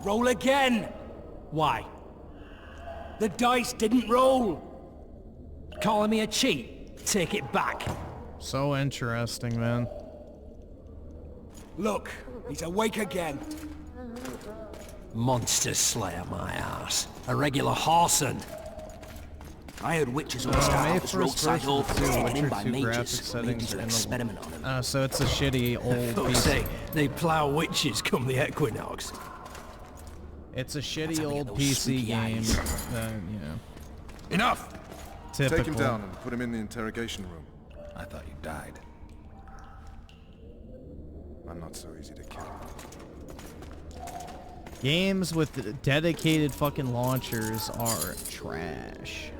Roll again! Why? The dice didn't roll! Calling me a cheat? Take it back. So interesting, man. Look, he's awake again. Monster slayer, my ass. A regular whoreson. I heard witches all start May out as 1st, roadside all taken in Witcher by 2 graphic mages. Maybe settings to are in experiment on them. so it's a shitty old Folks piece. say they plow witches come the equinox. It's a shitty how we old get those PC spooky game. eyes. You know, Enough! typical. Take him down and put him in the interrogation room. I thought you died. I'm not so easy to kill. Games with dedicated fucking launchers are trash.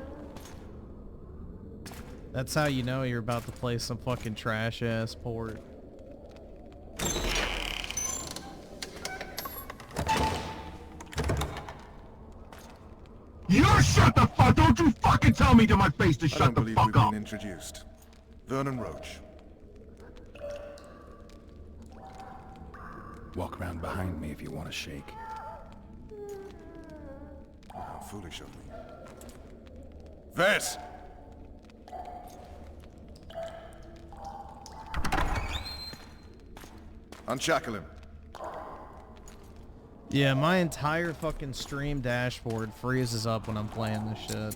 That's how you know you're about to play some fucking trash ass port. You shut the fuck! Don't you fucking tell me to my face to I shut don't the believe fuck we've up! been introduced. Vernon Roach. Walk around behind me if you want to shake. How foolish of me. Ves! Unshackle him. Yeah, my entire fucking stream dashboard freezes up when I'm playing this shit.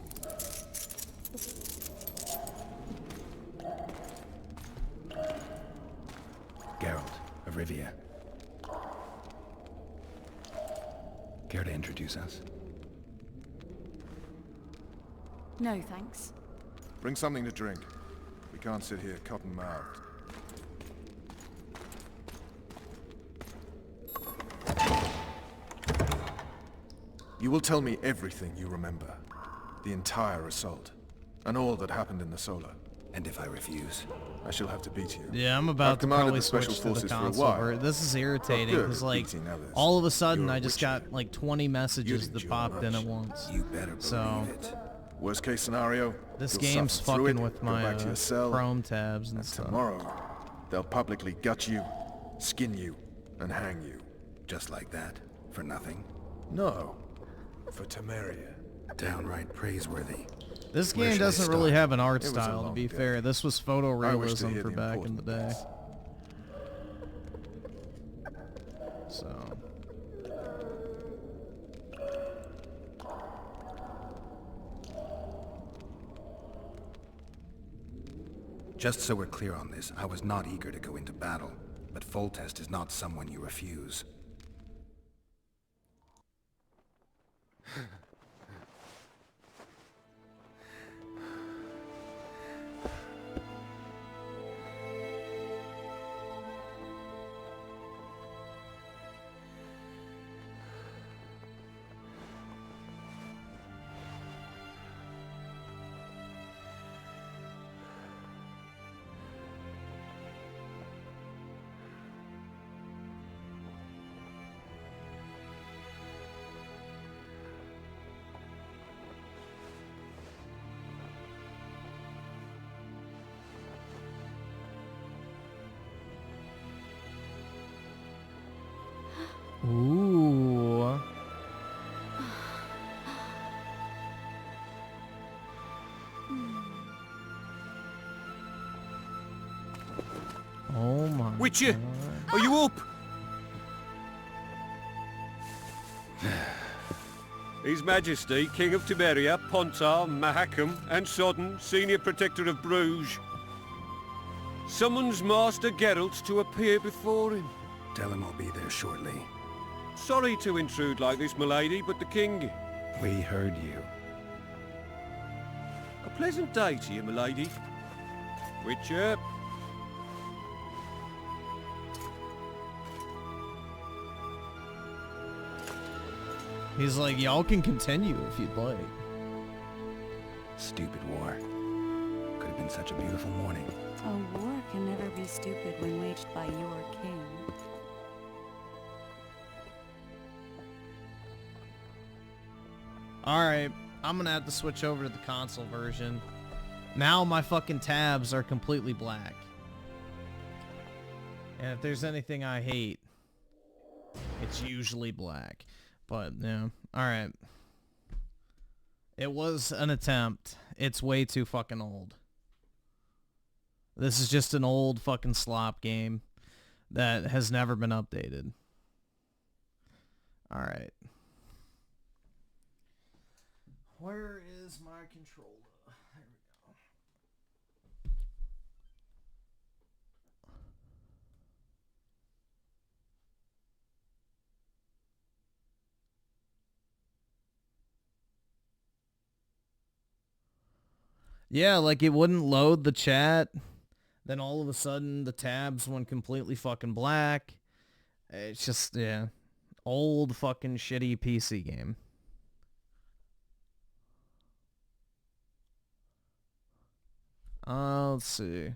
Geralt of Rivia. Care to introduce us? No, thanks. Bring something to drink. We can't sit here cotton-mouthed. You will tell me everything you remember. The entire assault. And all that happened in the Solar. And if I refuse? I shall have to beat you. Yeah, I'm about I've to commanded probably the special switch to the forces for a console. while. This is irritating Not good because, at like, beating others. all of a sudden You're a I just witcher. got like 20 messages You'd that endure popped in much. at once. You better believe So, it. Worst case scenario, this you'll game's suffer through fucking it, with go my back to your cell, Chrome tabs and and stuff. tomorrow, they'll publicly gut you, skin you, and hang you. Just like that? For nothing? No. For Temeria. Downright praiseworthy. This Where game should I doesn't really start? have an art It was a style, to long be day. fair. This was I wish to photorealism hear for the back in the important day. bits. So, Just so we're clear on this, I was not eager to go into battle, but Foltest is not someone you refuse. ooh. Oh my Witcher, God. are you up? His Majesty, King of Temeria, Pontar, Mahakam, and Sodden, Senior Protector of Bruges, summons Master Geralt to appear before him. Tell him I'll be there shortly. Sorry to intrude like this, milady, but the King... We heard you. A pleasant day to you, milady. Witcher. He's like, y'all can continue if you'd like. Stupid war. Could have been such a beautiful morning. A war can never be stupid when waged by your king. Alright, I'm gonna have to switch over to the console version. Now my fucking tabs are completely black. And if there's anything I hate, It's usually black. But, yeah. Alright. It was an attempt. It's way too fucking old. This is just an old fucking slop game that has never been updated. Alright. Where is my controller? There we go. Yeah, like it wouldn't load the chat. Then all of a sudden the tabs went completely fucking black. It's just, yeah. Old fucking shitty PC game. Let's see.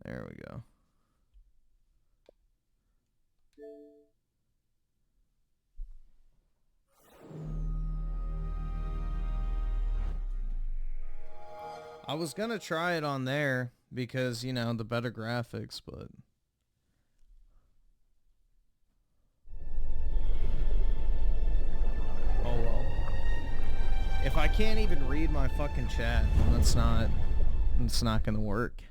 There we go. I was gonna try it on there because, you know, the better graphics, but... Oh well. If I can't even read my fucking chat, then it's not gonna work.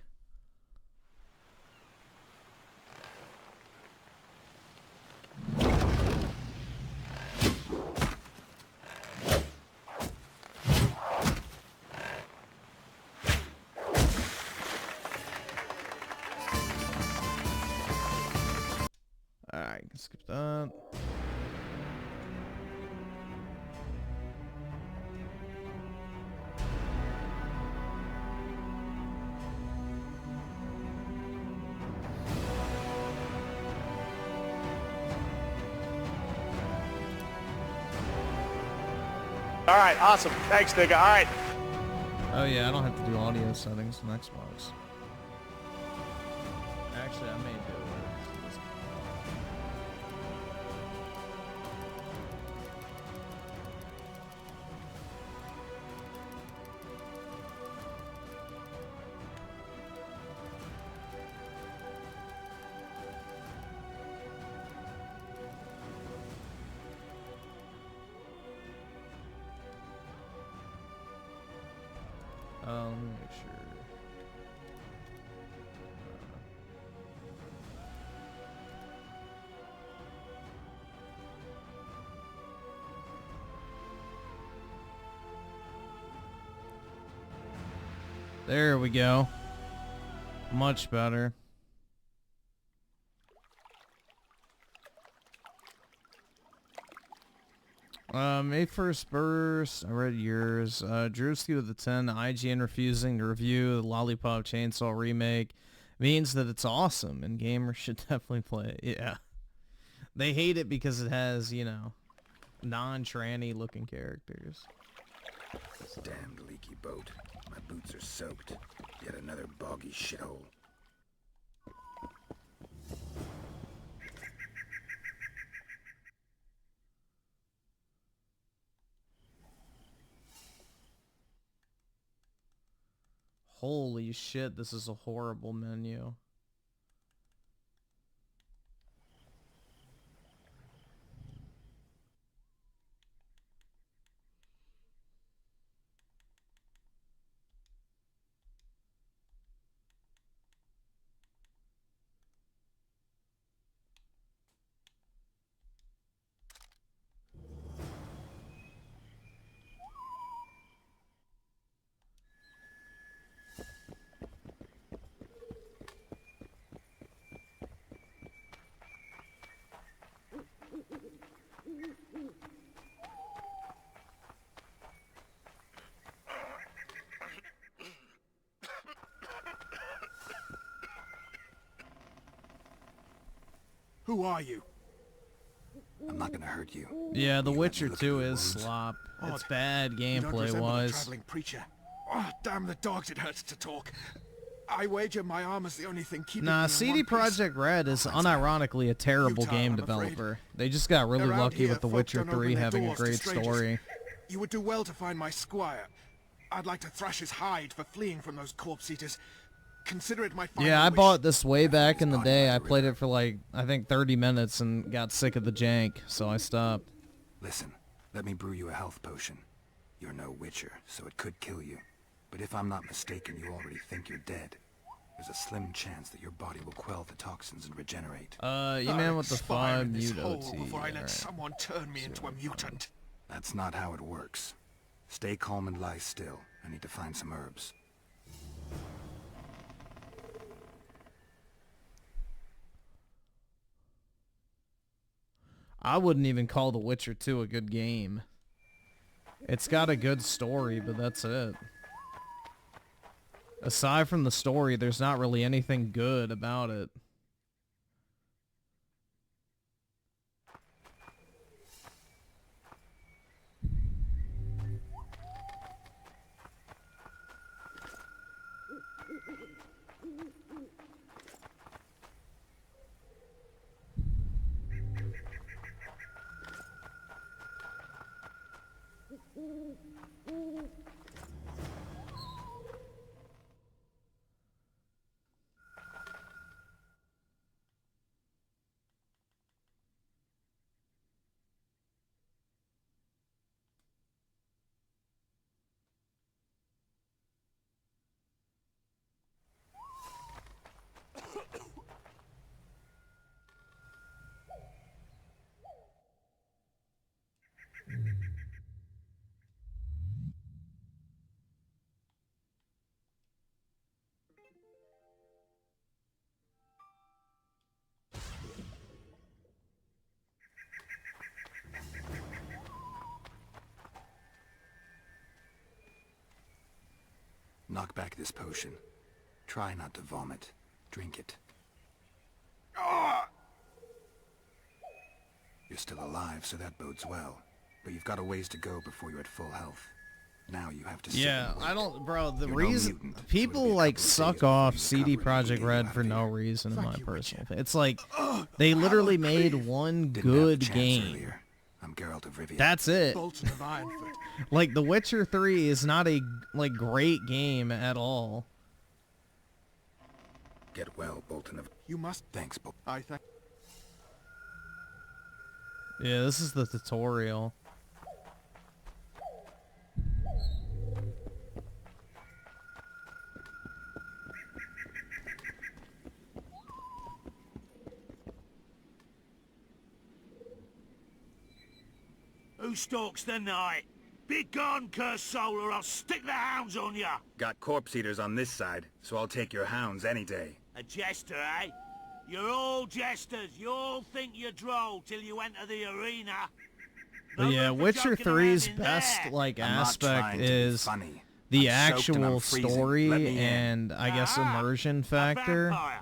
Alright, skip that. All right, awesome. Thanks, nigga. All right. Oh yeah, I don't have to do audio settings on Xbox. Actually, I may do it. Let me make sure. There we go. Much better. May 1st burst. I read yours. Drewski with the 10. IGN refusing to review the Lollipop Chainsaw remake means that it's awesome and gamers should definitely play it. Yeah. They hate it because it has, you know, non-tranny looking characters. This damned leaky boat. My boots are soaked. Yet another boggy shithole. Holy shit, this is a horrible menu. Who are you? I'm not gonna hurt you. Yeah, The You Witcher let me 2 look at your is wounds. slop. It's Odd. bad You don't gameplay resemble the wise. traveling preacher. Oh, damn the dogs, it hurts to talk. I wager my armor's the only thing keeping me Nah, in CD one piece. Projekt Red is unironically a terrible Futile, game I'm afraid. developer. They just got really Around lucky here, with The folk Witcher don't open 3 their having a doors to great strangers. story. You would do well to find my squire. I'd like to thrash his hide for fleeing from those corpse eaters. Consider it my final Yeah, I wish. bought this way back in the day. I played it for like, I think 30 minutes and got sick of the jank, so I stopped. Listen, let me brew you a health potion. You're no witcher, so it could kill you. But if I'm not mistaken, you already think you're dead. There's a slim chance that your body will quell the toxins and regenerate. You man with the Expire 5 in this mute hole OT. before I let Alright. someone turn me into a mutant. That's not how it works. Stay calm and lie still. I need to find some herbs. I wouldn't even call The Witcher 2 a good game. It's got a good story, but that's it. Aside from the story, there's not really anything good about it. Knock back this potion. Try not to vomit. Drink it. You're still alive, so that bodes well. But you've got a ways to go before you're at full health. Now you have to sit Yeah, and wait. I don't, bro, the You're no reason, mutant, so people it'll be a like couple of suck days off before you CD recover and Projekt get Red out for of no here. reason in my you, personal Richard. opinion. It's like, they literally made one Didn't have the good chance game. earlier. I'm Geralt of Rivia. That's it. Bolton of Ironfoot. Like, The Witcher 3 is not a, like, great game at all. Get well, Bolton of... You must. Thanks, Bolton. I think. Yeah, this is the tutorial. Who stalks the night? Be gone, cursed soul, or I'll stick the hounds on ya! Got corpse eaters on this side, so I'll take your hounds any day. A jester, eh? You're all jesters. You all think you're droll till you enter the arena. But No yeah, room for Witcher joking 3's around in best, there. like, I'm not aspect trying to be is funny. the I'm soaked and I'm actual freezing. story Let me in. and, I guess, Ah, immersion a factor. vampire.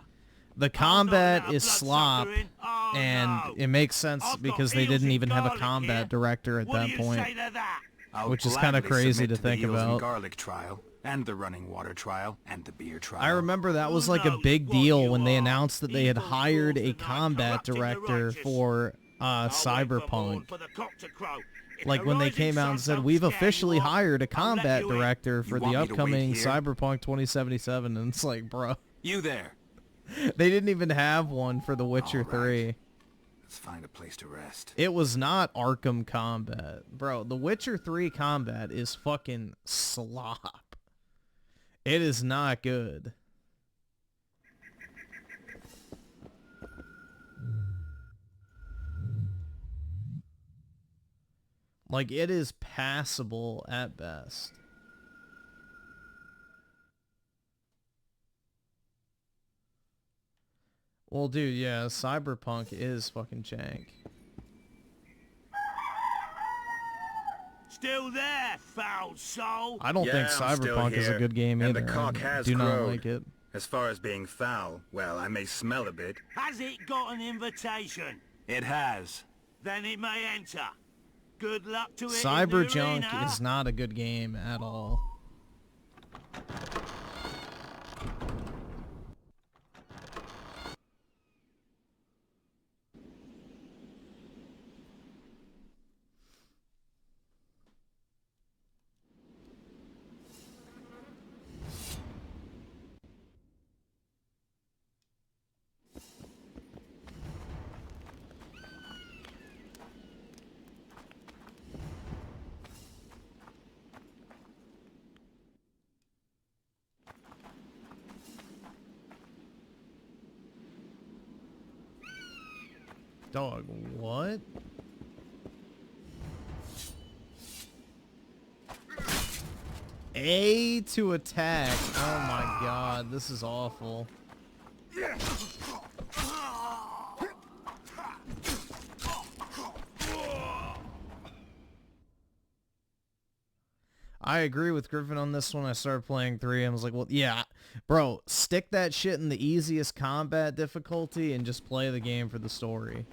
The Oh, combat not is that slop, bloodsucker in. Oh, and no. it makes sense I've got because they eels didn't in even have a garlic combat here. director at What that do you point. say to that? I'll Which is kinda gladly crazy submit to the think eels and about. garlic trial, and the running water trial, and the beer trial. I remember that was Who like a knows big what deal you when they are? announced that they had Evil hired fools a tonight, combat corrupting the director righteous. for I'll wait for morn Cyberpunk. for the cock to crow. If Like the when they rising came out sun and said, don't we've scare you officially off, hired a I'll let combat you in." director for You the want me to wait upcoming here? Cyberpunk 2077, and it's like, bro, You there. they didn't even have one for The Witcher All right. 3. Let's find a place to rest. It was not Arkham combat. Bro, The Witcher 3 combat is fucking slop. It is not good. Like, it is passable at best. Well, dude, yeah, Cyberpunk is fucking jank. Still there, foul soul. I don't think I'm still Cyberpunk is a here, good game and either. the cock I has do not crowed. like it. As far as being foul, well, I may smell a bit. Has it got an invitation? It has. Then it may enter. Good luck to it in the Cyberjunk arena. is not a good game at all. Dog, what? A to attack. Oh my god, this is awful. I agree with Griffin on this one. I started playing 3 and was like, well, yeah, bro, stick that shit in the easiest combat difficulty and just play the game for the story.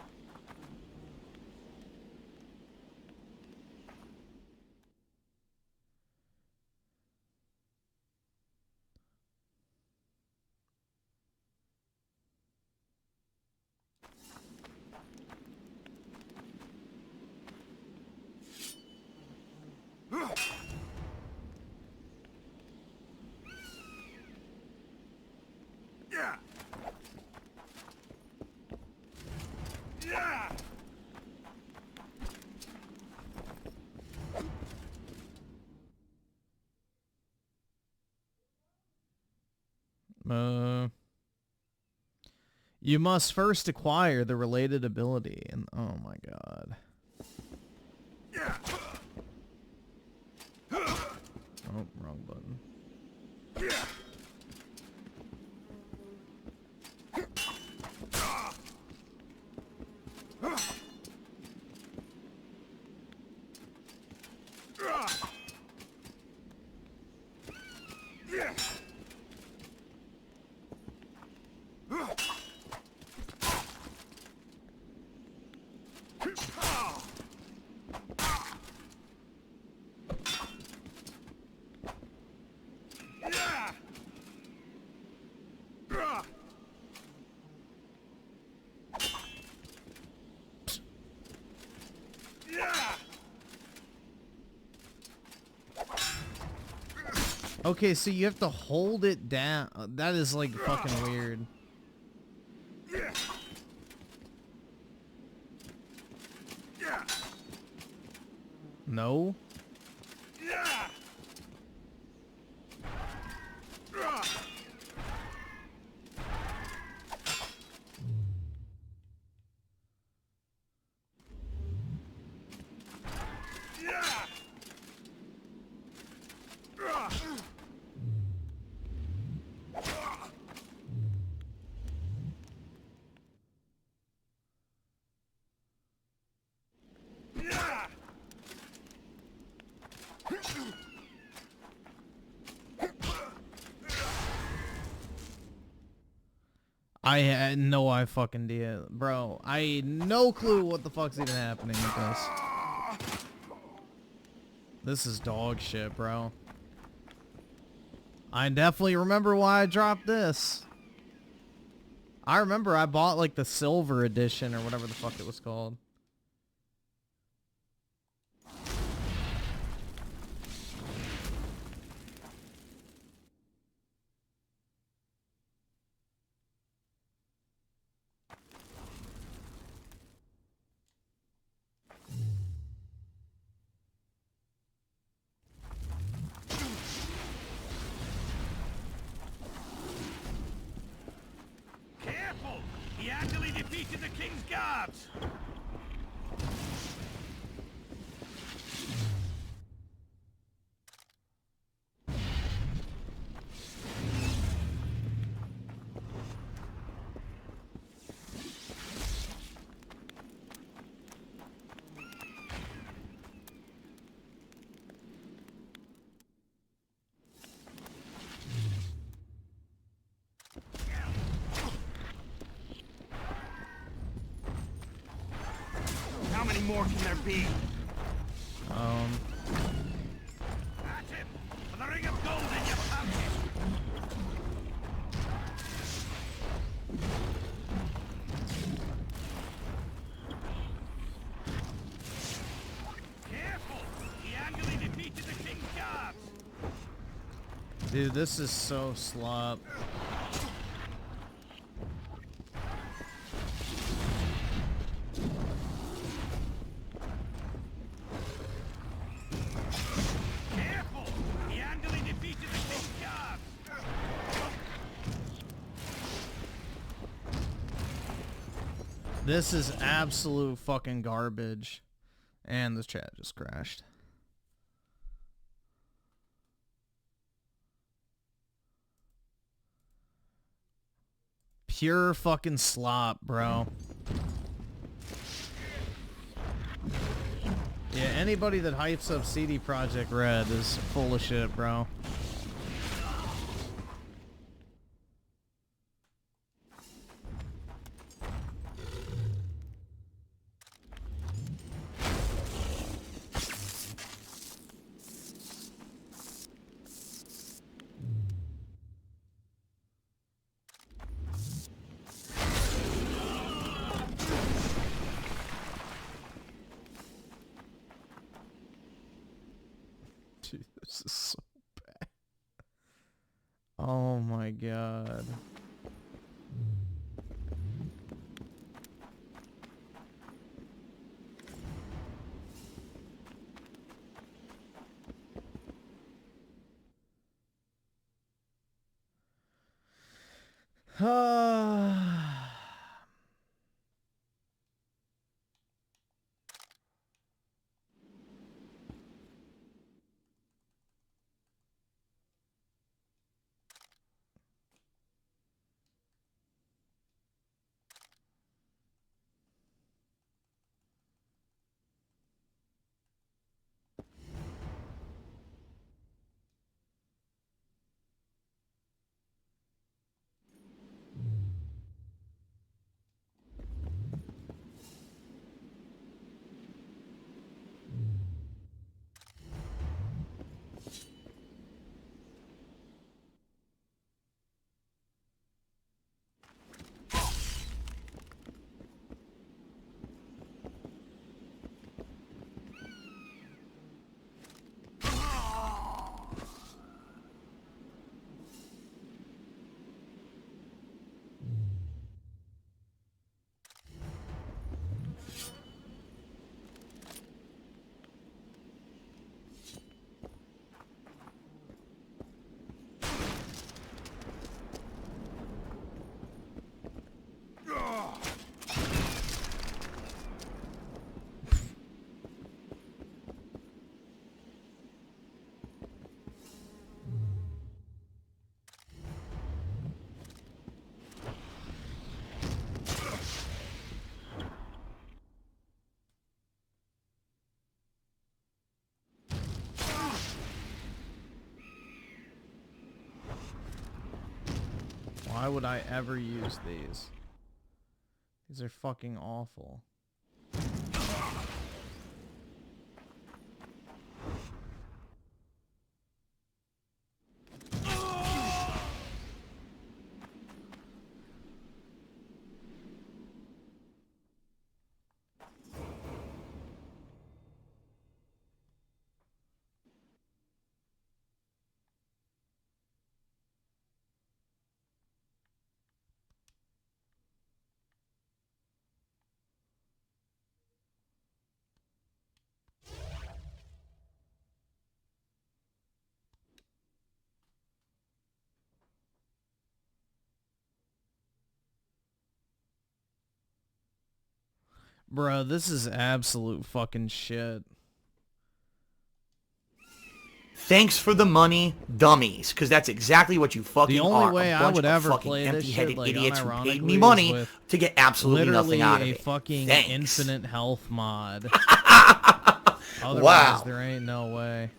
You must first acquire the related ability, and oh my god. Oh, wrong button. Okay, so you have to hold it down. That is like fucking weird. No? I had no fucking idea. Bro, I had no clue what the fuck's even happening with this. This is dog shit, bro. I definitely remember why I dropped this. I remember I bought like the silver edition or whatever the fuck it was called. He handily defeated the king's guards! How many more can there be? At him! For the ring of gold in your pouches! Careful! He handily defeated the king's guards! Dude, this is so slop. This is absolute fucking garbage. And this chat just crashed. Pure fucking slop, bro. Yeah, anybody that hypes up CD Projekt Red is full of shit, bro. Dude, this is so bad. Oh my god. Why would I ever use these? These are fucking awful. Bro, this is absolute fucking shit. Thanks for the money, dummies, because that's exactly what you fucking are. The only way I would ever fucking play this shit, empty-headed like, idiots who paid unironically me money is to get absolutely nothing out of literally it. a fucking Thanks. infinite health mod. Otherwise, Wow. there ain't no way.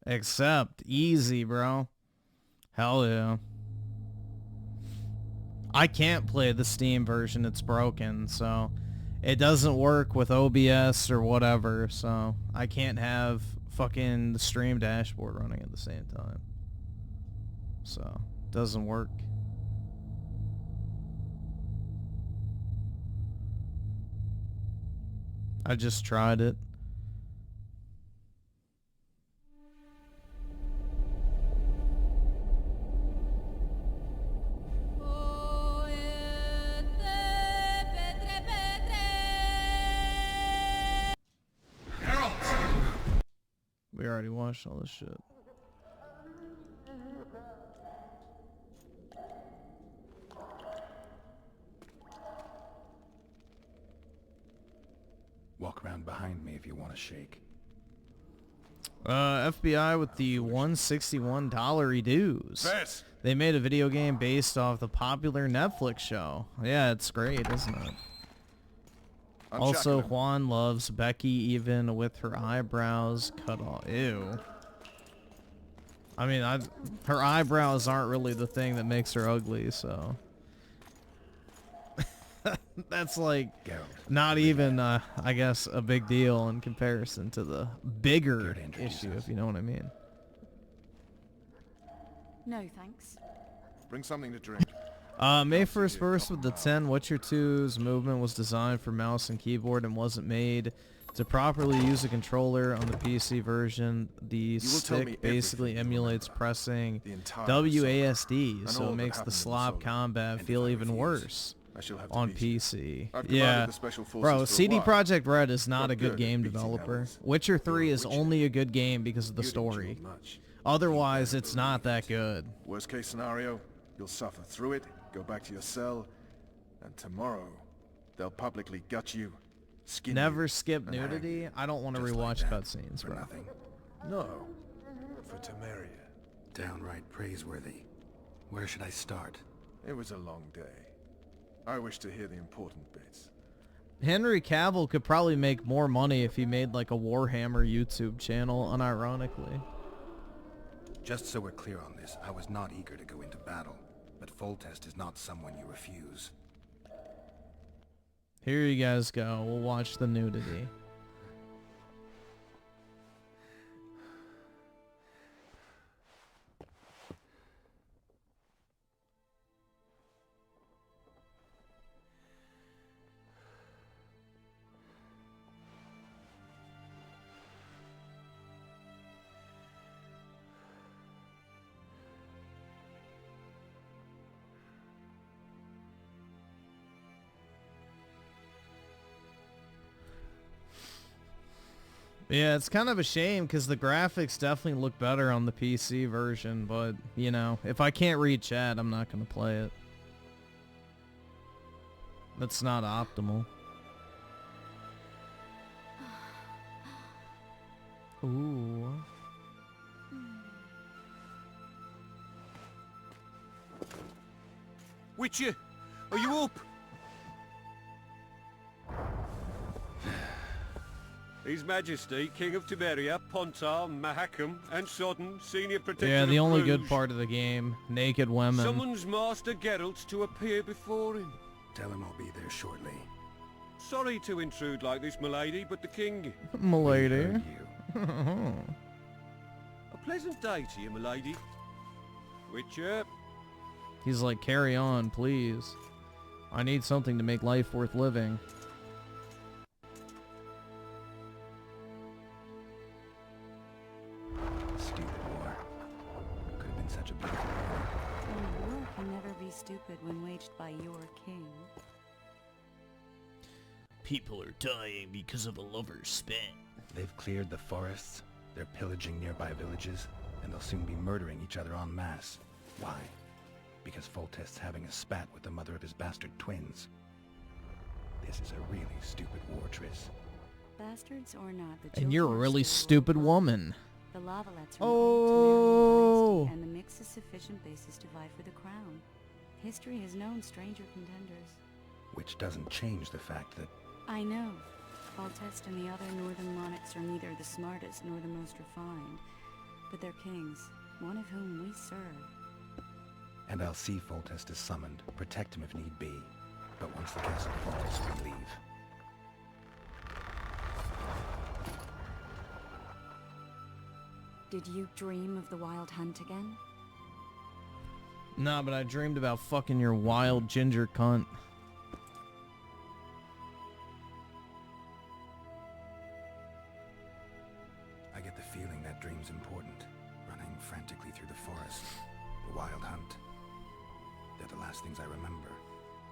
Accept. Easy, bro. Hell yeah. I can't play the Steam version. It's broken, so it doesn't work with OBS or whatever, so I can't have fucking the stream dashboard running at the same time. So, it doesn't work. I just tried it. We already watched all this shit. Walk around behind me if you want to shake. FBI with the $161 dues. Vess! They made a video game based off the popular Netflix show. Yeah, it's great, isn't it? Also, Juan loves Becky even with her eyebrows cut off. Ew. I mean, her eyebrows aren't really the thing that makes her ugly, so... That's like not even, I guess, a big deal in comparison to the bigger issue, if you know what I mean. No, thanks. Bring something to drink. May 1st burst with the 10 Witcher 2's movement was designed for mouse and keyboard and wasn't made to properly use a controller on the PC version. The stick basically emulates pressing WASD, so it makes the slop combat feel even worse on PC. Yeah, bro, CD Projekt Red is not a good game developer. Witcher 3 is only a good game because of the story. Otherwise, it's not that good. Worst case scenario, you'll suffer through it, go back to your cell, and tomorrow, they'll publicly gut you, skin Never you, skip and hang nudity. you. I don't want to rewatch cutscenes, bro. Nothing. No, for Temeria. Downright praiseworthy. Where should I start? It was a long day. I wish to hear the important bits. Henry Cavill could probably make more money if he made like a Warhammer YouTube channel, unironically. Just so we're clear on this, I was not eager to go into battle, but Foltest is not someone you refuse. Here you guys go. We'll watch the nudity. Yeah, it's kind of a shame because the graphics definitely look better on the PC version, but, you know, if I can't read chat, I'm not going to play it. That's not optimal. Ooh. Witcher, are you up? His Majesty, King of Temeria, Pontar, Mahakam, and Sodden, Senior Protector Yeah, the of only Bruges, good part of the game. Naked women. summons Master Geralt to appear before him. Tell him I'll be there shortly. Sorry to intrude like this, milady, but the king... Milady. A pleasant day to you, milady. Witcher. He's like, carry on, please. I need something to make life worth living. Stupid war. Could have been such a beautiful war. A war can never be stupid when waged by your king. People are dying because of a lover's spat. They've cleared the forests, they're pillaging nearby villages, and they'll soon be murdering each other en masse. Why? Because Foltest's having a spat with the mother of his bastard twins. This is a really stupid war, Triss. Bastards or not, the And you're a children are really still stupid alive. woman. The Lavalettes are Oh. and the mix is sufficient basis to vie for the crown. History has known stranger contenders. Which doesn't change the fact that... I know. Foltest and the other northern monarchs are neither the smartest nor the most refined. But they're kings, one of whom we serve. And I'll see Foltest is summoned, protect him if need be. But once the castle falls, we leave. Did you dream of the Wild Hunt again? Nah, but I dreamed about fucking your wild ginger cunt. I get the feeling that dream's important. Running frantically through the forest. The Wild Hunt. They're the last things I remember.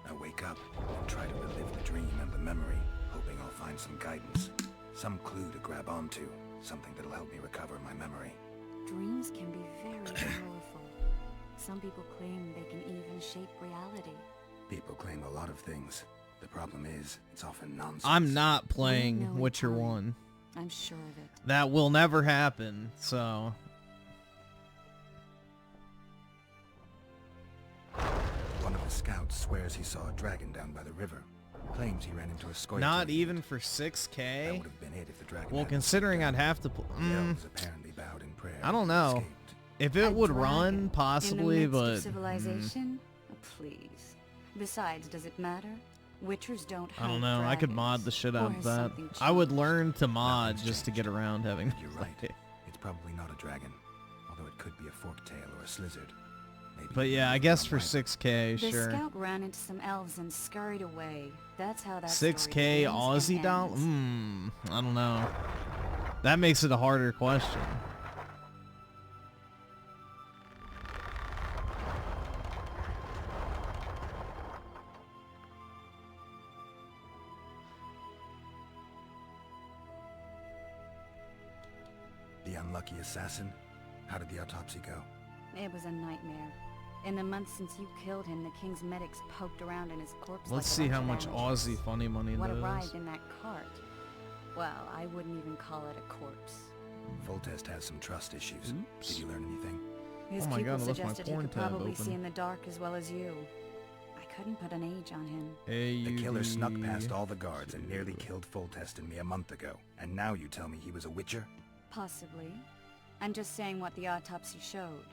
I wake up and try to relive the dream and the memory, hoping I'll find some guidance. Some clue to grab onto. Something that'll help me recover my memory. Dreams can be very powerful. Some people claim they can even shape reality. People claim a lot of things. The problem is, it's often nonsense. I'm not playing Witcher 1. I'm sure of it. That will never happen, so... One of the scouts swears he saw a dragon down by the river. Claims he ran into a scoia'tael. Not even for 6K? That would have been it if the dragon well, considering I'd have to... The elves apparently bowed in prayer. I don't know. If it would run, possibly, in the midst but... of civilization? Please. Besides, does it matter? Witchers don't hunt I don't know. I could mod the shit out of that. I would learn to mod just to get around having... You're right. It's probably not a dragon. Although it could be a forktail or a slizzard. But yeah, I guess for 6K, The sure. scout ran into some elves and scurried away. That's how that 6K Aussie dollar? I don't know. That makes it a harder question. The unlucky assassin? How did the autopsy go? It was a nightmare. In the months since you killed him, the king's medics poked around in his corpse. Let's like see how much Aussie funny money what does. arrived in that cart? Well, I wouldn't even call it a corpse. Foltest has some trust issues. Did you learn anything? His Oh my people God, I left my suggested he porn could tab probably open. see in the dark as well as you. I couldn't put an age on him. The killer snuck past all the guards and nearly killed Foltest and me a month ago. And now you tell me he was a witcher? Possibly. I'm just saying what the autopsy showed.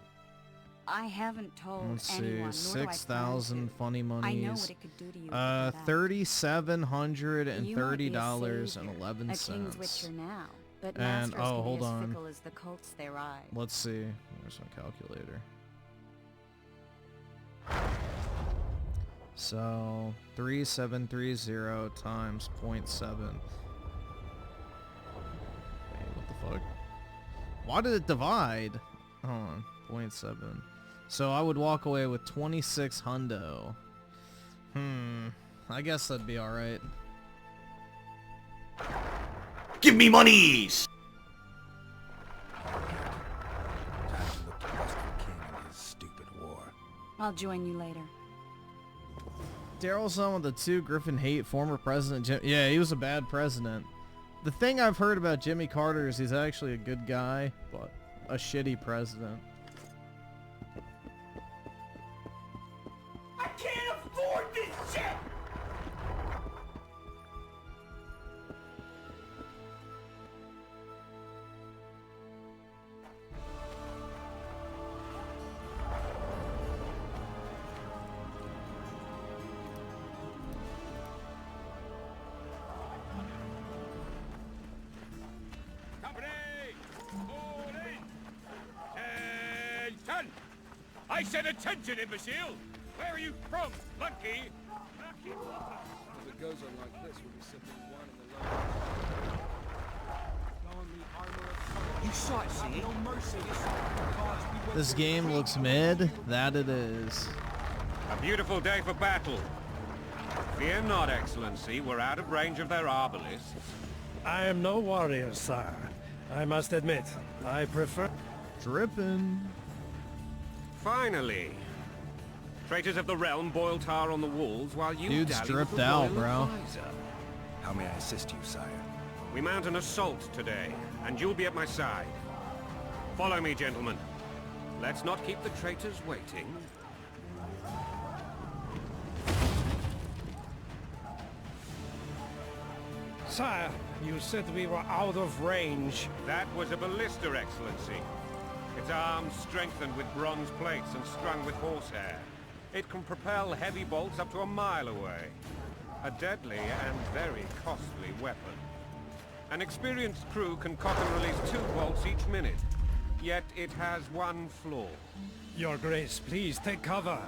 I haven't told Let's anyone, see, nor do I plan 6,000 to. funny monies. I know what it could do to you. after that. $3,730.11. A king's witcher now, but And masters can hold be as on. fickle as the cults they ride. Let's see. Where's my calculator? So 3730 times 0.7. Wait, what the fuck? Why did it divide? Hold on, 0.7. So I would walk away with 26 hundo. I guess that'd be alright. Give me monies! Time to look to bust the king and his stupid war. I'll join you later. Daryl's son with the two Griffin hate former president Jim. Yeah, he was a bad president. The thing I've heard about Jimmy Carter is he's actually a good guy, but a shitty president. I can't afford this shit! I said attention, imbecile! Where are you from, Lucky? If it goes on like this, we'll be sipping wine in the You sightseeing? No mercy. This game looks mid. That it is. A beautiful day for battle. Fear not, Excellency. We're out of range of their arbalists. I am no warrior, sire. I must admit, I prefer... Drippin'. Finally. Traitors of the realm boil tar on the walls while you Dude's dally dripped with the out, royal bro. advisor. How may I assist you, sire? We mount an assault today, and you'll be at my side. Follow me, gentlemen. Let's not keep the traitors waiting. Sire, you said we were out of range. That was a ballista, Excellency. Its arms strengthened with bronze plates and strung with horsehair. It can propel heavy bolts up to a mile away. A deadly and very costly weapon. An experienced crew can cock and release 2 bolts each minute. Yet it has one flaw. Your Grace, please take cover.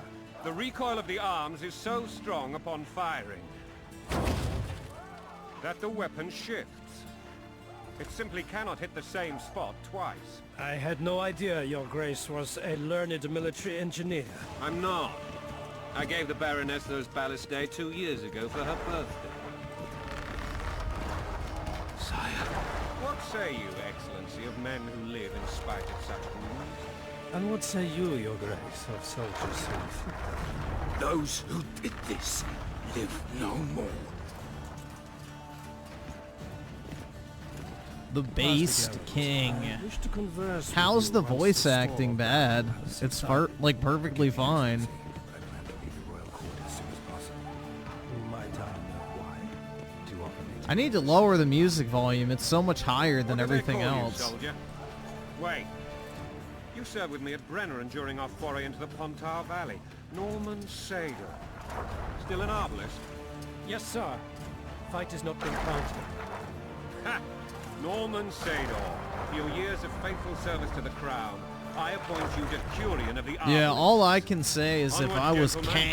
The recoil of the arms is so strong upon firing that the weapon shifts. It simply cannot hit the same spot twice. I had no idea Your Grace was a learned military engineer. I'm not. I gave the Baroness those ballistae 2 years ago for her birthday. Sire. What say you, Excellency, of men who live in spite of such wounds? And what say you, Your Grace, of soldiers who inflicted? Those who did this live no more. The Based King. I wish to converse How's with the you once voice the acting storm bad? has It's subsided. like perfectly fine. But I plan to leave the royal court as soon as possible. Might I know why? Too often they I need to lower the music volume. It's so much higher than What do they everything call you, else. soldier? Wait. You served with me at Brenner and during our foray into the Pontar Valley. Norman Sador. Still an arbalist? Yes, sir. Fight has not been counted. Ha! Norman Sador. For your years of faithful service to the crown, I appoint you Decurion of the Arbalist. Yeah, all I can say is if Onward, I was gentlemen.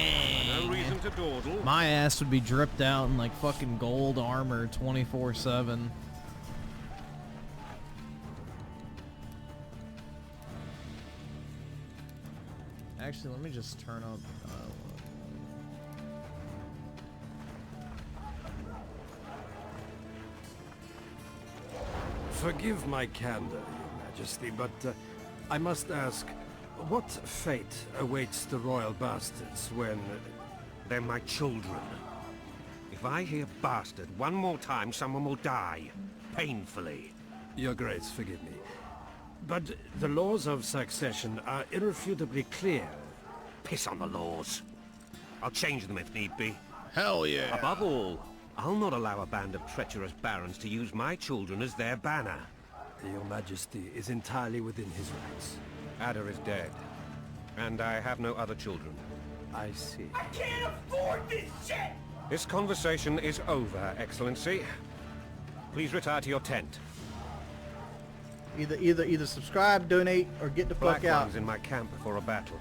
No king, reason to dawdle. my ass would be dripped out in like fucking gold armor 24/7. Actually, let me just turn up. Forgive my candor, Your Majesty, but I must ask, what fate awaits the royal bastards when... They're my children. If I hear bastard one more time, someone will die. Painfully. Your Grace, forgive me. But the laws of succession are irrefutably clear. Piss on the laws. I'll change them if need be. Hell yeah. Above all, I'll not allow a band of treacherous barons to use my children as their banner. Your Majesty is entirely within his rights. Ada is dead. And I have no other children. I see. I can't afford this shit! This conversation is over, Excellency. Please retire to your tent. Either subscribe, donate, or get the Black fuck out. ones in my camp before a battle.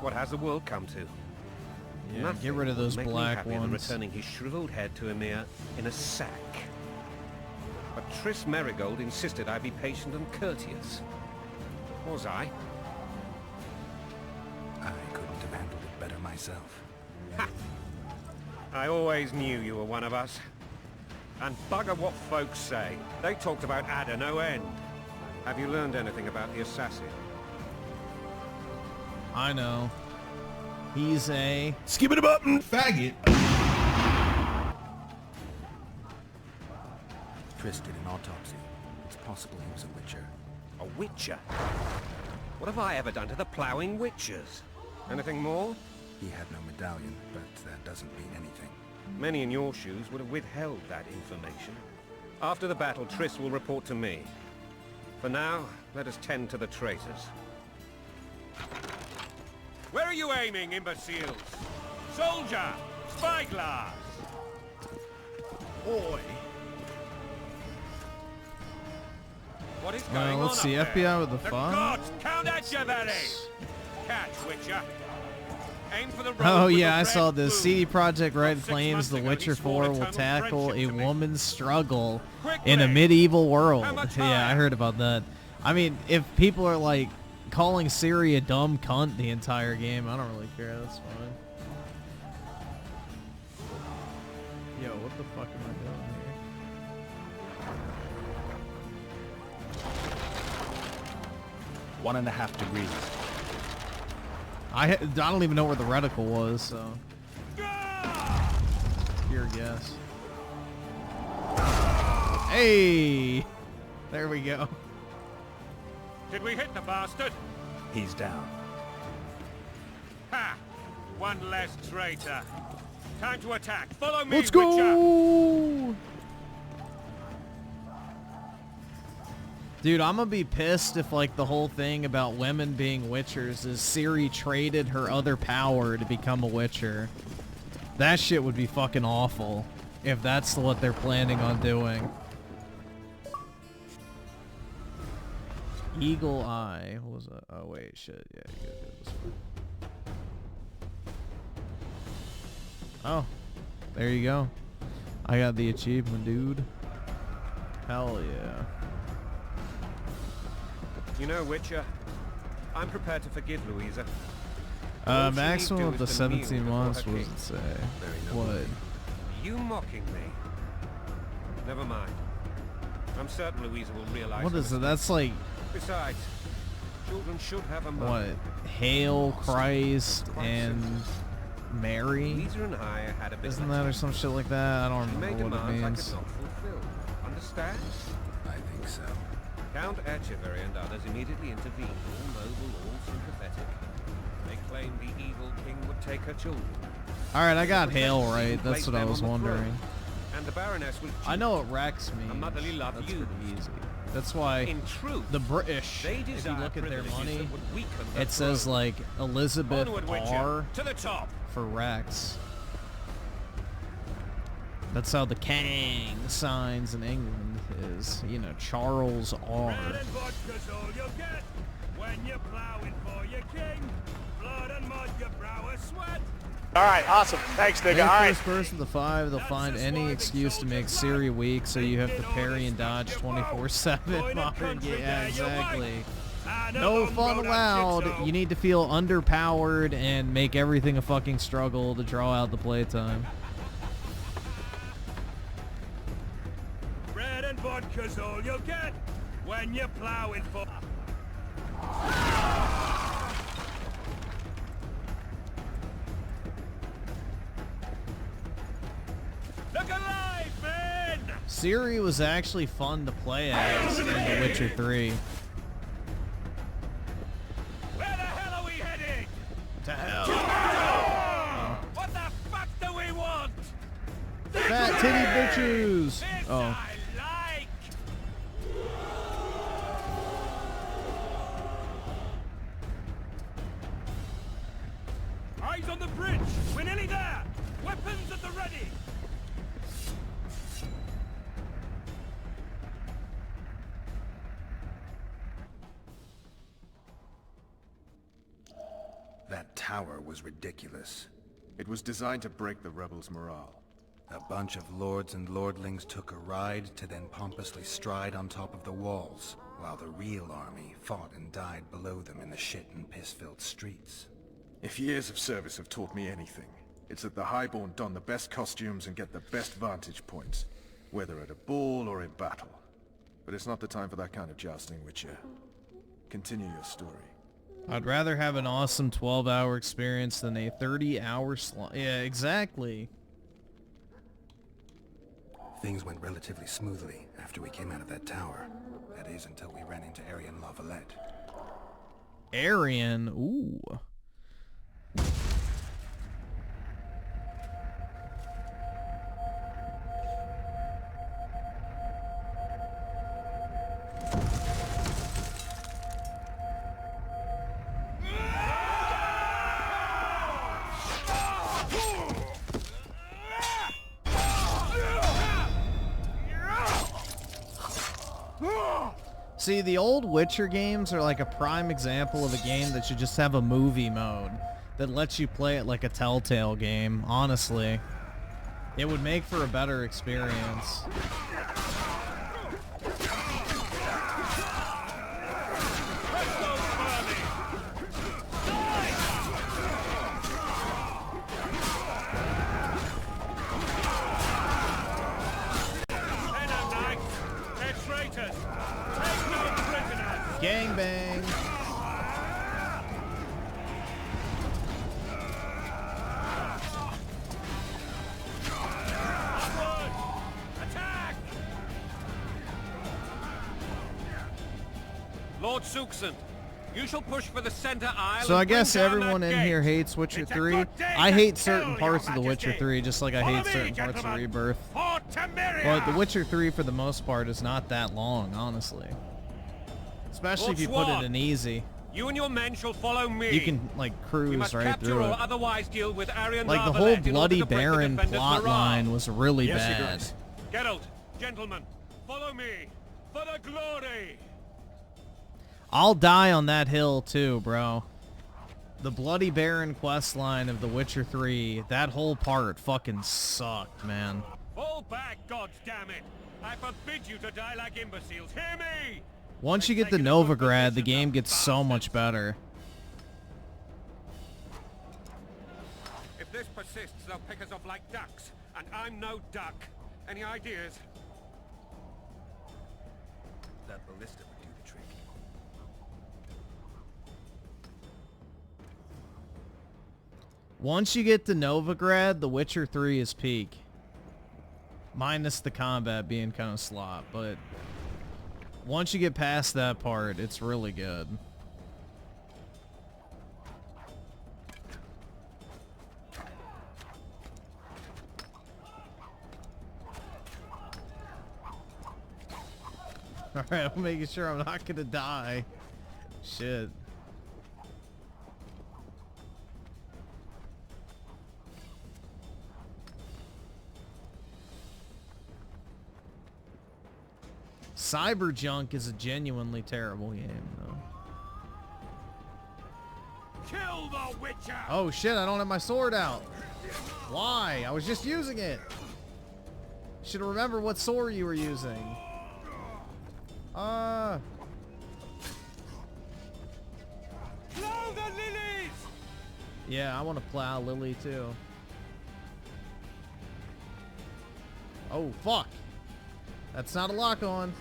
What has the world come to? Yeah, Nothing get rid of those would make me black happier than ones. returning his shriveled head to Emir in a sack. But Triss Merigold insisted I be patient and courteous. Was I? I couldn't have handled it better myself. Ha! I always knew you were one of us. And bugger what folks say. They talked about Ada no end. Have you learned anything about the assassin? I know. He's a... Skip it a button, faggot. Triss did an autopsy. It's possible he was a witcher. A witcher? What have I ever done to the ploughing witchers? Anything more? He had no medallion, but that doesn't mean anything. Many in your shoes would have withheld that information. After the battle, Triss will report to me. For now, let us tend to the traitors. Where are you aiming, imbeciles? Soldier! Spyglass! Boy. What is going on let's see, up there? FBI with the The fun. gods count at you, Betty! Catch, Witcher. Aim for the road Oh with yeah, the I saw red this. plume. CD Projekt Red 6 claims months The ago, he Witcher swore 4 will eternal tackle a friendship to me. woman's struggle Quickly. in a medieval world. How much Yeah, I higher? heard about that. I mean, if people are like calling Siri a dumb cunt the entire game, I don't really care. That's fine. Yo, what the fuck am I doing here? 1.5 degrees. I don't even know where the reticle was, so. Pure guess. Hey! There we go. Did we hit the bastard? He's down. Ha! One less traitor. Time to attack. Follow me, Let's Witcher. go! Dude, I'm gonna be pissed if like the whole thing about women being witchers is Ciri traded her other power to become a witcher. That shit would be fucking awful if that's what they're planning on doing. Eagle Eye. What was that? Oh wait, shit. Yeah, you gotta do this one. Oh, there you go. I got the achievement, dude. Hell yeah. You know, Witcher, I'm prepared to forgive Louisa. Maximum of the 17 months, what does it say? What? You mocking me? Never mind. I'm certain Louisa will realize. What is it? That's like... Besides, children should have a mother. What? Hail Christ and Mary? Louisa and I had a bit. Isn't that or some shit like that? I don't remember what it means. I could not fulfill. Understand? I think so. Count Etcheverry and others immediately intervened, all noble, all sympathetic. They claimed the evil king would take her children. Alright, I got Hail right. That's what I was wondering. And the Baroness was I know what Rex means. A motherly love That's used. pretty easy. That's why in truth, the British, if you look at their money, it says like Elizabeth R to the top for Rex. That's how the Kang signs in England is, you know, Charles R. Bread and vodka's all you'll get when you're plowing for your king. Blood and mud, your brow a sweat. All right, awesome. Thanks, nigga. All right. First person to 5, they'll find any excuse to make Ciri weak, so you have to parry and dodge 24/7. Modern, yeah, exactly. No fun allowed. You need to feel underpowered and make everything a fucking struggle to draw out the playtime. Bread and vodka's all you'll get when you're plowing for. Look alive, man! Ciri was actually fun to play as in The Witcher 3. Where the hell are we heading? To hell. What the fuck do we want? Fat titty bitches! Oh. Eyes on the bridge! We're nearly there! Weapons at the ready! That tower was ridiculous. It was designed to break the rebels' morale. A bunch of lords and lordlings took a ride to then pompously stride on top of the walls, while the real army fought and died below them in the shit and piss-filled streets. If years of service have taught me anything, it's that the Highborn don the best costumes and get the best vantage points, whether at a ball or in battle. But it's not the time for that kind of jousting, Witcher. Continue your story. I'd rather have an awesome 12-hour experience than a 30-hour slot. Yeah, exactly. Things went relatively smoothly after we came out of that tower. That is, until we ran into Aryan Lavalette. Aryan? Ooh. See, the old Witcher games are like a prime example of a game that should just have a movie mode that lets you play it like a Telltale game, honestly. It would make for a better experience. Gangbang! Attack! Lord Suxon, you shall push for the center aisle. So I guess everyone in here hates Witcher 3. I hate certain parts of The Witcher 3, just like I hate certain parts of Rebirth. But The Witcher 3, for the most part, is not that long, honestly. Especially if you put it in easy. You and your men shall follow me. You can, like, We must cruise right capture through or it. otherwise deal with Arian Like, the whole Bloody Baron plot line was really bad. Geralt, gentlemen, follow me for the glory. I'll die on that hill, too, bro. The Bloody Baron quest line of The Witcher 3, that whole part fucking sucked, man. Fall back, goddammit! I forbid you to die like imbeciles. Hear me! Once you get to Novigrad, the game gets so much better. If this persists, they'll pick us off like ducks, and I'm no duck. Any ideas? That ballista would do the trick. Once you get to Novigrad, The Witcher 3 is peak. Minus the combat being kind of slop, but once you get past that part, it's really good. Alright, I'm making sure I'm not gonna die. Shit. Cyber Junk is a genuinely terrible game, though. Kill the Witcher! Oh shit, I don't have my sword out. Why? I was just using it. Should remember what sword you were using. Plow the lilies! Yeah, I want to plow Lily too. Oh fuck. That's not a lock on.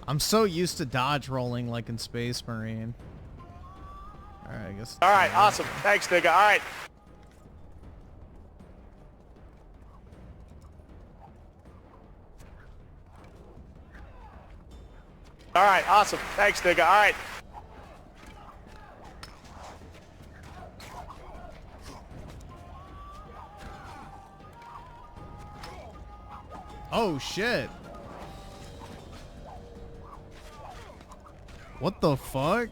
I'm so used to dodge rolling like in Space Marine. Alright, I guess. Alright, awesome. Thanks, nigga. Alright. Alright, awesome. Thanks, nigga. Alright. Oh shit. What the fuck?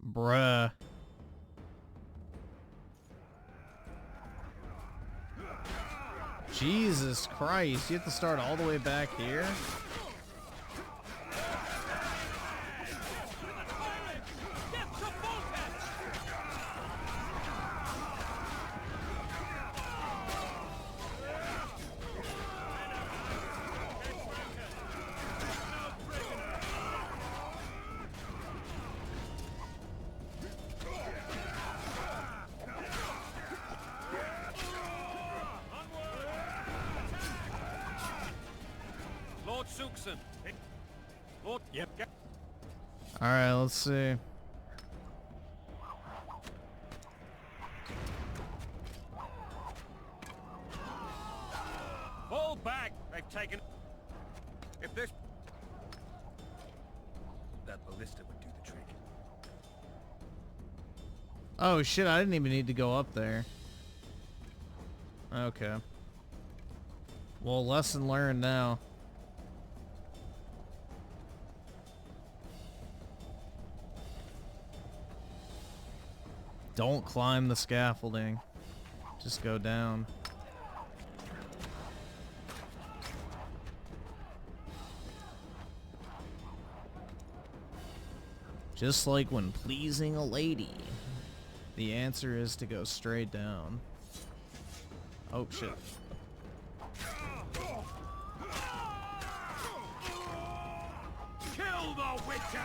Bruh. Jesus Christ, you have to start all the way back here? Alright, let's see. Fall back! They've taken... If this... That ballista would do the trick. Oh shit, I didn't even need to go up there. Okay. Well, lesson learned now. Don't climb the scaffolding. Just go down. Just like when pleasing a lady, the answer is to go straight down. Oh shit. Kill the Witcher!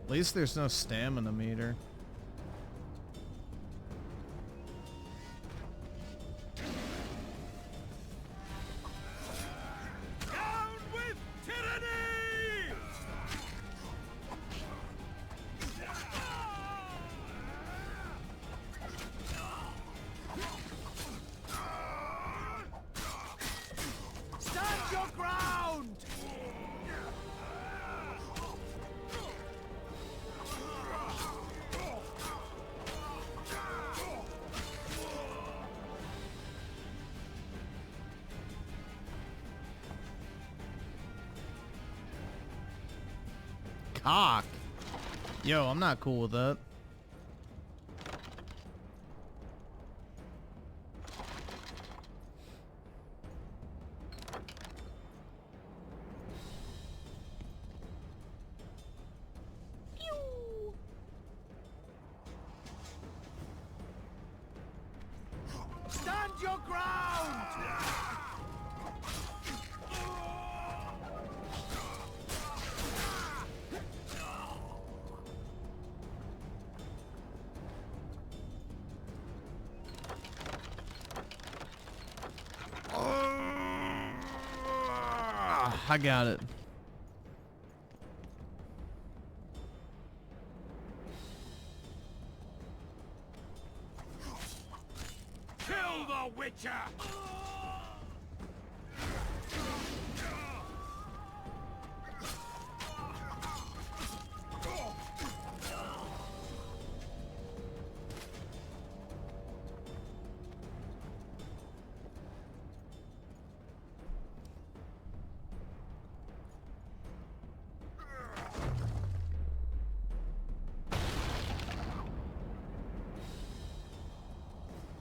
At least there's no stamina meter. Down with tyranny! Stand your ground! Cock. Yo, I'm not cool with that. Stand your ground! I got it. Kill the Witcher!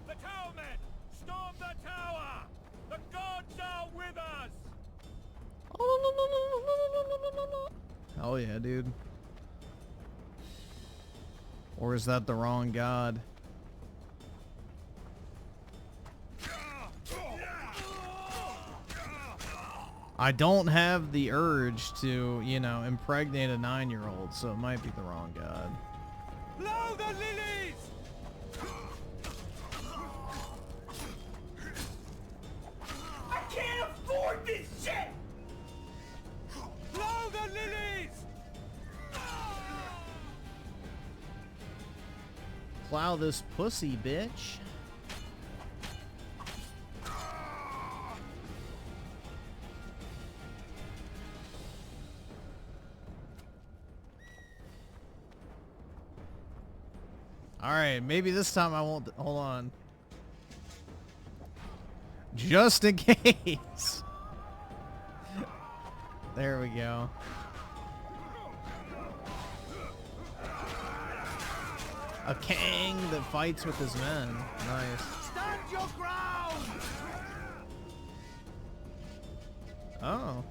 The towermen! Storm the tower! The gods are with us! Hell yeah, dude. Or is that the wrong god? I don't have the urge to, you know, impregnate a 9-year-old, so it might be the wrong god. Blow the lilies! I can't afford this shit! Blow the lilies! Plow this pussy, bitch. Alright, maybe this time I won't. Hold on. Just in case. There we go. A king that fights with his men. Nice. Stand your ground! Oh.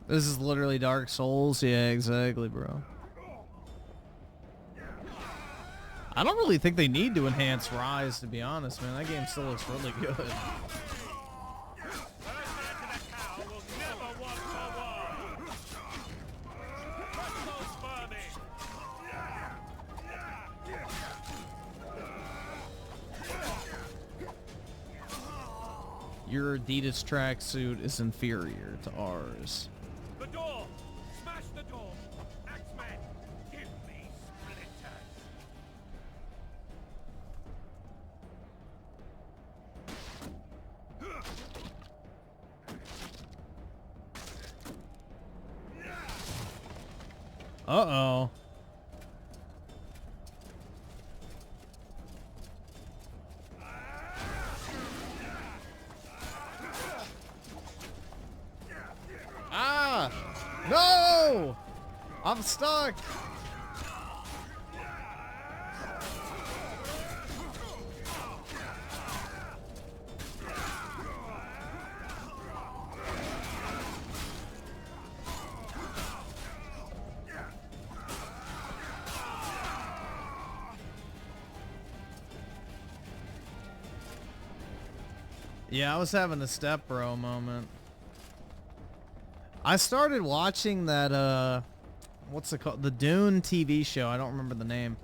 This is literally Dark Souls. Yeah, exactly, bro. I don't really think they need to enhance Rise, to be honest, man. That game still looks really good. Your Adidas tracksuit is inferior to ours. The door! Smash the door! Axemen, give me splinters! Uh-oh. Ah! No! I'm stuck! Yeah, I was having a step bro moment. I started watching that, what's it called? The Dune TV show. I don't remember the name.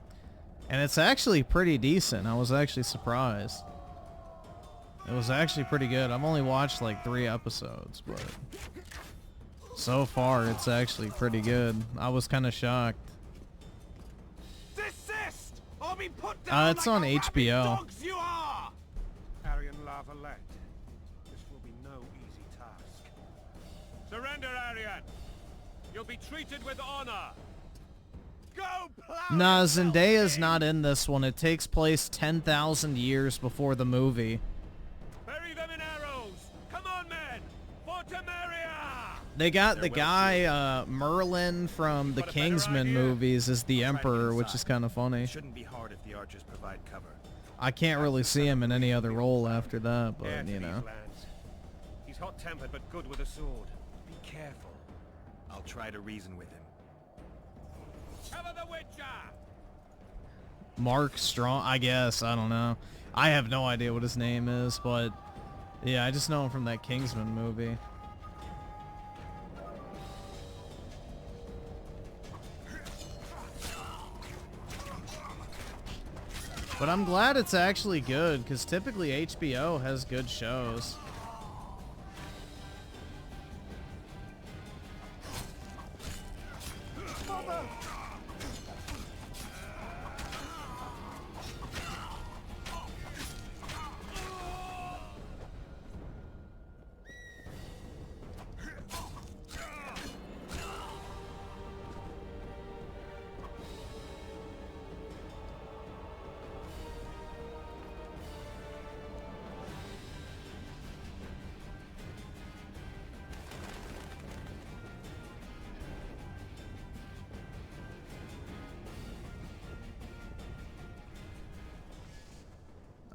And it's actually pretty decent. I was actually surprised. It was actually pretty good. I've only watched like 3 episodes, but so far it's actually pretty good. I was kind of shocked. Desist, or be put down It's on like HBO. dogs you are. Arian Lavalette, this will be no easy task. Surrender, Arian. You'll be treated with honor. Go plow. Nah, Zendaya's not in this one. It takes place 10,000 years before the movie. Bury them in arrows. Come on, men. For Temeria. They got the guy, Merlin from the Kingsman movies as the Emperor, which is kind of funny. Shouldn't be hard if the archers provide cover. I can't really see him in any other role after that, but, you know. He's hot-tempered but good with a sword. Be careful. I'll try to reason with him. Cover the Witcher. Mark Strong, I guess. I don't know. I have no idea what his name is, but yeah, I just know him from that Kingsman movie. But I'm glad it's actually good, because typically HBO has good shows.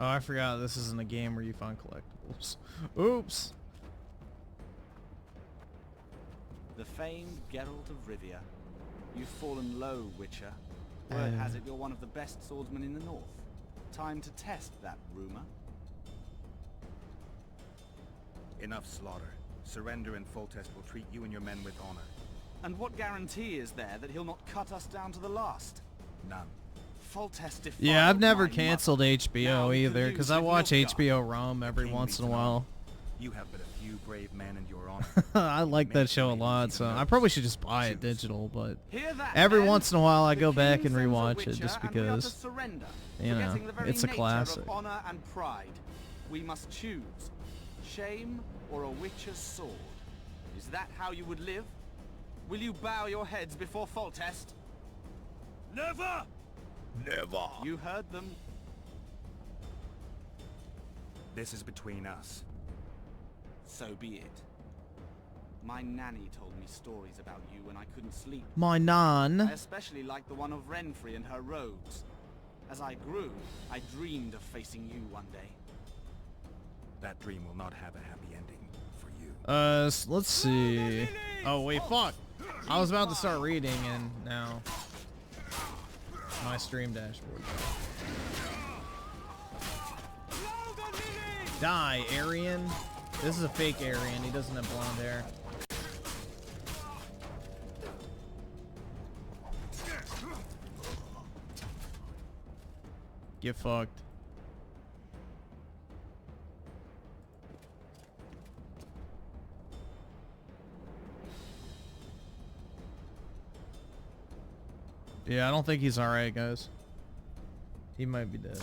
Oh, I forgot this isn't a game where you find collectibles. Oops. The famed Geralt of Rivia. You've fallen low, Witcher. Word has it you're one of the best swordsmen in the north. Time to test that rumor. Enough slaughter. Surrender and Foltest will treat you and your men with honor. And what guarantee is there that he'll not cut us down to the last? None. Foltest defiled Yeah, I've never my canceled mother. HBO Now either, because I collude with watch Nilfgaard. HBO Rome every once in a while. You have but a few brave men in your honor. I like that show a lot, so I probably should just buy it digital, but Hear that, every men? once in a while I go The back king and sends a rewatch it Witcher, just and we are to because, surrender, you know, forgetting the very it's a nature classic. of honor and pride. We must choose shame or a Witcher's sword. Is that how you would live? Will you bow your heads before Foltest? Never. Never. You heard them. This is between us. So be it. My nanny told me stories about you when I couldn't sleep. My nan. I especially liked the one of Renfrey and her rogues. As I grew, I dreamed of facing you one day. That dream will not have a happy ending for you. Let's see. Oh, wait, fuck. I was about to start reading, and now my stream dashboard. Die, Aryan. This is a fake Aryan. He doesn't have blonde hair. Get fucked. Yeah, I don't think he's alright, guys. He might be dead.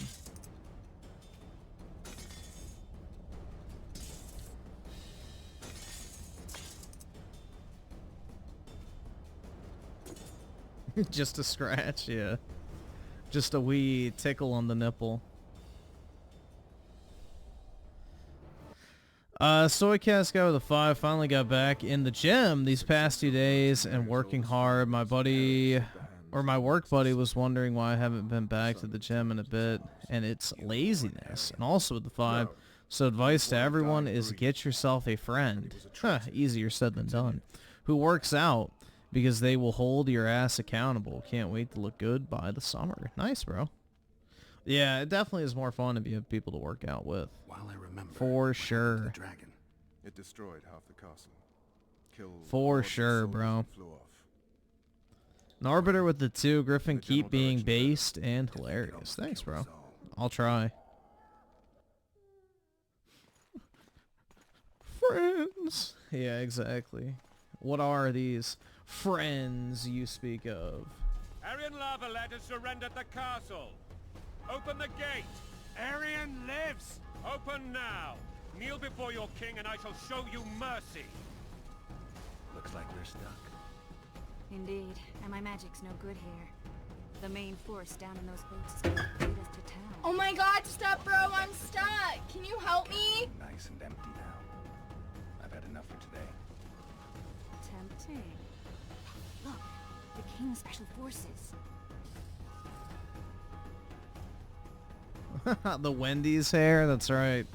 Just a scratch, yeah. Just a wee tickle on the nipple. Soycast guy with a 5 finally got back in the gym these past 2 days and working hard. My buddy, or my work buddy, was wondering why I haven't been back to the gym in a bit, and it's laziness. And also with the 5, so advice to everyone is get yourself a friend, easier said than done, who works out, because they will hold your ass accountable. Can't wait to look good by the summer. Nice, bro. Yeah, it definitely is more fun if you have people to work out with. While I remember, for sure. the dragon. It destroyed half the castle. Killed For sure, bro. flew off. An arbiter with the 2. Griffin, keep being based and hilarious. Thanks, bro. I'll try. Friends. Yeah, exactly. What are these friends you speak of? Aryan Lavalette has surrendered the castle. Open the gate. Aryan lives! Open now. Kneel before your king and I shall show you mercy. Looks like we're stuck. Indeed, and my magic's no good here. The main force down in those boats is gonna lead us to town. Oh my god, stop, bro! I'm stuck! Can you help me? Nice and empty now. I've had enough for today. Tempting. Look, the King's Special Forces. The Wendy's hair, that's right.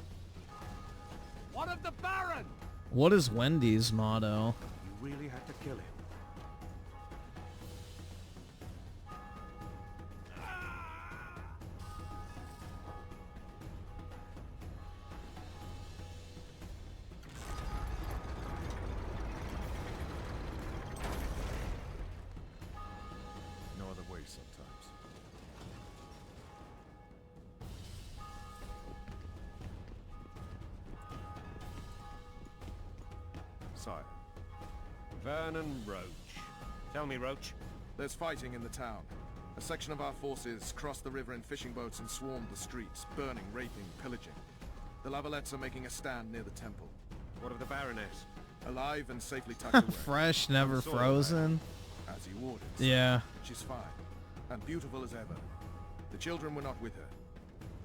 What of the Baron? What is Wendy's motto? You really had to kill him. No other way sometimes. Sire. Vernon Roach. Tell me, Roach. There's fighting in the town. A section of our forces crossed the river in fishing boats and swarmed the streets, burning, raping, pillaging. The Lavalettes are making a stand near the temple. What of the Baroness? Alive and safely tucked away. Fresh, never frozen. As you ordered. Yeah. She's fine. And beautiful as ever. The children were not with her.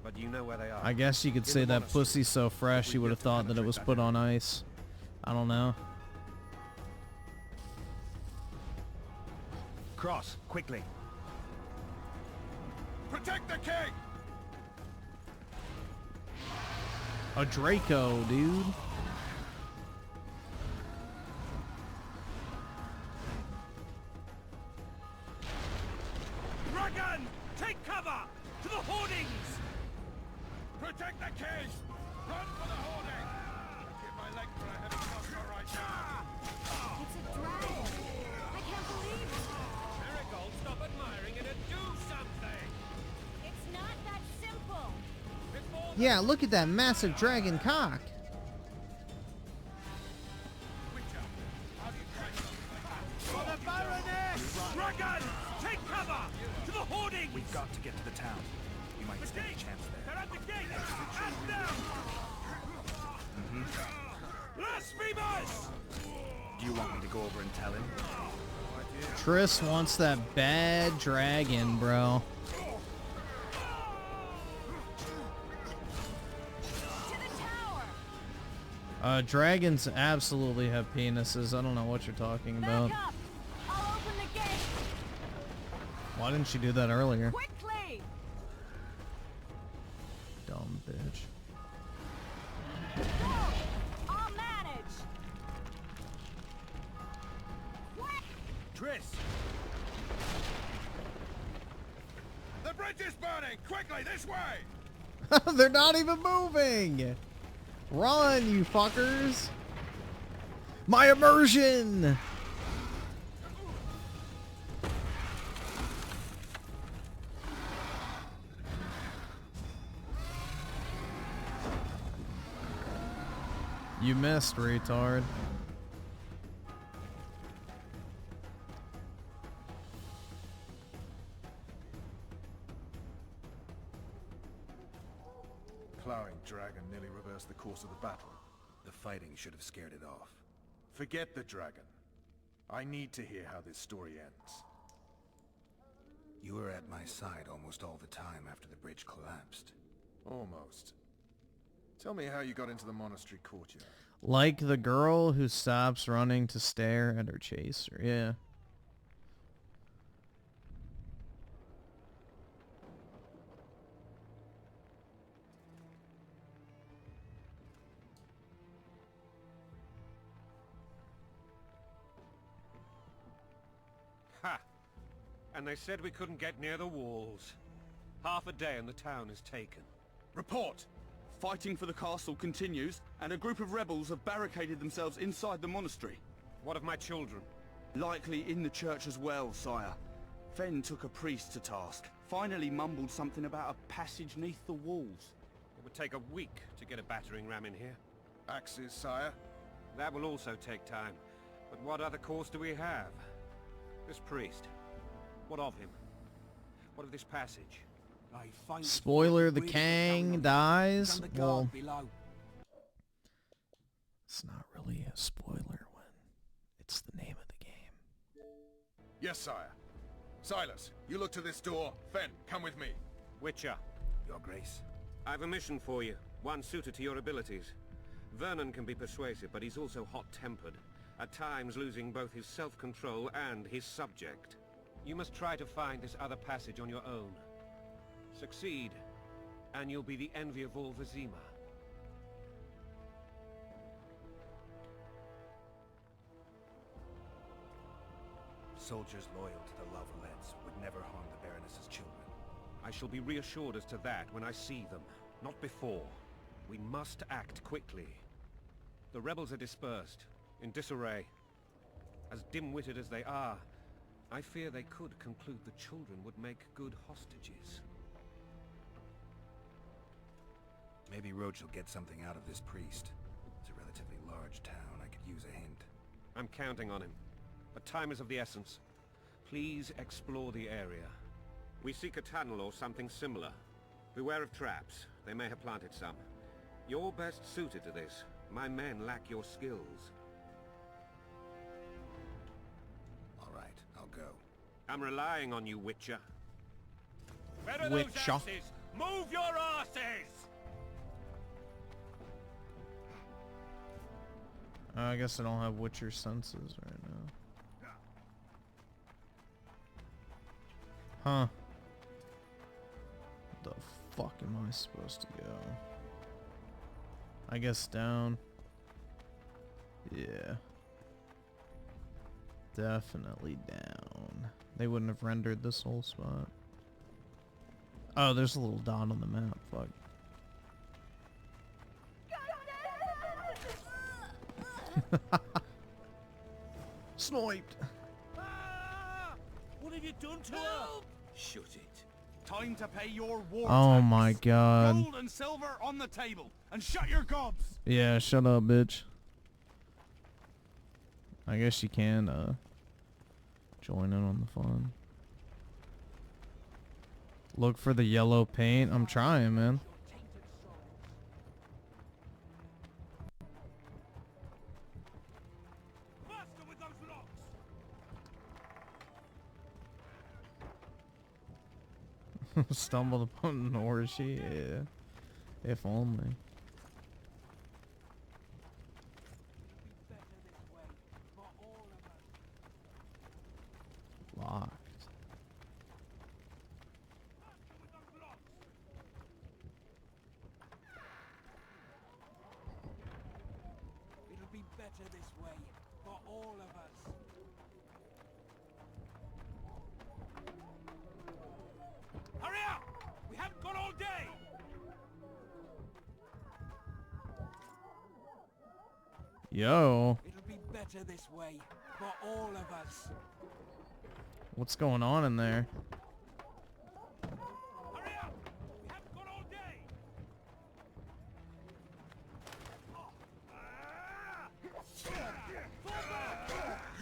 But you know where they are. I guess you could say that pussy's so fresh you would have thought that it was put on ice. I don't know. Cross, quickly. Protect the king! A Draco, dude. Dragon! Take cover! To the hoardings! Protect the king! Run for the hoarding! I'd give my leg for a heavy crossbow right now! It's a dragon! I can't believe it! Marigold, stop admiring it and do something! It's not that simple! Yeah, look at that massive dragon cock. For the Baroness! Dragon! Take cover! To the hoardings! We've got to get to the town. We might stand a chance there. They're at the gate! At them! Blasphemers! Do you want me to go over and tell him? Triss wants that bad dragon, bro. Dragons absolutely have penises. I don't know what you're talking about. I'll open the gate! Why didn't you do that earlier? Quickly! Dumb bitch. Go! I'll manage! Triss! The bridge is burning! Quickly, this way! They're not even moving! Run, you fuckers! My immersion! You missed, retard. Plowing dragon nearly reversed the course of the battle. The fighting should have scared it off. Forget the dragon. I need to hear how this story ends. You were at my side almost all the time after the bridge collapsed. Almost. Tell me how you got into the monastery courtyard. Like the girl who stops running to stare at her chaser. Yeah. Ha! And they said we couldn't get near the walls. Half a day and the town is taken. Report! Fighting for the castle continues, and a group of rebels have barricaded themselves inside the monastery. What of my children? Likely in the church as well, sire. Fen took a priest to task. Finally mumbled something about a passage neath the walls. It would take a week to get a battering ram in here. Axes, sire? That will also take time. But what other course do we have? This priest. What of him? What of this passage? Spoiler, the Kang dies. Well, it's not really a spoiler when it's the name of the game. Yes, sire. Silas, you look to this door. Fen, come with me. Witcher. Your Grace. I've a mission for you. One suited to your abilities. Vernon can be persuasive, but he's also hot-tempered. At times losing both his self-control and his subject. You must try to find this other passage on your own. Succeed, and you'll be the envy of all Vizima. Soldiers loyal to the Lavalets would never harm the Baroness's children. I shall be reassured as to that when I see them, not before. We must act quickly. The rebels are dispersed, in disarray. As dim-witted as they are, I fear they could conclude the children would make good hostages. Maybe Roach will get something out of this priest. It's a relatively large town. I could use a hint. I'm counting on him. But time is of the essence. Please explore the area. We seek a tunnel or something similar. Beware of traps. They may have planted some. You're best suited to this. My men lack your skills. All right, I'll go. I'm relying on you, Witcher. Where are Witcher. those asses? Move your asses! I guess I don't have Witcher senses right now. Huh. The fuck am I supposed to go? I guess down. Yeah. Definitely down. They wouldn't have rendered this whole spot. Oh, there's a little dot on the map. Fuck. Sniped. What have you done to her? Shut it. Time to pay your war Oh tax. my god. Gold and silver on the table. And shut your gobs. Yeah, shut up, bitch. I guess you can, join in on the fun. Look for the yellow paint. I'm trying, man. Stumbled upon Norshi, yeah. If only. Locked. It'll be better this way for all of us. Hurry up! We haven't got all day! Yo. It'll be better this way for all of us. What's going on in there? Hurry up! We haven't got all day! Fall back!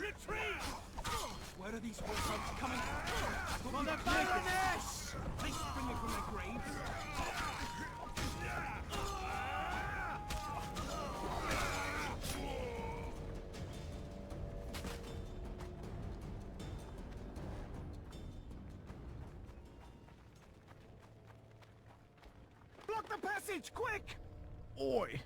Retreat! Where are these horsemen coming from? From the Baroness! They springing from their graves? bridge, quick! Oi.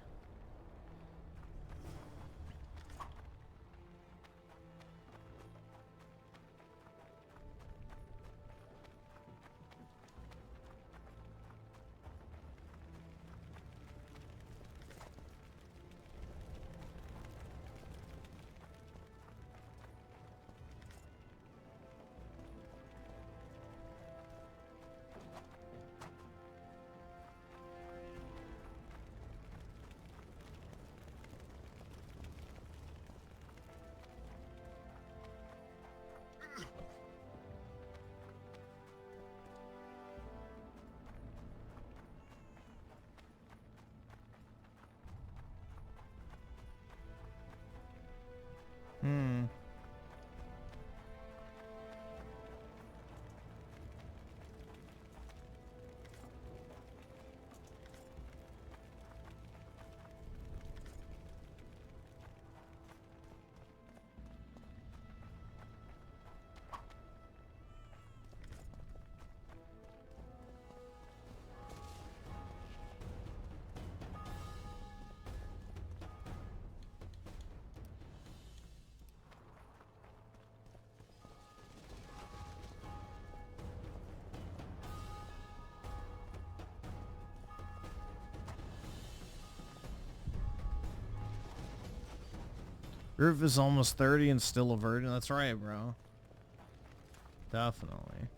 Griff is almost 30 and still a virgin. That's right, bro. Definitely.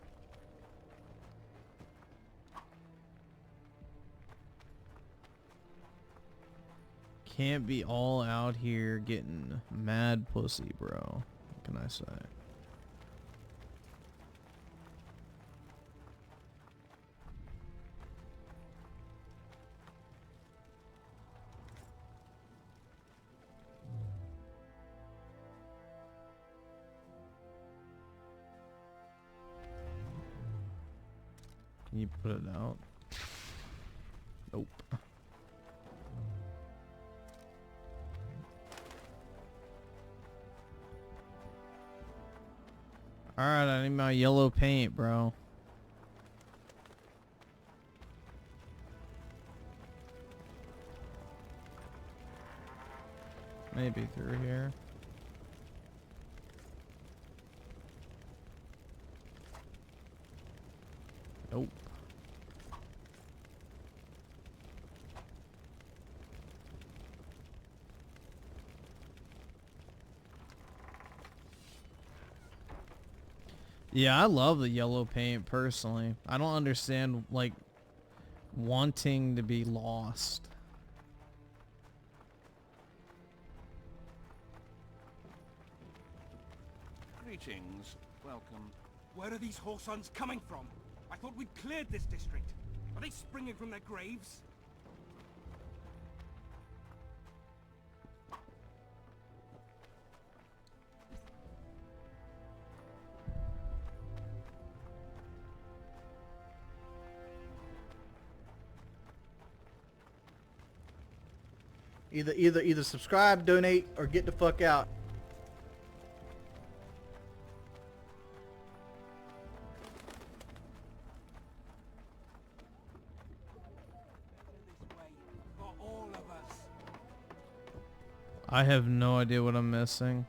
Can't be all out here getting mad pussy, bro. What can I say? Can you put it out? Nope. Alright, I need my yellow paint, bro. Maybe through here. Nope. Yeah, I love the yellow paint personally. I don't understand like wanting to be lost. Greetings. Welcome. Where are these whoresons coming from? I thought we'd cleared this district. Are they springing from their graves? Either subscribe, donate, or get the fuck out. I have no idea what I'm missing.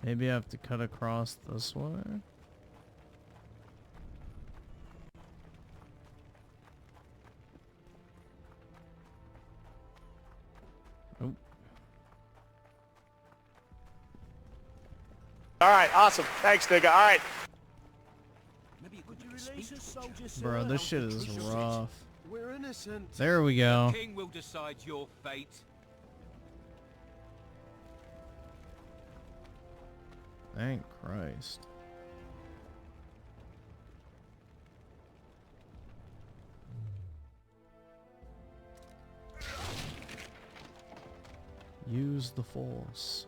Maybe I have to cut across this way. Oh. All right, awesome. Thanks, nigga. All right. Bro, this shit is rough. We're innocent. There we go. The king will decide your fate. Thank Christ. Use the force.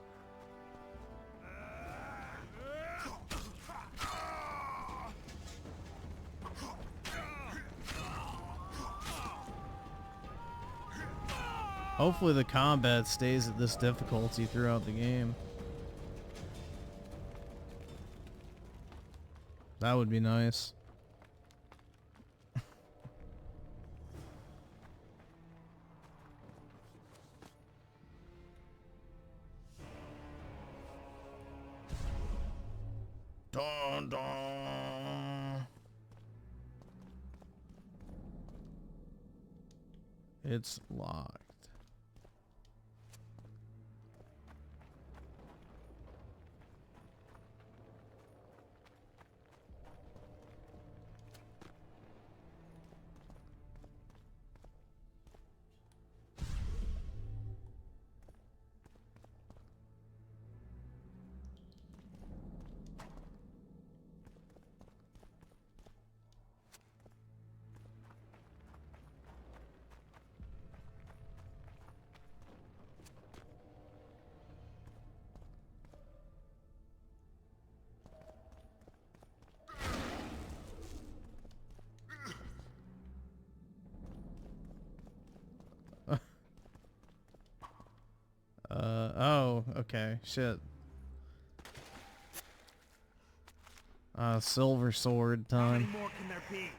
Hopefully the combat stays at this difficulty throughout the game. That would be nice. Dun, dun. It's locked. Oh, okay, shit. Silver sword time. How many more can there be?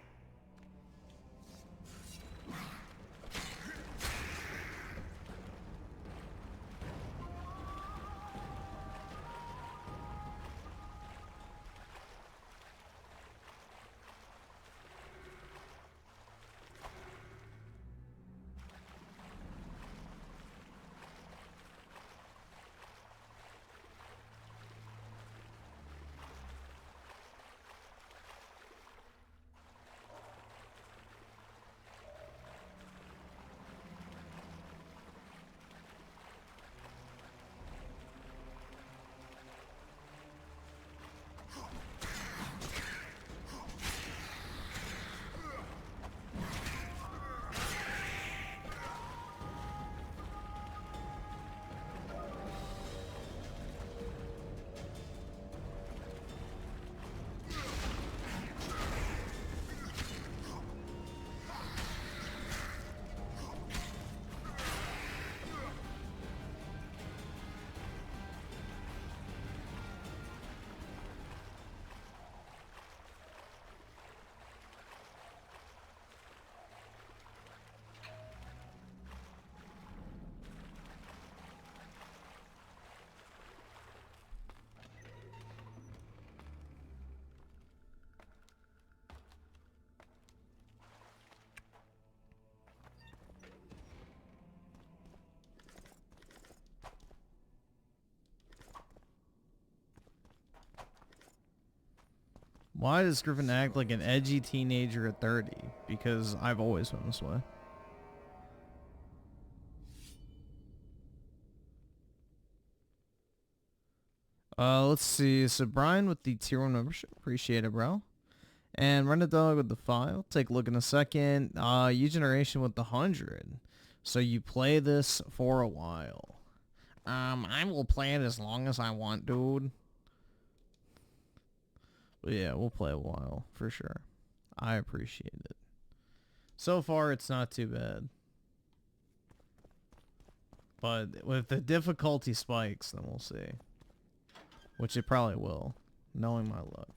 Why does Griffin act like an edgy teenager at 30? Because I've always been this way. Let's see. So Brian with the tier 1 membership. Appreciate it, bro. And Run a Dog with the file. Take a look in a second. U-Generation with the 100. So you play this for a while. I will play it as long as I want, dude. But yeah, we'll play a while, for sure. I appreciate it. So far, it's not too bad. But with the difficulty spikes, then we'll see. Which it probably will, knowing my luck.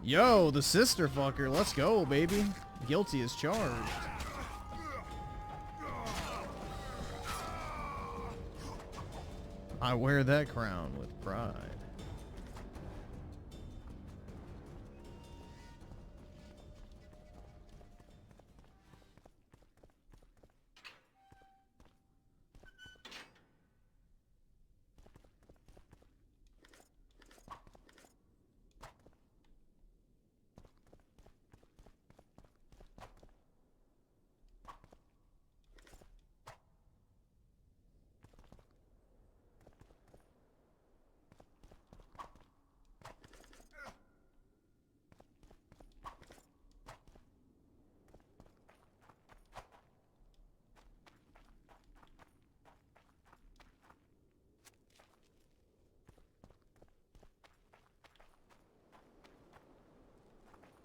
Yo, the sister fucker. Let's go, baby. Guilty as charged. I wear that crown with pride.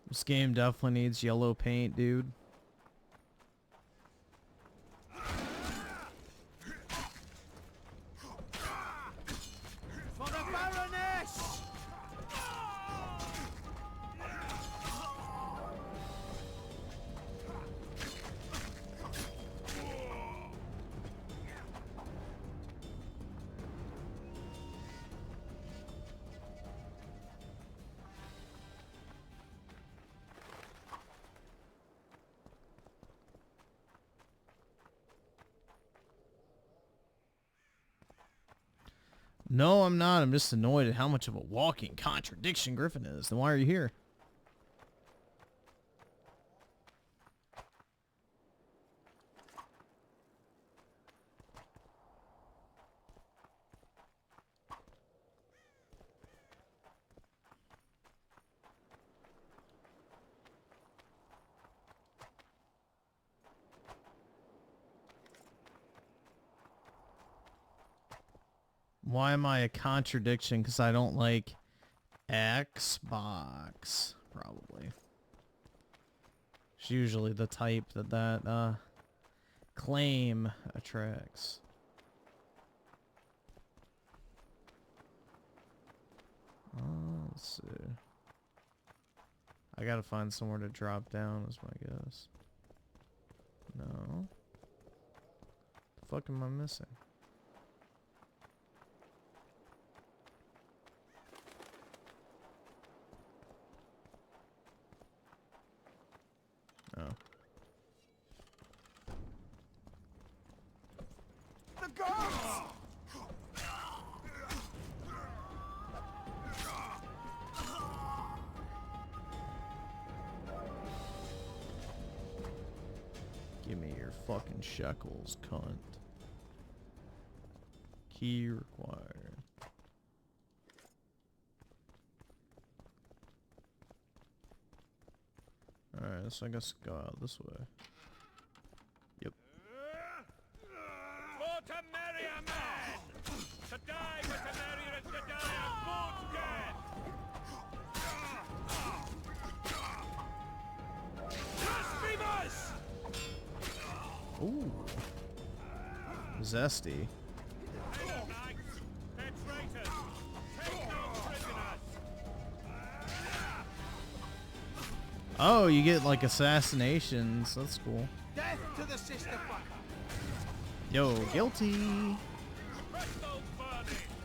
This game definitely needs yellow paint, dude. For the Baroness! No, I'm not. I'm just annoyed at how much of a walking contradiction Griffin is. Then why are you here? Why am I a contradiction? Because I don't like Xbox, probably. It's usually the type that claim attracts. Let's see. I gotta find somewhere to drop down, is my guess. No. The fuck am I missing? Oh. The guards! Give me your fucking shekels, cunt. Key required. Alright, so I guess go out this way. Yep. For to marry a man! To die with a marrier is to die a good death! Blasphemers! Ooh. Zesty. Oh, you get like assassinations. That's cool. Death to the sister fucker! Yo, guilty.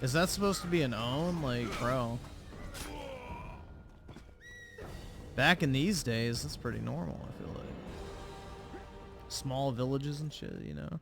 Is that supposed to be an own? Like, bro. Back in these days, that's pretty normal, I feel like. Small villages and shit, you know?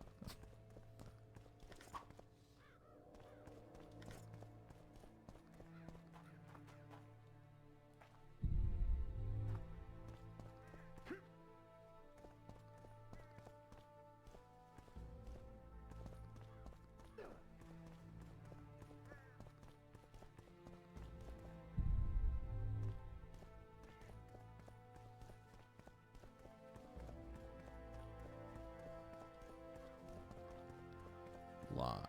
Locked.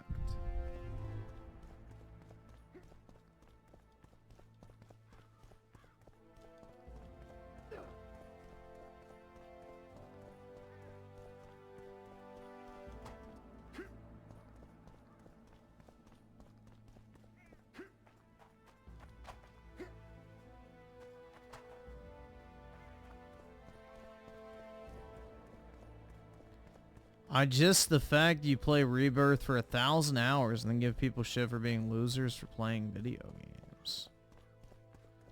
The fact you play Rebirth for 1,000 hours and then give people shit for being losers for playing video games.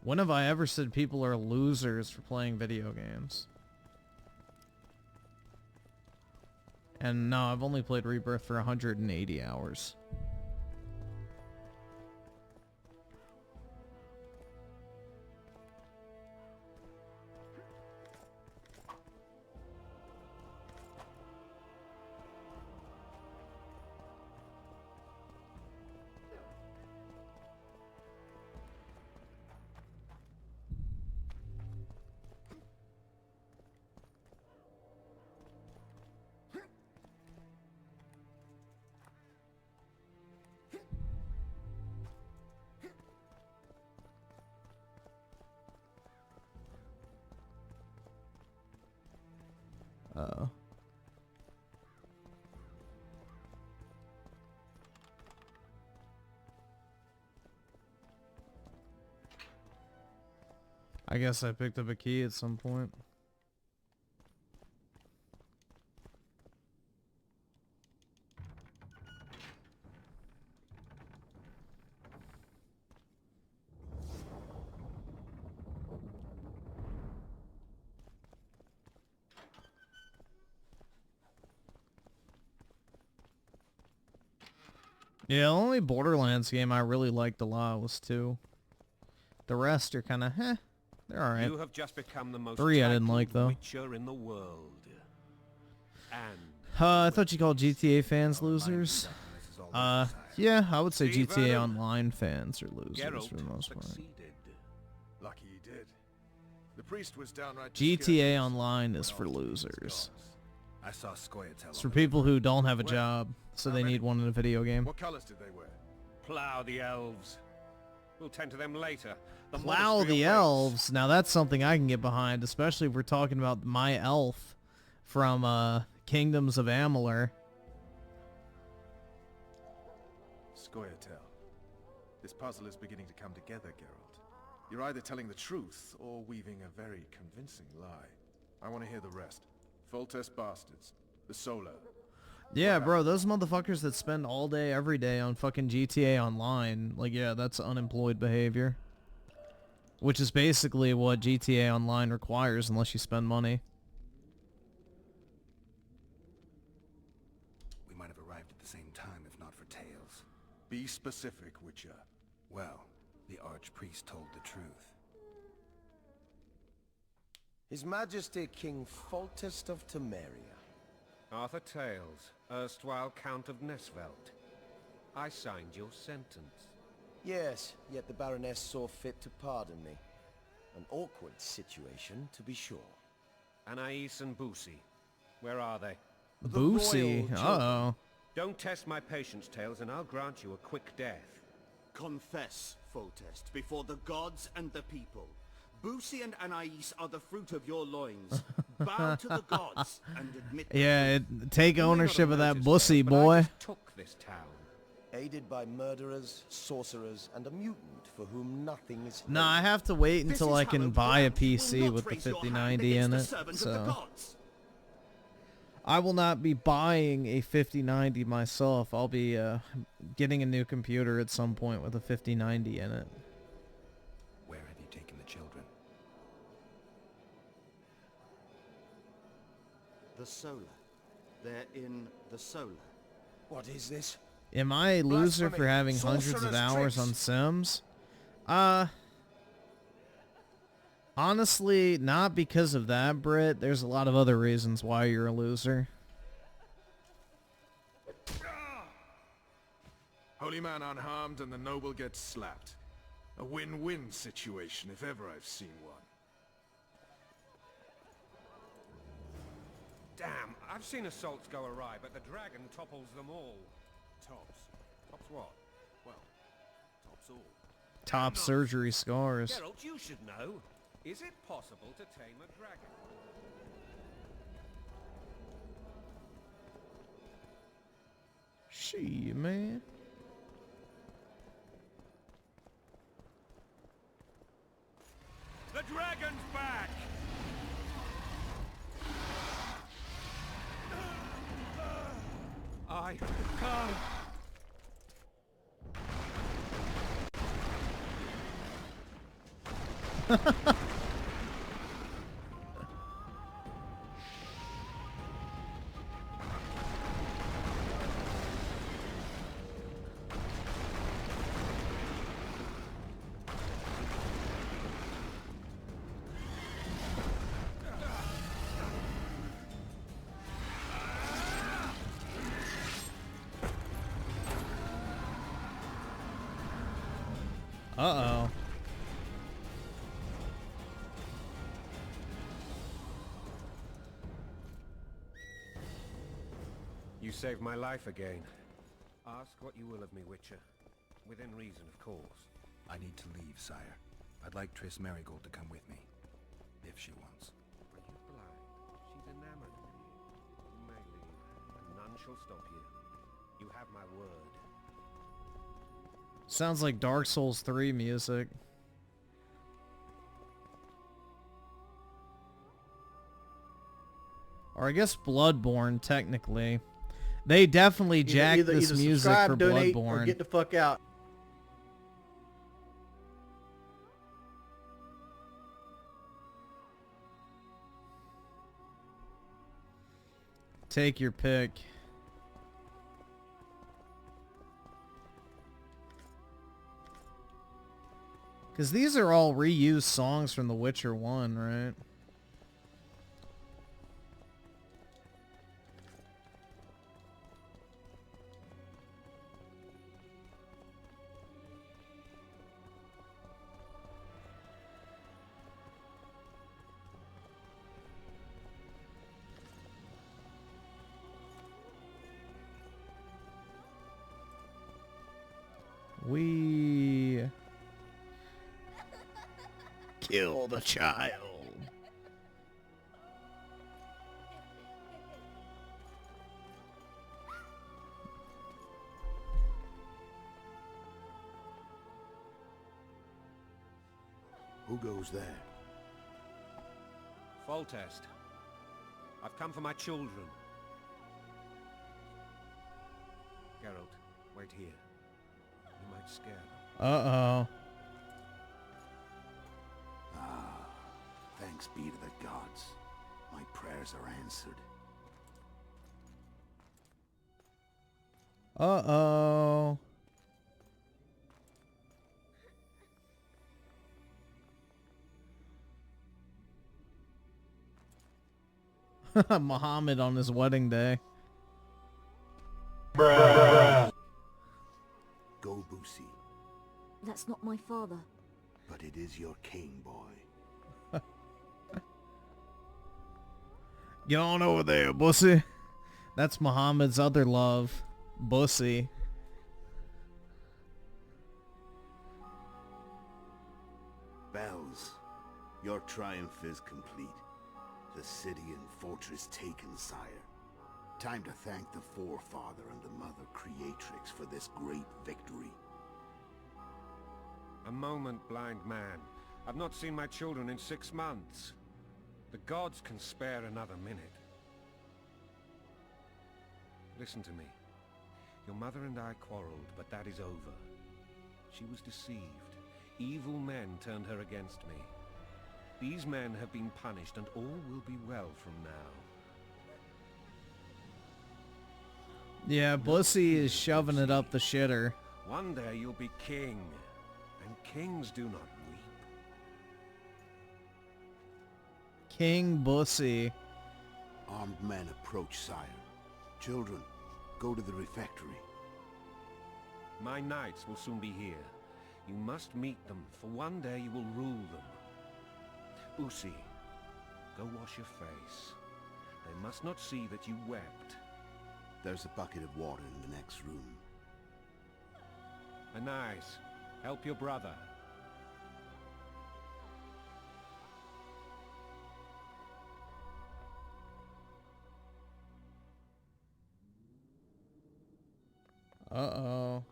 When have I ever said people are losers for playing video games? And no, I've only played Rebirth for 180 hours. Uh-oh. I guess I picked up a key at some point. Yeah, the only Borderlands game I really liked a lot was 2. The rest are kind of, they're alright. You have just become the most 3 I didn't like, though. Witcher in the world. And I thought you called GTA fans losers. Yeah, I would say GTA Online fans are losers for the most part. Lucky he did. The priest was downright GTA Online is for losers. I saw Scoia'tael. It's for people who don't have a job, so they need one in a video game. What colors did they wear? Plough the elves. We'll tend to them later. The Plow the elves. Now that's something I can get behind, especially if we're talking about my elf from Kingdoms of Amalur. Scoia'tael. This puzzle is beginning to come together, Geralt. You're either telling the truth or weaving a very convincing lie. I want to hear the rest. Foltest bastards. The Solar. Yeah, bro, those motherfuckers that spend all day, every day on fucking GTA Online, like, yeah, that's unemployed behavior. Which is basically what GTA Online requires unless you spend money. We might have arrived at the same time if not for Tails. Be specific, Witcher. Well, the Archpriest told the truth. His Majesty King Foltest of Temeria. Arthur Tails, erstwhile Count of Nesvelt. I signed your sentence. Yes, yet the Baroness saw fit to pardon me. An awkward situation, to be sure. Anais and Boosie, where are they? Boosie? Uh-oh. Don't test my patience, Tails, and I'll grant you a quick death. Confess, Foltest, before the gods and the people. Boosie and Anais are the fruit of your loins. Bow to the gods and admit. Yeah, take ownership of that bussy, boy. Took this town. Aided by murderers, sorcerers, and a mutant for whom nothing is... Nah, I have to wait until I can buy a PC with the 5090 in it, so... I will not be buying a 5090 myself. I'll be getting a new computer at some point with a 5090 in it. Where have you taken the children? The Solar. They're in the Solar. What is this? Am I a loser for having hundreds of hours on Sims? Honestly, not because of that, Britt. There's a lot of other reasons why you're a loser. Holy man unharmed and the noble gets slapped. A win-win situation, if ever I've seen one. Damn, I've seen assaults go awry, but the dragon topples them all. Tops? Tops what? Well, tops all. Top surgery scars. Geralt, you should know. Is it possible to tame a dragon? Shit, man. The dragon's back! I can't. Uh-oh. You saved my life again. Ask what you will of me, Witcher. Within reason, of course. I need to leave, sire. I'd like Triss Merigold to come with me. If she wants. Are you blind? She's enamored with you. shall stop you. You have my word. Sounds like Dark Souls 3 music. Or I guess Bloodborne, technically. They definitely jacked this music subscribe, for donate, Bloodborne. or get the fuck out. Take your pick. Because these are all reused songs from The Witcher 1, right? We kill the child. Who goes there? Foltest. I've come for my children. Geralt, wait here. You might scare them. Uh-oh. Ah, thanks be to the gods. My prayers are answered. Uh-oh. Muhammad on his wedding day. Bruh. Go, Boosie. That's not my father. But it is your king, boy. Get on over there, Bussy. That's Muhammad's other love, Bussy. Bells, your triumph is complete. The city and fortress taken, sire. Time to thank the forefather and the mother creatrix for this great victory. A moment, blind man. I've not seen my children in 6 months. The gods can spare another minute. Listen to me. Your mother and I quarreled, but that is over. She was deceived. Evil men turned her against me. These men have been punished, and all will be well from now. Yeah, Bussy is shoving it up the shitter. One day you'll be king, and kings do not weep. King Bussy. Armed men approach, sire. Children, go to the refectory. My knights will soon be here. You must meet them, for one day you will rule them. Bussy, go wash your face. They must not see that you wept. There's a bucket of water in the next room. Anais, help your brother. Uh-oh.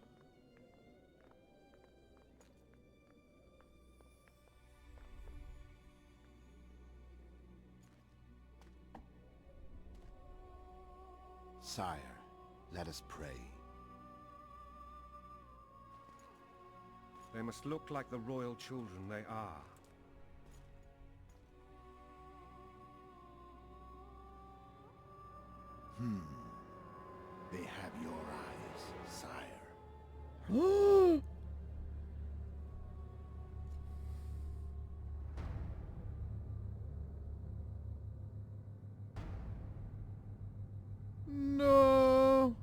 Sire, let us pray. They must look like the royal children they are. They have your eyes, sire. No. No.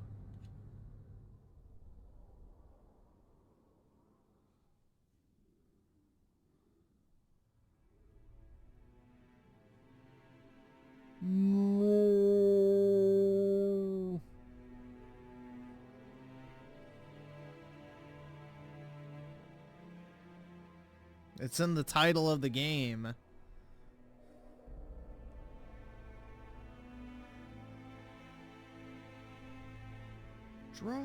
It's in the title of the game. Drop.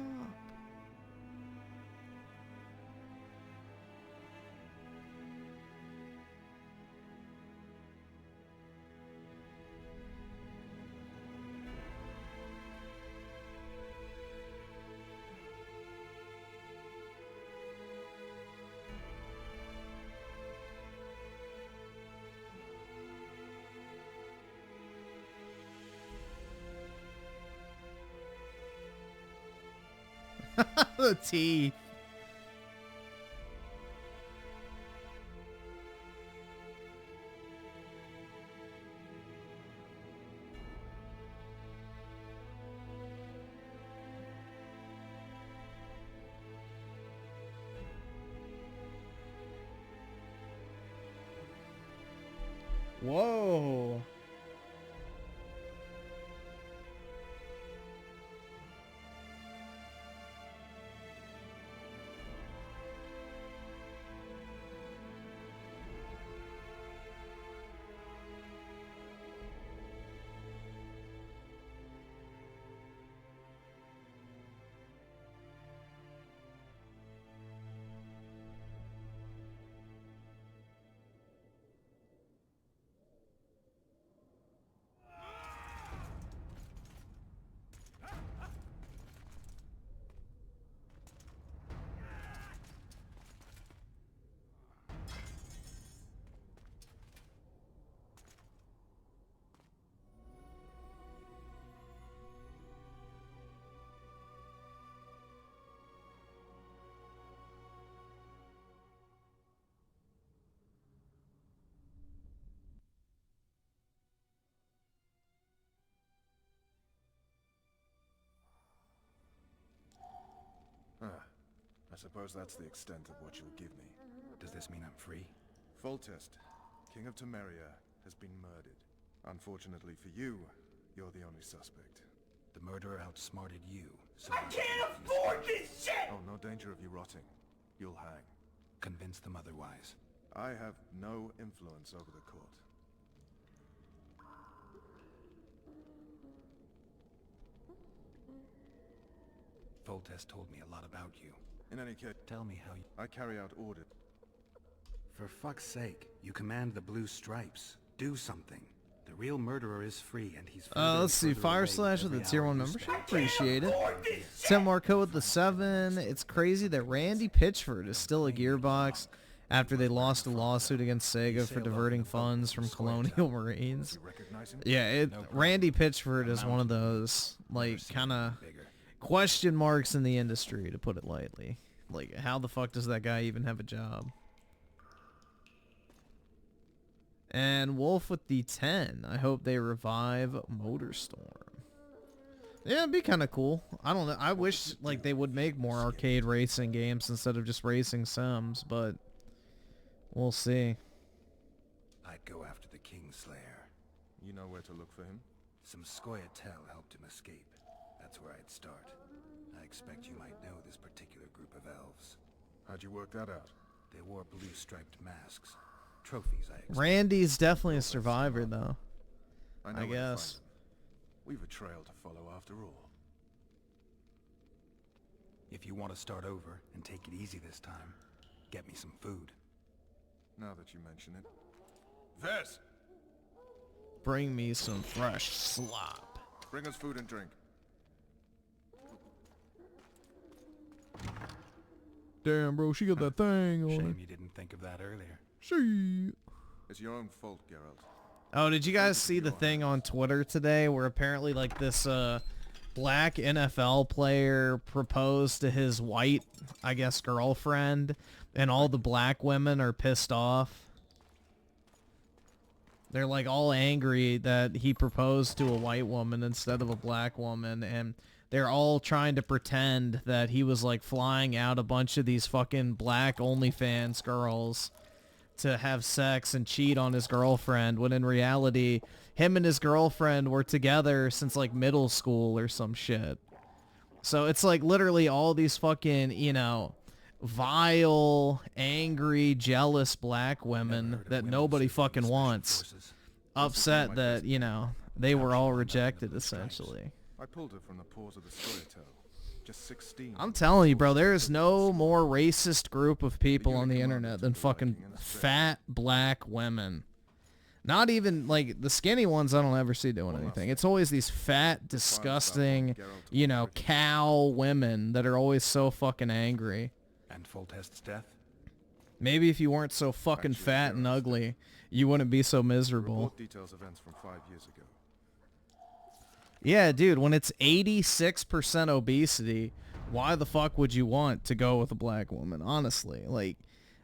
The teeth. Whoa. I suppose that's the extent of what you'll give me. Does this mean I'm free? Foltest, King of Temeria, has been murdered. Unfortunately for you, you're the only suspect. The murderer outsmarted you, so I can't afford this shit! Oh, no danger of you rotting. You'll hang. Convince them otherwise. I have no influence over the court. Foltest told me a lot about you. In any case, tell me how you... I carry out orders. For fuck's sake, you command the blue stripes. Do something. The real murderer is free, and he's... Let's see. Fire Slash with the tier 1 membership. Appreciate it. Tim Marco with the 7. It's crazy that Randy Pitchford is still a Gearbox after they lost a lawsuit against Sega for diverting funds from Colonial Marines. Yeah, Randy Pitchford is one of those, like, kind of question marks in the industry, to put it lightly. Like, how the fuck does that guy even have a job? And Wolf with the 10. I hope they revive Motorstorm. Yeah, it'd be kind of cool. I don't know. I wish like they would make more arcade racing games instead of just racing sims, but we'll see. I'd go after the Kingslayer. You know where to look for him? Some Scoia'tael helped him escape. That's where I'd start. I expect you might know this particular group of elves. How'd you work that out? They wore blue striped masks. Trophies, I expect. Randy's definitely a survivor, though. I guess. Where to find them. We've a trail to follow after all. If you want to start over and take it easy this time, get me some food. Now that you mention it. Vez! Bring me some fresh slop. Bring us food and drink. Damn, bro, she got that thing on her. Shame you didn't think of that earlier. See. It's your own fault, Geralt. Oh, did you guys see the thing on Twitter today where apparently like this black NFL player proposed to his white, I guess, girlfriend, and all the black women are pissed off? They're like all angry that he proposed to a white woman instead of a black woman, and they're all trying to pretend that he was like flying out a bunch of these fucking black OnlyFans girls to have sex and cheat on his girlfriend, when in reality, him and his girlfriend were together since like middle school or some shit. So it's like literally all these fucking, you know, vile, angry, jealous black women that nobody fucking wants, upset that, you know, they were all rejected essentially. I pulled her from the paws of the Scoia'tael. just 16. I'm telling you, bro, there is no more racist group of people on the internet than fucking fat black women. Not even, like, the skinny ones I don't ever see doing anything. It's always these fat, disgusting, you know, cow women that are always so fucking angry. And Foltest's death? Maybe if you weren't so fucking fat and ugly, you wouldn't be so miserable. Report details events from 5 years ago. Yeah, dude, when it's 86% obesity, why the fuck would you want to go with a black woman? Honestly, like,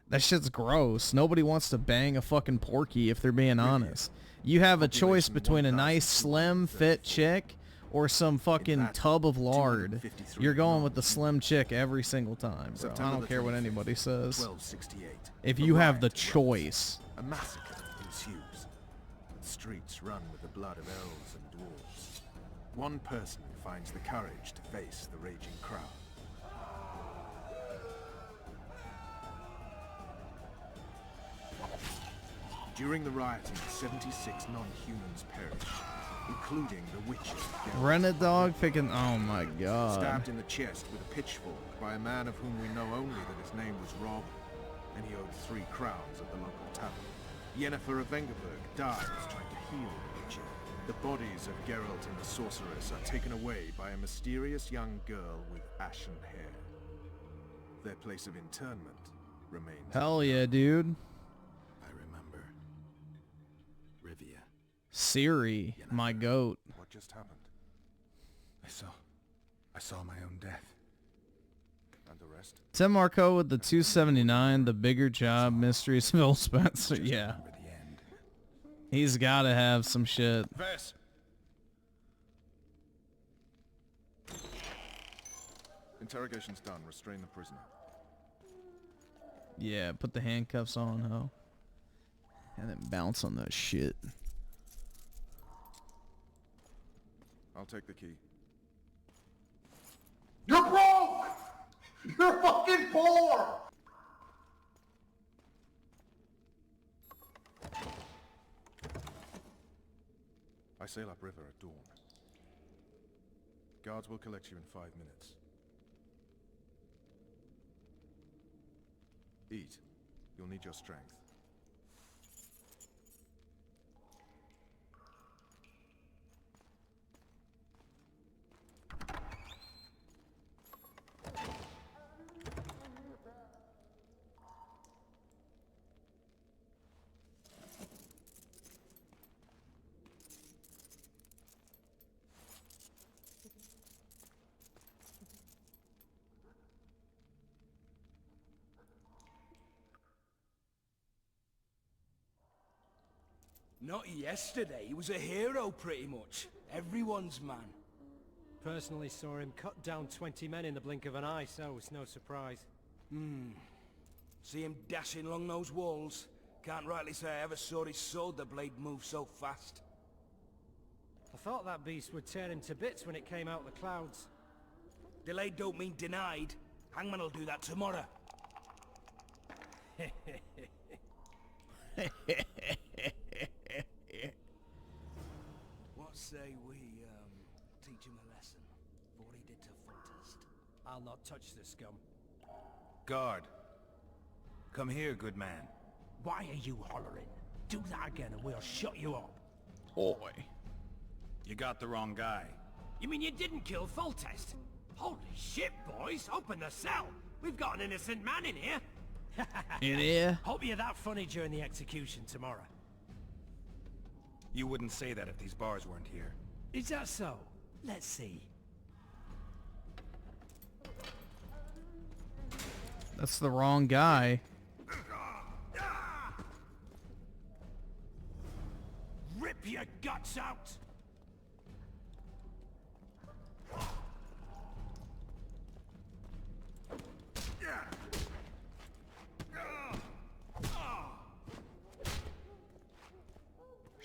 that shit's gross. Nobody wants to bang a fucking porky if they're being honest. You have a choice between a nice, slim, fit chick or some fucking tub of lard. You're going with the slim chick every single time, bro. I don't care what anybody says. If you have the choice. A massacre ensues. The streets run with the blood of elves and dwarves. One person finds the courage to face the raging crowd. During the rioting, 76 non-humans perished, including the witches. Rented dog picking. Oh my god. Stabbed in the chest with a pitchfork by a man of whom we know only that his name was Rob, and he owed 3 crowns at the local tavern. Yennefer of Vengerberg dies trying to heal the witcher. The bodies of Geralt and the sorceress are taken away by a mysterious young girl with ashen hair. Their place of interment remains. Hell yeah, dude. Siri, my goat. What just happened? I saw my own death. And the rest? Tim Marco with the 279, the bigger job, mysteries, Phil Spencer. Yeah. He's got to have some shit. Vess. Interrogation's done. Restrain the prisoner. Yeah, put the handcuffs on, ho. And then bounce on that shit. I'll take the key. You're broke! You're fucking poor! I sail upriver at dawn. Guards will collect you in 5 minutes. Eat. You'll need your strength. Not yesterday. He was a hero, pretty much. Everyone's man. Personally saw him cut down 20 men in the blink of an eye, so it's no surprise. See him dashing along those walls? Can't rightly say I ever saw his sword the blade move so fast. I thought that beast would tear him to bits when it came out the clouds. Delayed don't mean denied. Hangman will do that tomorrow. What say we, teach him a lesson? For what he did to Foltest. I'll not touch this scum. Guard. Come here, good man. Why are you hollering? Do that again and we'll shut you up. Boy. You got the wrong guy. You mean you didn't kill Foltest? Holy shit, boys! Open the cell! We've got an innocent man in here! In here? Hope you're that funny during the execution tomorrow. You wouldn't say that if these bars weren't here. Is that so? Let's see. That's the wrong guy. Rip your guts out!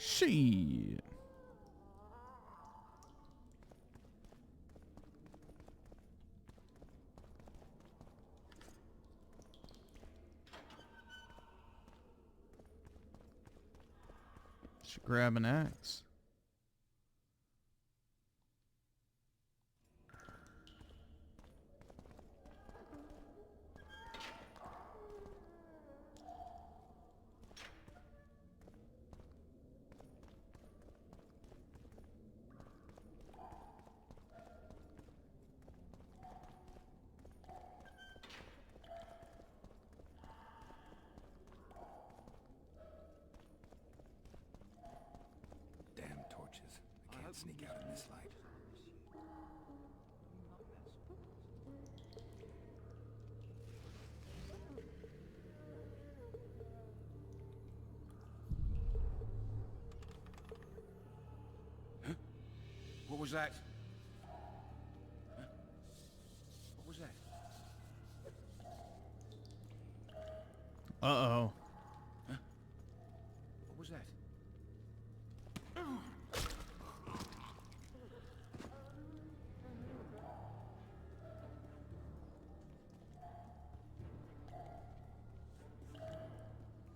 Shit. Should grab an axe. sneak out in this light. What was that? Huh? What was that? Uh-oh. Huh? What was that?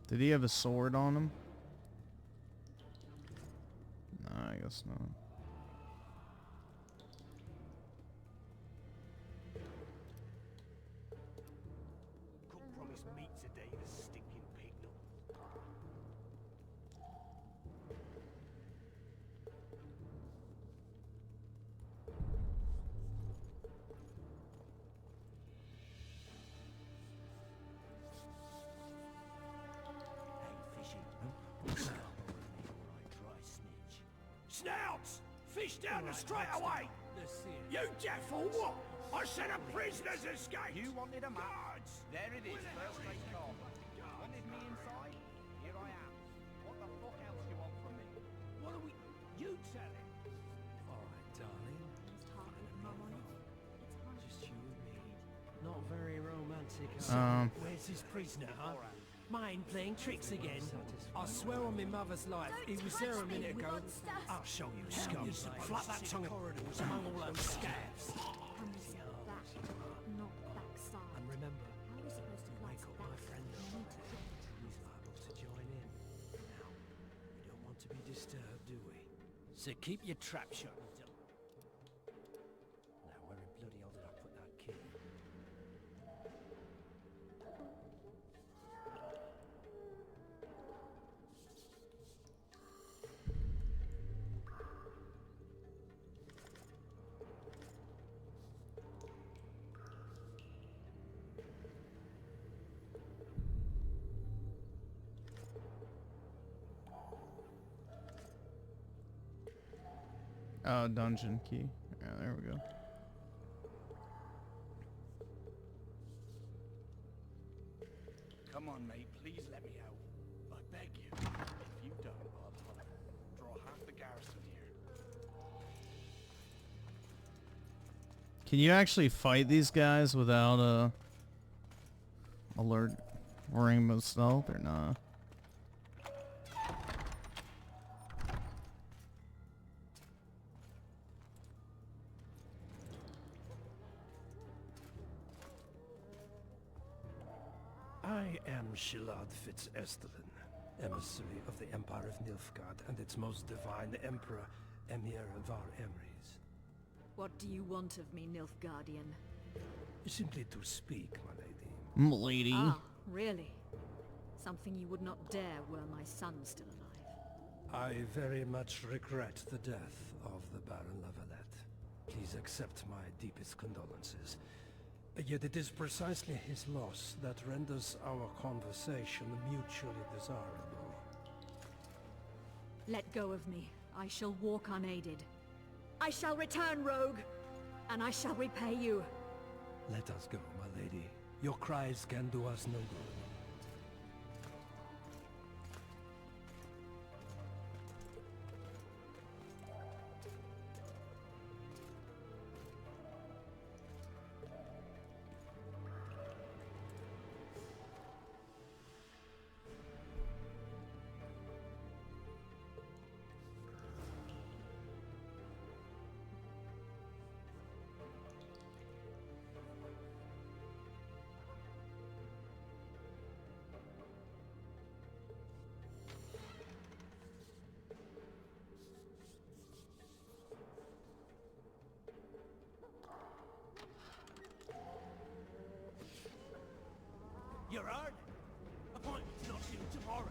Did he have a sword on him? No, I guess not. Cook promised meat today, the stinking pig. Snouts! Fish down the straight away! You deaf or what? I said a prisoner's escaped! You wanted a map. There it is, first rate car. Wanted me inside? Here I am. What the fuck else do you want from me? What are we... You tell him! Alright, darling. Just you and me. Not very romantic. Where's his prisoner, huh? Mind playing tricks again? I swear on my mother's life, he was there a minute ago. I'll show you, scum. Flap that tongue corridors among all those scabs. Not backside. And remember, How are we supposed to wake up my friend up. He's liable to join in. Now, we don't want to be disturbed, do we? So keep your trap shut. Now, where in bloody hell did I put that key? Oh, dungeon key. Yeah, there we go. Come on, mate, please let me out. I beg you. If you don't, I'll draw half the garrison here. Can you actually fight these guys without a alert worrying about stealth or not? I am Shilad Fitz-Estelin, emissary of the Empire of Nilfgaard and its most divine Emperor, Emir Var Emrys. What do you want of me, Nilfgaardian? Simply to speak, my lady. Lady. Ah, really? Something you would not dare were my son still alive. I very much regret the death of the Baron Lavalette. Please accept my deepest condolences. Yet it is precisely his loss that renders our conversation mutually desirable. Let go of me. I shall walk unaided. I shall return, rogue, and I shall repay you. Let us go, my lady. Your cries can do us no good. You're hard. Appointment's not due tomorrow.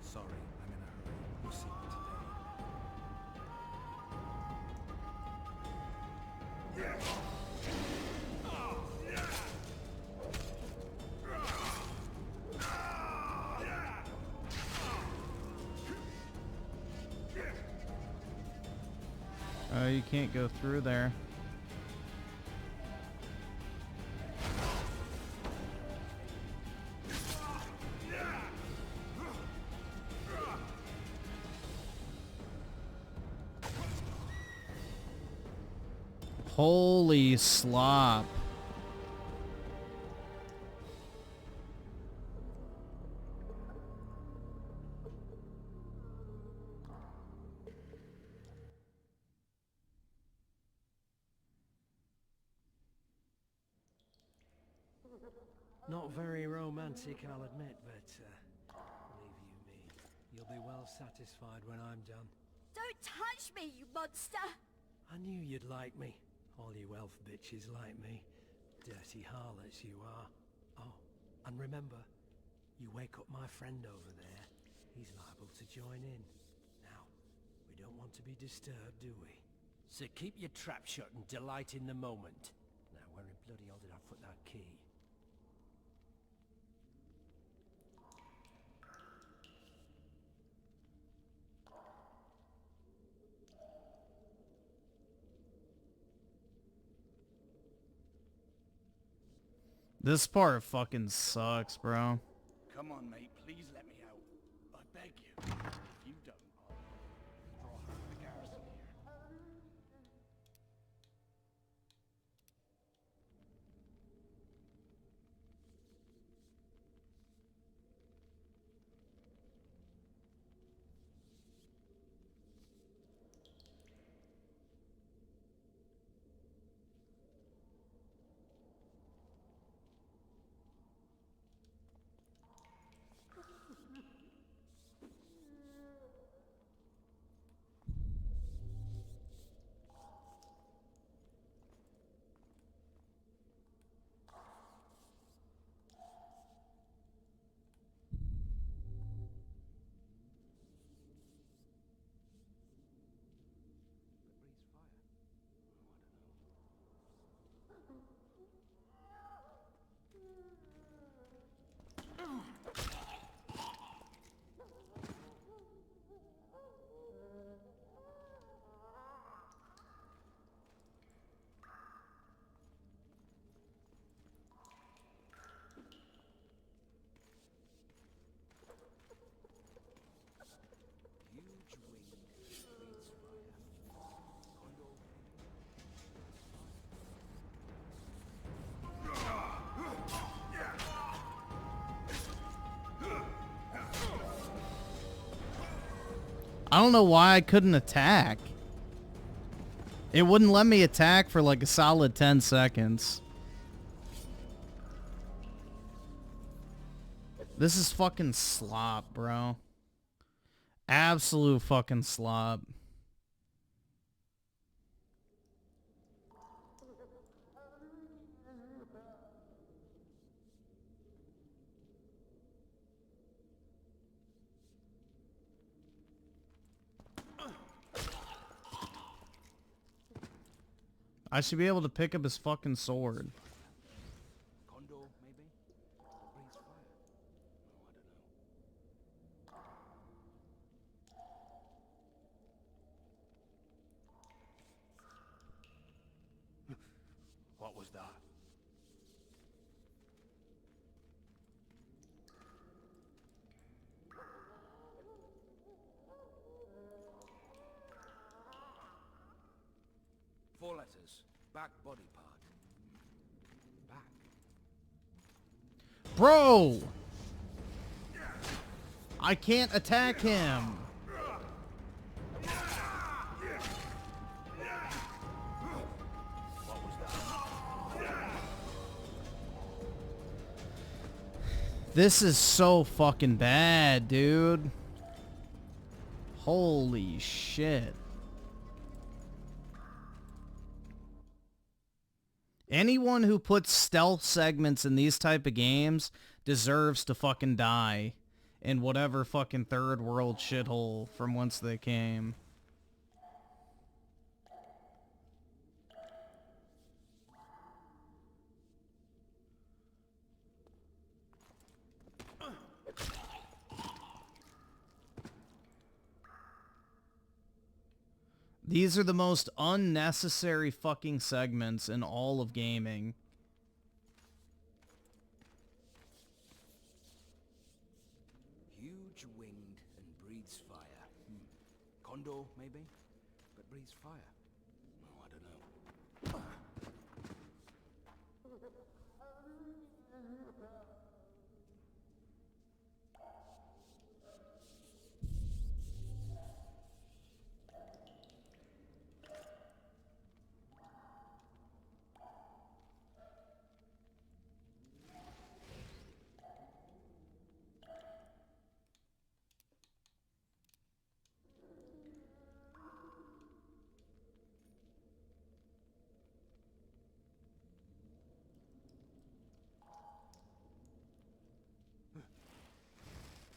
Sorry, I'm in a hurry. We'll see you today. You can't go through there. Holy slop. Not very romantic, I'll admit, but believe you me, you'll be well satisfied when I'm done. Don't touch me, you monster! I knew you'd like me. All you elf bitches like me. Dirty harlots you are. Oh, and remember, you wake up my friend over there, he's liable to join in. Now, we don't want to be disturbed, do we? So keep your trap shut and delight in the moment. Now, where in bloody hell did I put that key? This part fucking sucks, bro. Come on, mate. Please let me out. I beg you. If you don't, I'll draw her the garrison here. I don't know why I couldn't attack. It wouldn't let me attack for like a solid 10 seconds. This is fucking slop, bro. Absolute fucking slop. I should be able to pick up his fucking sword. Condo, maybe? Breathes fire. What was that? Four letters. Back body part. Back. Bro! I can't attack him. This is so fucking bad, dude. Holy shit. Anyone who puts stealth segments in these type of games deserves to fucking die in whatever fucking third world shithole from whence they came. These are the most unnecessary fucking segments in all of gaming. Huge winged and breathes fire. Condor, maybe? But breathes fire. Oh, I don't know.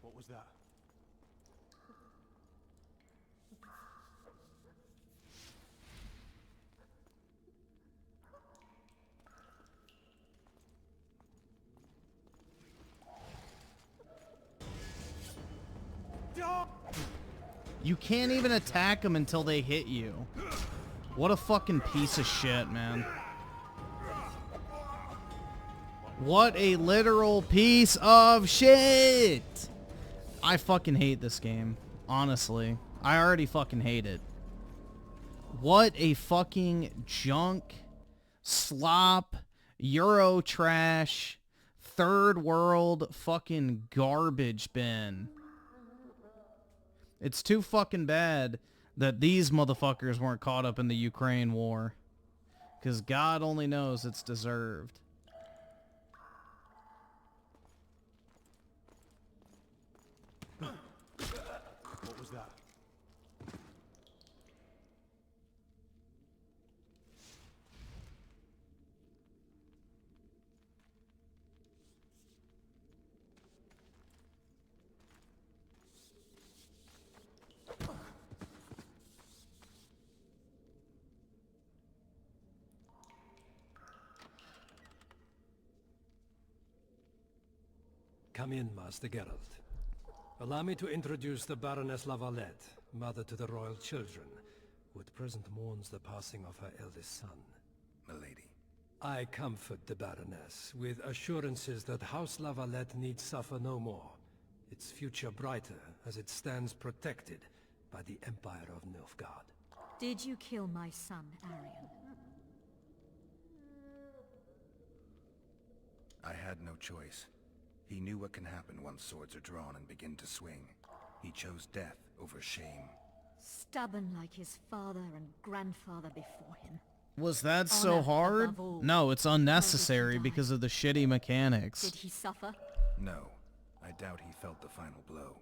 What was that? You can't even attack them until they hit you. What a fucking piece of shit, man. What a literal piece of shit! I fucking hate this game. Honestly. I already fucking hate it. What a fucking junk, slop, Euro trash, third world fucking garbage bin. It's too fucking bad that these motherfuckers weren't caught up in the Ukraine war. Because God only knows it's deserved. What was that? Come in, Master Geralt. Allow me to introduce the Baroness Lavalette, mother to the royal children, who at present mourns the passing of her eldest son. Milady. I comfort the Baroness with assurances that House Lavalette need suffer no more, its future brighter as it stands protected by the Empire of Nilfgaard. Did you kill my son, Arion? I had no choice. He knew what can happen once swords are drawn and begin to swing. He chose death over shame. Stubborn like his father and grandfather before him. Was that so hard? No, it's unnecessary because of the shitty mechanics. Did he suffer? No. I doubt he felt the final blow.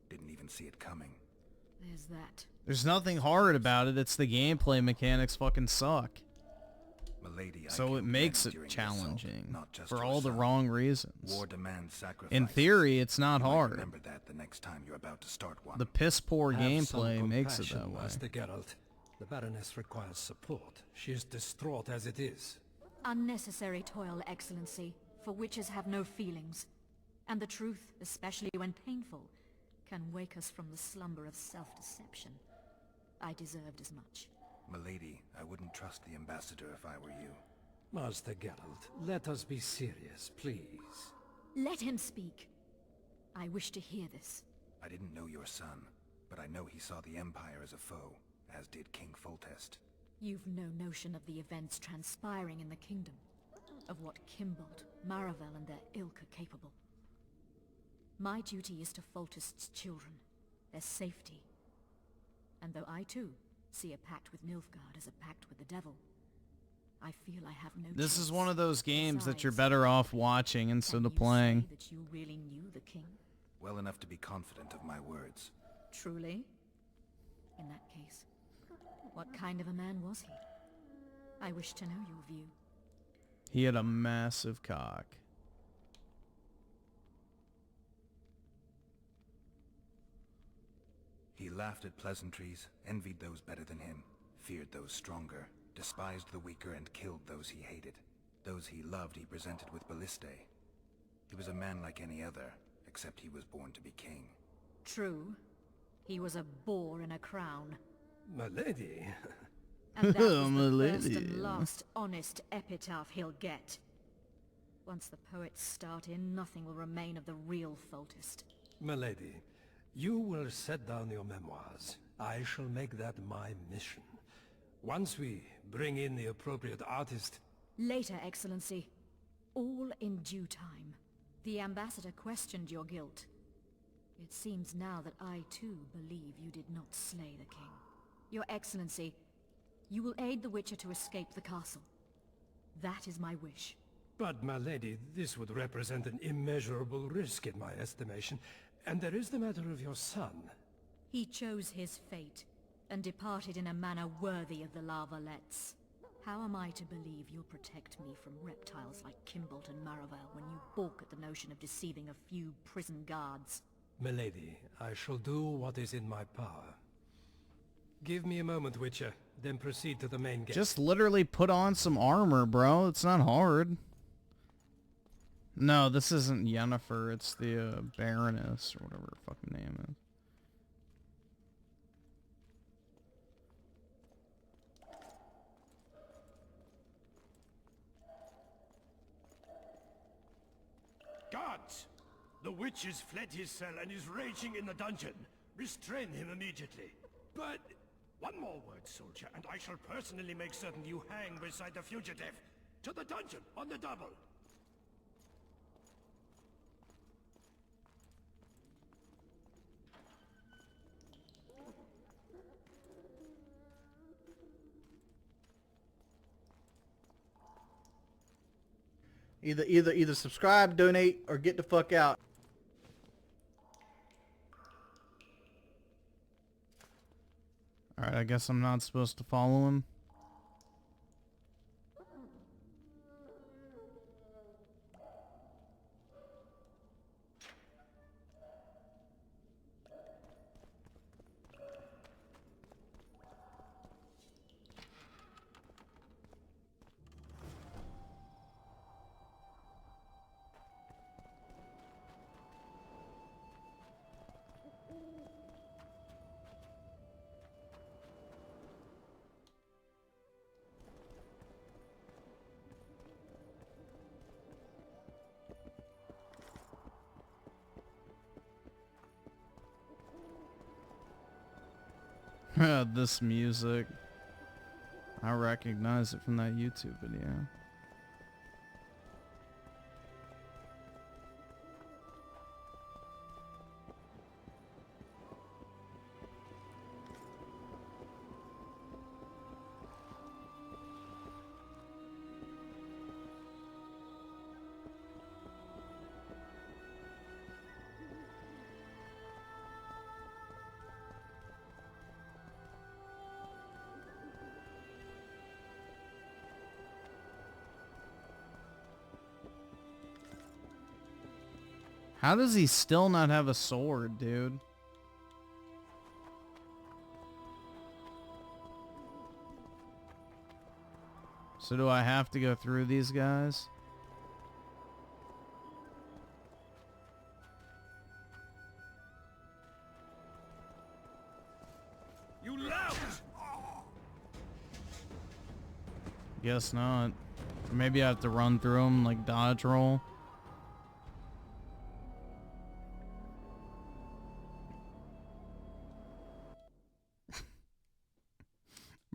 Didn't even see it coming. There's that. There's nothing hard about it. It's the gameplay mechanics fucking suck. Milady, So it makes it challenging for all the wrong reasons. War demands sacrifice. In theory, it's not hard. Remember that the next time you're about to start one. The piss poor Have gameplay some makes it that compassion, way. Master Geralt. The Baroness requires support. She is distraught as it is. Unnecessary toil, Excellency, for witches have no feelings. And the truth, especially when painful, can wake us from the slumber of self-deception. I deserved as much. Milady, I wouldn't trust the ambassador if I were you. Master Geralt, let us be serious, please. Let him speak. I wish to hear this. I didn't know your son, but I know he saw the Empire as a foe, as did King Foltest. You've no notion of the events transpiring in the kingdom, of what Kimbold, Maravel and their ilk are capable. My duty is to Foltest's children, their safety. And though I too see a pact with Nilfgaard as a pact with the devil, I feel I have no This choice. is one of those games that you're Besides, better off watching instead of playing. say that you really knew the king? Well enough to be confident of my words. Truly? In that case, what kind of a man was he? I wish to know your view. He had a massive cock. He laughed at pleasantries, envied those better than him, feared those stronger, despised the weaker and killed those he hated. Those he loved he presented with ballistae. He was a man like any other, except he was born to be king. True. He was a boar in a crown. Milady. And that was My the first lady. and last honest epitaph he'll get. Once the poets start in, nothing will remain of the real Foltest. Milady, you will set down your memoirs. I shall make that my mission. Once we bring in the appropriate artist... Later, Excellency. All in due time. The ambassador questioned your guilt. It seems now that I too believe you did not slay the king. Your Excellency, you will aid the Witcher to escape the castle. That is my wish. But, my lady, this would represent an immeasurable risk in my estimation. And there is the matter of your son. He chose his fate, and departed in a manner worthy of the Lavalets. How am I to believe you'll protect me from reptiles like Kimbolt and Maravel when you balk at the notion of deceiving a few prison guards? Milady, I shall do what is in my power. Give me a moment, Witcher, then proceed to the main gate. Just literally put on some armor, bro. It's not hard. No, this isn't Yennefer. It's the Baroness or whatever her fucking name is. Guards! The witch has fled his cell and is raging in the dungeon. Restrain him immediately. But... one more word, soldier, and I shall personally make certain you hang beside the fugitive. To the dungeon, on the double. Either subscribe, donate, or get the fuck out. Alright, I guess I'm not supposed to follow him. This music. I recognize it from that YouTube video. How does he still not have a sword, dude? So do I have to go through these guys? You lout! Guess not. Maybe I have to run through them like dodge roll.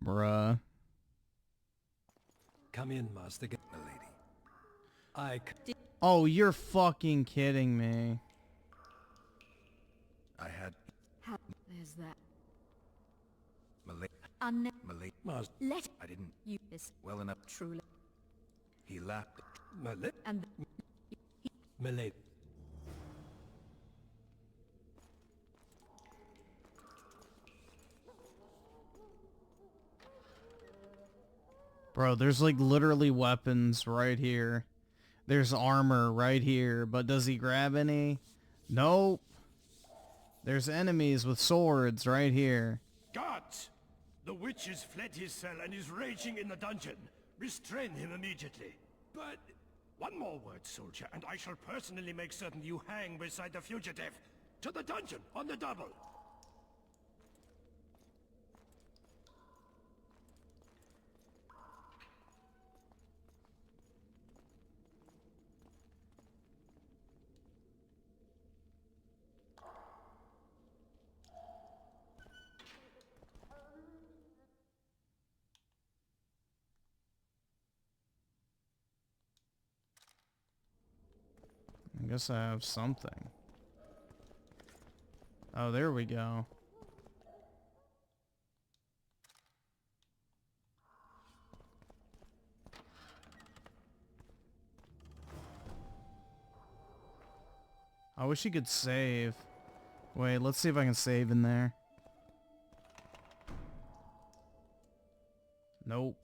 Bruh. Come in, Master. Milady. Oh, you're fucking kidding me. I had... There's that. Malay. Let I didn't... you this well enough. Truly. He laughed. And Milady. Bro, there's like literally weapons right here. There's armor right here, but does he grab any? Nope. There's enemies with swords right here. Guards! The witch has fled his cell and is raging in the dungeon. Restrain him immediately. But... one more word, soldier, and I shall personally make certain you hang beside the fugitive. To the dungeon, on the double. guess I have something. Oh, there we go. I wish you could save. Wait, let's see if I can save in there. Nope.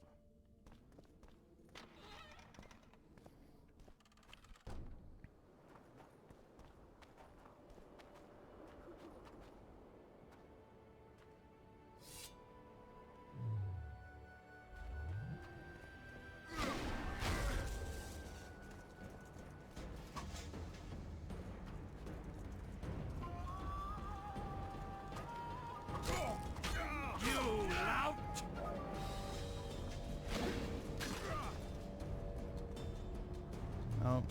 Oh.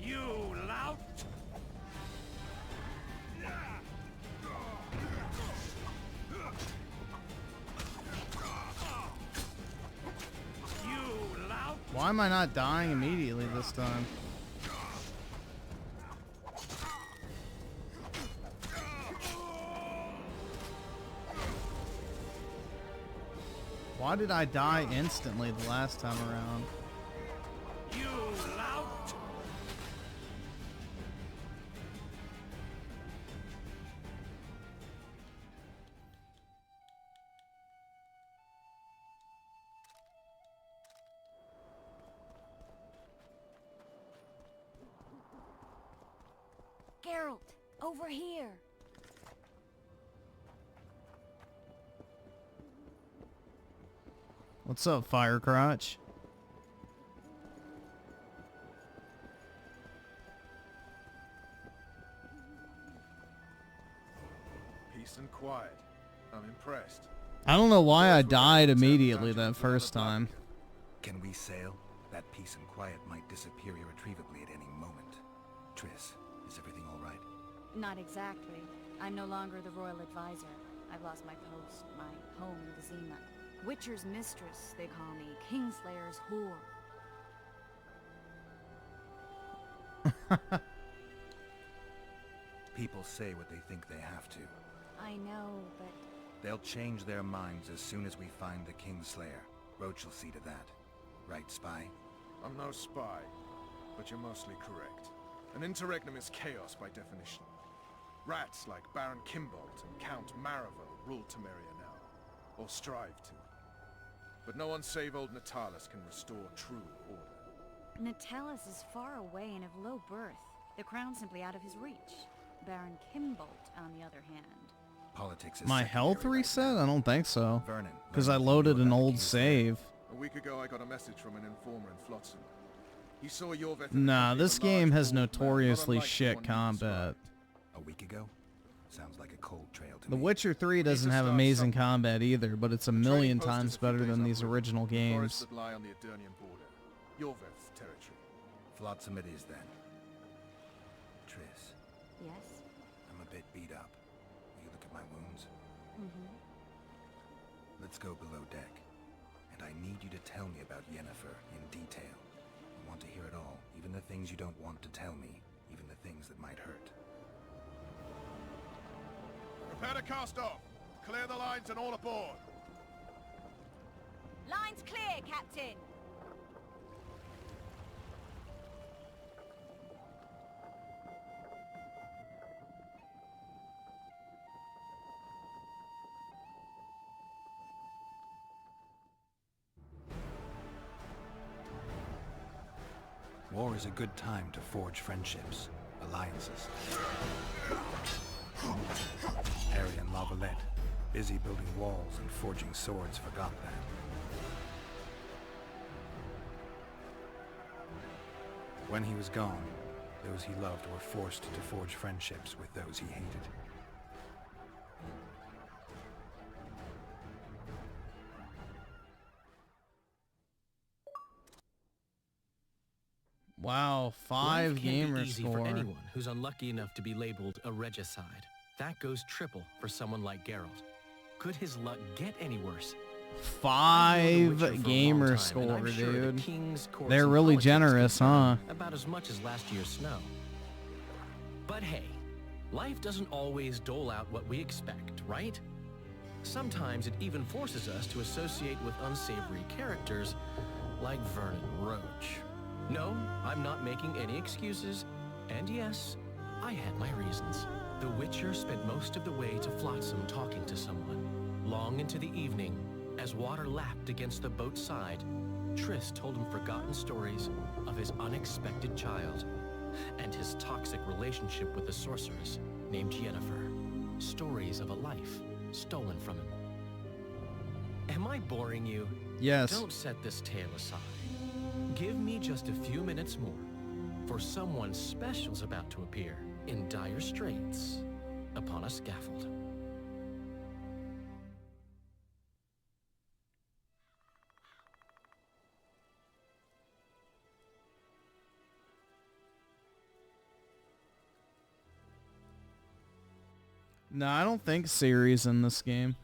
You lout! You lout! Why am I not dying immediately this time? Why did I die instantly the last time around? You lout! Geralt, over here. What's up, Firecrotch? Peace and quiet. I'm impressed. I don't know why I died immediately that first time. Can we sail? That peace and quiet might disappear irretrievably at any moment. Triss, is everything all right? Not exactly. I'm no longer the royal advisor. I've lost my post, my home in Vizima. Witcher's mistress, they call me. Kingslayer's whore. People say what they think they have to. I know, but... They'll change their minds as soon as we find the Kingslayer. Roach will see to that. Right, Spy? I'm no spy, but you're mostly correct. An interregnum is chaos by definition. Rats like Baron Kimbolt and Count Maravel rule Temeria now, or strive to. But no one save old Natalis can restore true order. Natalis is far away and of low birth. The crown's simply out of his reach. Baron Kimbolt, on the other hand. Politics is My health secondary right reset? now. I don't think so. Vernon, Because let I me loaded know an about the old Kingslayer. save. A week ago I got a message from an informer in Flotsam. He saw your Nah, this game has notoriously shit combat. A week ago? Sounds like a cold trail to The me. Witcher 3 doesn't have amazing combat either, but it's a million times better than these original games. That lie on the Edirnian border. Yorveth territory. Flotsam it is then. Triss, Yes? I'm a bit beat up. Will you look at my wounds? Mm-hmm. Let's go below deck. And I need you to tell me about Yennefer in detail. I want to hear it all, even the things you don't want to tell me, even the things that might hurt. Prepare to cast off. Clear the lines and all aboard. Line's clear, Captain. War is a good time to forge friendships, alliances. Harry and Lavalette, busy building walls and forging swords, forgot that. When he was gone, those he loved were forced to forge friendships with those he hated. Wow, 5 Life gamer can be easy score. for anyone who's unlucky enough to be labeled a regicide. That goes triple for someone like Geralt. Could his luck get any worse? 5 gamer score, dude. They're really generous, huh? About as much as last year's snow. But hey, life doesn't always dole out what we expect, right? Sometimes it even forces us to associate with unsavory characters like Vernon Roach. No, I'm not making any excuses, and yes, I had my reasons. The Witcher spent most of the way to Flotsam talking to someone. Long into the evening, as water lapped against the boat's side, Triss told him forgotten stories of his unexpected child and his toxic relationship with a sorceress named Yennefer. Stories of a life stolen from him. Am I boring you? Yes. Don't set this tale aside. Give me just a few minutes more, for someone special's about to appear in dire straits upon a scaffold. No, I don't think Ciri's in this game.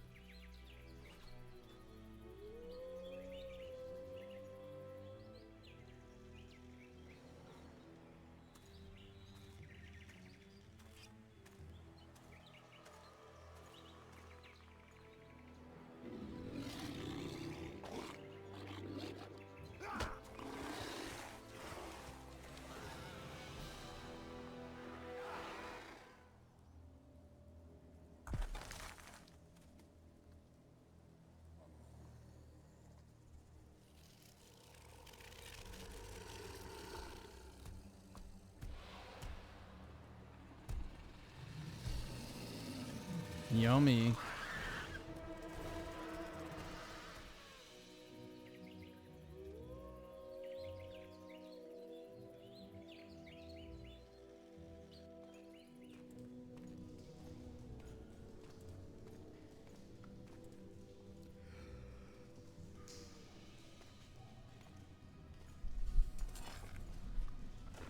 Yummy.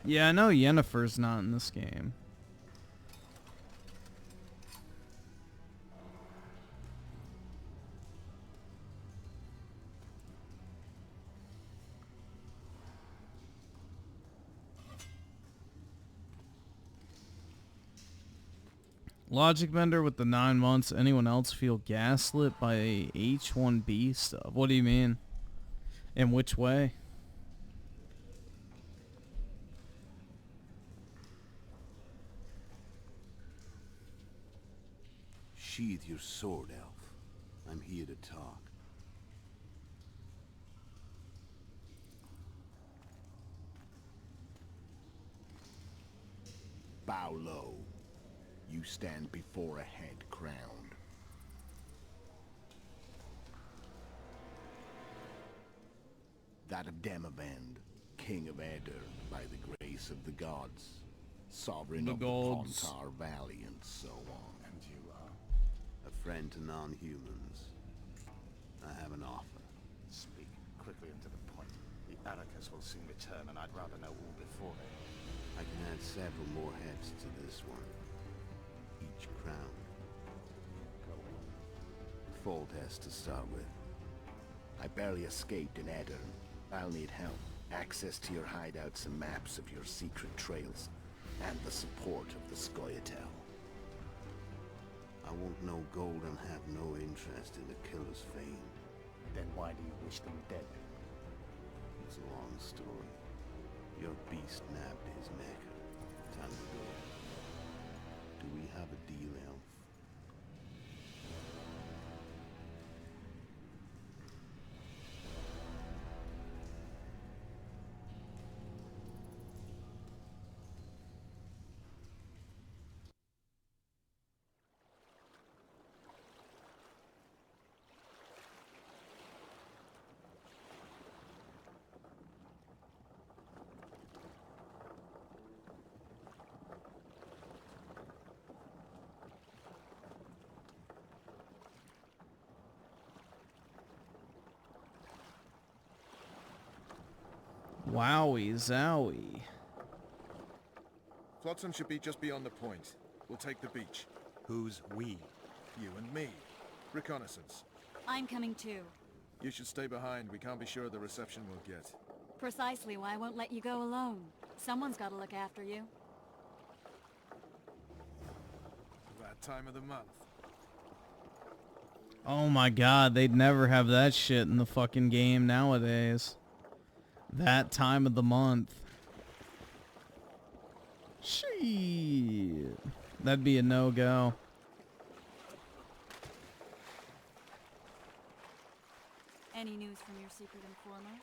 Yeah, I know Yennefer's not in this game. Logic Bender with the 9 months. Anyone else feel gaslit by H1B stuff? What do you mean? In which way? Sheathe your sword, Elf. I'm here to talk. Bow low. You stand before a head crowned. That of Demavend, King of Eder, by the grace of the gods, sovereign of the Pontar Valley, and so on. And you are? A friend to non-humans. I have an offer. Speak quickly and to the point. The Arrakis will soon return, and I'd rather know all before then. I can add several more heads to this one. Each crown. Foltest to start with. I barely escaped in Eder. I'll need help. Access to your hideouts and maps of your secret trails. And the support of the Scoia'tael. I want no gold and have no interest in the killer's fame. Then why do you wish them dead? It's a long story. Your beast nabbed his neck. Time to go. Do we have a deal, Elf? Wowie zowie. Flotsam should be just beyond the point. We'll take the beach. Who's we? You and me. Reconnaissance. I'm coming too. You should stay behind. We can't be sure of the reception we'll get. Precisely why I won't let you go alone. Someone's got to look after you. That time of the month. Oh my god, they'd never have that shit in the fucking game nowadays. That time of the month. Shit. That'd be a no-go. Any news from your secret informer?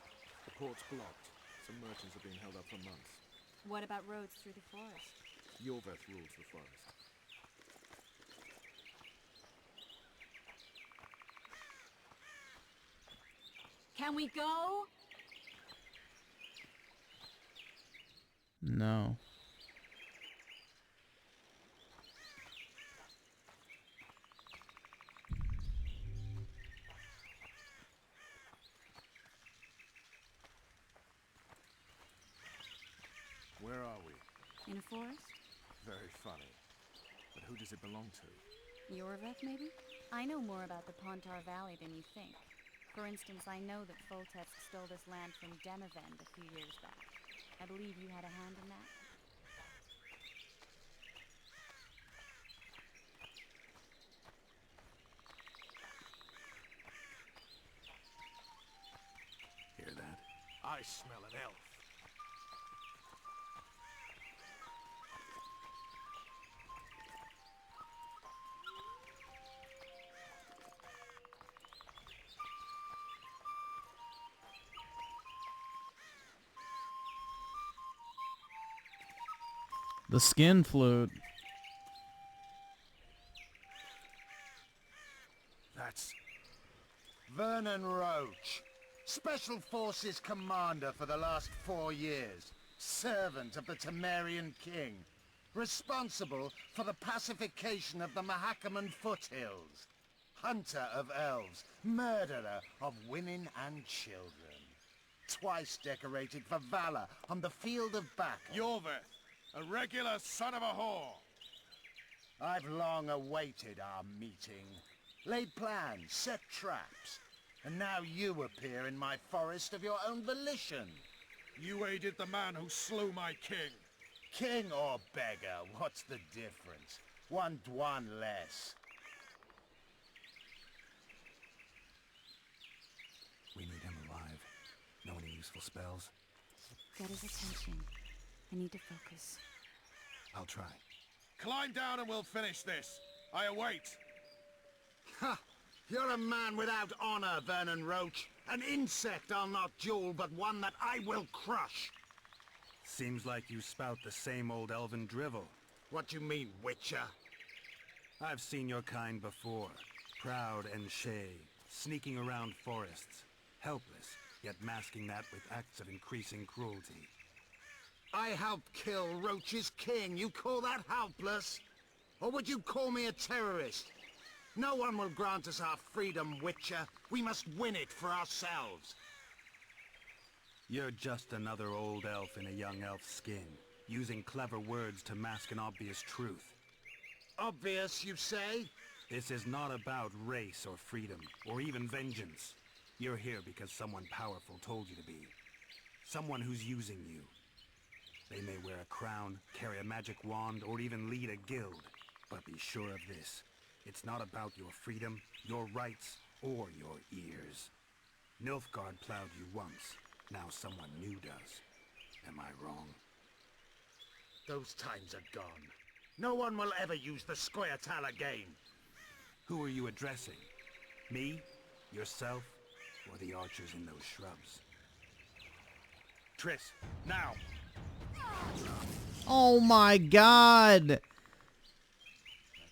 The port's blocked. Some merchants are being held up for months. What about roads through the forest? Yorveth rules the forest. Can we go? No. Where are we? In a forest? Very funny. But who does it belong to? Yorveth, maybe? I know more about the Pontar Valley than you think. For instance, I know that Foltest stole this land from Demavend a few years back. I believe you had a hand in that. Hear that? I smell an elf. The skin flute. That's Vernon Roach, Special Forces Commander for the last 4 years, servant of the Temerian King, responsible for the pacification of the Mahakaman foothills, hunter of elves, murderer of women and children, twice decorated for valor on the field of battle. Yorveth, a regular son of a whore. I've long awaited our meeting, laid plans, set traps, and now you appear in my forest of your own volition. You aided the man who slew my king. King or beggar, what's the difference? One Dwan less. We need him alive. Know any useful spells? Get his attention. I need to focus. I'll try. Climb down and we'll finish this. I await. Ha! You're a man without honor, Vernon Roach. An insect I'll not duel, but one that I will crush. Seems like you spout the same old elven drivel. What you mean, Witcher? I've seen your kind before. Proud and shay, sneaking around forests. Helpless, yet masking that with acts of increasing cruelty. I helped kill Roach's king. You call that helpless? Or would you call me a terrorist? No one will grant us our freedom, Witcher. We must win it for ourselves. You're just another old elf in a young elf's skin, using clever words to mask an obvious truth. Obvious, you say? This is not about race or freedom, or even vengeance. You're here because someone powerful told you to be. Someone who's using you. They may wear a crown, carry a magic wand, or even lead a guild. But be sure of this. It's not about your freedom, your rights, or your ears. Nilfgaard plowed you once. Now someone new does. Am I wrong? Those times are gone. No one will ever use the Squaretal again. Who are you addressing? Me? Yourself? Or the archers in those shrubs? Triss, now! Oh my god!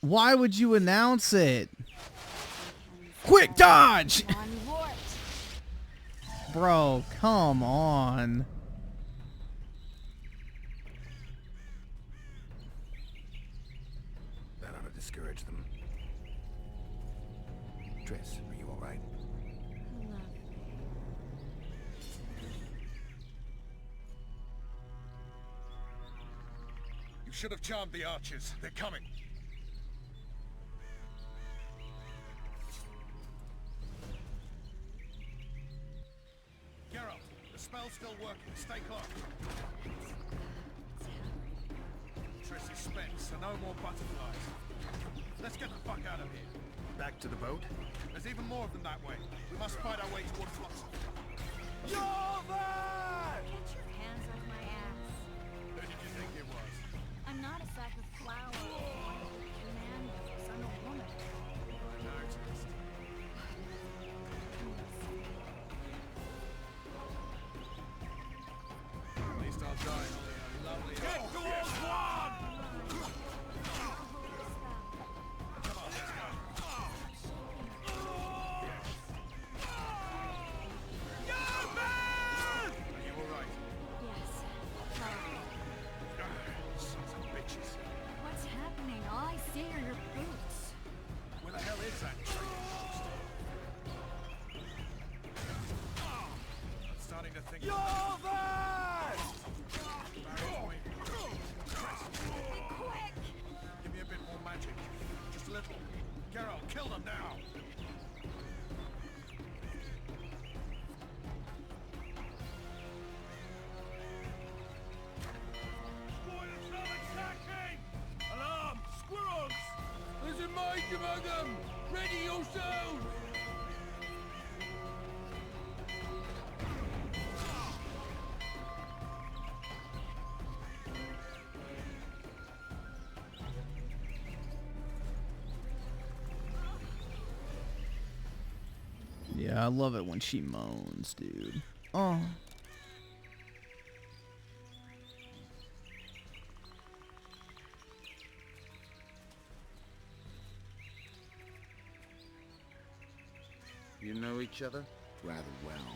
Why would you announce it? Quick dodge! Bro, come on. That ought to discourage them. Triss, are you alright? You should have charmed the archers. They're coming. spell's still working. Stay calm. Triss is spent, so no more butterflies. Let's get the fuck out of here. Back to the boat? There's even more of them that way. We must fight our way toward Flotsam. Get your hands off my ass. Who did you think it was? I'm not a sack of flour. Man, I'm a woman. I noticed. At least I'll die on the lovely... Get towards one! Come on, let's go. Yo, man! Are you alright? Yes. Sons of bitches. What's happening? All I see are your boots. Where the hell is that trading post? I'm starting to think... Quick! Give me a bit more magic. Just a little. Geralt, kill them now! Spoilers are attacking! Alarm! Squirrels! There's a mage among them! Ready yourselves! Yeah, I love it when she moans, dude. Oh. You know each other? Rather well.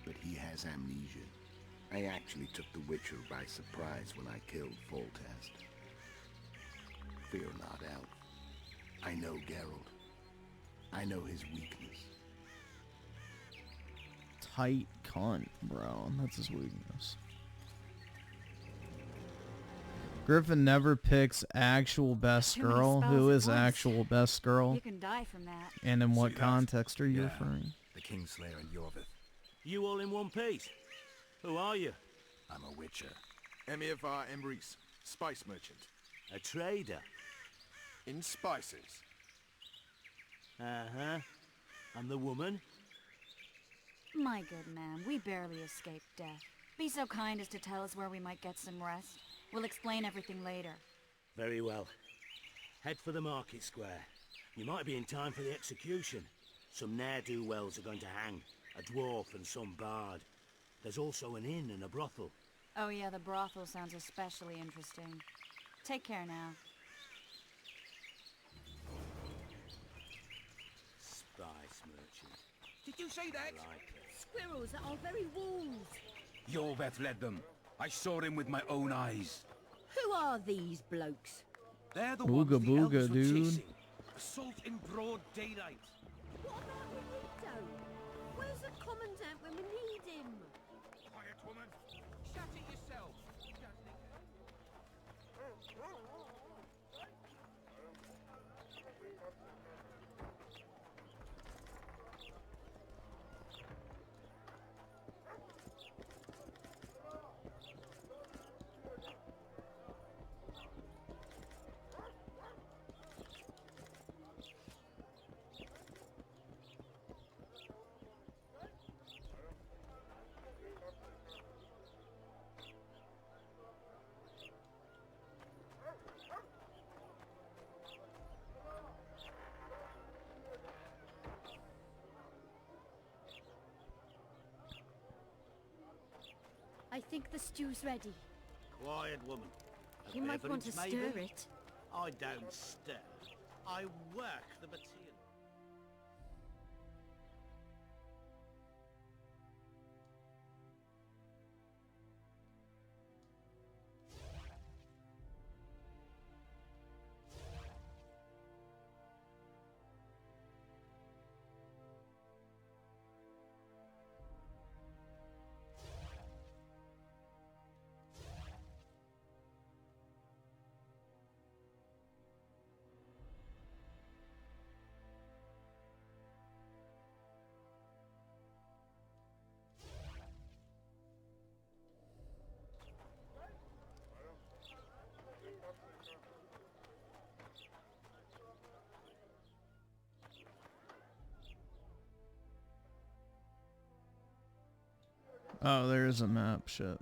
But he has amnesia. I actually took the Witcher by surprise when I killed Foltest. Fear not, Elf. I know Geralt. I know his weakness. Tight cunt, bro. That's his weakness. Griffin never picks actual best Too many girl. spells Who at is once. actual best girl? You can die from that. And in what See that? context are you Yeah, referring? the Kingslayer and Yorvith. You all in one piece? Who are you? I'm a Witcher. Emiavar Emrys, spice merchant. A trader? In spices. Uh-huh. And the woman? My good man, we barely escaped death. Be so kind as to tell us where we might get some rest. We'll explain everything later. Very well. Head for the market square. You might be in time for the execution. Some ne'er-do-wells are going to hang. A dwarf and some bard. There's also an inn and a brothel. Oh yeah, the brothel sounds especially interesting. Take care now. Spice merchant. Did you say that? Like it. Squirrels at our very walls. Yorveth led them. I saw him with my own eyes. Who are these blokes? They're the Booga ones the booga, elves were dude. chasing. Assault in broad daylight. What about Benito? Where's the commandant when we need him? Quiet, woman. Shut it yourself. I think the stew's ready. Quiet, woman. You might want to stir it. I don't stir. I work the material. Oh, there is a map. Shit.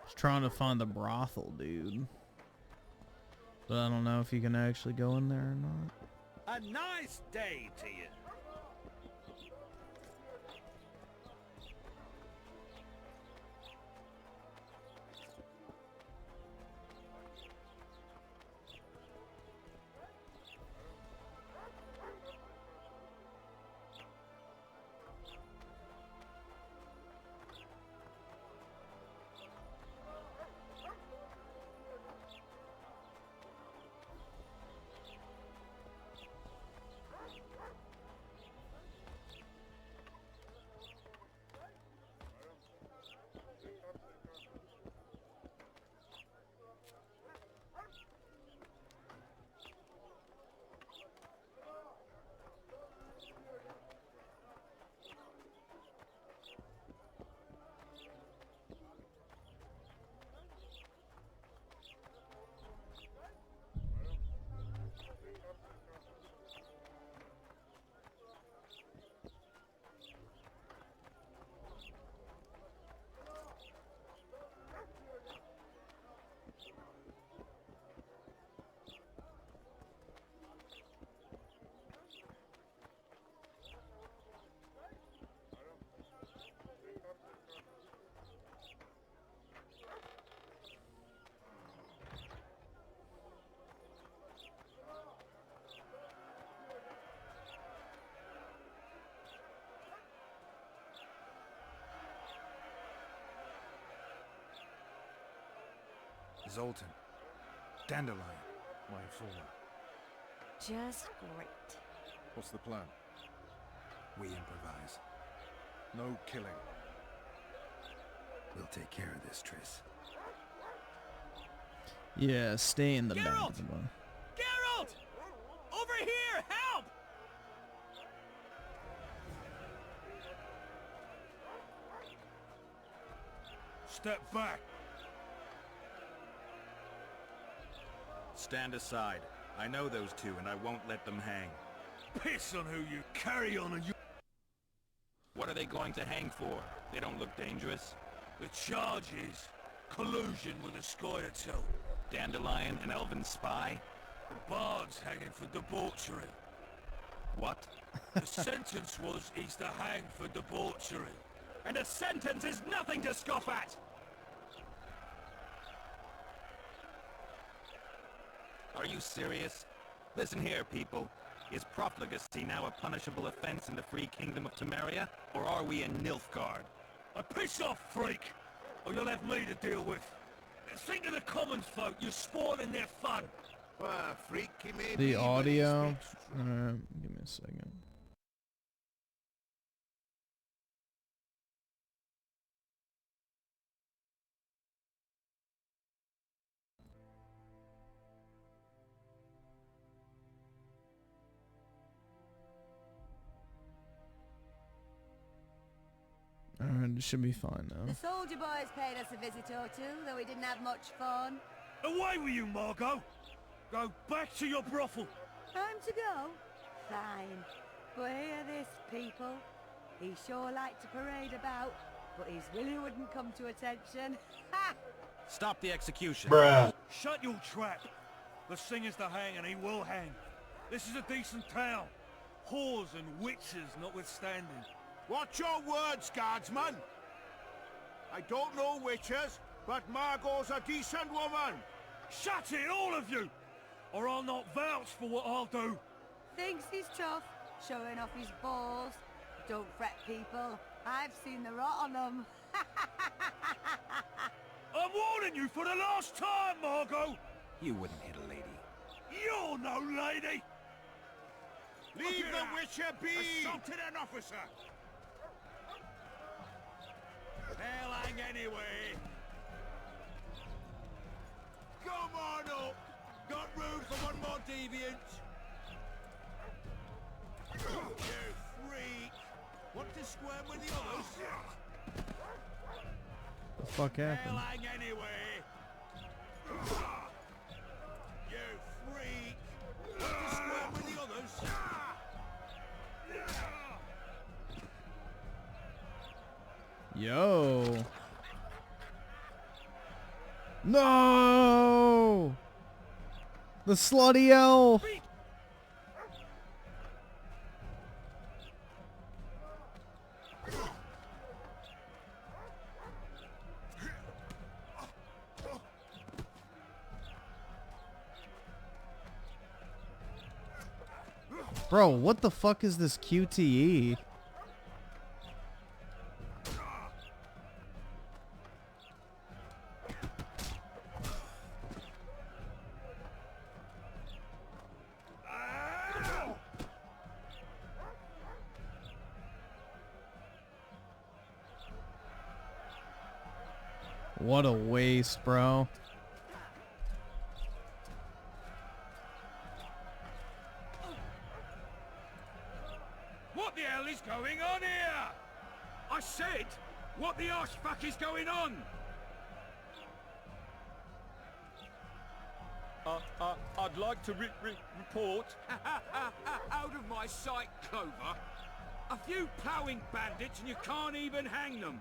Just trying to find the brothel, dude. But I don't know if you can actually go in there or not. A nice day to you. Zoltan. Dandelion. My informer. Just great. What's the plan? We improvise. No killing. We'll take care of this, Triss. Yeah, stay in the back Geralt! of the bar. Geralt! Over here! Help! Step back. Stand aside. I know those two, and I won't let them hang. Piss on who you carry on and you... What are they going to hang for? They don't look dangerous. The charge is collusion with a Scoia'tael. Dandelion, an elven spy? The bard's hanging for debauchery. What? The sentence was he's to hang for debauchery. And a sentence is nothing to scoff at! Are you serious? Listen here, people. Is profligacy now a punishable offense in the free kingdom of Temeria? Or are we in Nilfgaard? Piss off, freak! Or you'll have me to deal with. Think of the common folk, you're spoiling their fun. Freak he may The be, but he audio. speaks Give me a second. Alright, it should be fine now. The soldier boys paid us a visit or two, though we didn't have much fun. Away with you, Margot! Go back to your brothel! Time to go? Fine. But hear this, people. He sure liked to parade about, but his Willie wouldn't come to attention. Ha! Stop the execution. Shut your trap! The singer's to hang and he will hang. This is a decent town. Whores and witches notwithstanding. Watch your words, guardsman! I don't know witches, but Margot's a decent woman! Shut it, all of you! Or I'll not vouch for what I'll do! Thinks he's tough, showing off his balls. Don't fret, people. I've seen the rot on them. I'm warning you for the last time, Margot! You wouldn't hit a lady. You're no lady! Leave the witcher be! Assaulted an officer! They'll hang anyway! Come on up! Got room for one more deviant? You freak! Want to squirm with the others? The fuck happened? They'll hang anyway! You Yo. No! The slutty elf! Bro, what the fuck is this QTE? What a waste, bro. What the hell is going on here? I said, what the arse fuck is going on? I'd like to report. Out of my sight, Clover. A few ploughing bandits and you can't even hang them.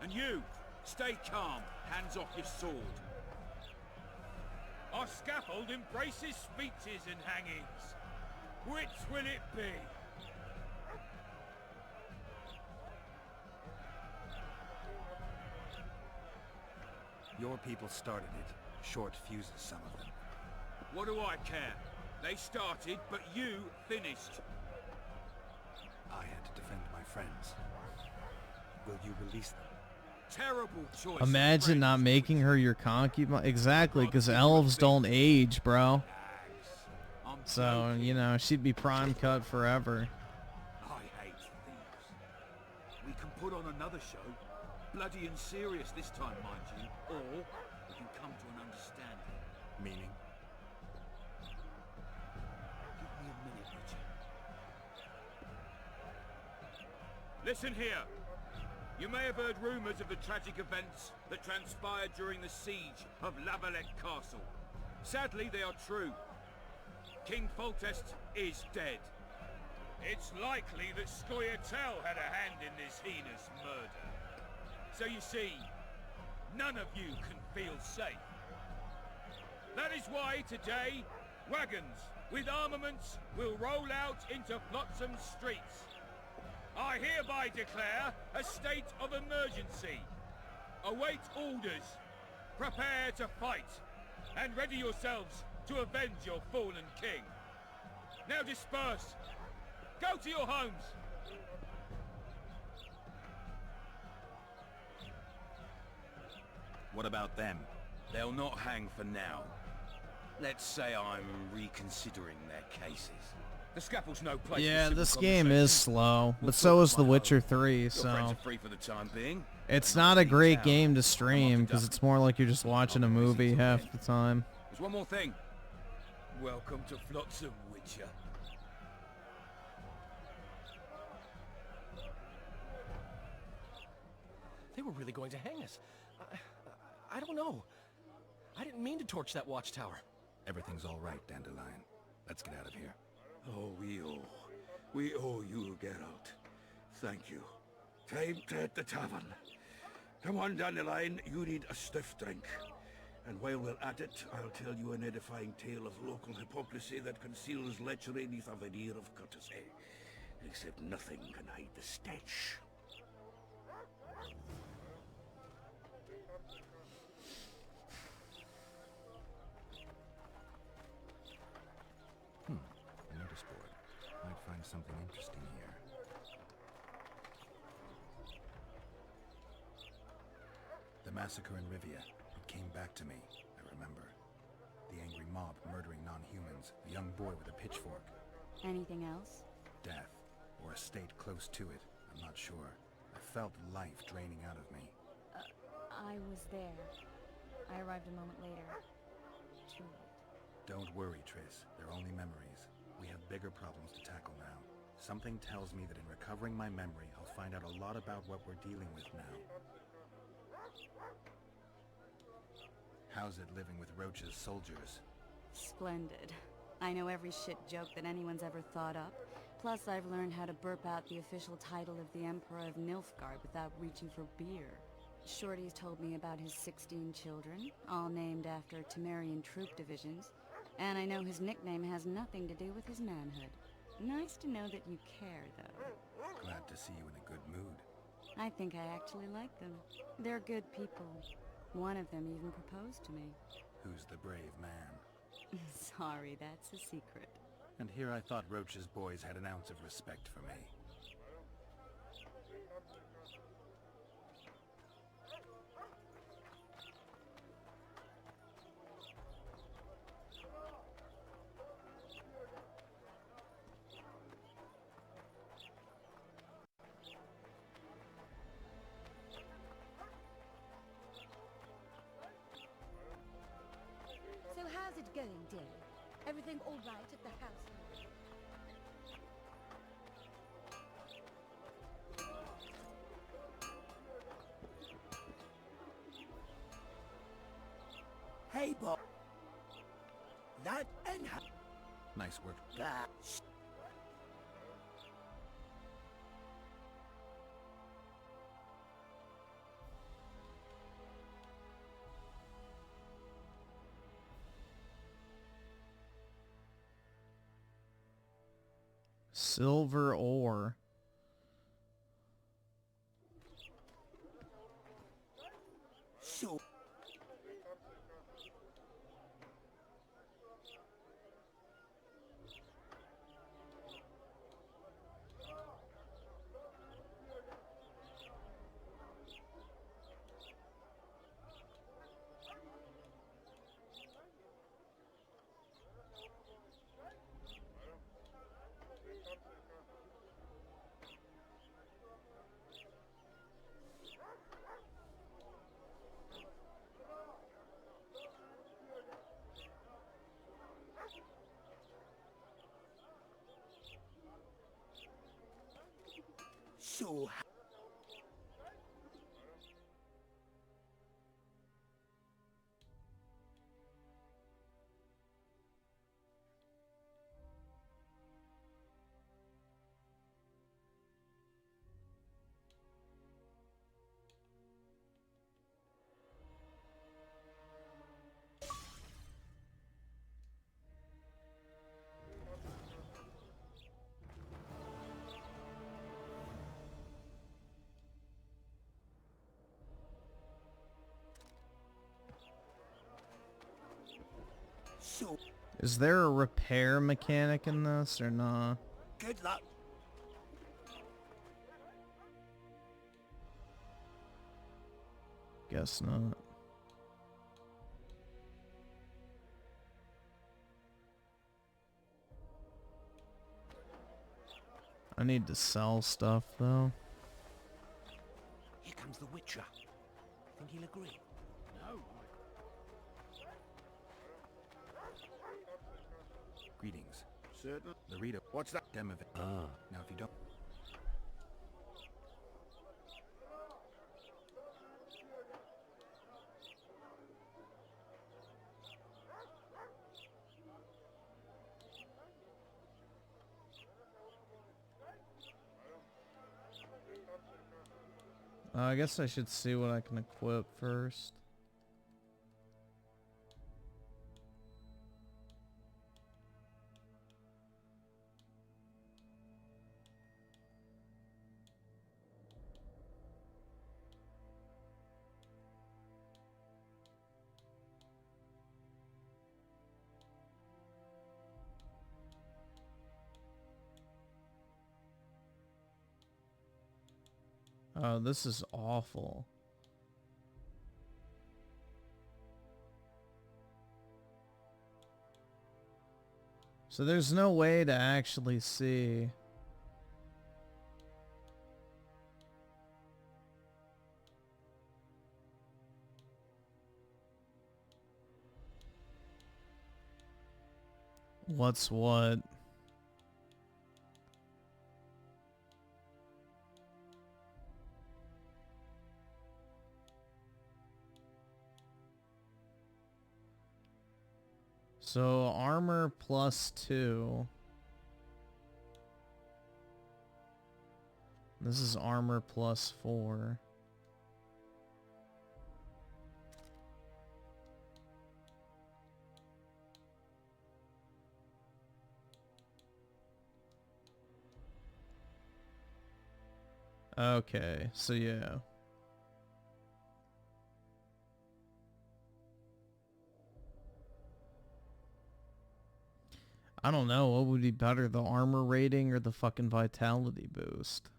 And you, stay calm, hands off your sword. Our scaffold embraces speeches and hangings. Which will it be? Your people started it. Short fuses, some of them. What do I care? They started, but you finished. I had to defend my friends. Will you release them? Terrible choice. Imagine not making her your concubine. Exactly, because elves don't age, bro. So, you know, she'd be prime cut forever. I hate thieves. We can put on another show. Bloody and serious this time, mind you. Or we can come to an understanding. Meaning? Give me a minute, Richard. Listen here. You may have heard rumors of the tragic events that transpired during the siege of La Valette Castle. Sadly, they are true. King Foltest is dead. It's likely that Scoia'tael had a hand in this heinous murder. So you see, none of you can feel safe. That is why today, wagons with armaments will roll out into Flotsam streets. I hereby declare a state of emergency. Await orders. Prepare to fight. And ready yourselves to avenge your fallen king. Now disperse. Go to your homes. What about them? They'll not hang for now. Let's say I'm reconsidering their cases. The scaffold's no place. Yeah, this game is slow, but so is The Witcher 3, so Your friends are free for the time being. it's not a great game to stream because it's more like you're just watching a movie half the time. There's one more thing. Welcome to Flotsam, Witcher. They were really going to hang us. I don't know. I didn't mean to torch that watchtower. Everything's all right, Dandelion. Let's get out of here. Oh, we owe you, Geralt. Thank you. Time to hit the tavern. Come on, Dandelion, you need a stiff drink. And while we're at it, I'll tell you an edifying tale of local hypocrisy that conceals lechery neath a veneer of courtesy. Except nothing can hide the stench. Notice board. Might find something interesting here. The massacre in Rivia. It came back to me, I remember. The angry mob murdering non-humans, a young boy with a pitchfork. Anything else? Death, or a state close to it, I'm not sure. I felt life draining out of me. I was there. I arrived a moment later. Too late. Don't worry, Triss. They're only memories. We have bigger problems to tackle now. Something tells me that in recovering my memory, I'll find out a lot about what we're dealing with now. How's it living with Roach's soldiers? Splendid. I know every shit joke that anyone's ever thought up. Plus Plus, I've learned how to burp out the official title of the Emperor of Nilfgaard without reaching for beer. Shorty's told me about his 16 children, all named after Temerian troop divisions, and I know his nickname has nothing to do with his manhood. Nice to know that you care, though. Glad to see you in a good mood. I think I actually like them. They're good people. One of them even proposed to me. Who's the brave man? Sorry, that's a secret. And here I thought Roach's boys had an ounce of respect for me. So how's it going, dear? Everything all right at the house? Hey, Bob. That and Nice work. Silver ore. So. So. So. Is there a repair mechanic in this or not? Good luck. Guess not. I need to sell stuff though. Here comes the Witcher. Think he'll agree? No. Greetings. Certain. Larita, What's that? Demivent. Ah. Now if you don't... I guess I should see what I can equip first. Oh, this is awful. So there's no way to actually see. What's what? So armor +2. This is armor plus 4. Okay, so yeah. I don't know, what would be better, the armor rating or the fucking vitality boost?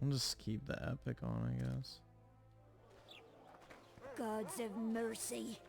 I'll just keep the epic on, I guess. Gods of mercy.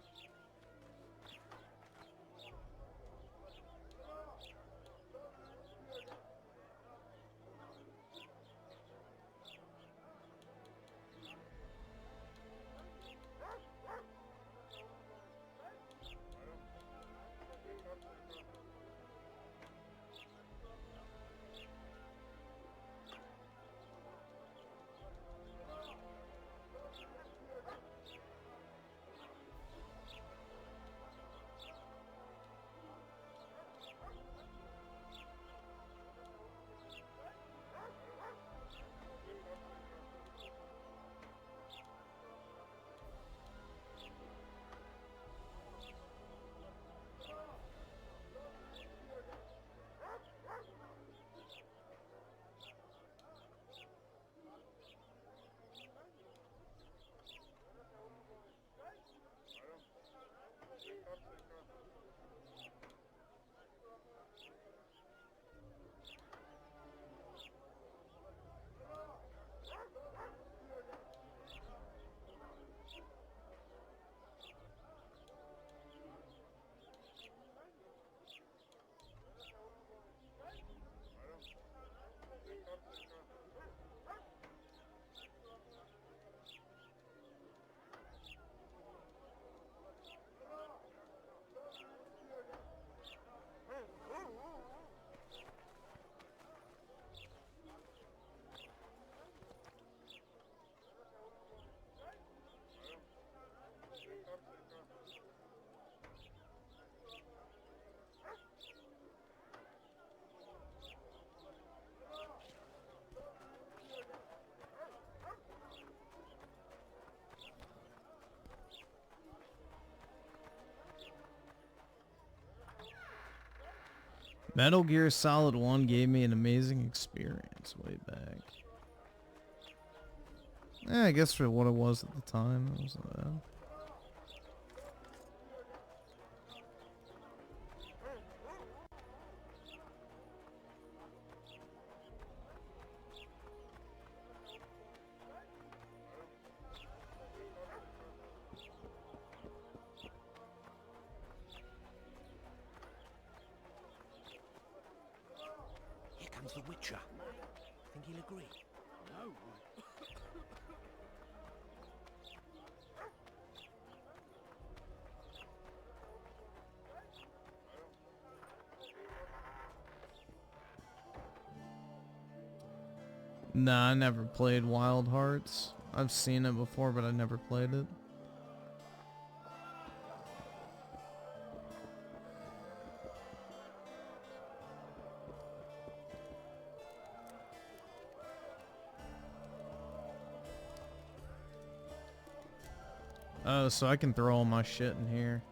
Metal Gear Solid 1 gave me an amazing experience way back. Yeah, I guess for what it was at the time, it wasn't bad. Here comes the Witcher. Think he'll agree? No. Nah, I never played Wild Hearts. I've seen it before, but I never played it. Oh, so I can throw all my shit in here.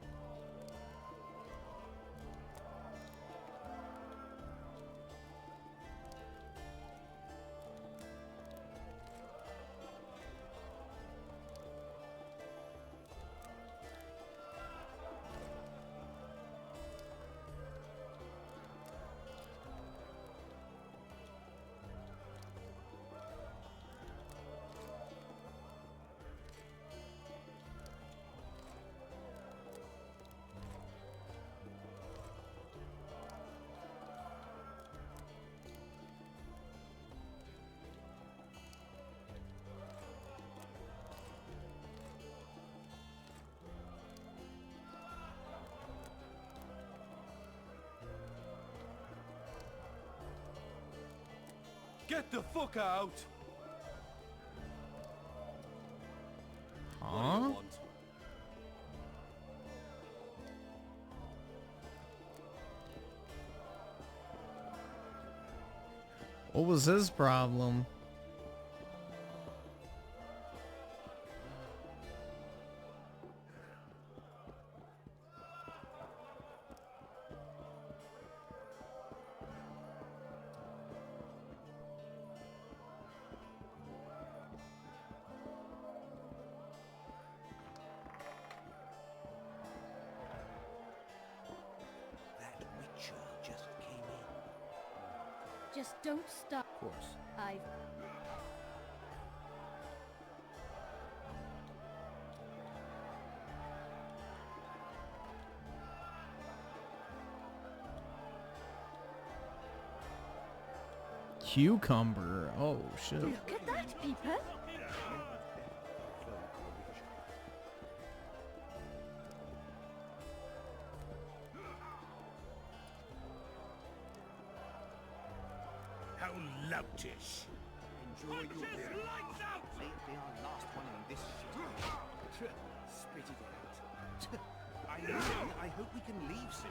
Get the fuck out! Huh? What do you want? What was his problem? That Witcher just came in. Just don't stop. Of course. I've... Cucumber. Oh shit. Look at that, Peeper. How loutish! Enjoy your beer. May it be our last one in this shit. Spit it out. I mean, I hope we can leave soon.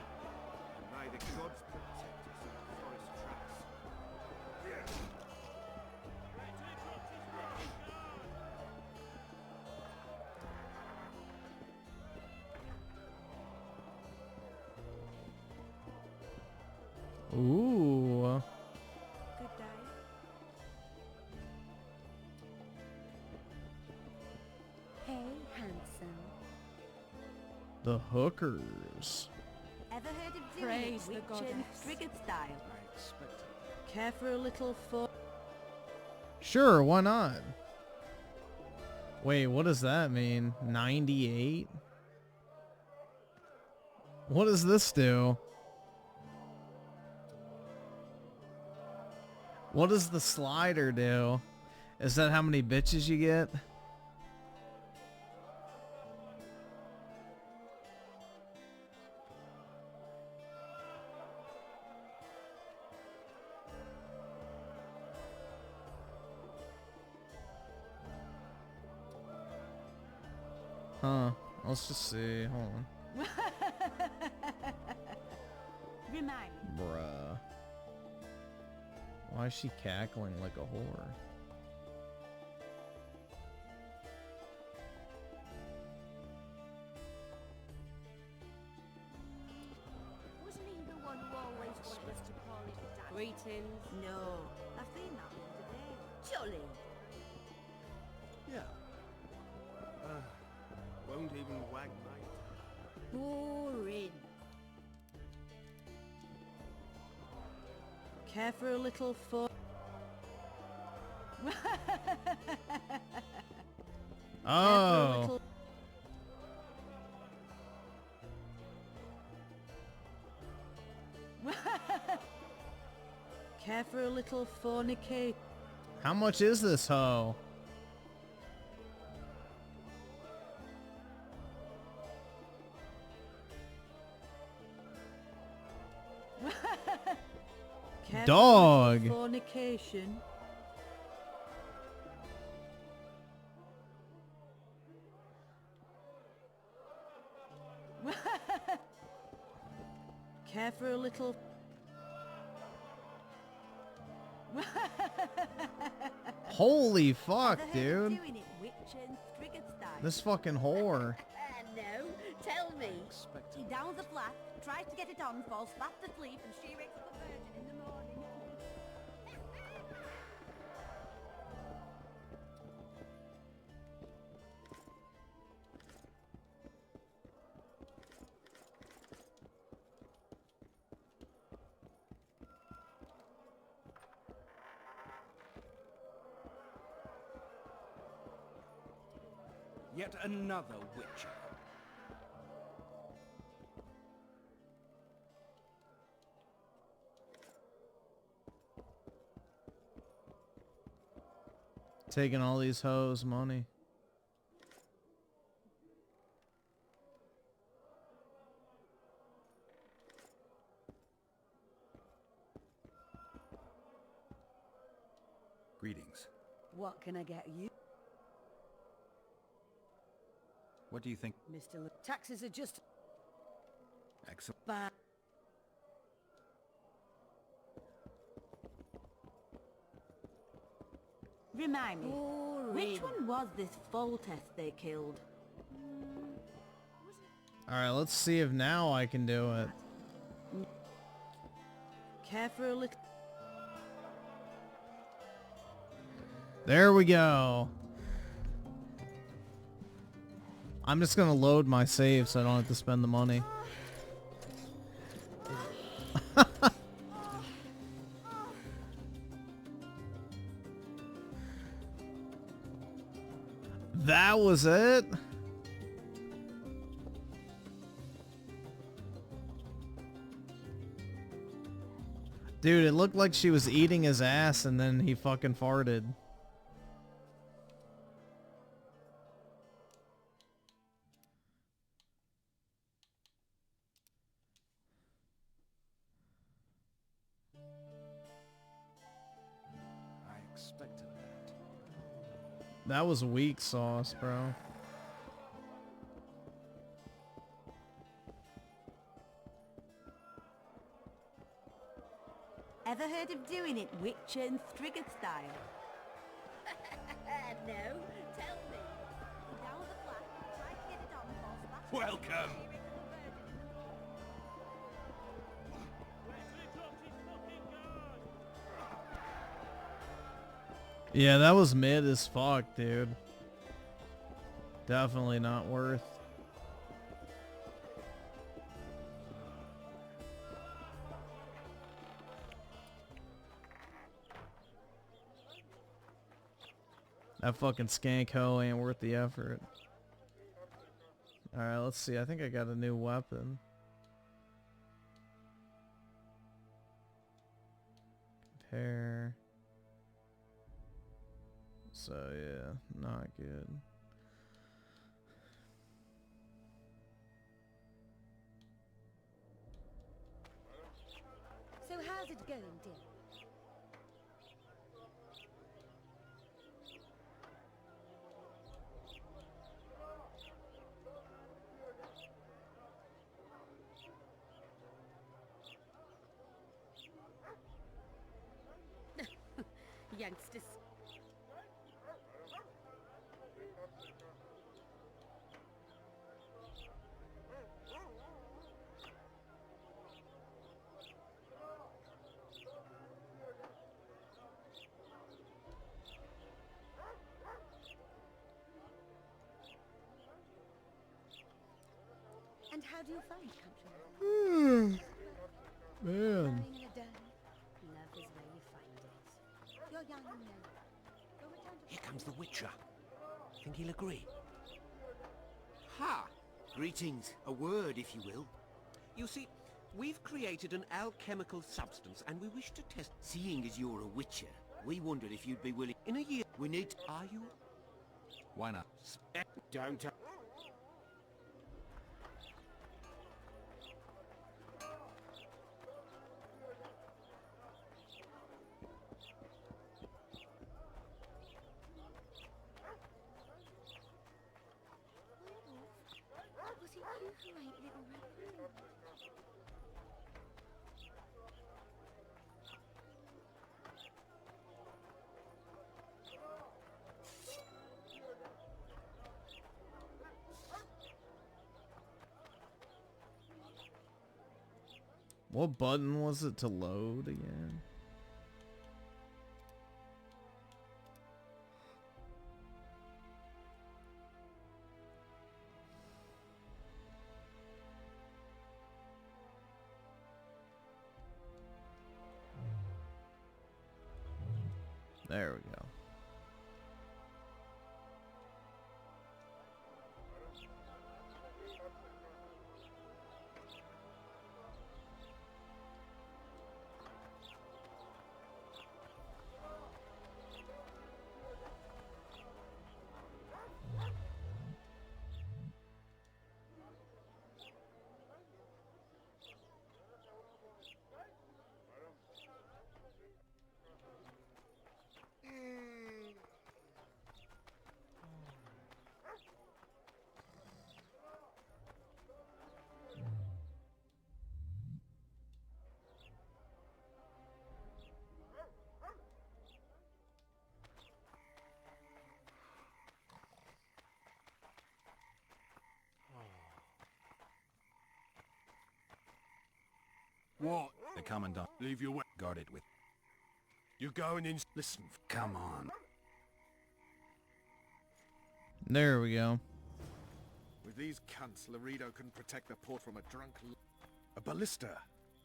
And may the gods protect us from the forest traps. Ooh. Good day. Hey, handsome. The hookers. Ever heard of doing Praise it the witch and goddess. frigate style? I expect it. Care for a little for... Sure, why not? Wait, what does that mean? 98? What does this do? What does the slider do? Is that how many bitches you get? Huh. Let's just see. Hold on. Remind. Bruh. Why is she cackling like a whore? Wasn't he the one who always wanted us to call it dad? Greetings. No, I've been that one today. Jolly. Yeah. Won't even wag my... Boring. Care for a little for... Oh. Care for a little fornicate. How much is this hoe? Care Dog. for a little fornication. Care for a little... Holy fuck, dude. Doing it witch and frigate style. This fucking whore. No, tell me. He downs a flat, tries to get it on, falls fast asleep, and she wakes up a virgin in the morning. Yet another Witcher. Taking all these hoes' money. Greetings. What can I get you? What do you think? Mr. Taxes are just... Excellent. bad. Remind me, which one was this Foltest they killed? Alright, let's see if now I can do it. Care for a little... There we go. I'm just gonna load my save so I don't have to spend the money. That was it? Dude, it looked like she was eating his ass and then he fucking farted. I expected that. That was weak sauce, bro. Ever heard of doing it Witcher and Striggett style? No, tell me. Down the flat, try to get it on boss. Welcome! Yeah, that was mid as fuck, dude. Definitely not worth. That fucking skank hoe ain't worth the effort. Alright, let's see. I think I got a new weapon. Compare. So yeah, not good. So how's it going, dear? Youngsters. And how do you find country? Man. Lying in a den. Love is where you find it. You're young and young. Go return to... Here comes the Witcher. Think he'll agree? Ha! Greetings. A word, if you will. You see, we've created an alchemical substance and we wish to test... Seeing as you're a witcher, we wondered if you'd be willing... In a year... We need... Are you? Why not? Don't... Was it you who ate little raccoon? What button was it to load again? There we go. What? The Commandant. Leave your way. Guard it with... You're going in... Listen. Come on. There we go. With these cunts, Laredo couldn't protect the port from a drunk... A ballista.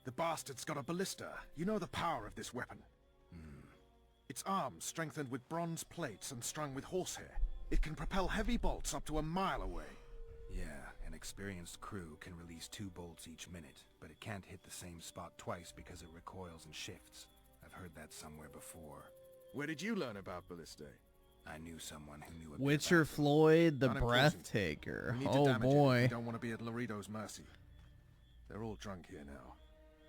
The bastard's got a ballista. You know the power of this weapon. Its arms strengthened with bronze plates and strung with horsehair. It can propel heavy bolts up to a mile away. Yeah, an experienced crew can release 2 bolts each minute, but it can't hit the same spot twice because it recoils and shifts. I've heard that somewhere before. Where did you learn about ballistae? I knew someone who knew a bit Witcher about them. Floyd the Unimportant. Breathtaker. We need to Oh damage it if boy. we don't want to be at Laredo's mercy. They're all drunk here now.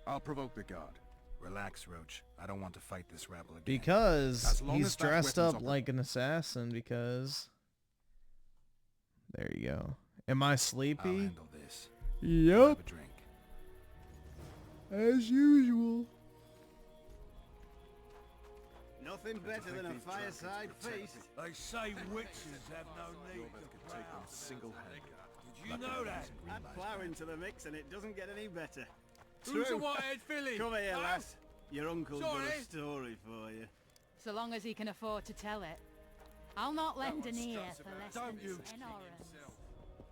I'll provoke the guard. Relax, Roach. I don't want to fight this rabble again. Because As long he's as that dressed weapon's up like an assassin because... There you go. Am I I'll sleepy? handle this. Yep. Have a drink. As usual. Nothing better than a fireside feast. They say witches have no need to plough. Single-handed. Did you know that? Add plough into the mix and it doesn't get any better. Who's True. a whitehead filly? Come here, Huh? lass. Your uncle's got Sorry? a story for you. So long as he can afford to tell it. I'll not lend an ear for less Don't than you 10 orans.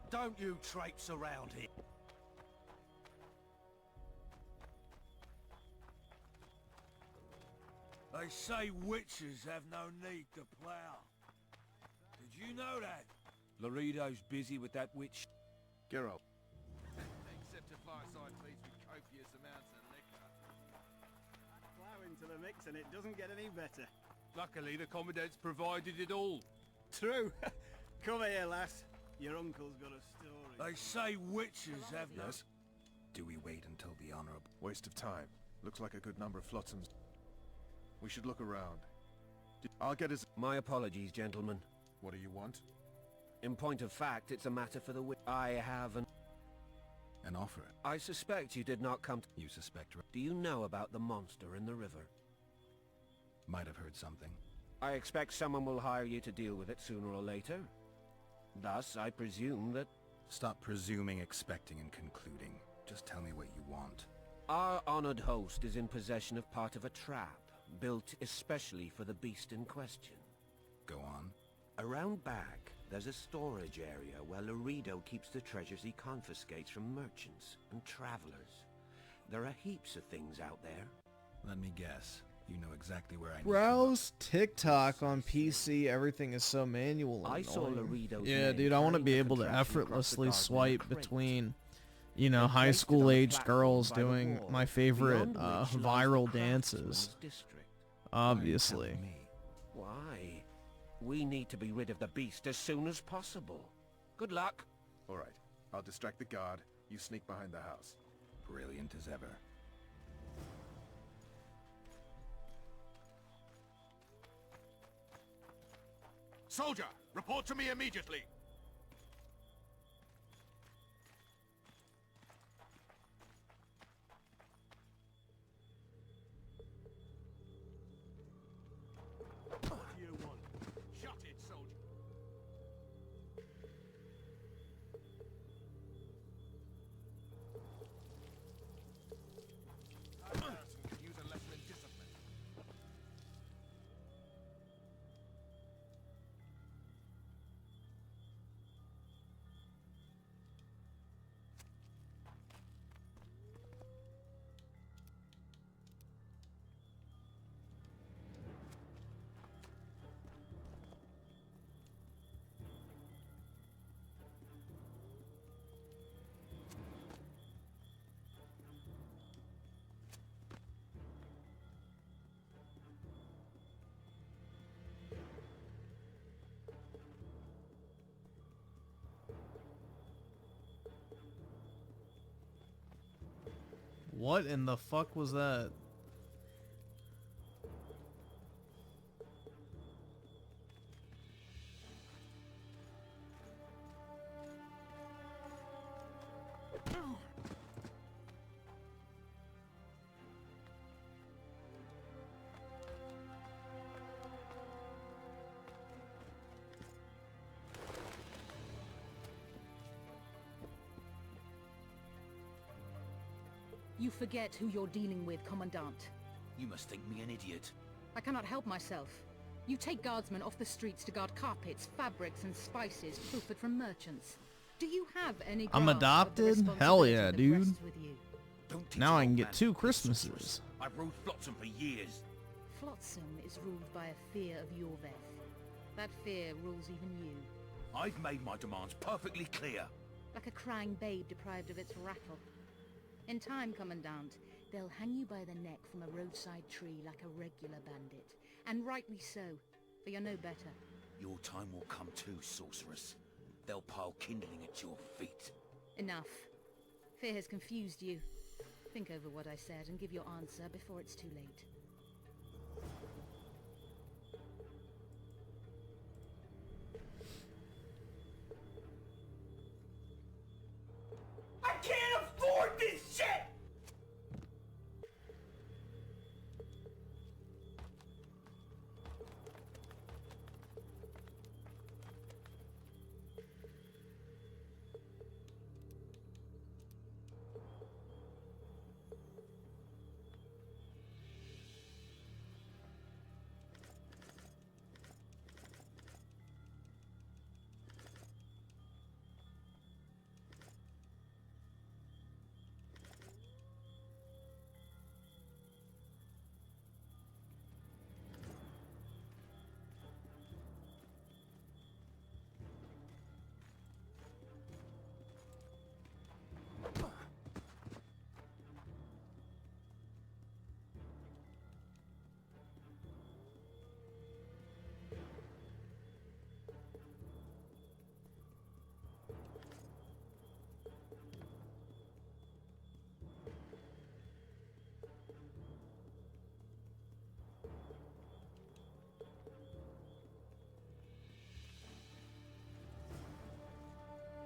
Don't you traipse around here. They say witches have no need to plough. Did you know that? Laredo's busy with that witch. Geralt. Except a fireside feast with copious amounts of liquor. Add plough into the mix and it doesn't get any better. Luckily, the Commandant's provided it all. True. Come here, lass. Your uncle's got a story. They say witches have no... Yes? Do we wait until the honorable... Waste of time. Looks like a good number of flotsams. We should look around. I'll get his... My apologies, gentlemen. What do you want? In point of fact, it's a matter for the I have An offer? I suspect you did not come to... You suspect... Do you know about the monster in the river? Might have heard something. I expect someone will hire you to deal with it sooner or later. Thus, I presume that... Stop presuming, expecting, and concluding. Just tell me what you want. Our honored host is in possession of part of a trap, built especially for the beast in question. Go on. Around back, there's a storage area where Laredo keeps the treasures he confiscates from merchants and travelers. There are heaps of things out there. Let me guess. You know exactly where I need Browse TikTok on PC. Everything is so manual and I saw annoying. Laredo's Yeah, name dude, I want to carrying be the able to contraption across the effortlessly garden in a swipe crate. between, you know, Then high placed it on a school-aged platform girls by the doing wall, my favorite beyond which lies the viral craftsman's dances. district. Obviously. Why? We need to be rid of the beast as soon as possible. Good luck. All right. I'll distract the guard. You sneak behind the house. Brilliant as ever. Soldier, report to me immediately. What do you want? Shut it, soldier. Use a lesson in discipline. What in the fuck was that? You forget who you're dealing with, Commandant. You must think me an idiot. I cannot help myself. You take guardsmen off the streets to guard carpets, fabrics, and spices pilfered from merchants. Do you have any I'm grasp of the adopted? Hell yeah, responsibility that dude. rests with you? Don't teach Now an I can old get man 2 to be Christmases. sorceress. I've ruled Flotsam for years. Flotsam is ruled by a fear of Yorveth. That fear rules even you. I've made my demands perfectly clear. Like a crying babe deprived of its rattle. In time, Commandant, they'll hang you by the neck from a roadside tree like a regular bandit. And rightly so, for you're no better. Your time will come too, sorceress. They'll pile kindling at your feet. Enough. Fear has confused you. Think over what I said and give your answer before it's too late. I can't afford this shit!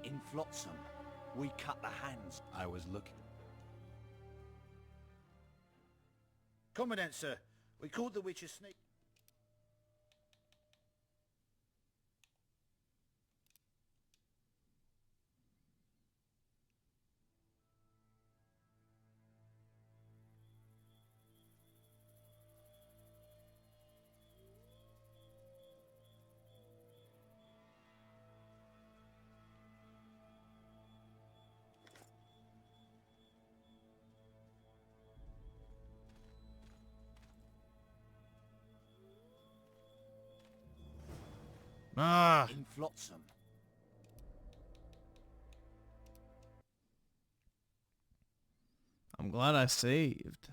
In Flotsam, we cut the hands. I was looking. Commandant, sir. We caught the witch's snake. Ah. In Flotsam. I'm glad I saved.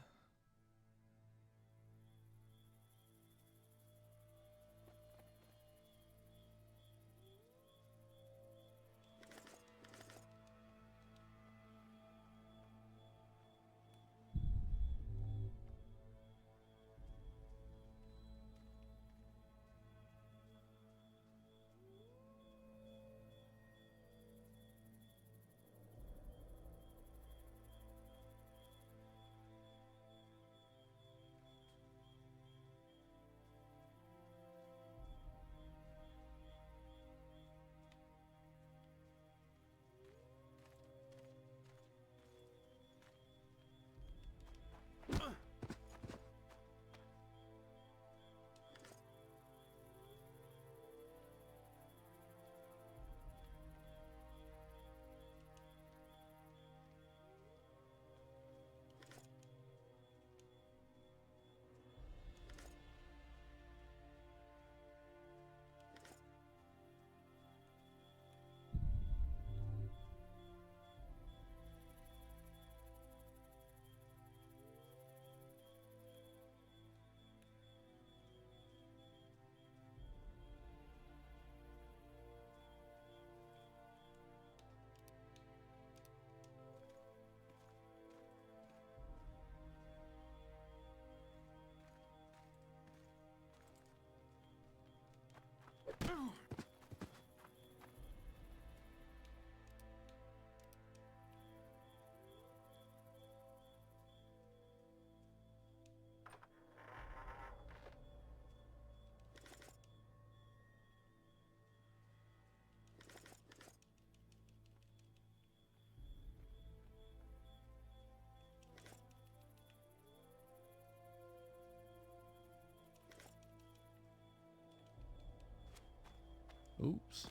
Oops.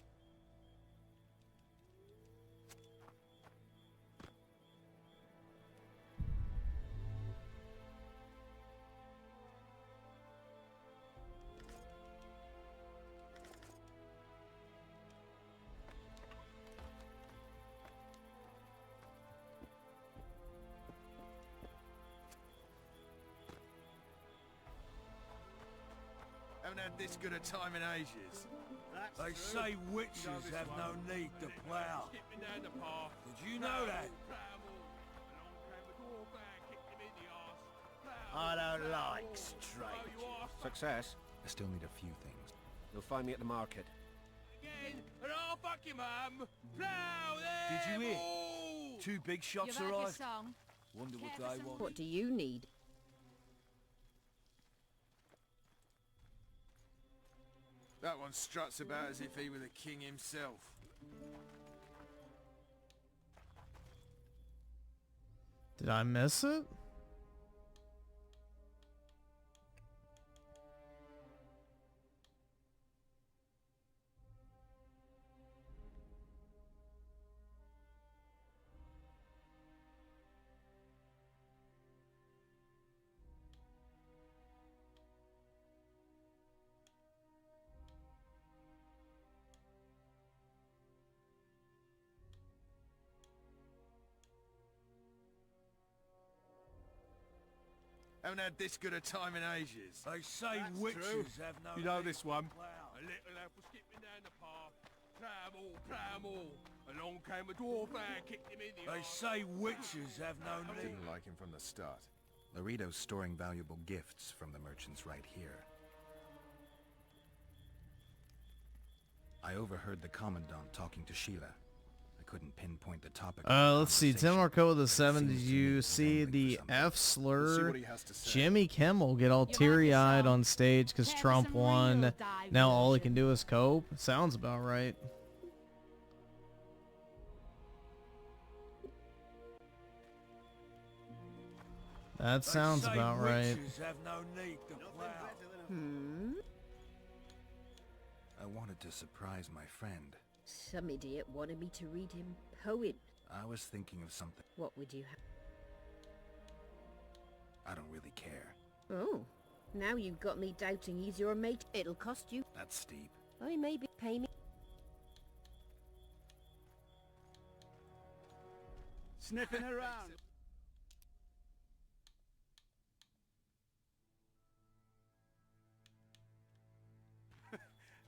Haven't had this good a time in ages. They say witches have no need to plough. Did you know that? I don't like strangers. Success. I still need a few things. You'll find me at the market. Again, and I'll fuck your mum. Plough them. Did you hear? all. 2 big shots You've heard your arrived. song. Wonder what they want. What do you need? That one struts about as if he were the king himself. Did I miss it? Haven't had this good a time in ages. They say witches have no You know need this to one. plough. A little lad was skipping down the path. Plough 'em all. Along came a dwarf and kicked him in the They say witches have no need. Didn't like him from the start. Laredo's storing valuable gifts from the merchants right here. I overheard the Commandant talking to Sheila. I couldn't pinpoint the topic. Let's see. Tim Marco with the 7. Did you see the F slur? Jimmy Kimmel get all teary-eyed on stage because Trump won. Now all he can do is cope. Sounds about right. That sounds about right. Have no need to plough. I wanted to surprise my friend. Some idiot wanted me to read him poem. I was thinking of something. What would you have? I don't really care. Oh, now you've got me doubting he's your mate. It'll cost you. That's steep. I maybe pay me. Sniffing around.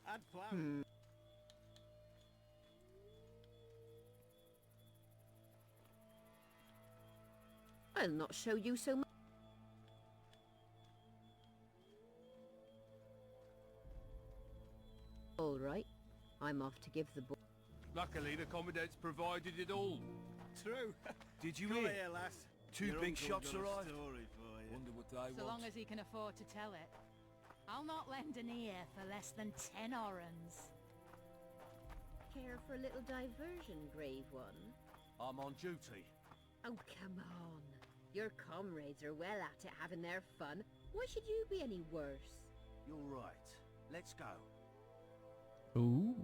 I'd plough. I'll not show you so much. All right, I'm off to give the boy. Luckily, the Commandant's provided it all. True. Did you Come hear? here, lass. 2 Your big uncle shots got a arrived. story for you. Wonder what they So want. long as he can afford to tell it. I'll not lend an ear for less than 10 orens. Care for a little diversion, brave one? I'm on duty. Oh, come on. Your comrades are well at it having their fun. Why should you be any worse? You're right. Let's go. Ooh.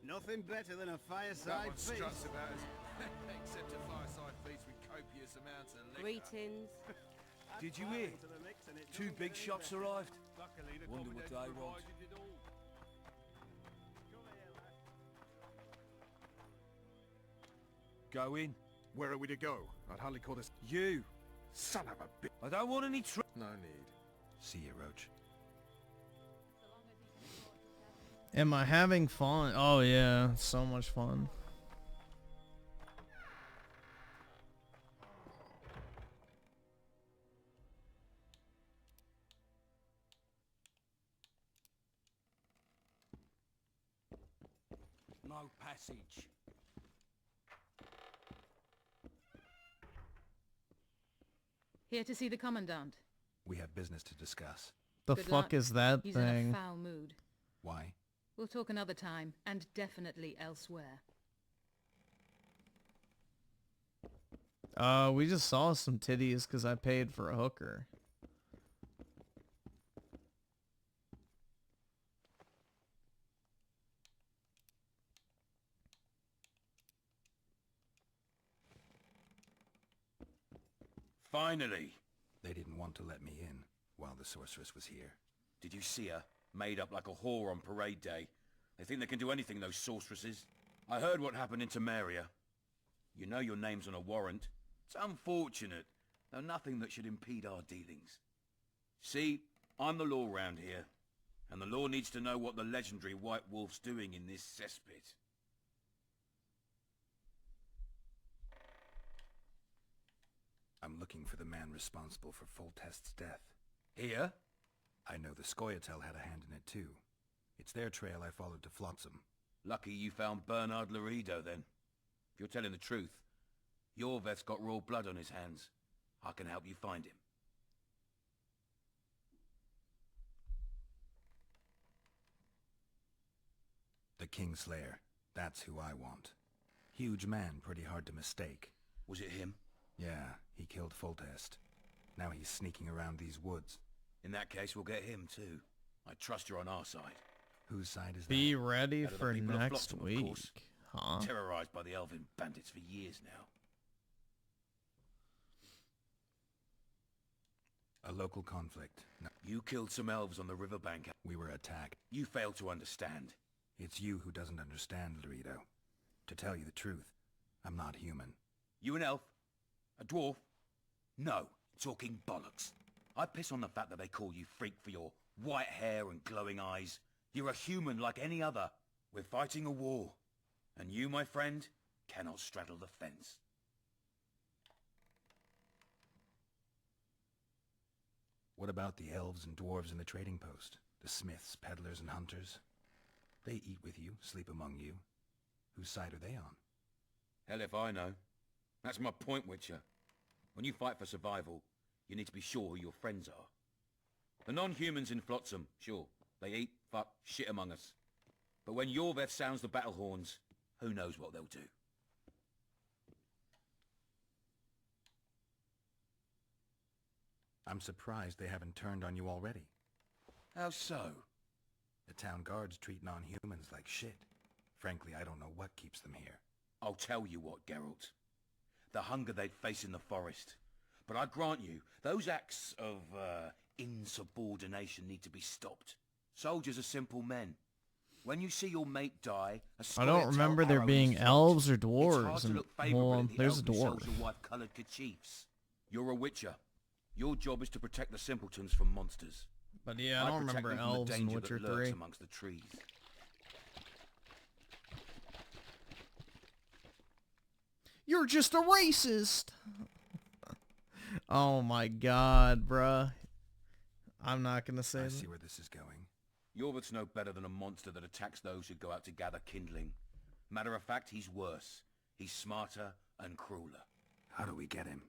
Nothing better than a That fireside one feast. struts about as... Except a fireside feast with copious amounts of liquor. Greetings. Did you hear? 2 big shots arrived. Luckily, the Wonder what Commandant's they want. provided it all. Go in. Where are we to go? I'd hardly call this... You. Son of a bitch. I don't want any trouble. No need. See you, Roach. Am I having fun? Oh yeah, so much fun. No passage. Here to see the Commandant. We have business to discuss. The Good fuck luck. is that He's in a thing? foul mood. Why? We'll talk another time, and definitely elsewhere. We just saw some titties because I paid for a hooker. Finally! They didn't want to let me in while the sorceress was here. Did you see her? Made up like a whore on parade day. They think they can do anything, those sorceresses. I heard what happened in Temeria. You know your name's on a warrant. It's unfortunate, though nothing that should impede our dealings. See, I'm the law round here, and the law needs to know what the legendary White Wolf's doing in this cesspit. I'm looking for the man responsible for Foltest's death. Here? I know the Scoia'tael had a hand in it too. It's their trail I followed to Flotsam. Lucky you found Bernard Laredo, then. If you're telling the truth, Yorveth's got raw blood on his hands. I can help you find him. The Kingslayer. That's who I want. Huge man, pretty hard to mistake. Was it him? Yeah, he killed Foltest. Now he's sneaking around these woods. In that case, we'll get him too. I trust you're on our side. Whose side is that? Be ready Out of the for people of next Flotsam, of week. course. Huh? Terrorized by the elven bandits for years now. A local conflict. No. You killed some elves on the riverbank. We were attacked. You failed to understand. It's you who doesn't understand, Laredo. To tell you the truth, I'm not human. You an elf? A dwarf? No, talking bollocks. I piss on the fact that they call you freak for your white hair and glowing eyes. You're a human like any other. We're fighting a war. And you, my friend, cannot straddle the fence. What about the elves and dwarves in the trading post? The smiths, peddlers, and hunters? They eat with you, sleep among you. Whose side are they on? Hell if I know. That's my point, Witcher. When you fight for survival, you need to be sure who your friends are. The non-humans in Flotsam, sure, they eat, fuck, shit among us. But when Yorveth sounds the battle horns, who knows what they'll do. I'm surprised they haven't turned on you already. How so? The town guards treat non-humans like shit. Frankly, I don't know what keeps them here. I'll tell you what, Geralt. The hunger they'd face in the forest. But I grant you, those acts of, insubordination need to be stopped. Soldiers are simple men. When you see your mate die, I don't remember there being elves or dwarves. And, well, there's a dwarf. White-coloured kerchiefs. You're a witcher. Your job is to protect the simpletons from monsters. But yeah, I don't remember elves in Witcher 3. Amongst the trees. You're just a racist. Oh my god, bruh. I'm not gonna say that. I see where this is going. Yorveth's no better than a monster that attacks those who go out to gather kindling. Matter of fact, he's worse. He's smarter and crueler. How do we get him?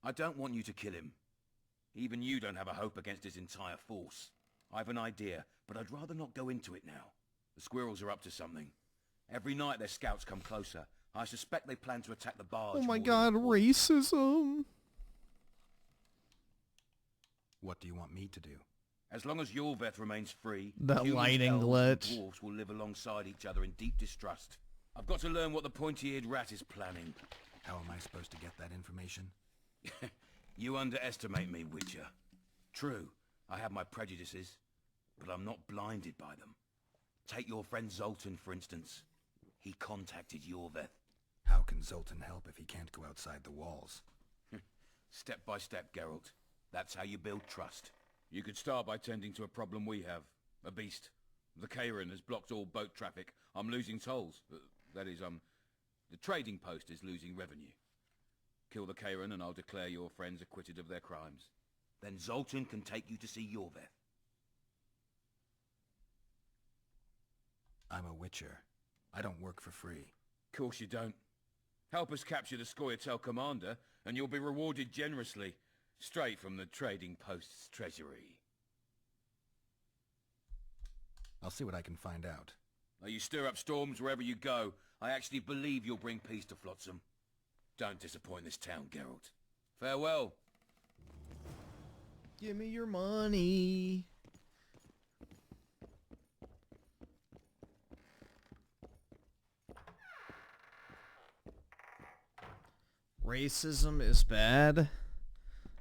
I don't want you to kill him. Even you don't have a hope against his entire force. I've an idea, but I'd rather not go into it now. The squirrels are up to something. Every night their scouts come closer. I suspect they plan to attack the barge. Oh my god, racism. What do you want me to do? As long as Yorveth remains free, that humans, lighting elves, glitch. and dwarves will live alongside each other in deep distrust. I've got to learn what the pointy-eared rat is planning. How am I supposed to get that information? You underestimate me, Witcher. True, I have my prejudices, but I'm not blinded by them. Take your friend Zoltan, for instance. He contacted Yorveth. How can Zoltan help if he can't go outside the walls? Step by step, Geralt. That's how you build trust. You could start by tending to a problem we have. A beast. The Kairin has blocked all boat traffic. I'm losing tolls. That is, the trading post is losing revenue. Kill the Kairin and I'll declare your friends acquitted of their crimes. Then Zoltan can take you to see Yorveth. I'm a witcher. I don't work for free. Course you don't. Help us capture the Scoia'tael commander, and you'll be rewarded generously. Straight from the trading post's treasury. I'll see what I can find out. Now you stir up storms wherever you go. I actually believe you'll bring peace to Flotsam. Don't disappoint this town, Geralt. Farewell. Give me your money. Racism is bad.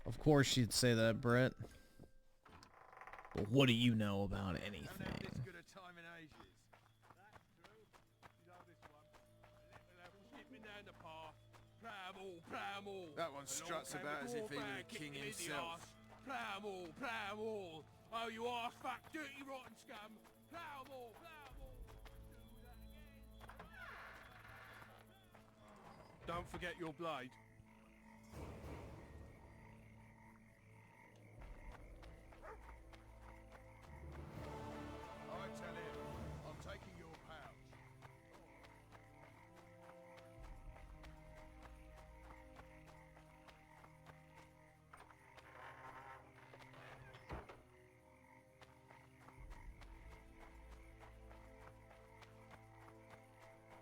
Of course you'd say that, Brett. But what do you know about anything? That one struts about as if he were the king himself. Plough 'em all, plough 'em all. Oh, you arse fuck, dirty rotten scum. Plough 'em all, plough 'em all. Don't forget your blade. I tell him, I'm taking your pouch.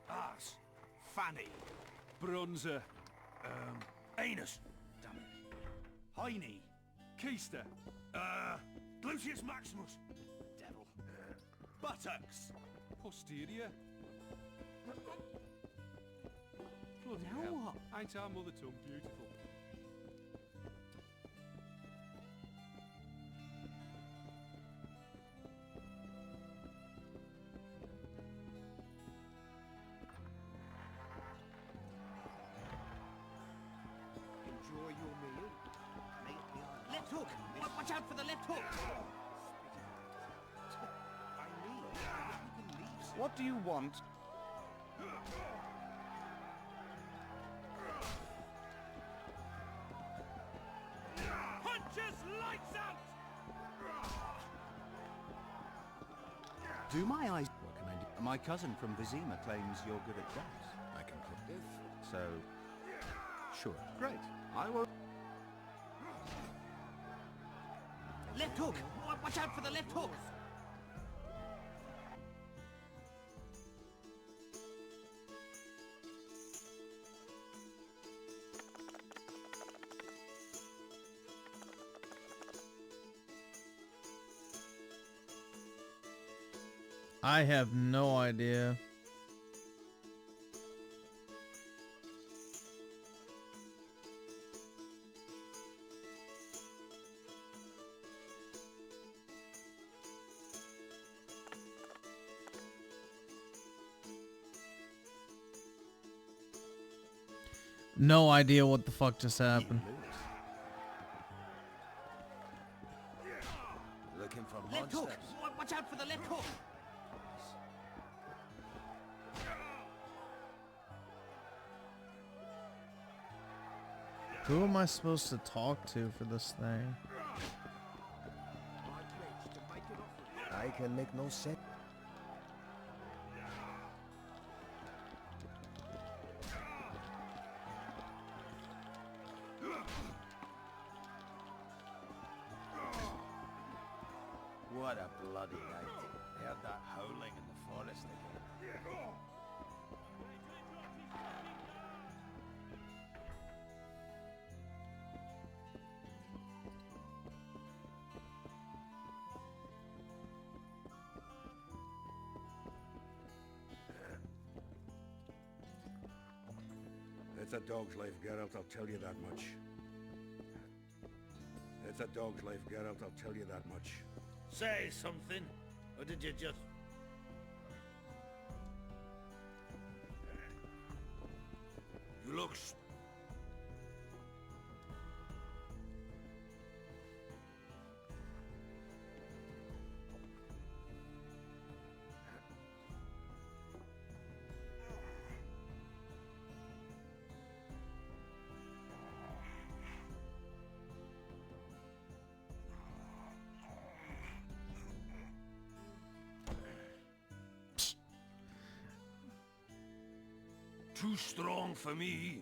Ass. Fanny. Bronzer. Anus. Damn it. Heine. Keister. Lucius Maximus. Devil. Buttocks. Posterior. Bloody hell. Ain't our mother tongue beautiful? Enjoy your meal. Left hook! Watch out for the left hook! What do you want? Punches lights out! Do my eyes... What can I do? My cousin from Vizima claims you're good at dance. I can cook this. So... Sure. Great. I will... Left hook! Watch out for the left hook! I have no idea. No idea what the fuck just happened. Looking for Left hook! monsters. Watch out for the left hook! Who am I supposed to talk to for this thing? I can make no sense. What a bloody night. Heard that howling in the forest again. It's a dog's life, Geralt, I'll tell you that much. It's a dog's life, Geralt, I'll tell you that much. Say something, or did you just... You look... Too strong for me.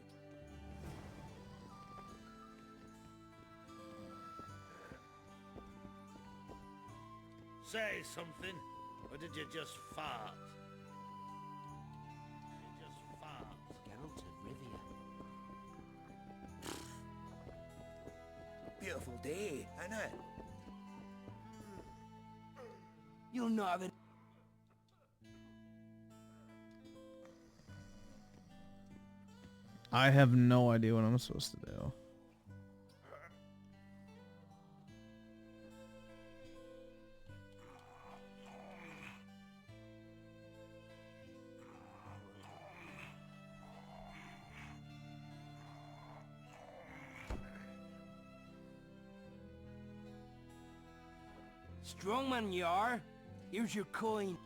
Say something, or did you just fart? Did you just fart? Geralt of Rivia. beautiful day, ain't it? You'll not have it. I have no idea what I'm supposed to do. Strong man you are. Here's your coin.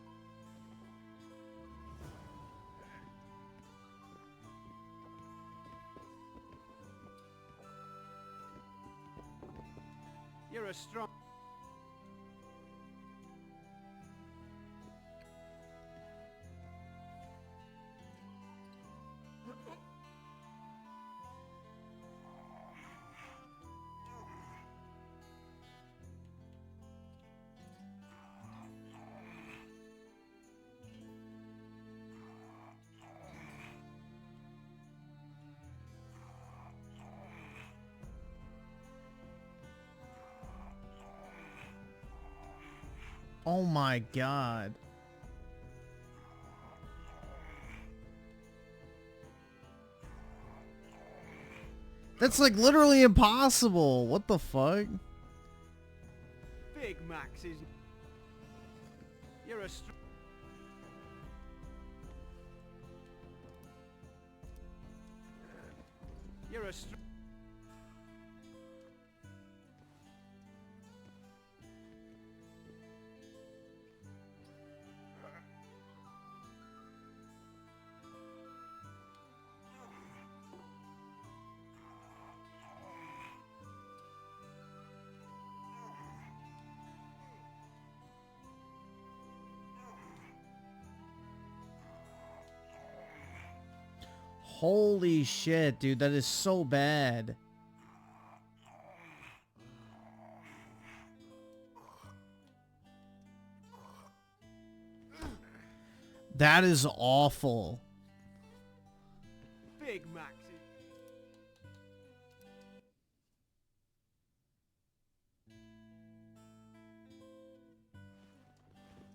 You're a strong... Oh my god. That's like literally impossible. What the fuck? Big Max is... You're a You're a Holy shit, dude, that is so bad. That is awful. Big Max.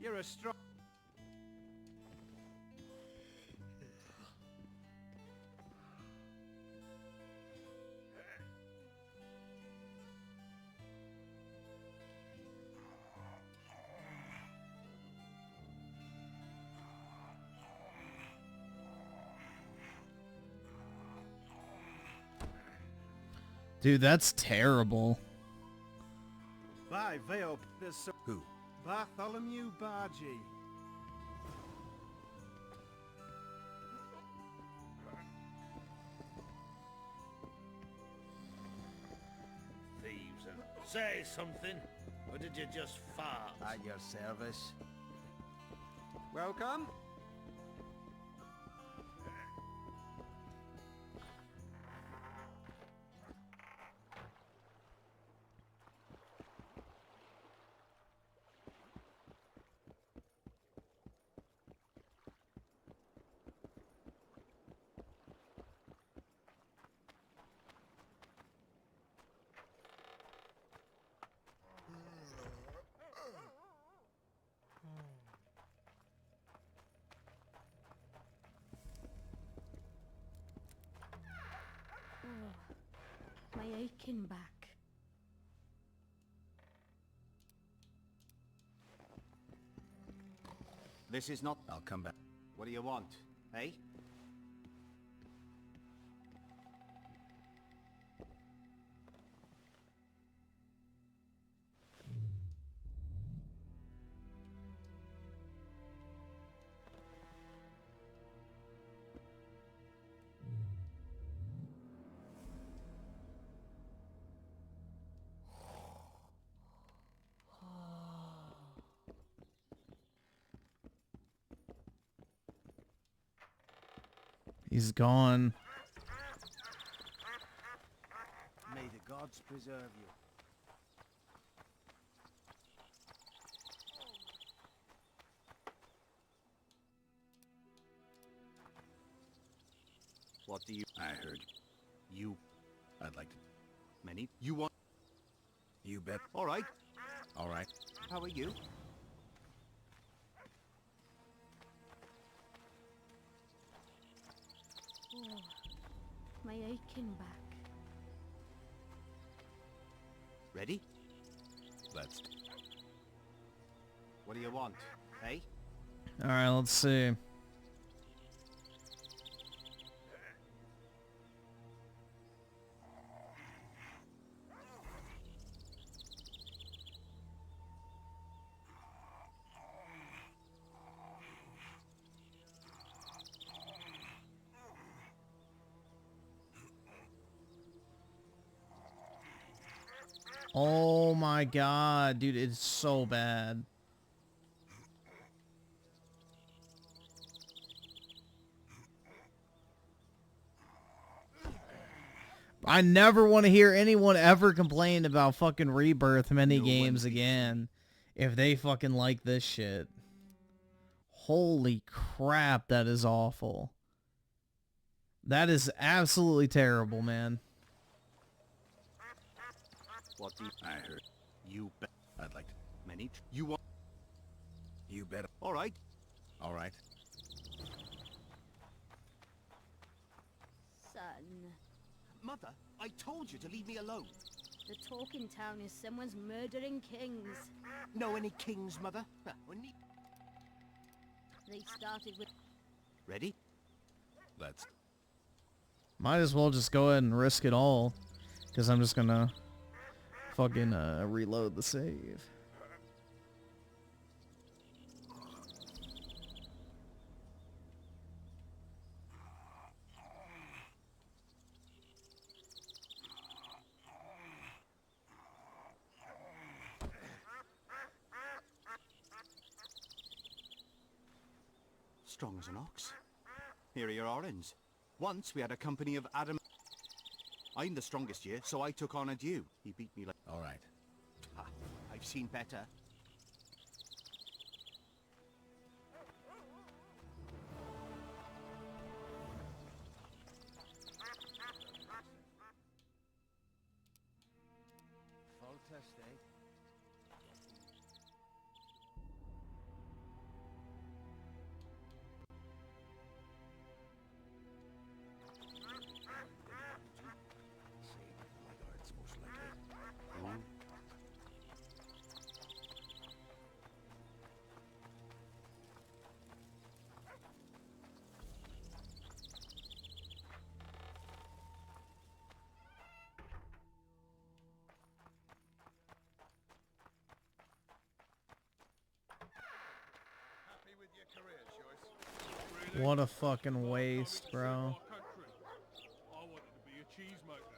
You're a strong... Dude, that's terrible. By Vale, there's so... Who? Bartholomew Bargy. Thieves, say something, or did you just fart? At your service. Welcome. My aching back. This is not... I'll come back. What do you want, eh? He's gone. May the gods preserve you. What do you... I heard. You... I'd like to... Many? You want... You bet. All right. All right. How are you? Oh, my aching back. Ready? Let's... What do you want, eh? All right, let's see. Oh my god, dude, it's so bad. I never want to hear anyone ever complain about fucking Rebirth mini games again if they fucking like this shit. Holy crap, that is awful. That is absolutely terrible, man. What do I heard. you bet? I'd like to... Many. You want? You bet. All right. All right. Son, Mother, I told you to leave me alone. the talk in town is someone's murdering kings. Know any kings, Mother? They started with... Ready? Let's... Might as well just go ahead and risk it all. Because I'm just gonna fucking reload the save. Strong as an ox. Here are your orange. Once we had a company of Adam. I'm the strongest here, so I took on a Dew. He beat me like... All right. Ha, I've seen better. Full test, eh? What a fucking waste, bro. I wanted to be a cheesemaker.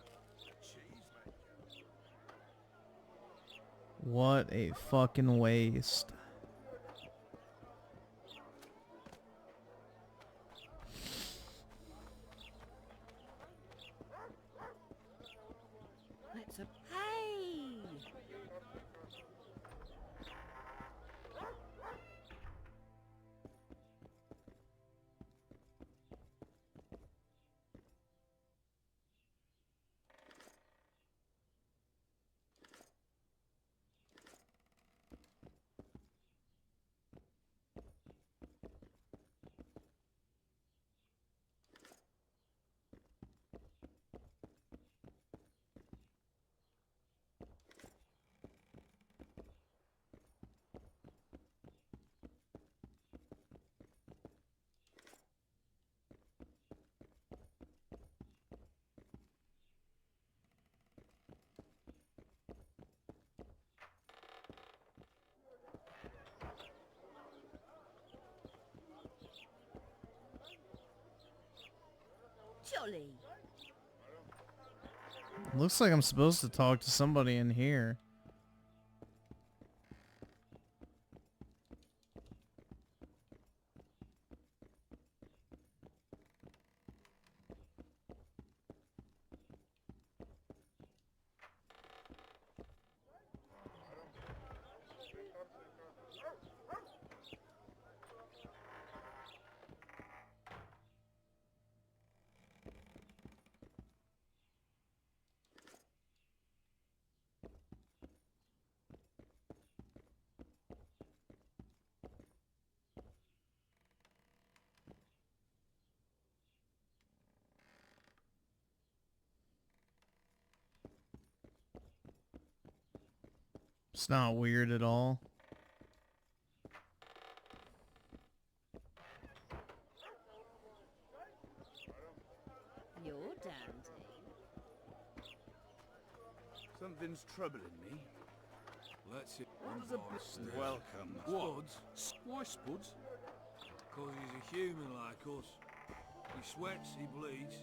What a fucking waste. It's a... Hey! Jolly. Looks like I'm supposed to talk to somebody in here. It's not weird at all. You're dandy. Something's troubling me. Let's see. Welcome. Spuds? Why Spuds? Because he's a human like us. He sweats, he bleeds.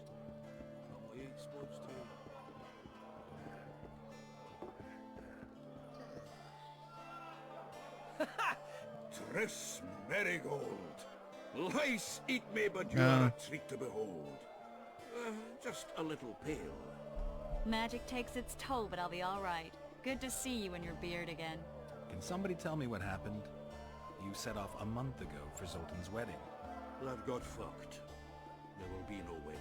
And we eat Spuds too. Triss Marigold. Lice eat me, but you are a treat to behold. Just a little pale. Magic takes its toll, but I'll be all right. Good to see you and your beard again. Can somebody tell me what happened? You set off a month ago for Zoltan's wedding. That got fucked. There will be no wedding.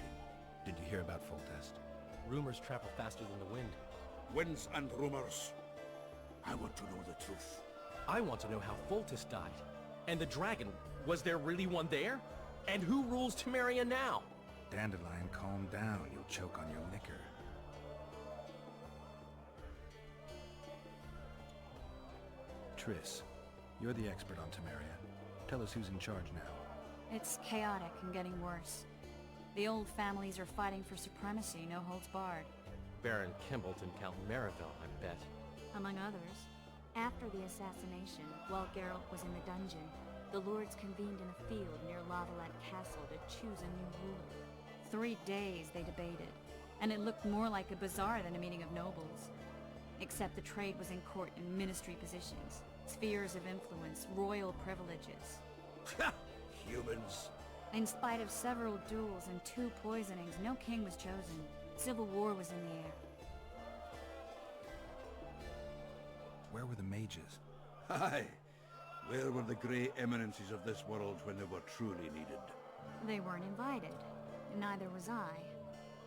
Did you hear about Foltest? Rumors travel faster than the wind. Winds and rumors. I want to know the truth. I want to know how Foltest died. And the dragon, was there really one there? And who rules Temeria now? Dandelion, calm down. You'll choke on your liquor. Triss, you're the expert on Temeria. Tell us who's in charge now. It's chaotic and getting worse. The old families are fighting for supremacy, no holds barred. Baron Kimbolt and Count Marivelle, I bet. Among others. After the assassination, while Geralt was in the dungeon, the lords convened in a field near Lavalette Castle to choose a new ruler. 3 days they debated, and it looked more like a bazaar than a meeting of nobles. Except the trade was in court and ministry positions, spheres of influence, royal privileges. Humans. In spite of several duels and 2 poisonings, no king was chosen. Civil war was in the air. Where were the mages? Aye. Where were the grey eminences of this world when they were truly needed? They weren't invited. Neither was I.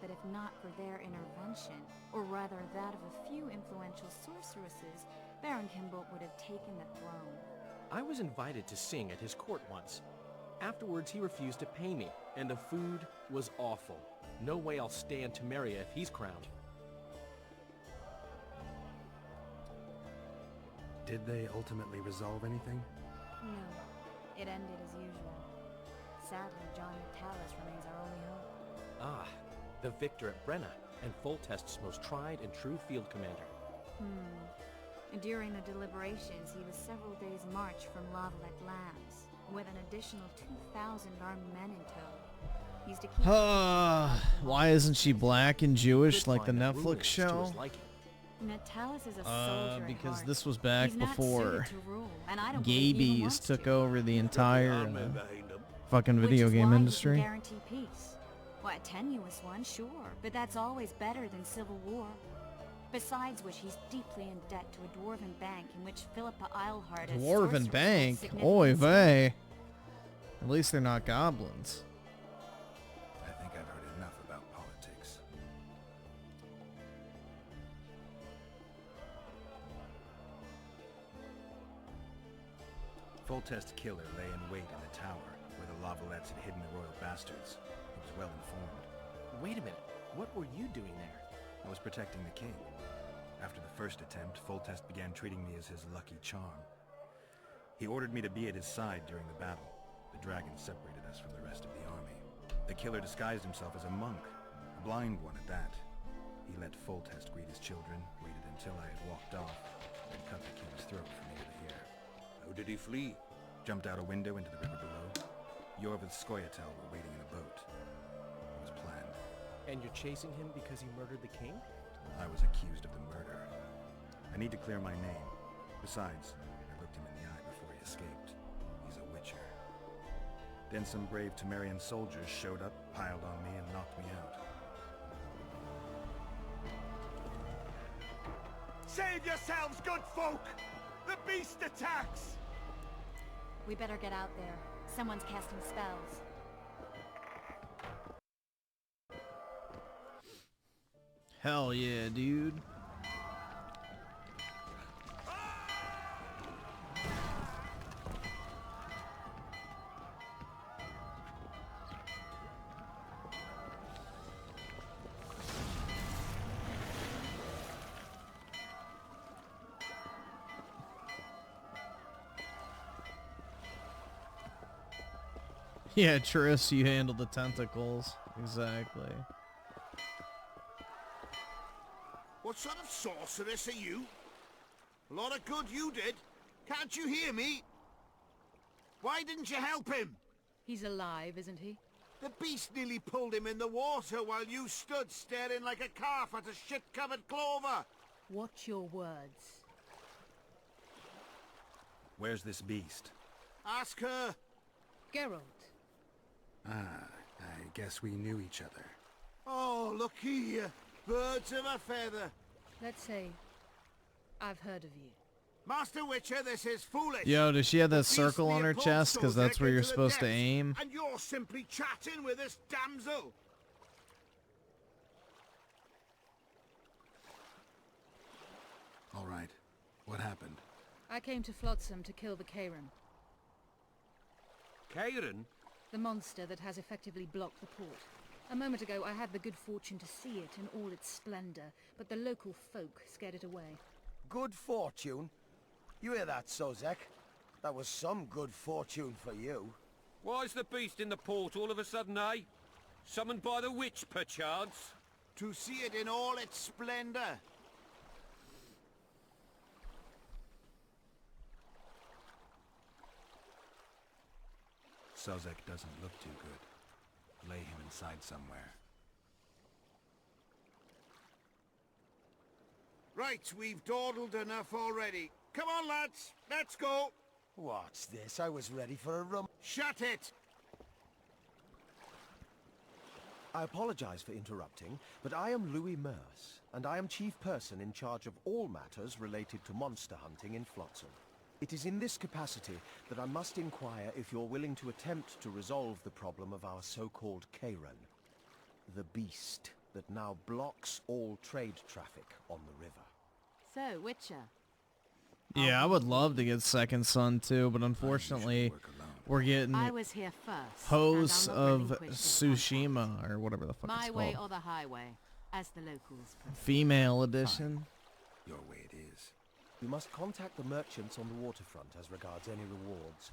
But if not for their intervention, or rather that of a few influential sorceresses, Baron Kimbolt would have taken the throne. I was invited to sing at his court once. Afterwards, he refused to pay me, and the food was awful. No way I'll stay in Temeria if he's crowned. Did they ultimately resolve anything? No. It ended as usual. Sadly, John Natalis remains our only hope. Ah, the victor at Brenna, and Foltest's most tried and true field commander. During the deliberations, he was several days' march from Lavalette Lands, with an additional 2,000 armed men in tow. He's to keep why isn't she black and Jewish like the Netflix show? Natalis is a soldier because at heart. this was back He's not before suited to rule, and I don't believe he even Gabies wants took to. over the entire fucking Which video is game why industry. He can guarantee peace. Well, a tenuous one, sure, but that's always better than civil war. Besides which, he's deeply in debt to a dwarven bank in which Philippa Eilhart is Dwarven Bank? Oy vey. At least they're not goblins. I think I've heard enough about politics. Foltest's killer lay in wait in the tower, where the Lavalettes had hidden the royal bastards. He was well informed. Wait a minute, what were you doing there? I was protecting the king. After the first attempt, Foltest began treating me as his lucky charm. He ordered me to be at his side during the battle. The dragon separated us from the rest of the army. The killer disguised himself as a monk, a blind one at that. He let Foltest greet his children, waited until I had walked off, and cut the king's throat from ear to ear. How did he flee? Jumped out a window into the river below. Yorv and Skoyatel were waiting in a boat. It was planned. And you're chasing him because he murdered the king? I was accused of the murder. I need to clear my name. Besides, I looked him in the eye before he escaped. He's a witcher. Then some brave Temerian soldiers showed up, piled on me, and knocked me out. Save yourselves, good folk! The beast attacks! We better get out there. Someone's casting spells. Hell yeah, dude. Yeah, Triss, you handle the tentacles. Exactly. What sort of sorceress are you? A lot of good you did. Can't you hear me? Why didn't you help him? He's alive, isn't he? The beast nearly pulled him in the water while you stood staring like a calf at a shit-covered clover. Watch your words. Where's this beast? Ask her. Geralt. Ah, I guess we knew each other. Oh, look here. Birds of a feather. Let's say I've heard of you. Master Witcher, this is foolish. Yo, does she have that The circle beast on her near chest? Because Polstor's that's where you're into the supposed to depths, aim. And you're simply chatting with this damsel. All right. What happened? I came to Flotsam to kill the Kairan. Kairan? The monster that has effectively blocked the port. A moment ago, I had the good fortune to see it in all its splendor, but the local folk scared it away. Good fortune? You hear that, Sozek? That was some good fortune for you. Why's the beast in the port all of a sudden, eh? Summoned by the witch, perchance? To see it in all its splendor. Sozek doesn't look too good. Lay him inside somewhere. Right, we've dawdled enough already. Come on, lads, let's go. What's this? I was ready for a rum. Shut it! I apologize for interrupting, but I am Louis Merce, and I am chief person in charge of all matters related to monster hunting in Flotsam. It is in this capacity that I must inquire if you're willing to attempt to resolve the problem of our so-called Kairan, the beast that now blocks all trade traffic on the river. So, Witcher. Yeah, I would love to get Second Son too, but unfortunately, we're getting I was here first. Hosts and I'll not of relinquish this Tsushima, or whatever the fuck My it's way called. or the highway, as the locals prefer. Female edition. Your way it is. You must contact the merchants on the waterfront as regards any rewards.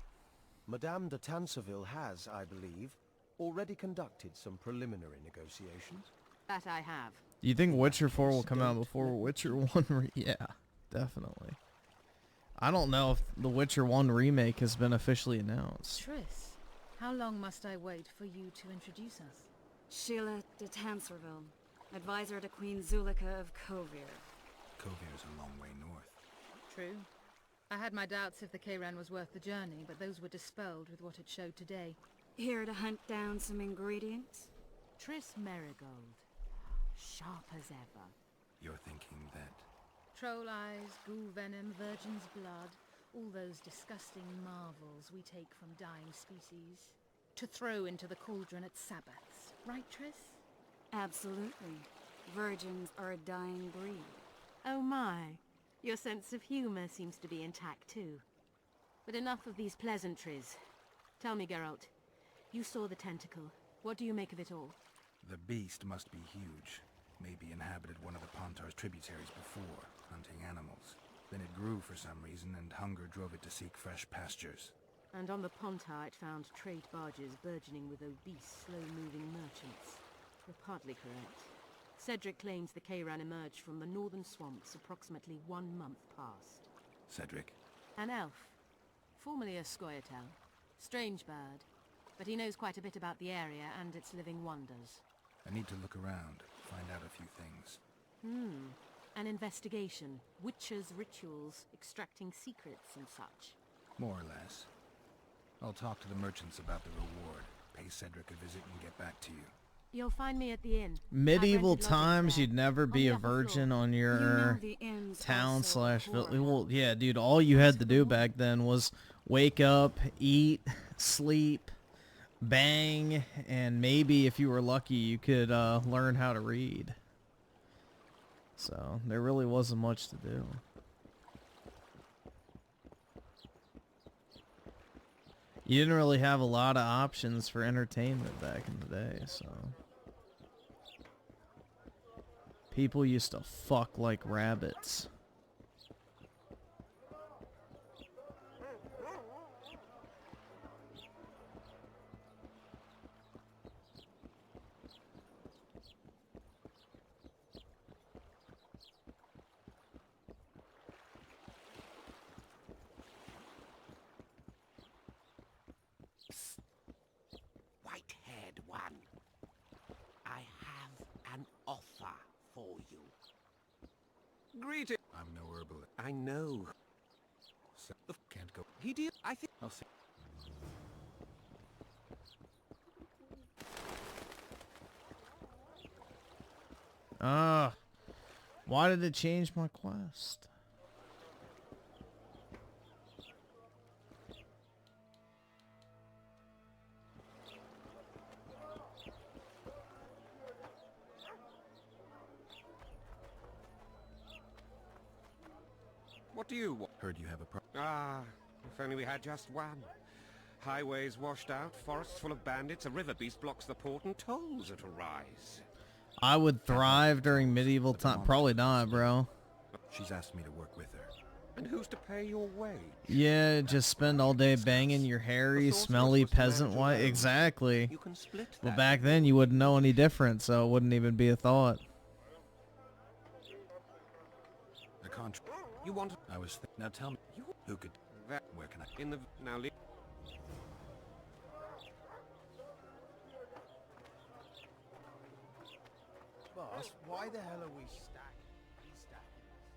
Madame de Tanseville has, I believe, already conducted some preliminary negotiations. That I have. Do you think Witcher 4 will come out before Witcher 1? Yeah, definitely. I don't know if the Witcher 1 remake has been officially announced. Triss, how long must I wait for you to introduce us? Sheila de Tanserville, advisor to Queen Zulika of Kovir. Kovir's a long way north. True. I had my doubts if the Kairan was worth the journey, but those were dispelled with what it showed today. Here to hunt down some ingredients? Triss Merigold. Sharp as ever. You're thinking that... Troll eyes, ghoul venom, virgin's blood, all those disgusting marvels we take from dying species, to throw into the cauldron at Sabbaths. Right, Triss? Absolutely. Virgins are a dying breed. Oh my. Your sense of humor seems to be intact too. But enough of these pleasantries. Tell me, Geralt. You saw the tentacle. What do you make of it all? The beast must be huge. Maybe inhabited one of the Pontar's tributaries before, hunting animals. Then it grew for some reason, and hunger drove it to seek fresh pastures. And on the Pontar it found trade barges burgeoning with obese, slow-moving merchants. You're partly correct. Cedric claims the Kairan emerged from the northern swamps approximately 1 month past. Cedric? An elf. Formerly a Scoia'tael. Strange bird. But he knows quite a bit about the area and its living wonders. I need to look around, find out a few things. An investigation. Witches' rituals, extracting secrets and such. More or less. I'll talk to the merchants about the reward, pay Cedric a visit and get back to you. You'll find me at the inn. Medieval times, you'd never be a virgin on your the inn's town also slash poor. village. Well, yeah, dude, all you had to do back then was wake up, eat, sleep, bang, and maybe if you were lucky, you could learn how to read. So there really wasn't much to do. You didn't really have a lot of options for entertainment back in the day, so people used to fuck like rabbits. White-haired one. I have an offer for you. Greeting. I'm no herbalist. I know. So, can't go. He did. I think. I'll see. Why did it change my quest? What do you want? Heard you have a Ah, if only we had just one. Highways washed out, forests full of bandits, a river beast blocks the port, and tolls at a rise. I would thrive during medieval time. Probably not, bro. She's asked me to work with her. And who's to pay your wage? Yeah, just spend all day banging your hairy, smelly peasant wife. Exactly. You can split Well, that. back then you wouldn't know any different, so it wouldn't even be a thought. A contract. You want? I was. Now tell me, who could? That. Where can I? In the now. Boss, why the hell are we stacking? Restacking this?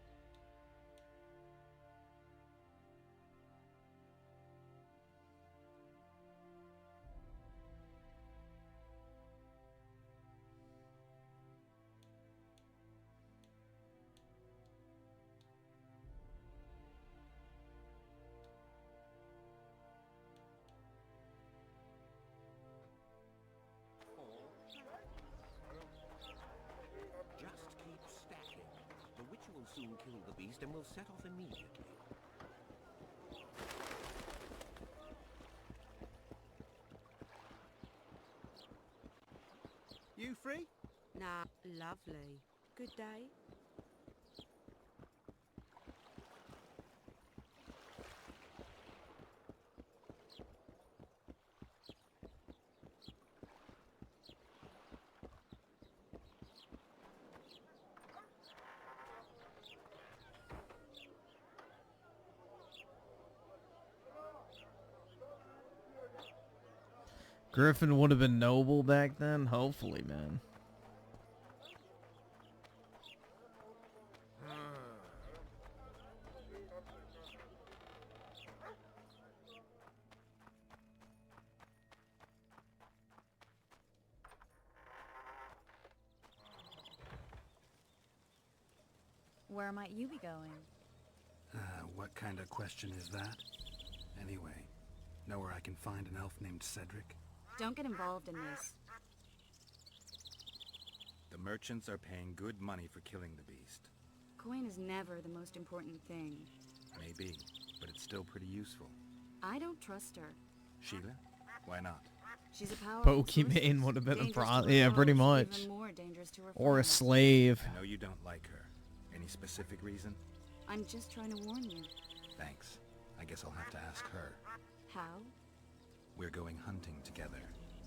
Just keep stacking. The witcher will soon kill the beast and will set off immediately. You free? Nah, lovely. Good day. Griffin would have been noble back then? Hopefully, man. Where might you be going? What kind of question is that? Anyway, know where I can find an elf named Cedric? Don't get involved in this. The merchants are paying good money for killing the beast. Coin is never the most important thing. Maybe, but it's still pretty useful. I don't trust her. Sheila? Why not? She's a powerful Pokemon would have been a dangerous to problem. Yeah, pretty herself, much. even more dangerous to her Or a friends. slave. I know you don't like her. Any specific reason? I'm just trying to warn you. Thanks. I guess I'll have to ask her. How? We're going hunting together,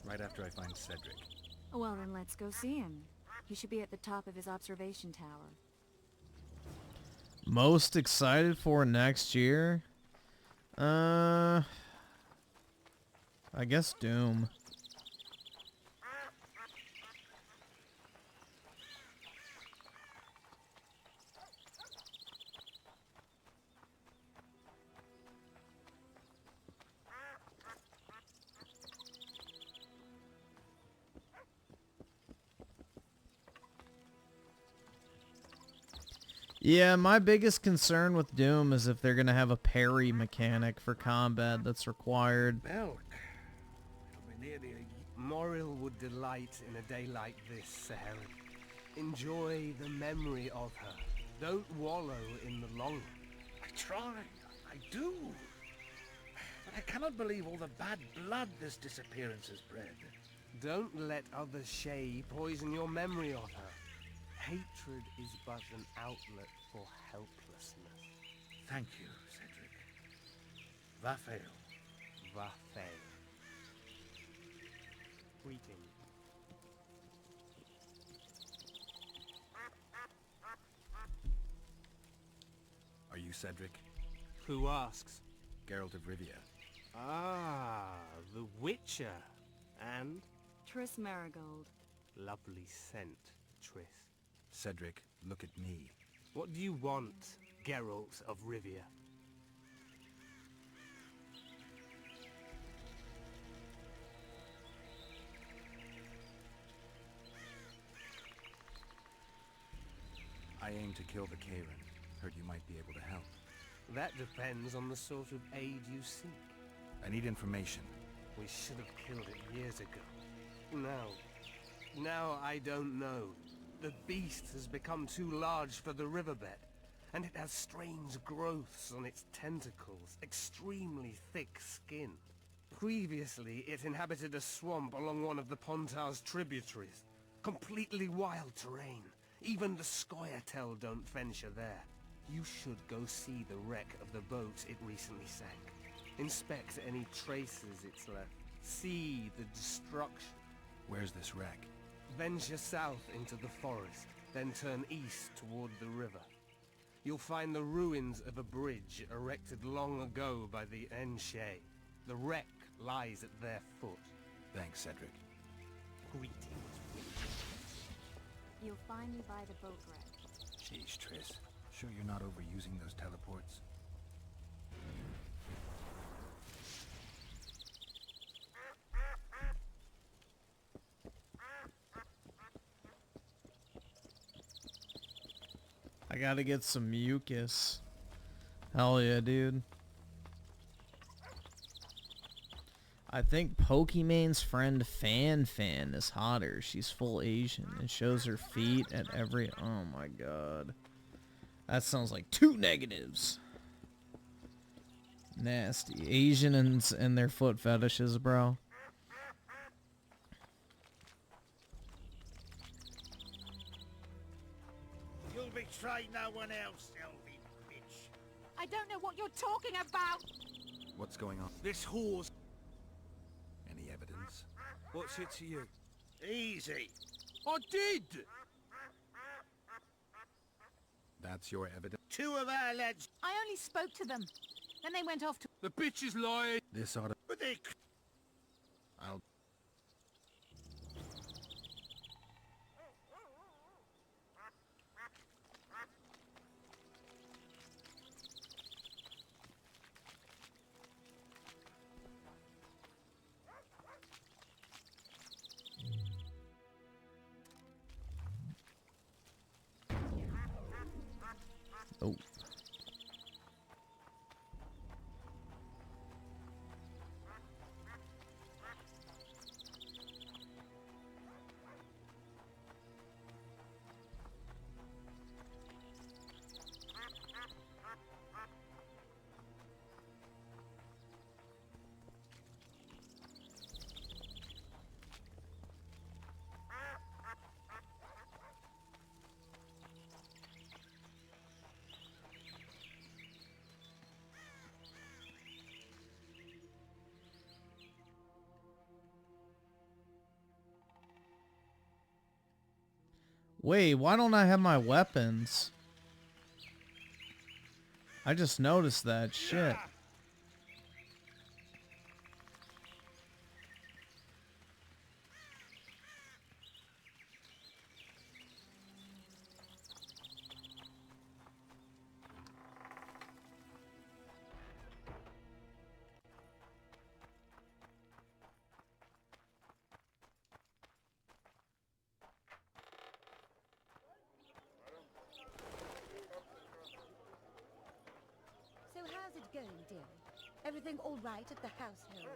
right after I find Cedric. Well, then let's go see him. He should be at the top of his observation tower. Most excited for next year? I guess Doom. Yeah, my biggest concern with Doom is if they're going to have a parry mechanic for combat that's required. Milk. It'll be nearly a... Morrill would delight in a day like this, Sir Herod. Enjoy the memory of her. Don't wallow in the longing. I try. I do. But I cannot believe all the bad blood this disappearance has bred. Don't let others' shay poison your memory of her. Hatred is but an outlet for helplessness. Thank you, Cedric. Vafael. Vafael. Greeting. Are you Cedric? Who asks? Geralt of Rivia. Ah, the Witcher. And? Triss Marigold. Lovely scent, Triss. Cedric, look at me. What do you want, Geralt of Rivia? I aim to kill the Karen. Heard you might be able to help. That depends on the sort of aid you seek. I need information. We should have killed it years ago. Now I don't know. The beast has become too large for the riverbed, and it has strange growths on its tentacles, extremely thick skin. Previously, it inhabited a swamp along one of the Pontar's tributaries. Completely wild terrain. Even the Scoia'tael don't venture there. You should go see the wreck of the boat it recently sank. Inspect any traces it's left. See the destruction. Where's this wreck? Venture south into the forest, then turn east toward the river. You'll find the ruins of a bridge erected long ago by the Enshe. The wreck lies at their foot. Thanks, Cedric. Greetings. You'll find me by the boat wreck. Jeez, Triss. Sure you're not overusing those teleports? I gotta get some mucus. Hell yeah, dude. I think Pokemon's friend Fan is hotter. She's full Asian and shows her feet at every... Oh my god. That sounds like 2 negatives. Nasty. Asian and their foot fetishes, bro. You'll betray no one else, Elvin bitch. I don't know what you're talking about! What's going on? This whore's... Any evidence? What's it to you? Easy. I did! That's your evidence? 2 of our lads... I only spoke to them. Then they went off to... The bitch is lying! This ought to... But they... I'll... Oh. Wait, why don't I have my weapons? I just noticed that. Shit. So how's it going, dearie? Everything all right at the household?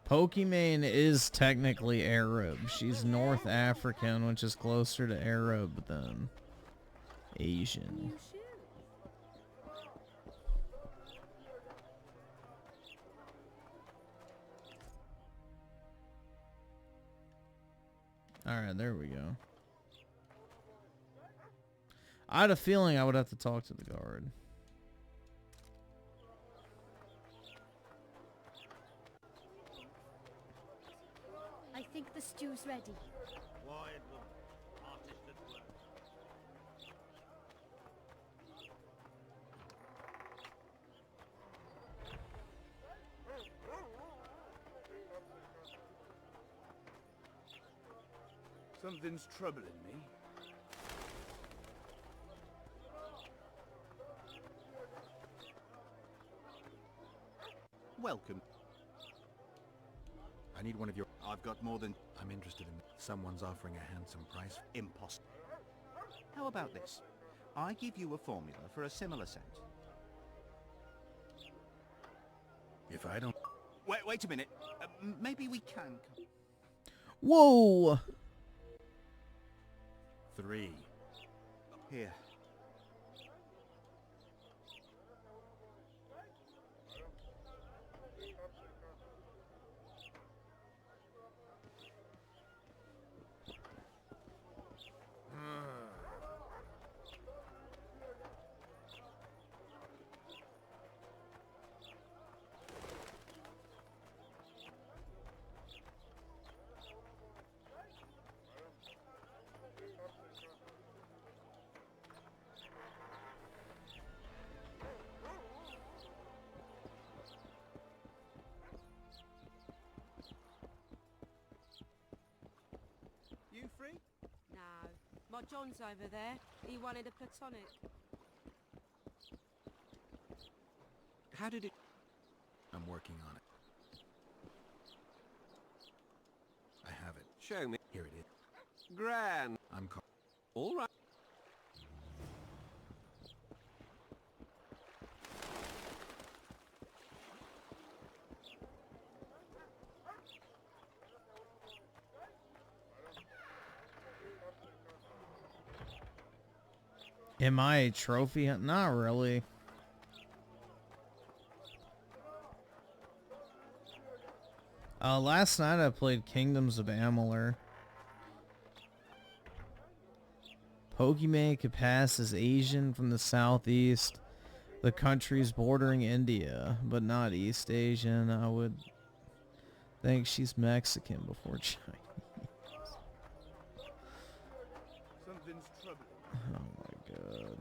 Pokimane is technically Arab. She's North African, which is closer to Arab than Asian. Alright, there we go. I had a feeling I would have to talk to the guard. I stew's ready. Quiet, woman. Artist at work. Something's troubling me. Welcome. I need one of your... I've got more than... I'm interested in... Someone's offering a handsome price. Impossible. How about this? I give you a formula for a similar scent. If I don't... Wait a minute. Maybe we can... Whoa! 3. Here. You free? No. My John's over there. He wanted a platonic. How did it... I'm working on it. I have it. Show me. Here it is. Gran. I'm... All right. Am I a trophy? Not really. Last night I played Kingdoms of Amalur. Pokemon could pass as Asian from the southeast, the countries bordering India, but not East Asian. I would think she's Mexican before Chinese. Something's troubling. Oh my god.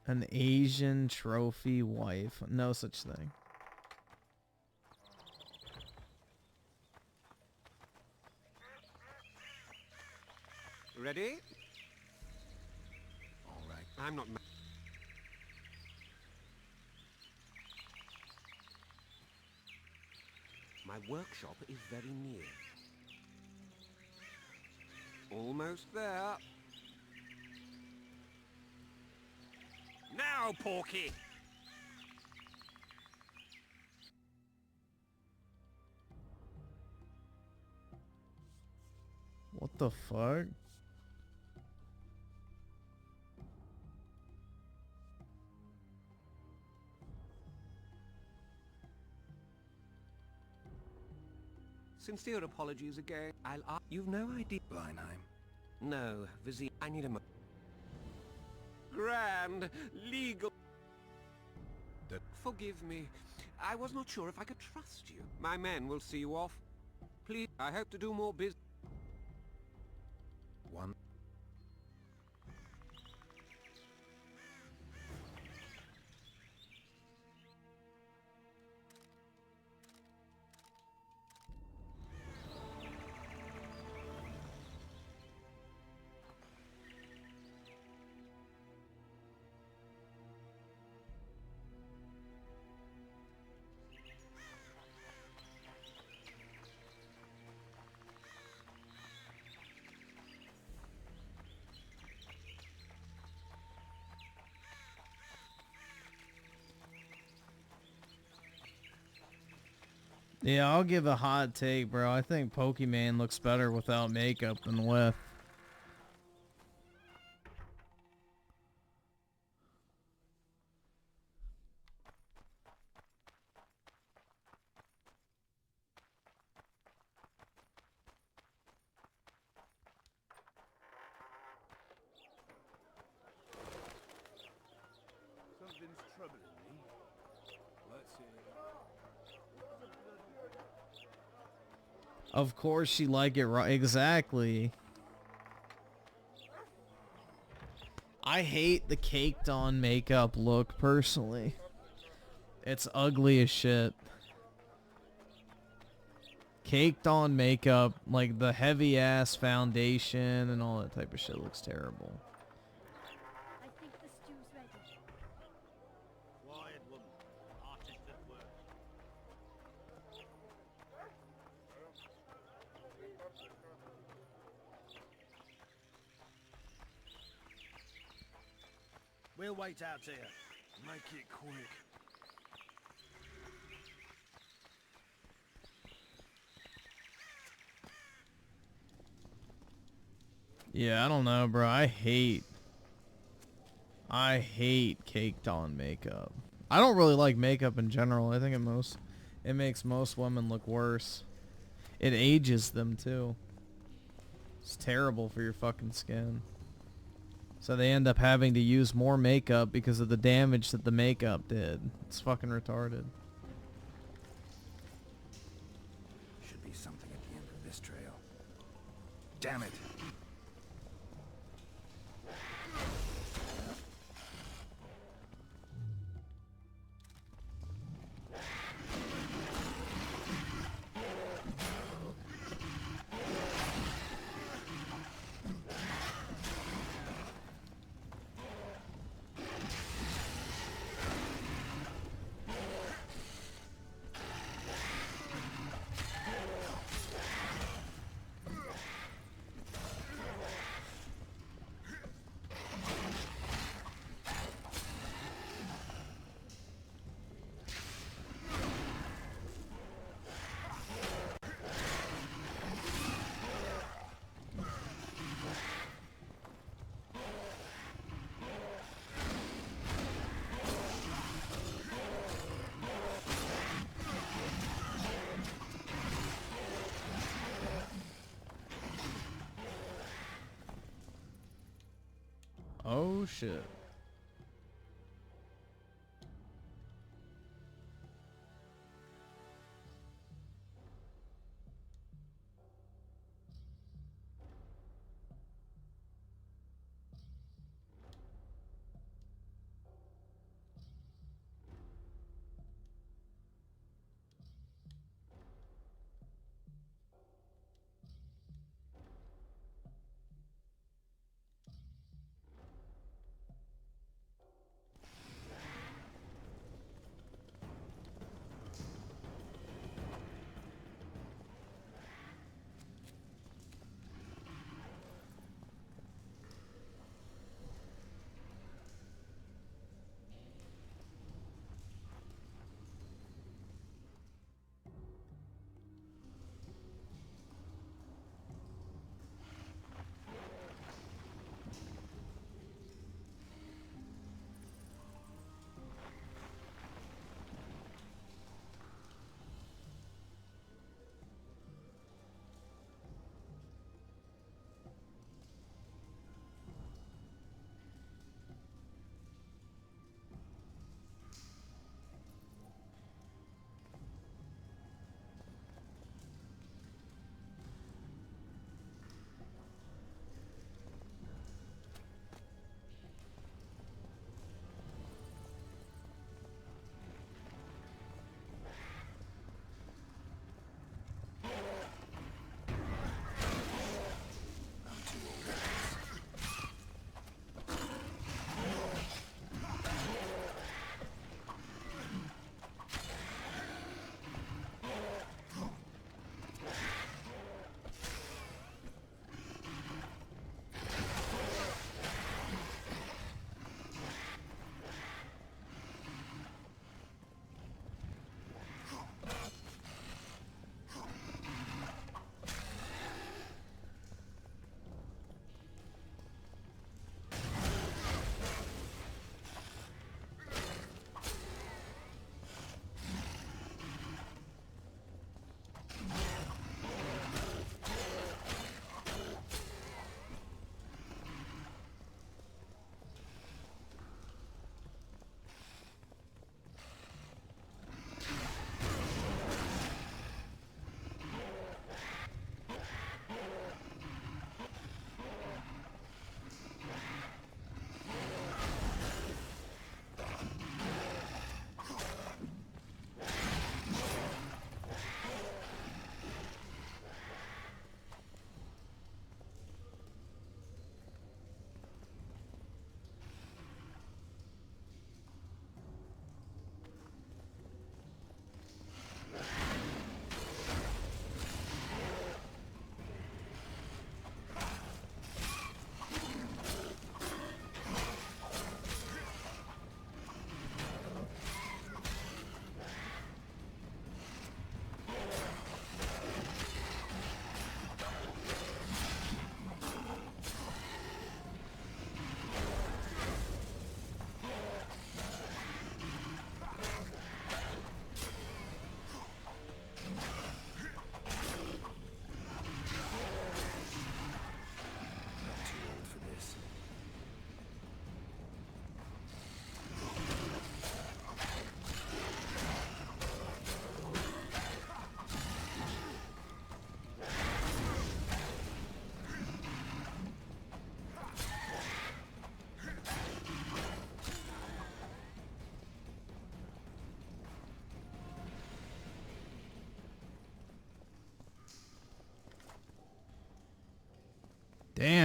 An Asian trophy wife. No such thing. Ready? All right. I'm not... My workshop is very near. Almost there. Now, Porky! What the fuck? Sincere apologies again. You've no idea... Blindheim. No, Vizzy, I need a Grand legal... Forgive me. I was not sure if I could trust you. My men will see you off. Please, I hope to do more business. 1. Yeah, I'll give a hot take, bro. I think Pokemon looks better without makeup than with. Something's troubling me. Of course she like it right. Exactly. I hate the caked on makeup look personally. It's ugly as shit. Caked on makeup, like the heavy ass foundation and all that type of shit looks terrible. I think the stew's ready. Quiet, woman. Artist at work. We'll wait out here. Make it quick. Yeah, I don't know, bro. I hate caked on makeup. I don't really like makeup in general. I think it makes most women look worse. It ages them too. It's terrible for your fucking skin. So they end up having to use more makeup because of the damage that the makeup did. It's fucking retarded. Should be something at the end of this trail. Damn it! Oh shit.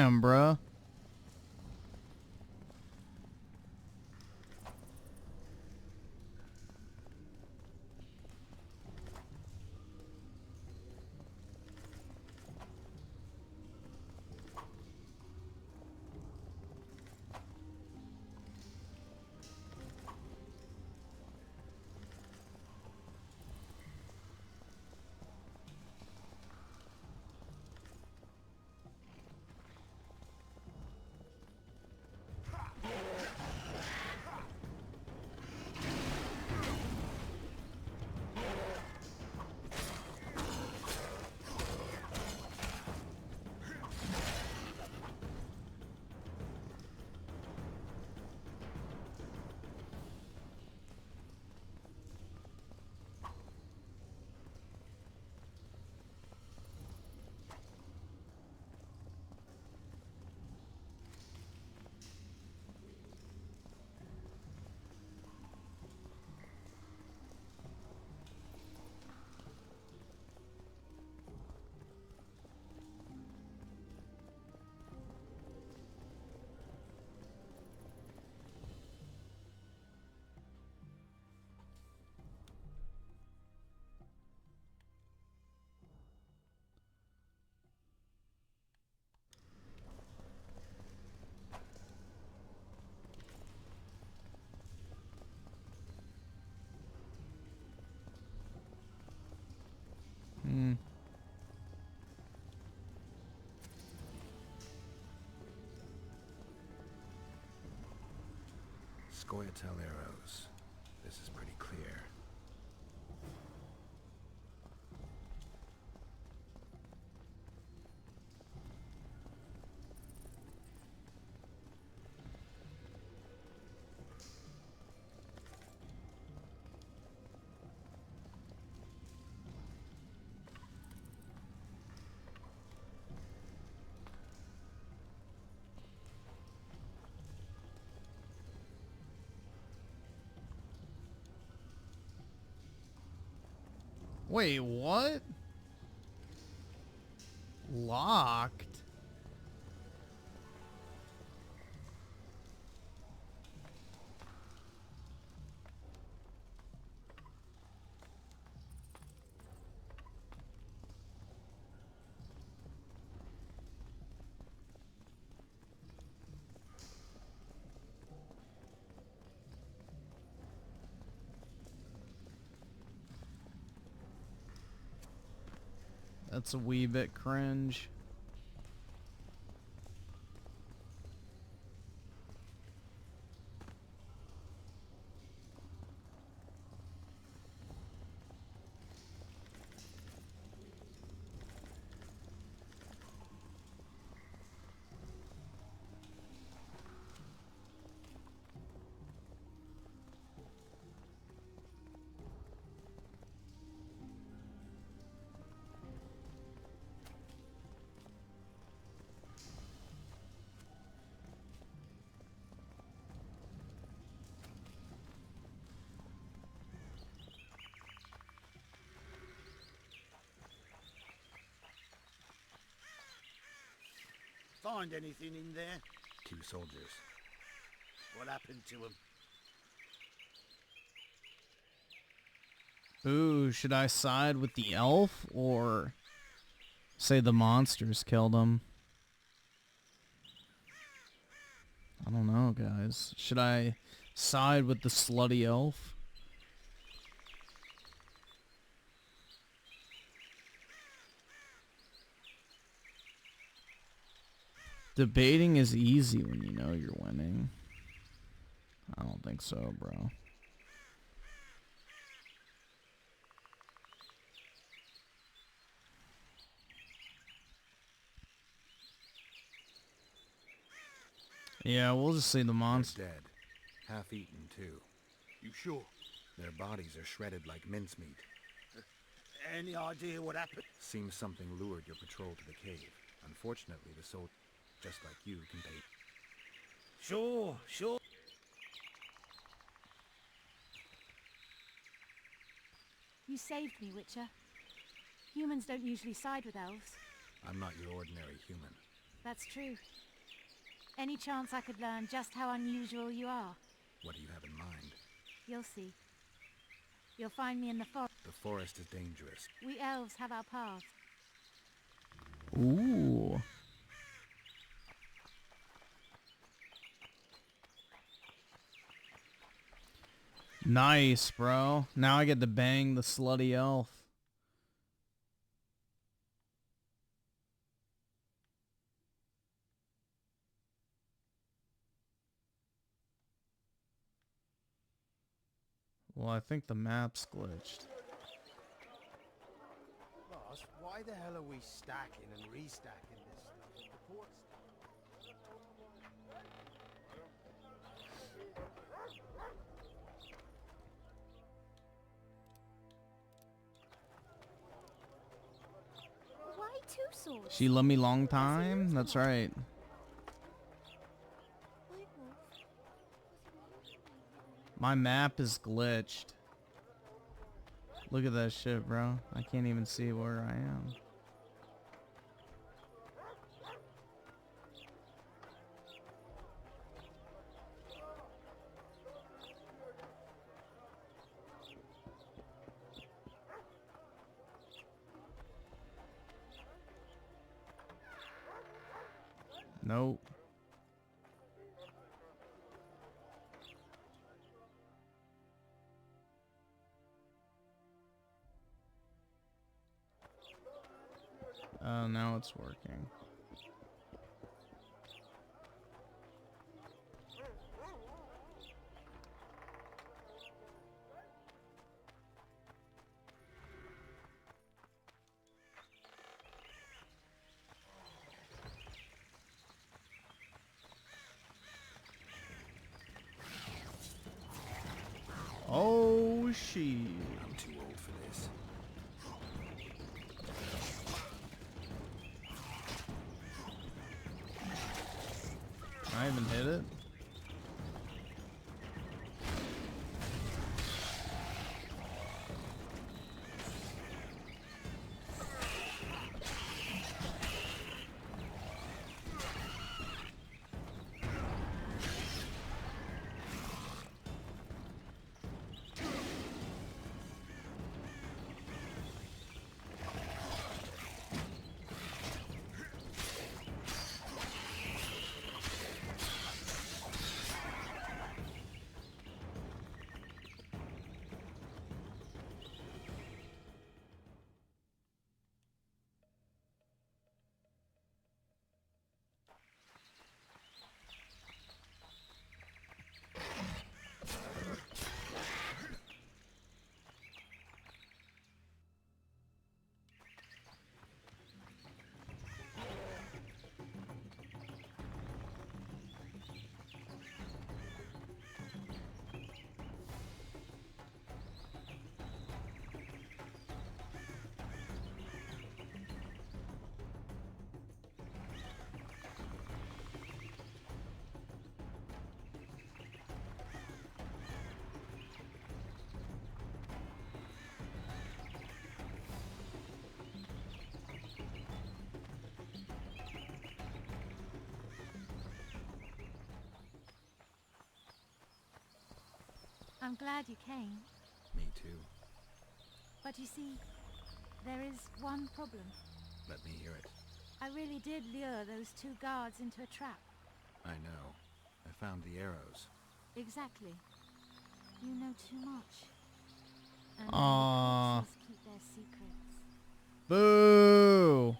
Damn, bruh. Hmm. Scoia'tael arrows. This is pretty clear. Wait, what? Locked? That's a wee bit cringe. Find anything in there? 2 soldiers. What happened to them? Ooh, should I side with the elf or say the monsters killed him? I don't know, guys. Should I side with the slutty elf? Debating is easy when you know you're winning. I don't think so, bro. Yeah, we'll just say the monster. They're dead. Half-eaten, too. You sure? Their bodies are shredded like mincemeat. Any idea what happened? Seems something lured your patrol to the cave. Unfortunately, the soldier, just like you, can pay. Sure. You saved me, Witcher. Humans don't usually side with elves. I'm not your ordinary human. That's true. Any chance I could learn just how unusual you are? What do you have in mind? You'll see. You'll find me in the forest. The forest is dangerous. We elves have our paths. Ooh. Nice, bro. Now I get to bang the slutty elf. Well, I think the map's glitched. Boss, why the hell are we stacking and restacking this stuff in the port? Why two swords? She loved me long time? That's right. My map is glitched. Look at that shit, bro. I can't even see where I am. Nope. Oh, now it's working. Oh, shit. I'm too old for this. I even hit it. I'm glad you came. Me too. But you see, there is one problem. Let me hear it. I really did lure those two guards into a trap. I know. I found the arrows. Exactly. You know too much. And Aww. the keep their secrets. Boo!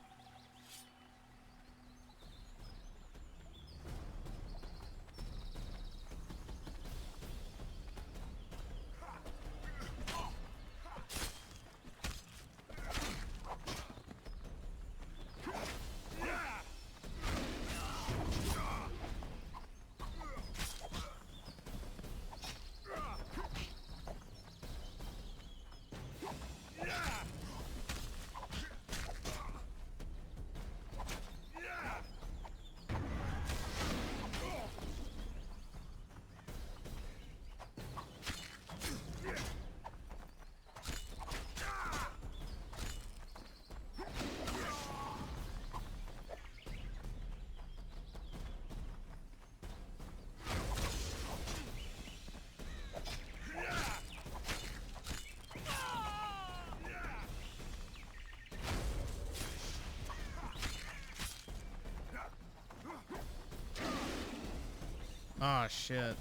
Oh shit.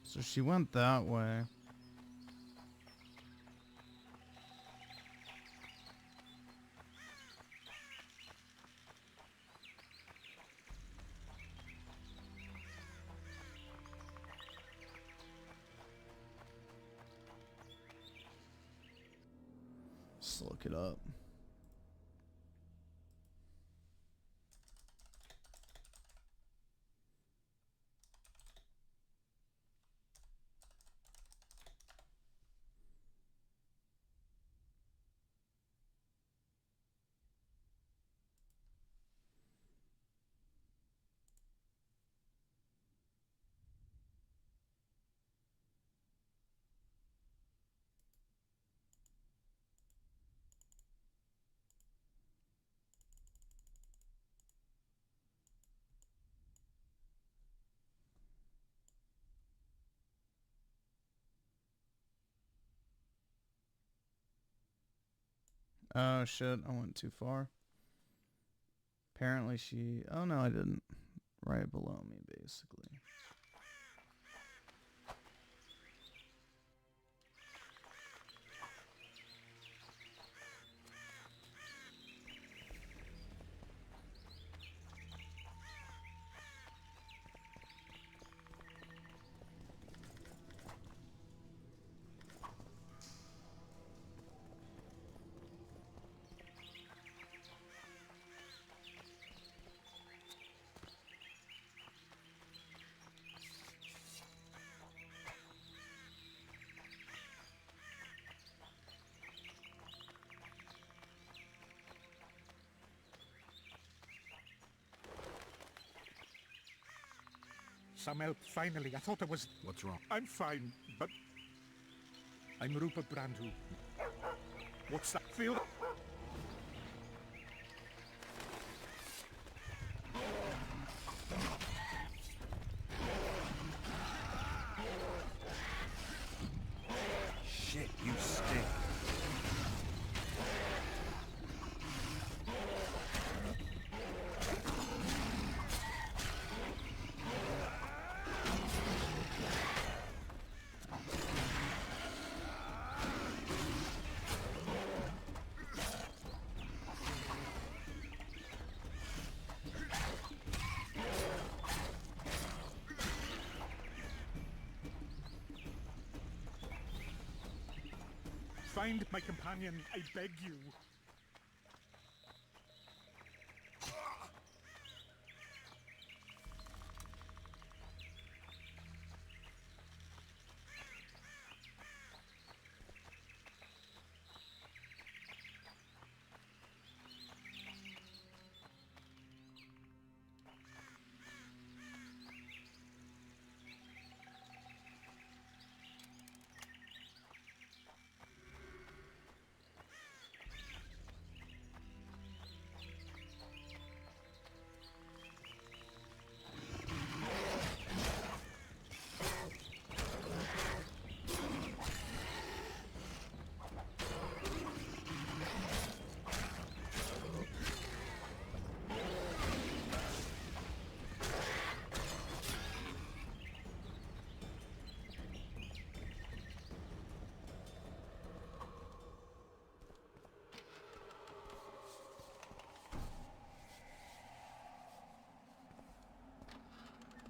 So she went that way. Let's look it up. Oh shit, I went too far. Apparently she... Oh no, I didn't. Right below me, basically. Some help, finally. I thought I was... What's wrong? I'm fine, but... I'm Rupert Brandu. What's that feel? Shit, you stink. Find my companion, I beg you.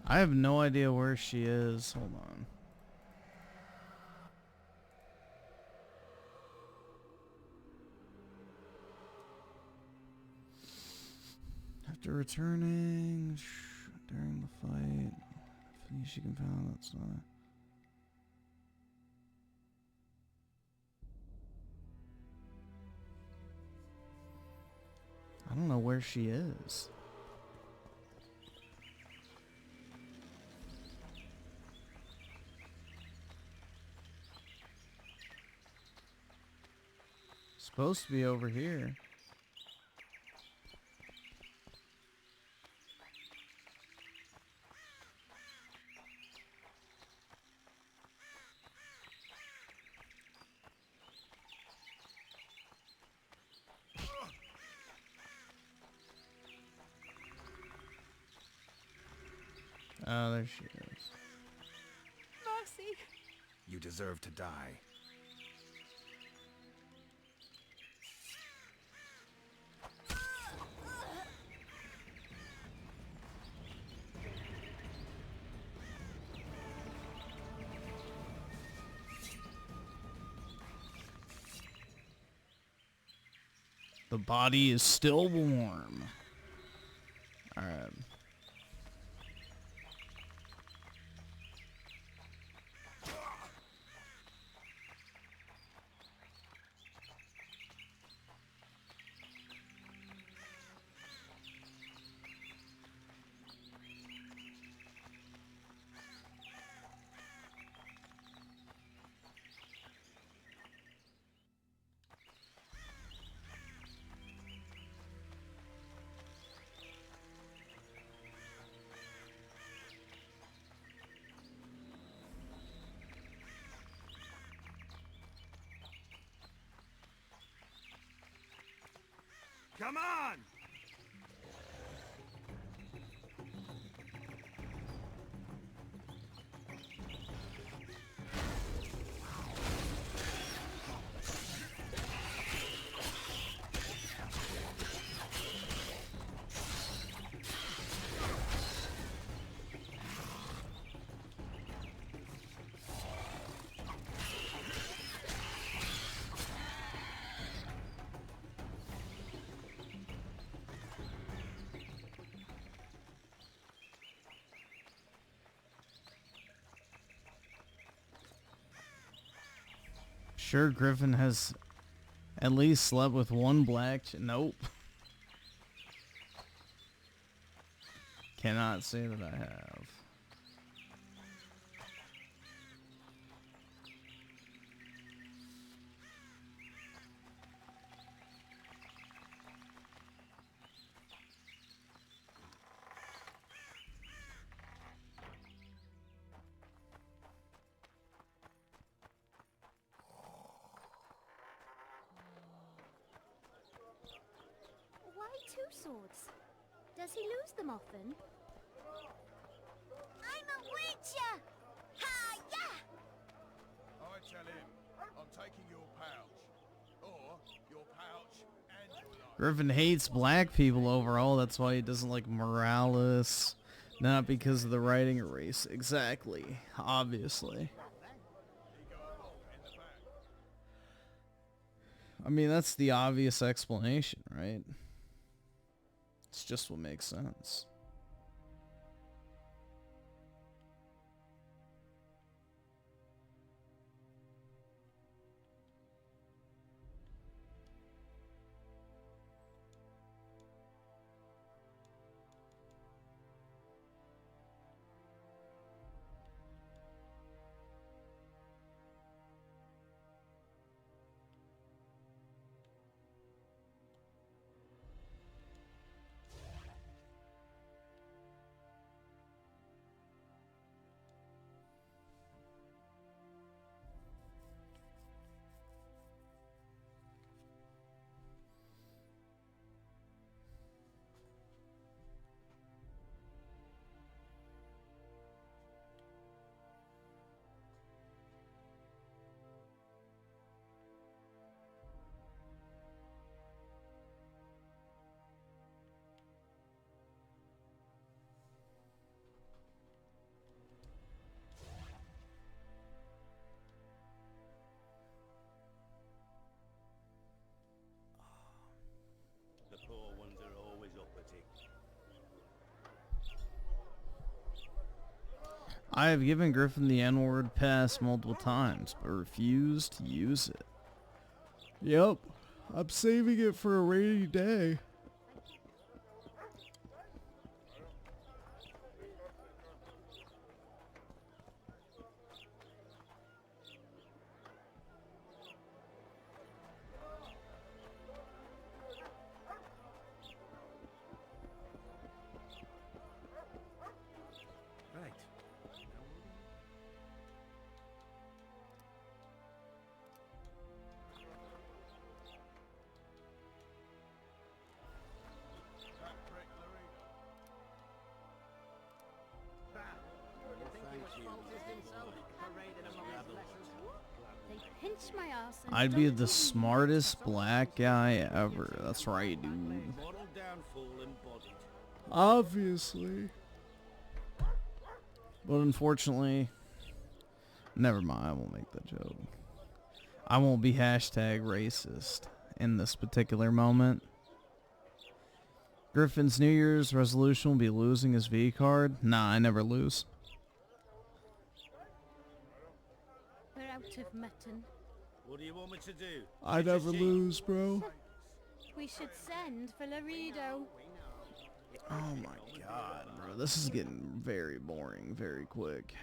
I have no idea where she is. Hold on. After returning during the fight, she can found that's not. I don't know where she is. Supposed to be over here. Oh, there she is. Mercy! You deserve to die. The body is still warm. All right. Come on! Sure, Griffin has at least slept with one black. Nope. Cannot say that I have. Why two swords? Does he lose them often? I'm a witcher! Ha, yeah! I tell him, I'm taking your pouch. Or your pouch and your life. Griffin hates black people overall. That's why he doesn't like Morales. Not because of the writing or race. Exactly. Obviously. I mean, that's the obvious explanation, right? It's just what makes sense. I have given Griffin the N-word pass multiple times, but refused to use it. Yep, I'm saving it for a rainy day. Right. They pinch my ass and I'd be don't the tell me. smartest black guy ever. That's right, dude. Moral downfall embodied. Obviously. But unfortunately, never mind. I won't make that joke. I won't be hashtag racist in this particular moment. Griffin's New Year's resolution will be losing his V card. Nah, I never lose. We're out of mutton. What do you want me to do? I Shoot a never sheep? lose, bro. We should send for Laredo. Oh my god, bro. This is getting very boring very quick.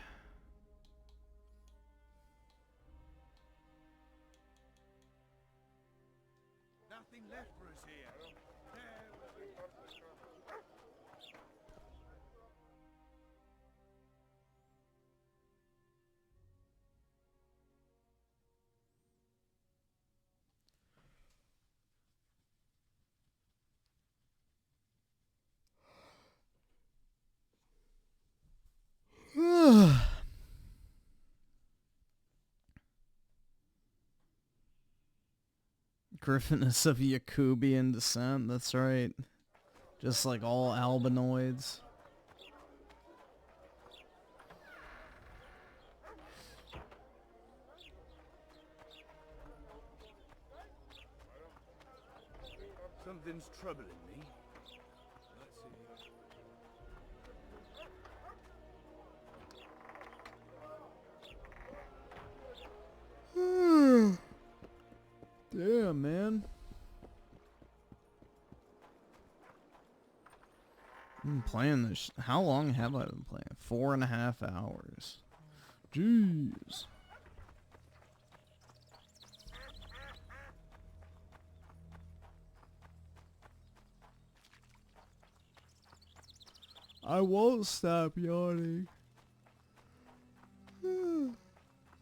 Nothing left for us here. Griffin is of Yakubian descent, that's right. Just like all albinoids. Something's troubling me. Damn, man. I've been playing this. How long have I been playing? 4.5 hours. Jeez. I won't stop yawning.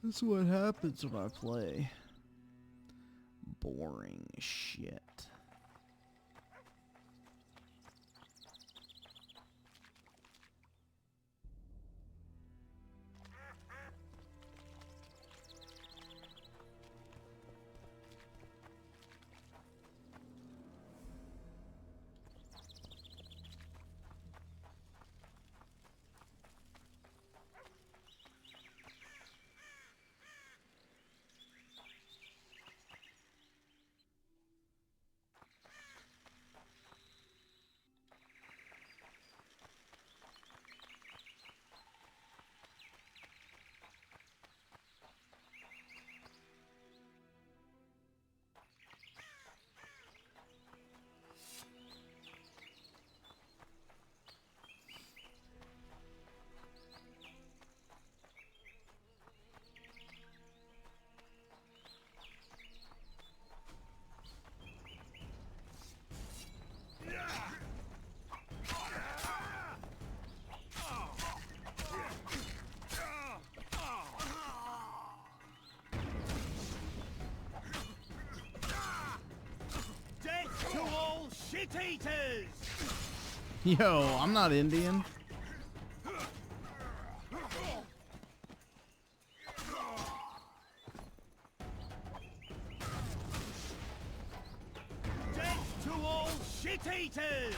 That's what happens when I play. Boring shit. Death to all shit-eaters! Yo, I'm not Indian. Death to all shit-eaters!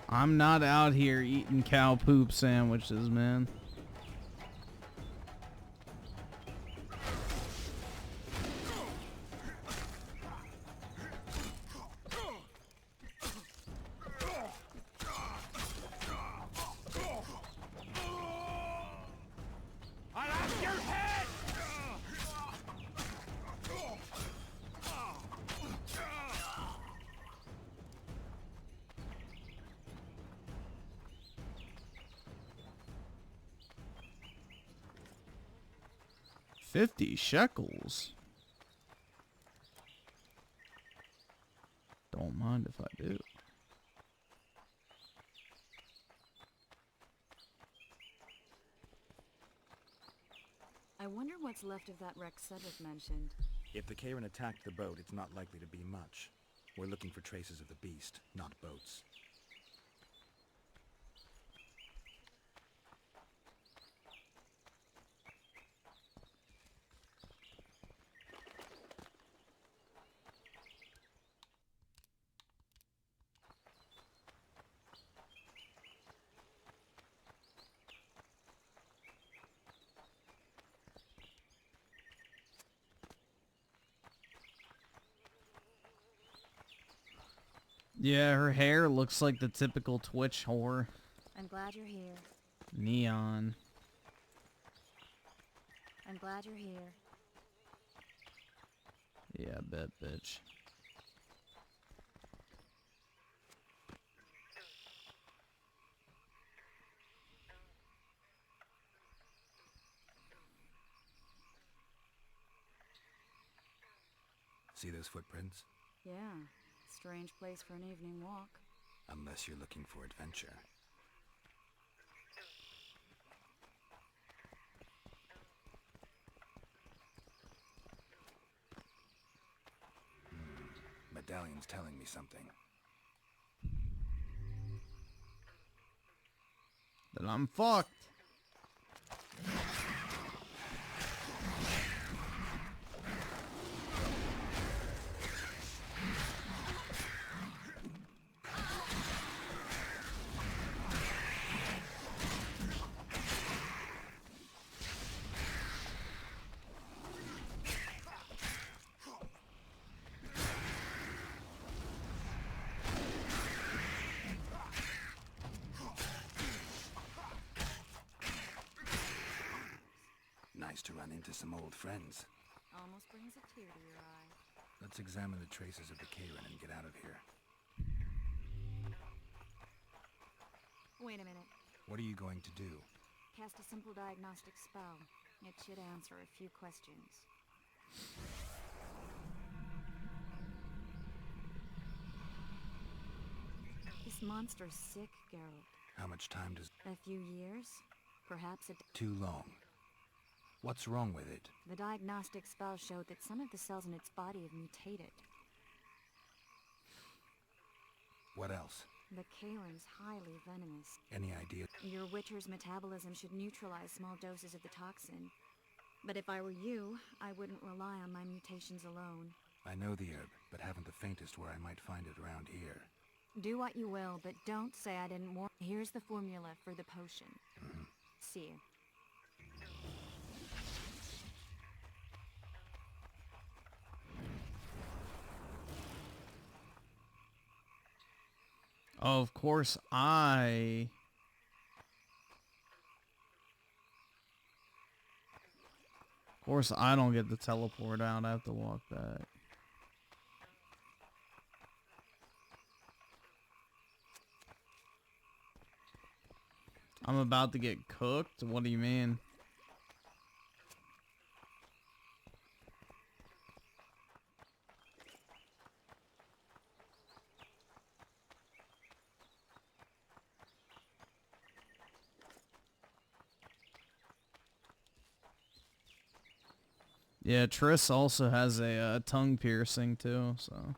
I'm not out here eating cow poop sandwiches, man. 50 shekels. Don't mind if I do. I wonder what's left of that wreck Cedric mentioned. If the Karen attacked the boat, it's not likely to be much. We're looking for traces of the beast, not boats. Yeah, her hair looks like the typical Twitch whore. I'm glad you're here. Neon. I'm glad you're here. Yeah, bet, bitch. See those footprints? Yeah. Strange place for an evening walk. Unless you're looking for adventure. Medallion's telling me something. Then I'm fucked. Nice to run into some old friends. Almost brings a tear to your eye. Let's examine the traces of the Karen and get out of here. Wait a minute. What are you going to do? Cast a simple diagnostic spell. It should answer a few questions. This monster's sick, Geralt. How much time does... A few years? Perhaps Too long. What's wrong with it? The diagnostic spell showed that some of the cells in its body have mutated. What else? The Karen's highly venomous. Any idea? Your Witcher's metabolism should neutralize small doses of the toxin. But if I were you, I wouldn't rely on my mutations alone. I know the herb, but haven't the faintest where I might find it around here. Do what you will, but don't say I didn't warn. Here's the formula for the potion. See you. Of course, I don't get to teleport out. I have to walk back. I'm about to get cooked? What do you mean? Yeah, Triss also has a tongue piercing too, so.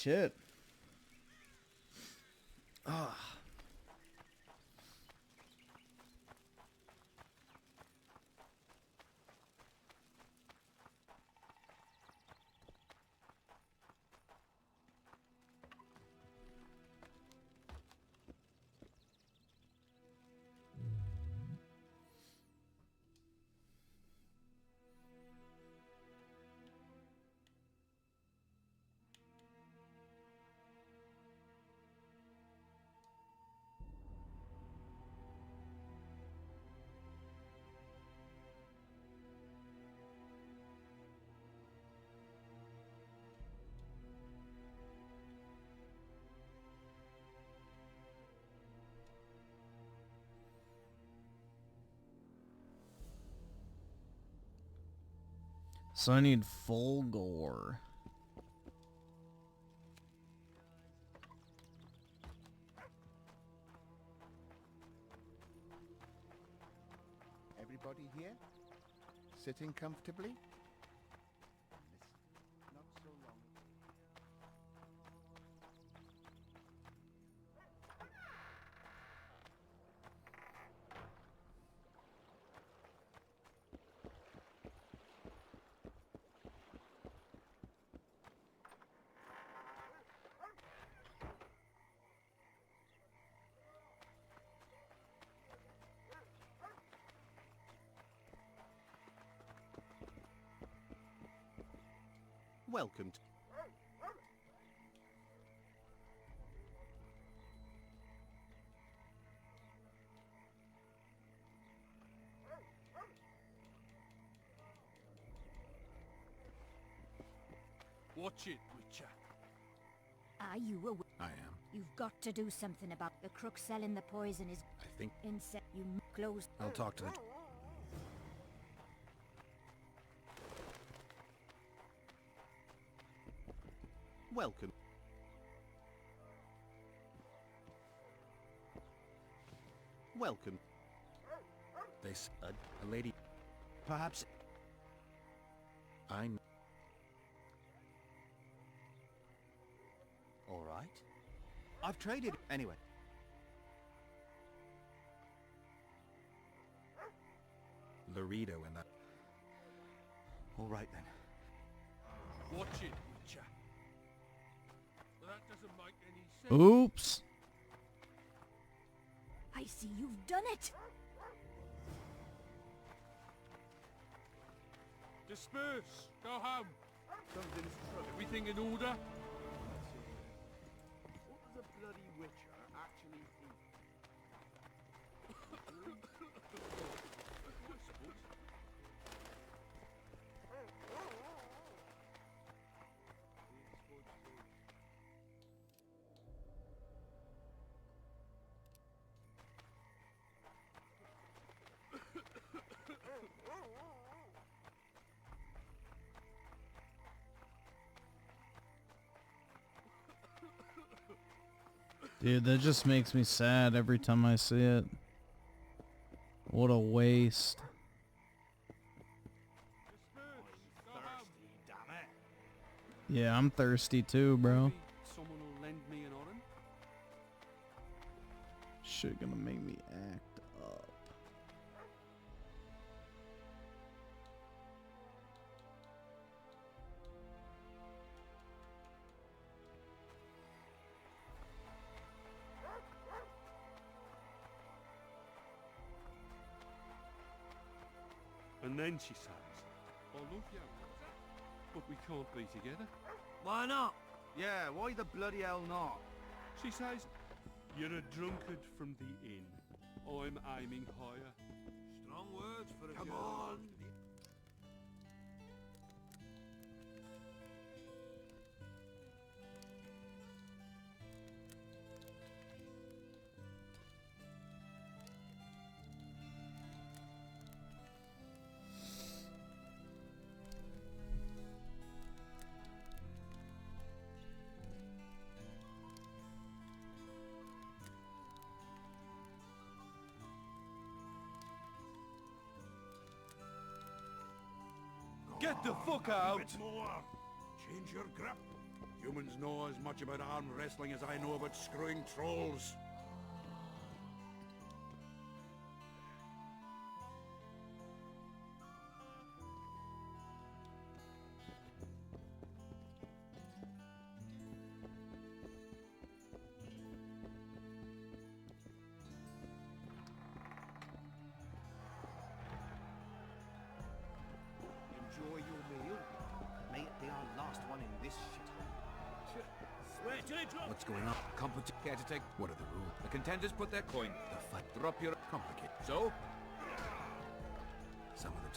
shit. Ah. So I need full gore. Everybody here? Sitting comfortably? Not so long. Welcome to... Watch it, Witcher. Are you aware? I am. You've got to do something about the crook selling the poison is I think insect. You close. I'll talk to the... Welcome. Welcome. They said a lady... Perhaps... I'm... All right. I've traded... Anyway. Laredo and that... All right, then. Watch it, Witcher. Well, that doesn't make any sense. Oops. I see you've done it. Disperse. Go home. Something's trouble. Everything in order? What does a bloody witcher actually eat? Dude, that just makes me sad every time I see it. What a waste. Yeah, I'm thirsty too, bro. Someone will lend me an orange. Shit gonna make me act up. And then she says, I love you, but we can't be together. Why not? Yeah, why the bloody hell not? She says, you're a drunkard from the inn. I'm aiming higher. Strong words for a Come girl. on. Get the fuck out! A bit more. Change your grip. Humans know as much about arm wrestling as I know about screwing trolls. Enjoy your meal. May it be our last one in this shithole. Swear till it drops. What's going on? Care to take? What are the rules? The contenders put their coin. The fight. Drop your complicate. So? Some of the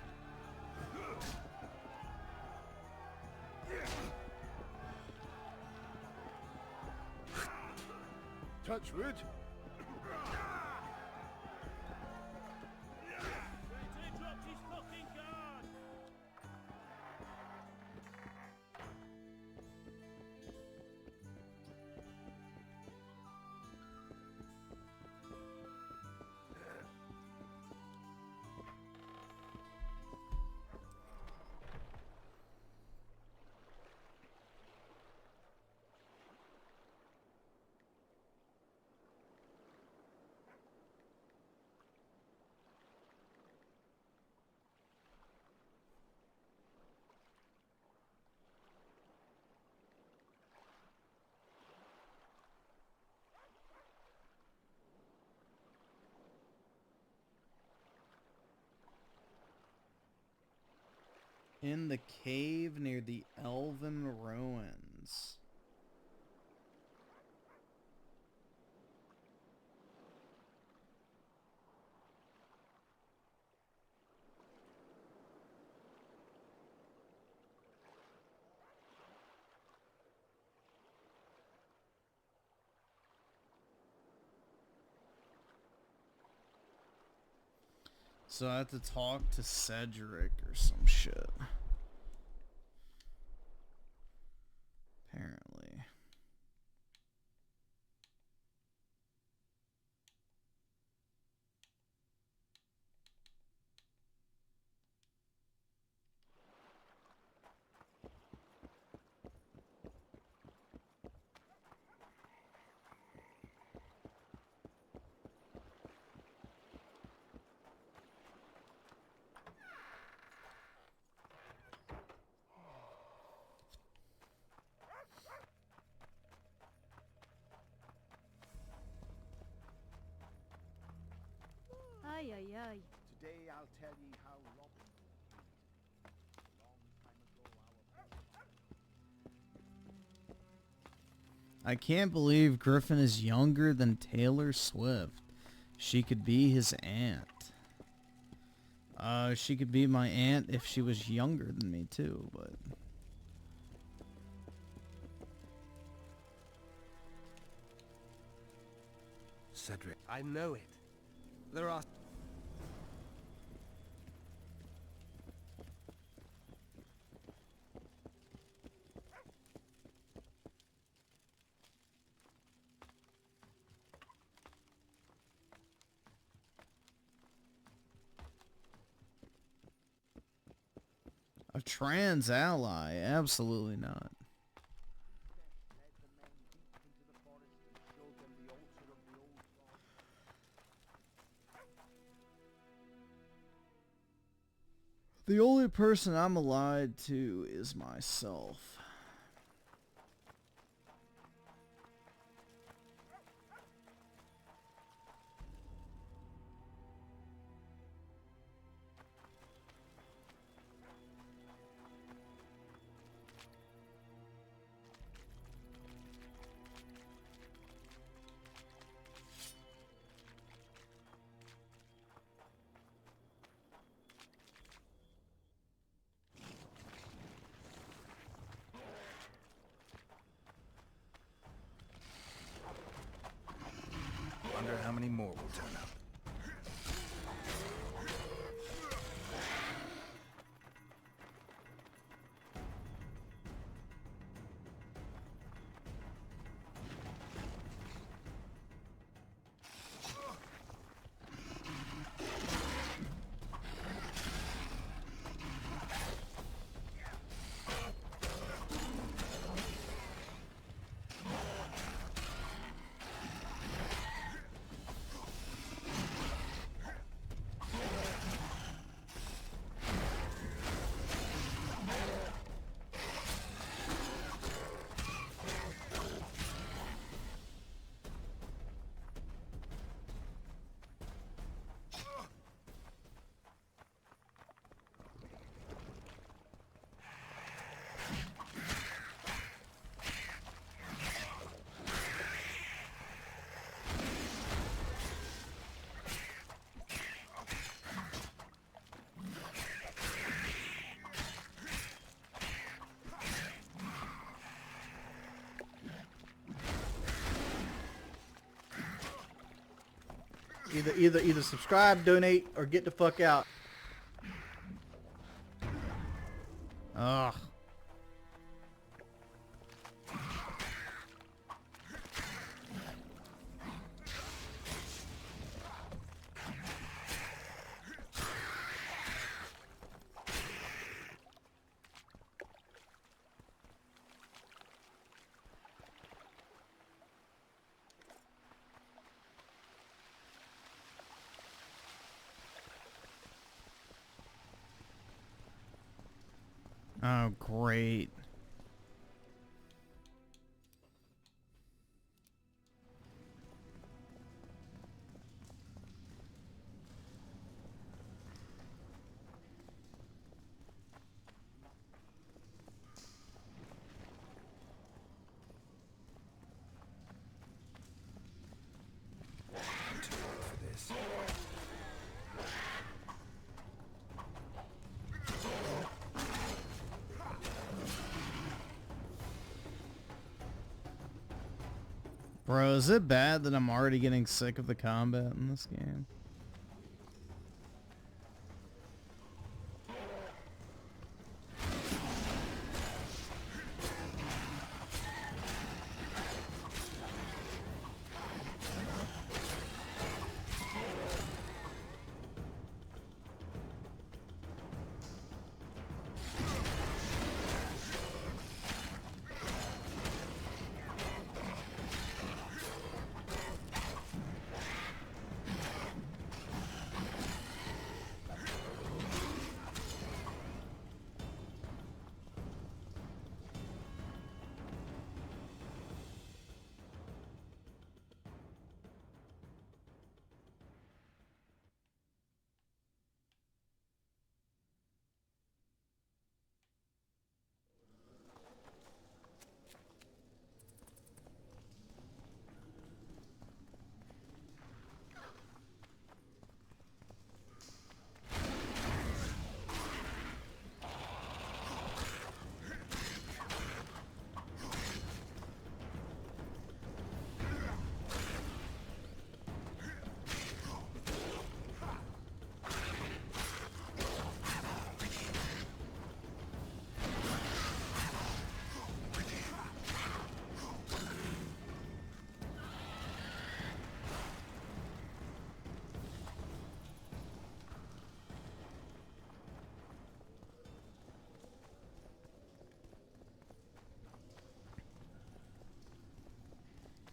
Touch wood. Swear till it drops his fucking guard. In the cave near the Elven Ruins. So I have to talk to Cedric or some shit. Apparently. Ay, ay, ay. Today I'll tell ye how Robin. I can't believe Griffin is younger than Taylor Swift. She could be his aunt. She could be my aunt if she was younger than me too, but... Cedric. I know it. There are... A trans ally? Absolutely not. The only person I'm allied to is myself. Wonder how many more will turn up. Either subscribe, donate, or get the fuck out. Ugh. Oh, great. I'm too old for this. Bro, is it bad that I'm already getting sick of the combat in this game?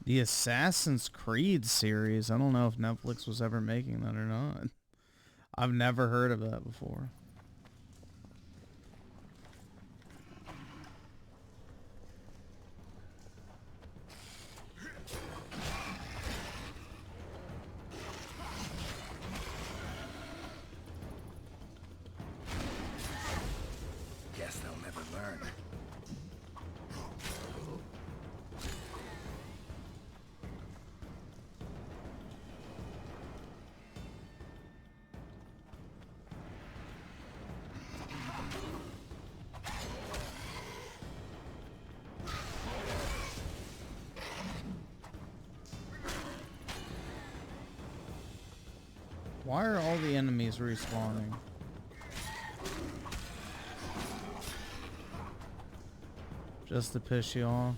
The Assassin's Creed series. I don't know if Netflix was ever making that or not. I've never heard of that before. Guess they'll never learn. Why are all the enemies respawning? Just to piss you off?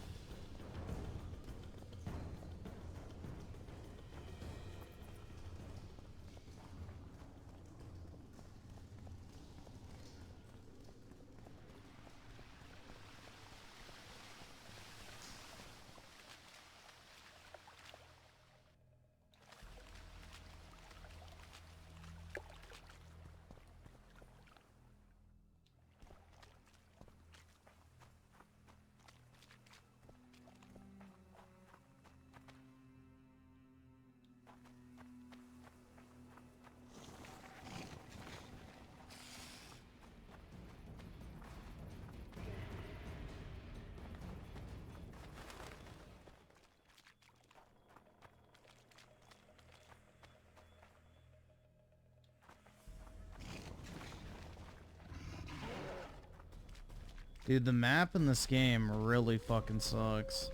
Dude, the map in this game really fucking sucks.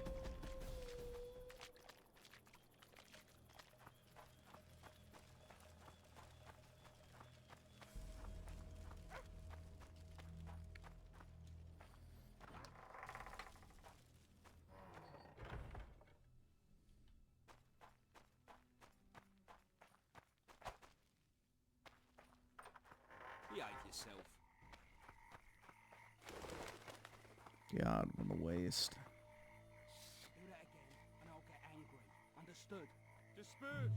God, what a waste. Do that again, and I'll get angry. Understood? Disperse!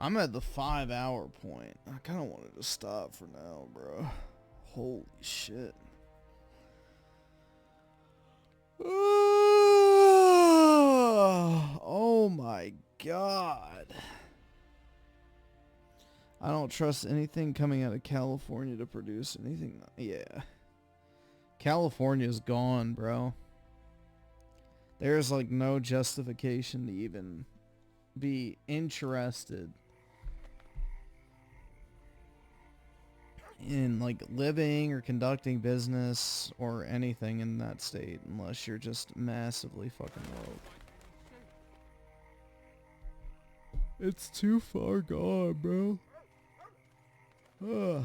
I'm at the 5-hour point. I kind of wanted to stop for now, bro. Holy shit. Oh my god. I don't trust anything coming out of California to produce anything. Yeah. California's gone, bro. There's like no justification to even be interested in like living or conducting business or anything in that state unless you're just massively fucking woke. It's too far gone, bro. Ugh.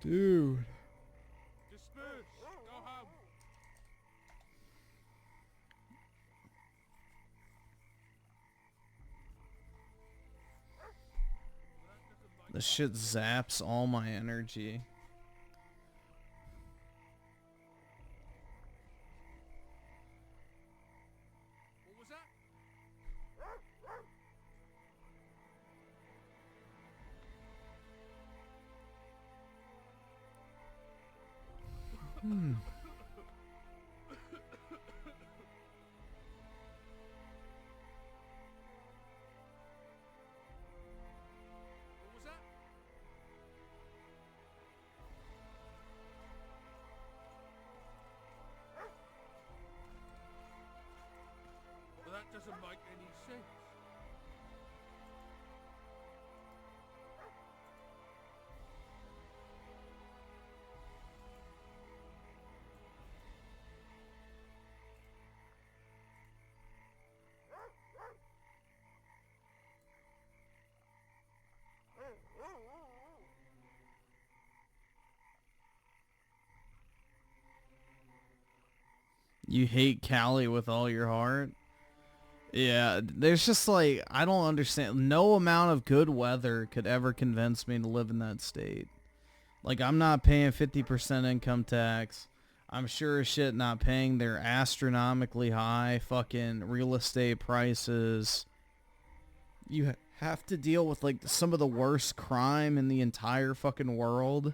Dude. Disperse! Go home! This shit zaps all my energy. What was that? Hmm. What was that? Well, that doesn't make any sense. You hate Cali with all your heart? Yeah, there's just like, I don't understand. No amount of good weather could ever convince me to live in that state. Like, I'm not paying 50% income tax. I'm sure as shit not paying their astronomically high fucking real estate prices. You have to deal with like some of the worst crime in the entire fucking world.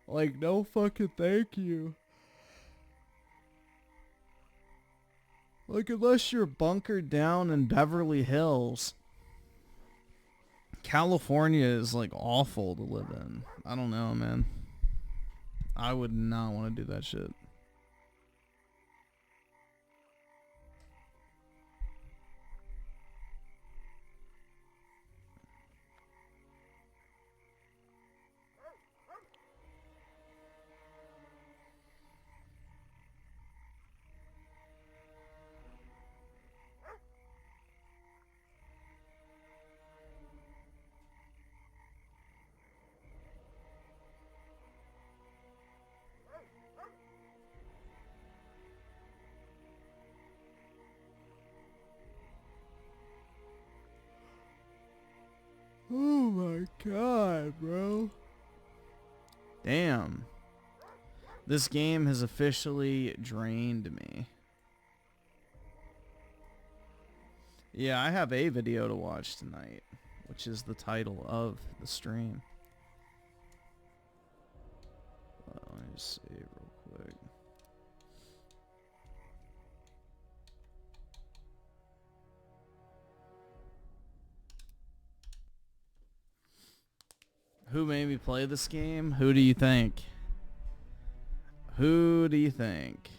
Like, no fucking thank you. Like, unless you're bunkered down in Beverly Hills, California is like awful to live in. I don't know, man. I would not want to do that shit. Oh my god, bro. Damn. This game has officially drained me. Yeah, I have a video to watch tonight, which is the title of the stream. Let me just see real quick. Who made me play this game? Who do you think? Who do you think?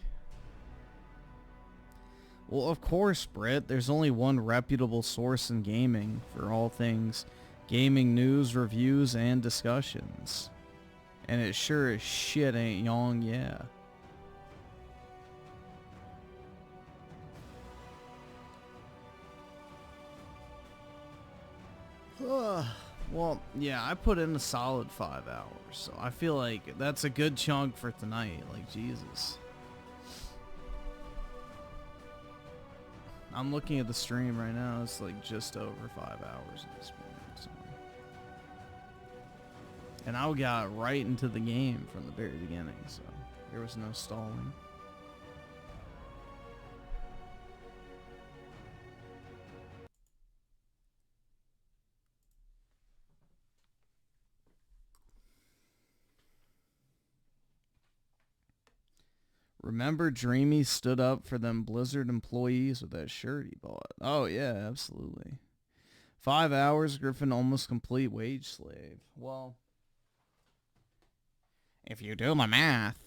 Well, of course, Britt. There's only one reputable source in gaming for all things gaming news, reviews, and discussions. And it sure as shit ain't Yong, yeah. Well, yeah, I put in a solid 5 hours, so I feel like that's a good chunk for tonight, like Jesus. I'm looking at the stream right now, it's like just over 5 hours at this point. So. And I got right into the game from the very beginning, so there was no stalling. Remember Dreamy stood up for them Blizzard employees with that shirt he bought. Oh, yeah, absolutely. 5 hours, Griffin almost complete wage slave. Well, if you do my math,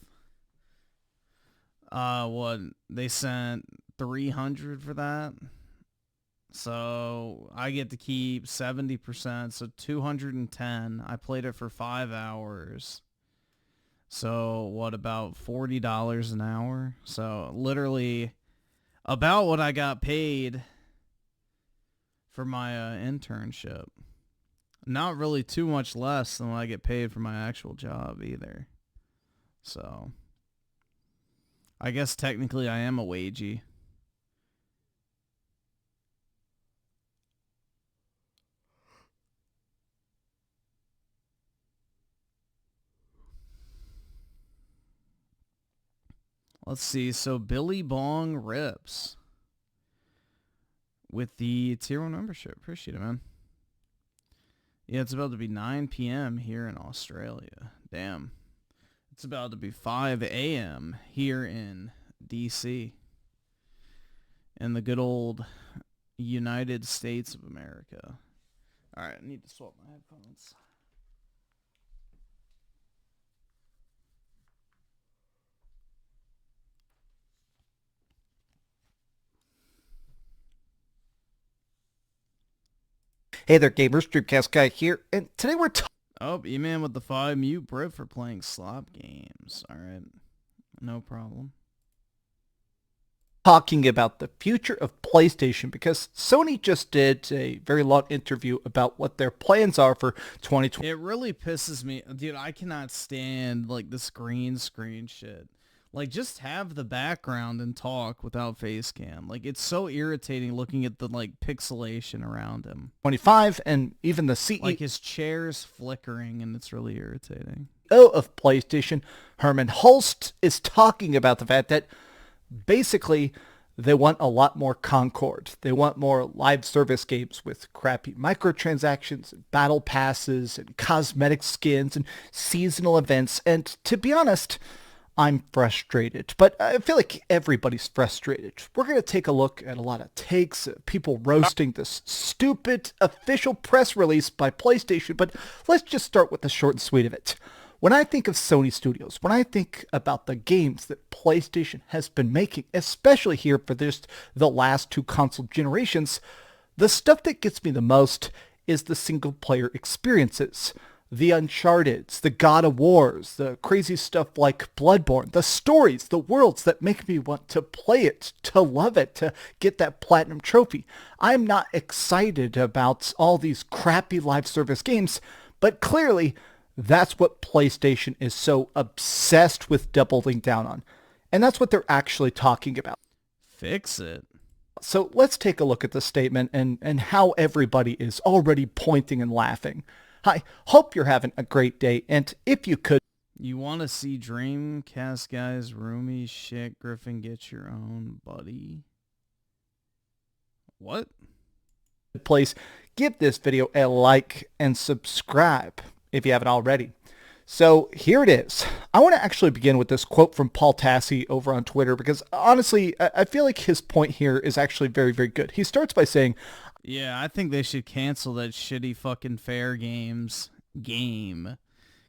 what, they sent 300 for that? So I get to keep 70%, so 210. I played it for 5 hours. So what, about $40 an hour? So literally about what I got paid for my internship. Not really too much less than what I get paid for my actual job either. So I guess technically I am a wagey. Let's see. So Billy Bong rips with the tier 1 membership. Appreciate it, man. Yeah, it's about to be 9 p.m. here in Australia. Damn. It's about to be 5 a.m. here in D.C. in the good old United States of America. All right, I need to swap my headphones. Hey there, gamers. Dreamcast Guy here, and today we're Oh, E-Man with the 5 mute Brit for playing slop games. All right, no problem. talking about the future of PlayStation because Sony just did a very long interview about what their plans are for 2020. It really pisses me, dude. I cannot stand like this green screen shit. Like, just have the background and talk without face cam. Like, it's so irritating looking at the, like, pixelation around him. 25, and even the CEO... Like, his chair's flickering, and it's really irritating. of PlayStation, Herman Hulst, is talking about the fact that basically they want a lot more Concord. They want more live service games with crappy microtransactions, and battle passes, and cosmetic skins, and seasonal events. And to be honest, I'm frustrated, but I feel like everybody's frustrated. We're going to take a look at a lot of takes, people roasting this stupid official press release by PlayStation, but let's just start with the short and sweet of it. When I think of Sony Studios, when I think about the games that PlayStation has been making, especially here for just the last two console generations, the stuff that gets me the most is the single-player experiences. The Uncharted's, the God of Wars, the crazy stuff like Bloodborne, the stories, the worlds that make me want to play it, to love it, to get that platinum trophy. I'm not excited about all these crappy live service games, but clearly that's what PlayStation is so obsessed with doubling down on. And that's what they're actually talking about. Fix it. So let's take a look at the statement and how everybody is already pointing and laughing. I hope you're having a great day, and if you could... You want to see Dreamcast Guy's roomy shit, Griffin, get your own, buddy. What? Please give this video a like and subscribe if you haven't already. So here it is. I want to actually begin with this quote from Paul Tassi over on Twitter because honestly, I feel like his point here is actually very, very good. He starts by saying... Yeah, I think they should cancel that shitty fucking Fair Games game.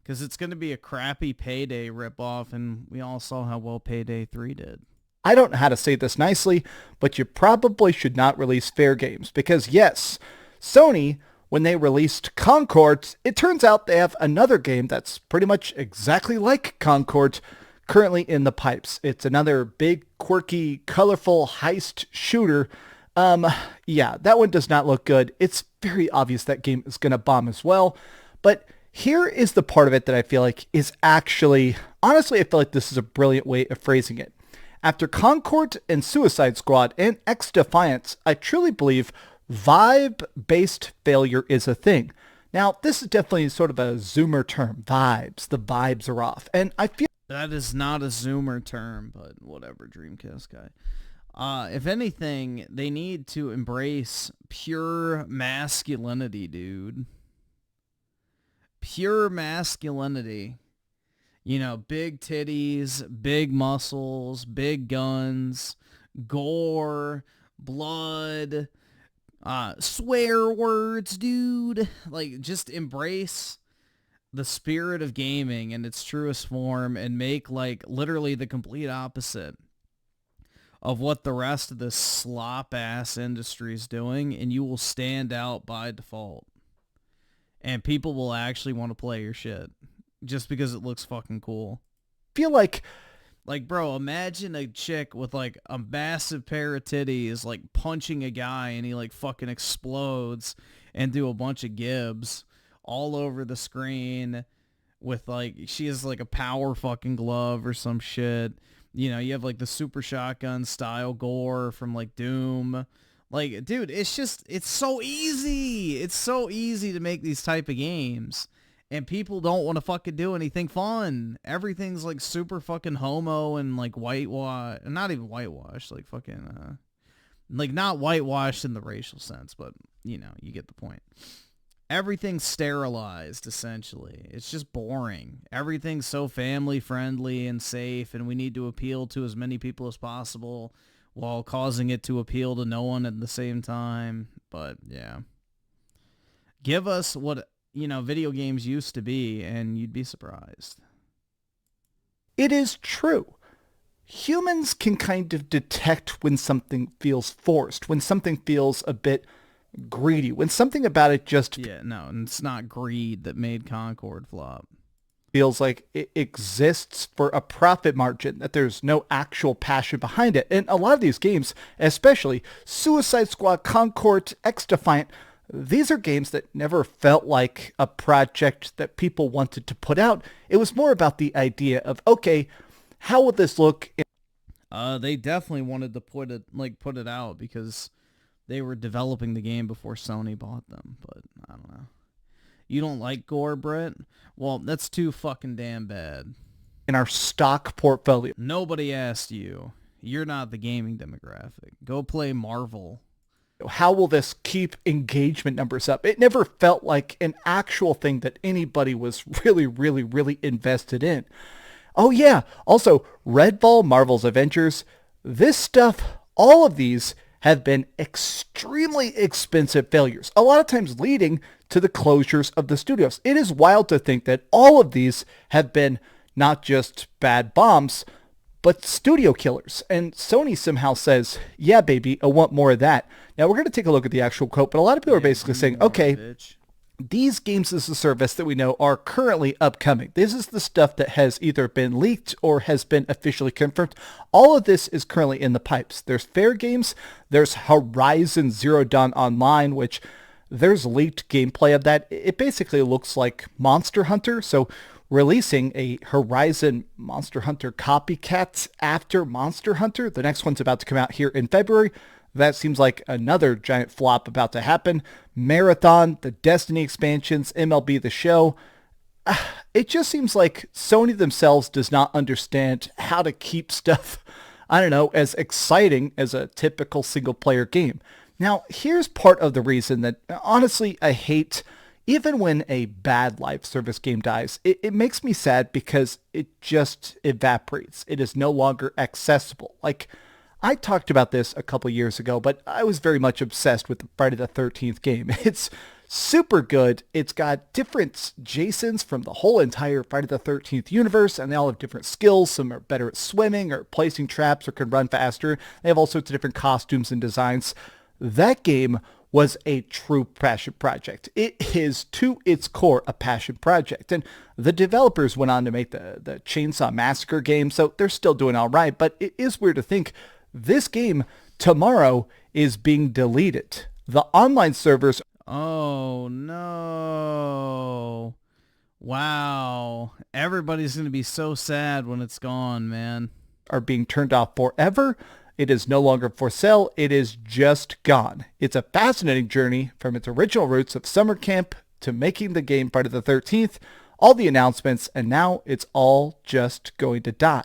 Because it's going to be a crappy Payday ripoff, and we all saw how well Payday 3 did. I don't know how to say this nicely, but you probably should not release fair games. Because yes, Sony, when they released Concord, it turns out they have another game that's pretty much exactly like Concord currently in the pipes. It's another big, quirky, colorful heist shooter. Yeah, that one does not look good. It's very obvious that game is going to bomb as well. But here is the part of it that I feel like is actually, honestly, I feel like this is a brilliant way of phrasing it. After Concord and Suicide Squad and X Defiance, I truly believe vibe-based failure is a thing. Now, this is definitely sort of a Zoomer term, vibes. The vibes are off. And I feel that is not a Zoomer term, but whatever, Dreamcast guy. If anything, they need to embrace pure masculinity, dude. Pure masculinity. You know, big titties, big muscles, big guns, gore, blood, swear words, dude. Like, just embrace the spirit of gaming in its truest form and make, like, literally the complete opposite of what the rest of this slop-ass industry is doing, and you will stand out by default. And people will actually want to play your shit just because it looks fucking cool. Feel like, bro, imagine a chick with, like, a massive pair of titties, like, punching a guy, and he, like, fucking explodes and do a bunch of gibs all over the screen with, like, she has, like, a power fucking glove or some shit. You know, you have, like, the super shotgun style gore from, like, Doom. Like, dude, it's so easy. It's so easy to make these type of games. And people don't want to fucking do anything fun. Everything's, like, super fucking homo and, like, whitewash. Not even whitewash. Like, fucking, like, not whitewashed in the racial sense. But, you know, you get the point. Everything's sterilized, essentially. It's just boring. Everything's so family-friendly and safe. And we need to appeal to as many people as possible, while causing it to appeal to no one at the same time. But, yeah. Give us what, you know, video games used to be, and you'd be surprised. It is true. Humans can kind of detect when something feels forced, when something feels a bit greedy, when something about it just... Yeah, no, it's not greed that made Concord flop. Feels like it exists for a profit margin, that there's no actual passion behind it. And a lot of these games, especially Suicide Squad, Concord, X Defiant, these are games that never felt like a project that people wanted to put out. It was more about the idea of, okay, how would this look? They definitely wanted to put it out because they were developing the game before Sony bought them, but I don't know. You don't like gore, Brett? Well, that's too fucking damn bad. In our stock portfolio. Nobody asked you. You're not the gaming demographic. Go play Marvel. How will this keep engagement numbers up? It never felt like an actual thing that anybody was really, really, really invested in. Oh yeah, also Redfall, Marvel's Avengers, this stuff, all of these have been extremely expensive failures, a lot of times leading to the closures of the studios. It is wild to think that all of these have been not just bad bombs, but studio killers. And Sony somehow says, yeah, baby, I want more of that. Now, we're going to take a look at the actual quote, but a lot of people are basically saying, okay, these games as a service that we know are currently upcoming. This is the stuff that has either been leaked or has been officially confirmed. All of this is currently in the pipes. There's fair games. There's Horizon Zero Dawn Online, which there's leaked gameplay of that. It basically looks like Monster Hunter. So releasing a Horizon Monster Hunter copycat after Monster Hunter. The next one's about to come out here in February. That seems like another giant flop about to happen. Marathon, the Destiny expansions, MLB The Show. It just seems like Sony themselves does not understand how to keep stuff, I don't know, as exciting as a typical single-player game. Now, here's part of the reason that, honestly, I hate, even when a bad live service game dies, it makes me sad because it just evaporates. It is no longer accessible. Like, I talked about this a couple years ago, but I was very much obsessed with the Friday the 13th game. It's super good. It's got different Jasons from the whole entire Friday the 13th universe, and they all have different skills. Some are better at swimming or placing traps or can run faster. They have all sorts of different costumes and designs. That game was a true passion project. It is, to its core, a passion project. And the developers went on to make the Chainsaw Massacre game, so they're still doing all right. But it is weird to think this game tomorrow is being deleted. The online servers... Oh, no. Wow. Everybody's going to be so sad when it's gone, man. ...are being turned off forever. It is no longer for sale. It is just gone. It's a fascinating journey from its original roots of summer camp to making the game Friday the 13th, all the announcements, and now it's all just going to die.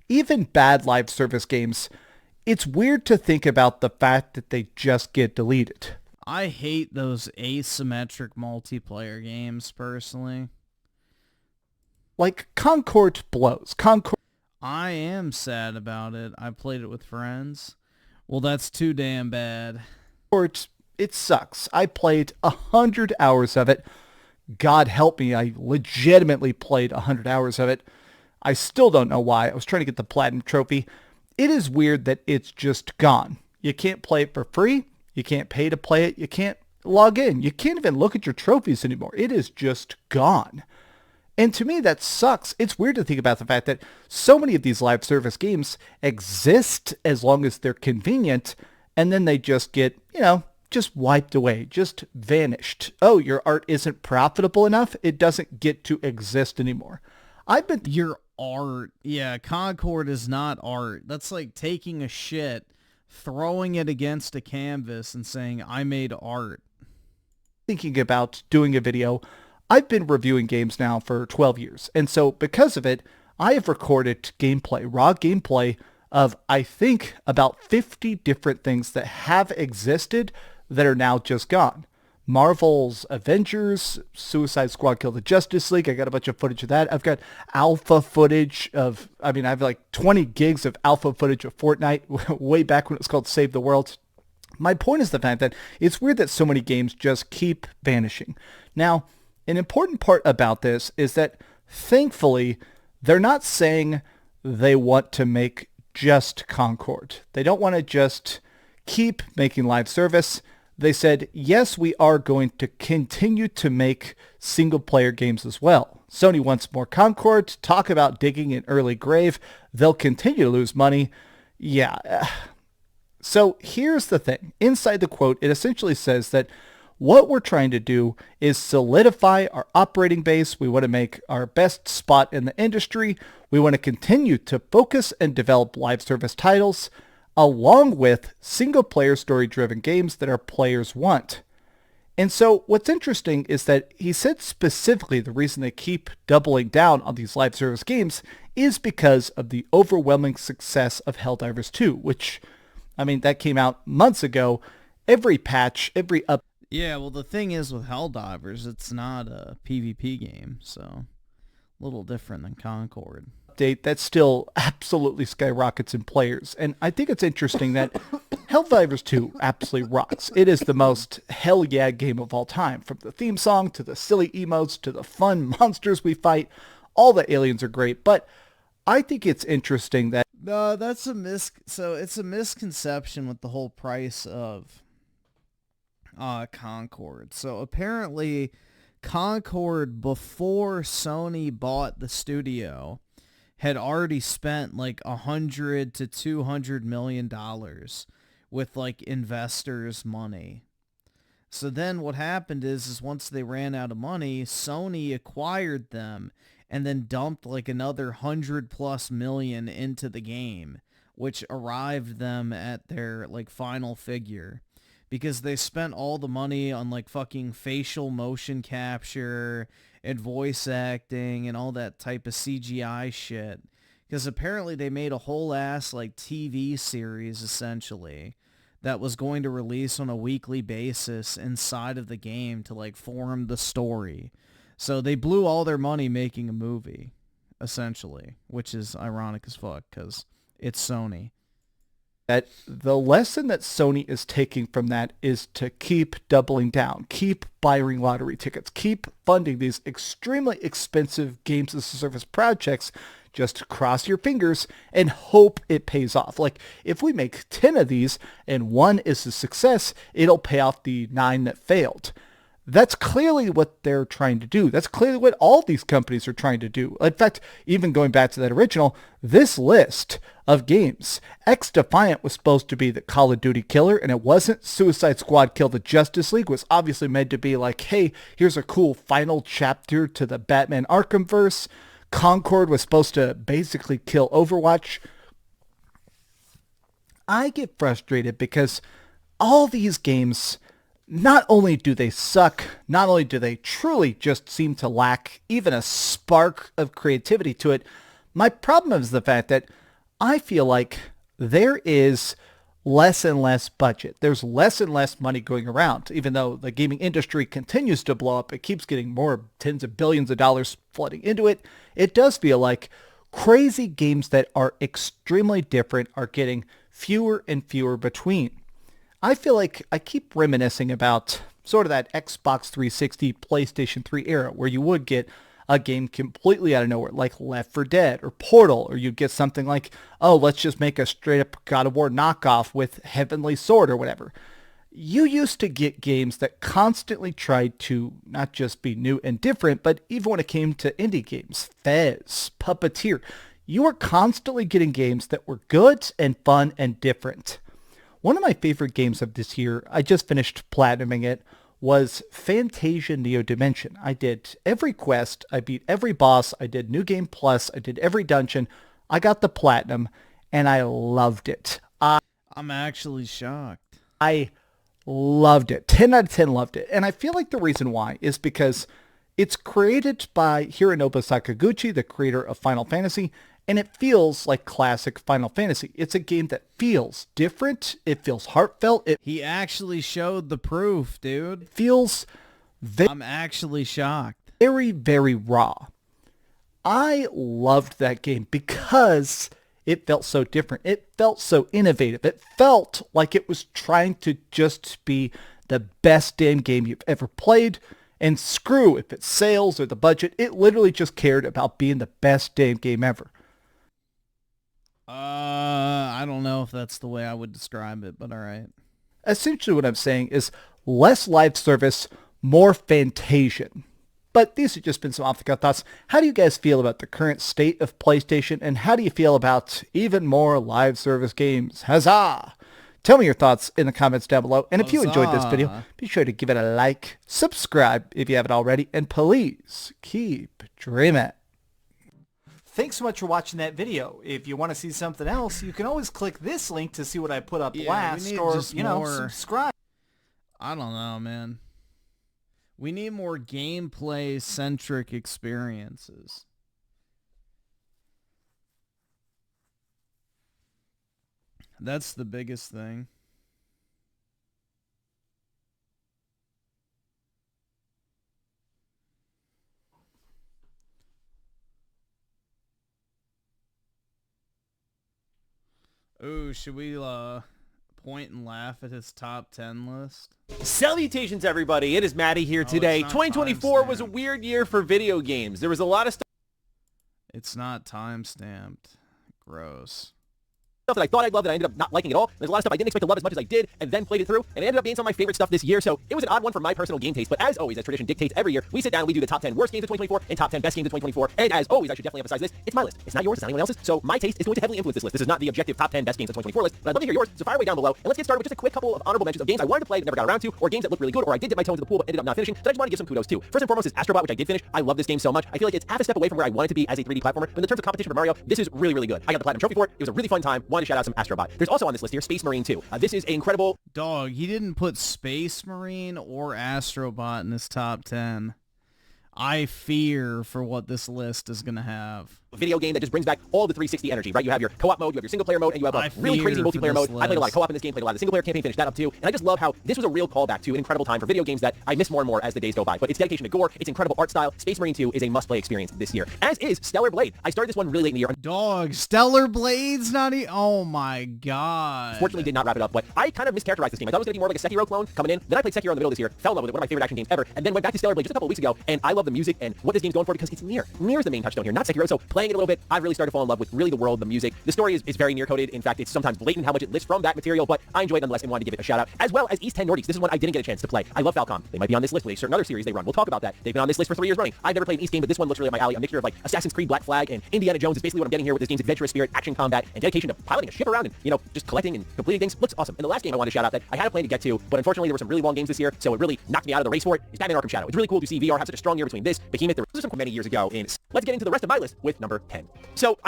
Even bad live service games, it's weird to think about the fact that they just get deleted. I hate those asymmetric multiplayer games, personally. Like Concord blows. I am sad about it. I played it with friends. Well, that's too damn bad. It sucks. I played 100 hours of it. God help me, I legitimately played 100 hours of it. I still don't know why. I was trying to get the Platinum Trophy. It is weird that it's just gone. You can't play it for free. You can't pay to play it. You can't log in. You can't even look at your trophies anymore. It is just gone. And to me, that sucks. It's weird to think about the fact that so many of these live service games exist as long as they're convenient, and then they just get, just wiped away, just vanished. Oh, your art isn't profitable enough? It doesn't get to exist anymore. Your art. Yeah, Concord is not art. That's like taking a shit, throwing it against a canvas and saying, I made art. Thinking about doing a video. I've been reviewing games now for 12 years, and so because of it, I have recorded raw gameplay of, I think, about 50 different things that have existed that are now just gone. Marvel's Avengers, Suicide Squad Kill the Justice League, I got a bunch of footage of that. I've got alpha footage of, I have like 20 gigs of alpha footage of Fortnite, way back when it was called Save the World. My point is the fact that it's weird that so many games just keep vanishing. Now, an important part about this is that, thankfully, they're not saying they want to make just Concord. They don't want to just keep making live service. They said, yes, we are going to continue to make single-player games as well. Sony wants more Concord. Talk about digging an early grave. They'll continue to lose money. Yeah. So here's the thing. Inside the quote, it essentially says that what we're trying to do is solidify our operating base. We want to make our best spot in the industry. We want to continue to focus and develop live service titles, along with single-player story-driven games that our players want. And so what's interesting is that he said specifically the reason they keep doubling down on these live service games is because of the overwhelming success of Helldivers 2, which, that came out months ago. Every patch, every update. Yeah, well, the thing is with Helldivers, it's not a PvP game, so a little different than Concord. That still absolutely skyrockets in players. And I think it's interesting that Helldivers 2 absolutely rocks. It is the most hell yeah game of all time. From the theme song to the silly emotes to the fun monsters we fight, all the aliens are great. But I think it's interesting that... No, that's so it's a misconception with the whole price of Concord. So apparently Concord, before Sony bought the studio, had already spent like $100 to $200 million with like investors' money. So then what happened is once they ran out of money, Sony acquired them and then dumped like another $100+ million into the game, which arrived them at their like final figure. Because they spent all the money on like fucking facial motion capture and voice acting and all that type of CGI shit. Because apparently they made a whole ass like TV series essentially that was going to release on a weekly basis inside of the game to like form the story. So they blew all their money making a movie, essentially, which is ironic as fuck because it's Sony. that the lesson that Sony is taking from that is to keep doubling down, keep buying lottery tickets, keep funding these extremely expensive games as a service projects. Just cross your fingers and hope it pays off. Like, if we make 10 of these and one is a success, it'll pay off the 9 that failed. That's clearly what they're trying to do. That's clearly what all these companies are trying to do. In fact, even going back to that original, this list of games, X-Defiant was supposed to be the Call of Duty killer, and it wasn't. Suicide Squad Kill the Justice League was obviously meant to be like, hey, here's a cool final chapter to the Batman Arkhamverse. Concord was supposed to basically kill Overwatch. I get frustrated because all these games, not only do they suck, not only do they truly just seem to lack even a spark of creativity to it, my problem is the fact that I feel like there is less and less budget. There's less and less money going around. Even though the gaming industry continues to blow up, it keeps getting more tens of billions of dollars flooding into it. It does feel like crazy games that are extremely different are getting fewer and fewer between. I feel like I keep reminiscing about sort of that Xbox 360, PlayStation 3 era where you would get a game completely out of nowhere, like Left 4 Dead or Portal, or you'd get something like, oh, let's just make a straight up God of War knockoff with Heavenly Sword or whatever. You used to get games that constantly tried to not just be new and different, but even when it came to indie games, Fez, Puppeteer, you were constantly getting games that were good and fun and different. One of my favorite games of this year, I just finished platinuming it, was Fantasia Neo Dimension. I did every quest, I beat every boss, I did New Game Plus, I did every dungeon, I got the platinum, and I loved it. I'm actually shocked. I loved it. 10 out of 10 loved it. And I feel like the reason why is because it's created by Hironobu Sakaguchi, the creator of Final Fantasy, and it feels like classic Final Fantasy. It's a game that feels different. It feels heartfelt. He actually showed the proof, dude. It feels I'm actually shocked. Very, very raw. I loved that game because it felt so different. It felt so innovative. It felt like it was trying to just be the best damn game you've ever played. And screw if it's sales or the budget. It literally just cared about being the best damn game ever. I don't know if that's the way I would describe it, but all right. Essentially what I'm saying is less live service, more Fantasia. But these have just been some off-the-cuff thoughts. How do you guys feel about the current state of PlayStation, and how do you feel about even more live service games? Huzzah! Tell me your thoughts in the comments down below. And if you enjoyed this video, be sure to give it a like, subscribe if you haven't already, and please keep dreaming. Thanks so much for watching that video. If you want to see something else, you can always click this link to see what I put up last, or, subscribe. I don't know, man. We need more gameplay-centric experiences. That's the biggest thing. Ooh, should we point and laugh at his top 10 list? Salutations, everybody. It is Matty here today. 2024 was a weird year for video games. There was a lot of stuff. It's not time-stamped. Gross. That I thought I'd love that I ended up not liking at all. There's a lot of stuff I didn't expect to love as much as I did, and then played it through, and it ended up being some of my favorite stuff this year, so it was an odd one for my personal game taste. But as always, as tradition dictates every year, we sit down and we do the top 10 worst games of 2024 and top 10 best games of 2024. And as always, I should definitely emphasize this, it's my list. It's not yours, it's not anyone else's, so my taste is going to heavily influence this list. This is not the objective top 10 best games of 2024 list, but I'd love to hear yours, so fire away down below, and let's get started with just a quick couple of honorable mentions of games I wanted to play but never got around to, or games that looked really good, or I did dip my toe into the pool but ended up not finishing, that I just want to give some kudos to. First and foremost is Astrobot, which I did finish. I love this game so much. I feel like it's half a step away from where I wanted to be as a 3D platformer, but in terms of competition for Mario, this is really, really good. I got the Platinum Trophy for it. It was a really fun time. Wanted to shout out some Astrobot. There's also on this list here Space Marine 2. This is an incredible... Dog, he didn't put Space Marine or Astrobot in his top 10. I fear for what this list is going to have. video game that just brings back all the 360 energy, right? You have your co-op mode, you have your single-player mode, and you have a really crazy multiplayer mode. I played a lot of co-op in this game, played a lot of the single-player campaign, finished that up too, and I just love how this was a real callback to an incredible time for video games that I miss more and more as the days go by. But its dedication to gore, its incredible art style, Space Marine 2 is a must-play experience this year, as is Stellar Blade. I started this one really late in the year. Dog, Stellar Blade's not oh my god. Fortunately did not wrap it up, but I kind of mischaracterized this game. I thought it was going to be more like a Sekiro clone coming in. Then I played Sekiro in the middle of this year, fell in love with it, one of my favorite action games ever, and then went back to Stellar Blade just a couple of weeks ago, and I love the music and what this game's going for because it's Nier. Nier's the main touchstone here, not Sekiro, so playing it a little bit, I've really started to fall in love with really the world, the music. The story is very Nier-coded. In fact, it's sometimes blatant how much it lifts from that material, but I enjoy it nonetheless and wanted to give it a shout-out, as well as East 10 Nordiques. This is one I didn't get a chance to play. I love Falcom. They might be on this list with a certain other series they run. We'll talk about that. They've been on this list for 3 years running. I've never played an East game, but this one looks really up my alley. A mixture of like Assassin's Creed Black Flag and Indiana Jones is basically what I'm getting here with this game's adventurous spirit, action combat, and dedication to piloting a ship around and, you know, just collecting and completing things. Looks awesome. And the last game I wanted to shout out that I had a plan to get to, but unfortunately there were some really long games this year, so it really knocked me out of the race for it, is Batman Arkham Shadow. It's really cool to see VR have such a strong year between this, Behemoth, there was some many years ago, and let's get into the rest of my list with number 10. So,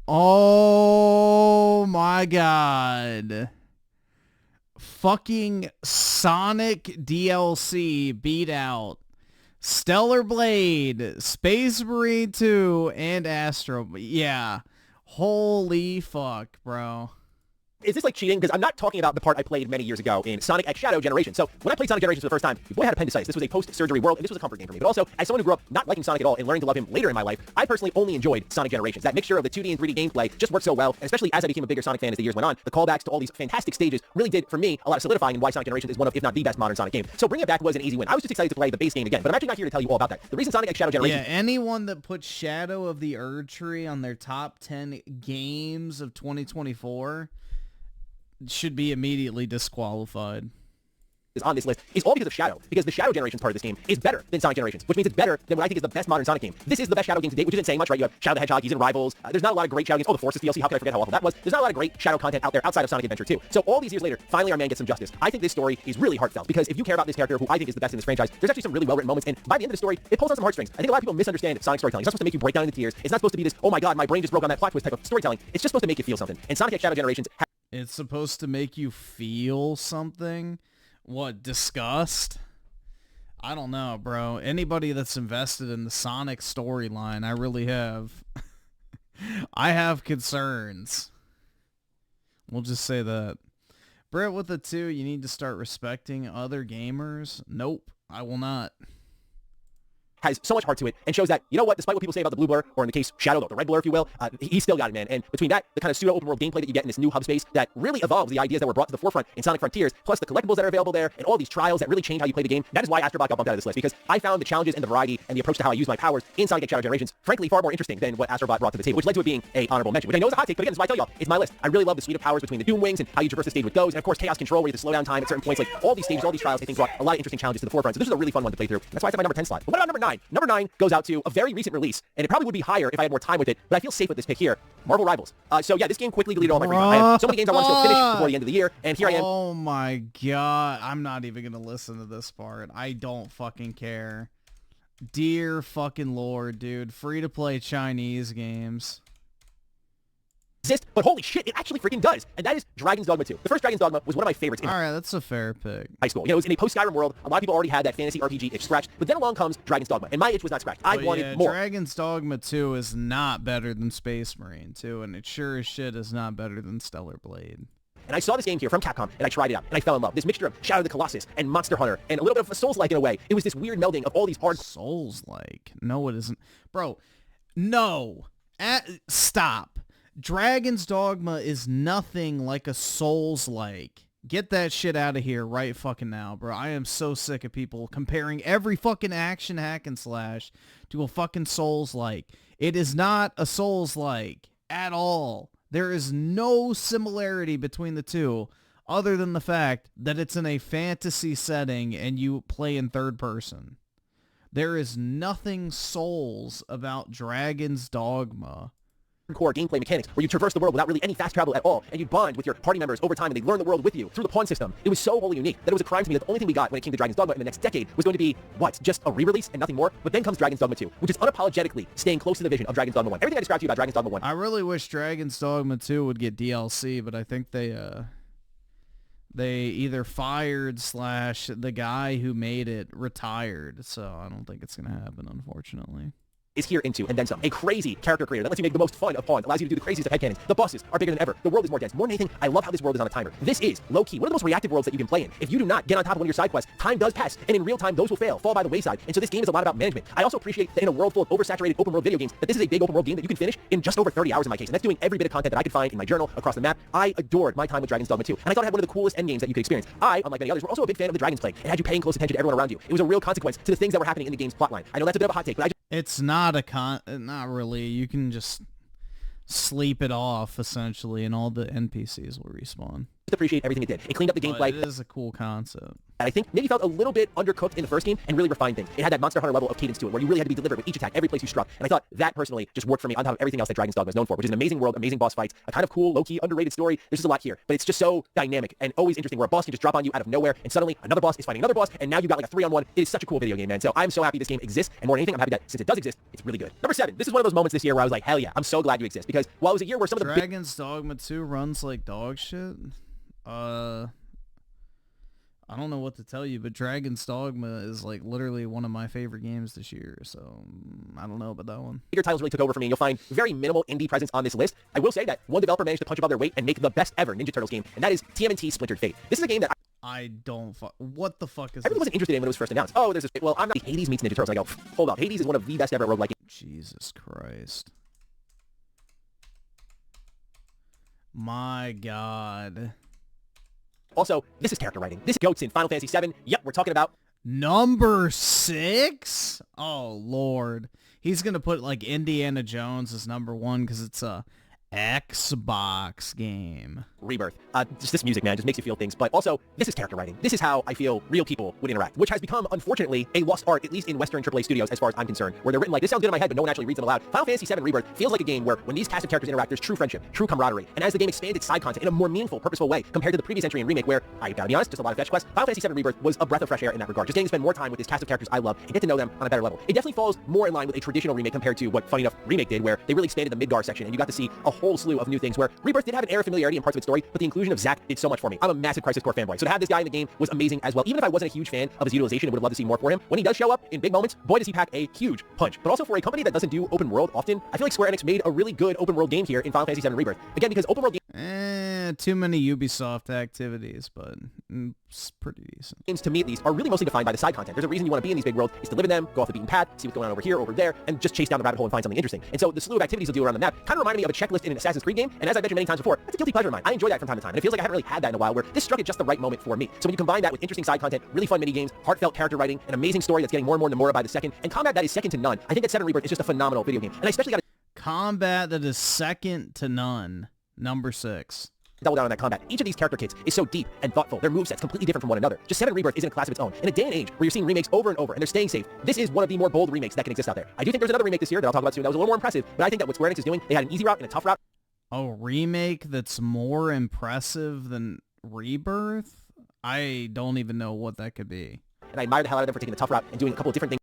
Oh my god. Fucking Sonic DLC beat out Stellar Blade, Space Marine 2, and Astro. Yeah. Holy fuck, bro. Is this like cheating? Because I'm not talking about the part I played many years ago in Sonic X Shadow Generation. So when I played Sonic Generations for the first time, your boy had appendicitis. This was a post-surgery world, and this was a comfort game for me. But also, as someone who grew up not liking Sonic at all and learning to love him later in my life, I personally only enjoyed Sonic Generations. That mixture of the 2D and 3D gameplay just worked so well, and especially as I became a bigger Sonic fan as the years went on, the callbacks to all these fantastic stages really did, for me, a lot of solidifying in why Sonic Generations is one of, if not the best modern Sonic game. So bringing it back was an easy win. I was just excited to play the base game again, but I'm actually not here to tell you all about that. The reason Sonic X Shadow Generation... Yeah, anyone that puts Shadow of the Erdtree on their top 10 games of 2024... should be immediately disqualified. Is on this list is all because of Shadow, because the Shadow Generations part of this game is better than Sonic Generations, which means it's better than what I think is the best modern Sonic game. This is the best Shadow game to date, which isn't saying much, right? You have Shadow the Hedgehog, he's in Rivals. There's not a lot of great Shadow games. Oh, the Forces DLC, how could I forget how awful that was? There's not a lot of great Shadow content out there outside of Sonic Adventure 2. So all these years later, finally our man gets some justice. I think this story is really heartfelt, because if you care about this character, who I think is the best in this franchise, there's actually some really well-written moments, and by the end of the story, it pulls on some heartstrings. I think a lot of people misunderstand Sonic storytelling. It's not supposed to make you break down into tears. It's not supposed to be this, oh my god, my brain just broke on that plot twist type of storytelling. It's just supposed to make you feel something. And Sonic X Shadow Generations... It's supposed to make you feel something? What, disgust? I don't know, bro. Anybody that's invested in the Sonic storyline, I really have. I have concerns. We'll just say that. Brett with the 2, you need to start respecting other gamers. Nope, I will not. Has so much heart to it and shows that, you know what, despite what people say about the blue blur, or in the case Shadow, the red blur if you will, he still got it, man. And between that, the kind of pseudo open world gameplay that you get in this new hub space that really evolves the ideas that were brought to the forefront in Sonic Frontiers, plus the collectibles that are available there, and all these trials that really change how you play the game, that is why Astrobot got bumped out of this list, because I found the challenges and the variety and the approach to how I use my powers in Sonic X Shadow Generations, frankly, far more interesting than what Astrobot brought to the table, which led to it being a honorable mention, which I know is a hot take, but again, this is why I tell y'all, it's my list. I really love the suite of powers between the Doom Wings and how you traverse the stage with those, and of course, Chaos Control, where you have to slow down time at certain points, like all these stages, all these trials, I think brought a lot of interesting challenges to the forefront, so this is a really fun one to play through. That's why it's at my number 10 slot. But what about number 9? Number 9 goes out to a very recent release, and it probably would be higher if I had more time with it, but I feel safe with this pick here. Marvel Rivals. So yeah, this game quickly deleted all my free time. I have so many games I want to still finish before the end of the year, and here I am. Oh my god, I'm not even gonna listen to this part. I don't fucking care. Dear fucking lord, dude. Free to play Chinese games. But holy shit, it actually freaking does. And that is Dragon's Dogma 2. The first Dragon's Dogma was one of my favorites in Alright, that's a fair pick. high school. You know, it was in a post-Skyrim world. A lot of people already had that fantasy RPG itch scratched. But then along comes Dragon's Dogma, and my itch was not scratched. I wanted more. Dragon's Dogma 2 is not better than Space Marine 2, and it sure as shit is not better than Stellar Blade. And I saw this game here from Capcom, and I tried it out, and I fell in love. This mixture of Shadow of the Colossus and Monster Hunter, and a little bit of a Souls-like in a way. It was this weird melding of all these hard... Souls-like? No, it isn't. Bro, no. Stop. Dragon's Dogma is nothing like a Souls-like. Get that shit out of here right fucking now, bro. I am so sick of people comparing every fucking action hack and slash to a fucking Souls-like. It is not a Souls-like at all. There is no similarity between the two other than the fact that it's in a fantasy setting and you play in third person. There is nothing Souls about Dragon's Dogma. Core gameplay mechanics where you traverse the world without really any fast travel at all, and you bond with your party members over time, and they learn the world with you through the pawn system. It was so wholly unique that it was a crime to me that the only thing we got when it came to Dragon's Dogma in the next decade was going to be, what, just a re-release and nothing more? But then comes Dragon's Dogma 2, which is unapologetically staying close to the vision of Dragon's Dogma 1. Everything I described to you about Dragon's Dogma 1. I really wish Dragon's Dogma 2 would get DLC, but I think they either fired / the guy who made it retired, so I don't think it's gonna happen, unfortunately. is here into, and then some. A crazy character creator that lets you make the most fun of pawns, allows you to do the craziest of headcanons. The bosses are bigger than ever. The world is more dense. More than anything, I love how this world is on a timer. This is, low-key, one of the most reactive worlds that you can play in. If you do not get on top of one of your side quests, time does pass, and in real time, those will fall by the wayside. And so this game is a lot about management. I also appreciate that in a world full of oversaturated open world video games, that this is a big open world game that you can finish in just over 30 hours in my case. And that's doing every bit of content that I could find in my journal, across the map. I adored my time with Dragon's Dogma 2, and I thought it had one of the coolest endgames that you could experience. I, unlike many others, were also a big fan of the Dragon's Plague, and had you paying close attention to everyone around you. It was a real consequence to the things that were happening in the game's plotline. I know that's a bit of a hot take, but It's not not really. You can just sleep it off, essentially, and all the NPCs will respawn. appreciate everything it did. It cleaned up the gameplay. It is a cool concept. I think maybe felt a little bit undercooked in the first game and really refined things. It had that Monster Hunter level of cadence to it where you really had to be deliberate with each attack, every place you struck. And I thought that personally just worked for me on top of everything else that Dragon's Dogma is known for, which is an amazing world, amazing boss fights, a kind of cool, low-key, underrated story. There's just a lot here, but it's just so dynamic and always interesting where a boss can just drop on you out of nowhere and suddenly another boss is fighting another boss and now you've got like a 3-on-1. It is such a cool video game, man. So I'm so happy this game exists, and more than anything, I'm happy that since it does exist, it's really good. Number 7. This is one of those moments this year where I was like, hell yeah, I'm so glad you exist, because while it was a year where some of the Dragon's Dogma 2 runs like dog shit. I don't know what to tell you, but Dragon's Dogma is like literally one of my favorite games this year, so I don't know about that one. bigger titles really took over for me, and you'll find very minimal indie presence on this list. I will say that one developer managed to punch above their weight and make the best ever Ninja Turtles game, and that is TMNT Splintered Fate. This is a game that I don't what the fuck is everyone wasn't interested in when it was first announced. Oh, there's this, well, I'm not, Hades meets Ninja Turtles, and I go, hold up, Hades is one of the best ever roguelike games. Jesus Christ. My God. Also, this is character writing. This goats in Final Fantasy VII. Yep, we're talking about number 6? Oh, Lord. He's going to put, like, Indiana Jones as number 1 because it's a Xbox game. Rebirth. Just this music, man, just makes you feel things. But also, this is character writing. This is how I feel real people would interact, which has become, unfortunately, a lost art, at least in Western AAA studios, as far as I'm concerned, where they're written like, this sounds good in my head, but no one actually reads them aloud. Final Fantasy VII Rebirth feels like a game where when these cast of characters interact, there's true friendship, true camaraderie. And as the game expands its side content in a more meaningful, purposeful way, compared to the previous entry and remake, where, I gotta be honest, just a lot of fetch quests, Final Fantasy VII Rebirth was a breath of fresh air in that regard. Just getting to spend more time with this cast of characters I love and get to know them on a better level. It definitely falls more in line with a traditional remake compared to what, funny enough, remake did, where they really expanded the Midgar section, and you got to see a whole slew of new things, where Rebirth did have an air of familiarity in parts of its story, but the inclusion of Zack did so much for me. I'm a massive Crisis Core fanboy, so to have this guy in the game was amazing as well. Even if I wasn't a huge fan of his utilization and would have loved to see more for him, when he does show up in big moments, boy does he pack a huge punch. But also for a company that doesn't do open world often, I feel like Square Enix made a really good open world game here in Final Fantasy VII Rebirth. Again, because open world games... too many Ubisoft activities, but it's pretty decent. Games, to me at least, are really mostly defined by the side content. There's a reason you want to be in these big worlds, is to live in them, go off the beaten path, see what's going on over here, over there, and just chase down the rabbit hole and find something interesting. And so the slew of activities you'll do around the map kind of remind me of a checklist in an Assassin's Creed game, and as I've mentioned many times before, that's a guilty pleasure of mine. I enjoy that from time to time, and it feels like I haven't really had that in a while, where this struck at just the right moment for me. So when you combine that with interesting side content, really fun mini games, heartfelt character writing, an amazing story that's getting more and more Nomura by the second, and combat that is second to none, I think that 7 Rebirth is just a phenomenal video game. And I especially got combat that is second to none. Number 6. Double down on that combat. Each of these character kits is so deep and thoughtful. Their movesets completely different from one another. Just 7 Rebirth is in a class of its own. In a day and age where you're seeing remakes over and over and they're staying safe, this is one of the more bold remakes that can exist out there. I do think there's another remake this year that I'll talk about soon that was a little more impressive, but I think that what Square Enix is doing, they had an easy route and a tough route. A remake that's more impressive than Rebirth? I don't even know what that could be. And I admire the hell out of them for taking the tough route and doing a couple of different things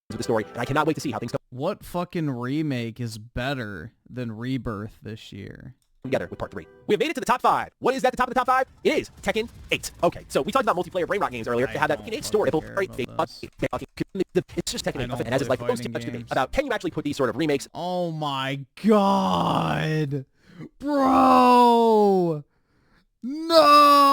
with the story, and I cannot wait to see how things go. What fucking remake is better than Rebirth this year? Together with part 3. We have made it to the top 5. What is at the top of the top 5? It is Tekken 8. Okay, so we talked about multiplayer brain rot games earlier. They have that Tekken 8 story. It's just Tekken 8, and as is like most too much debate about can you actually put these sort of remakes. Oh my God, bro, no.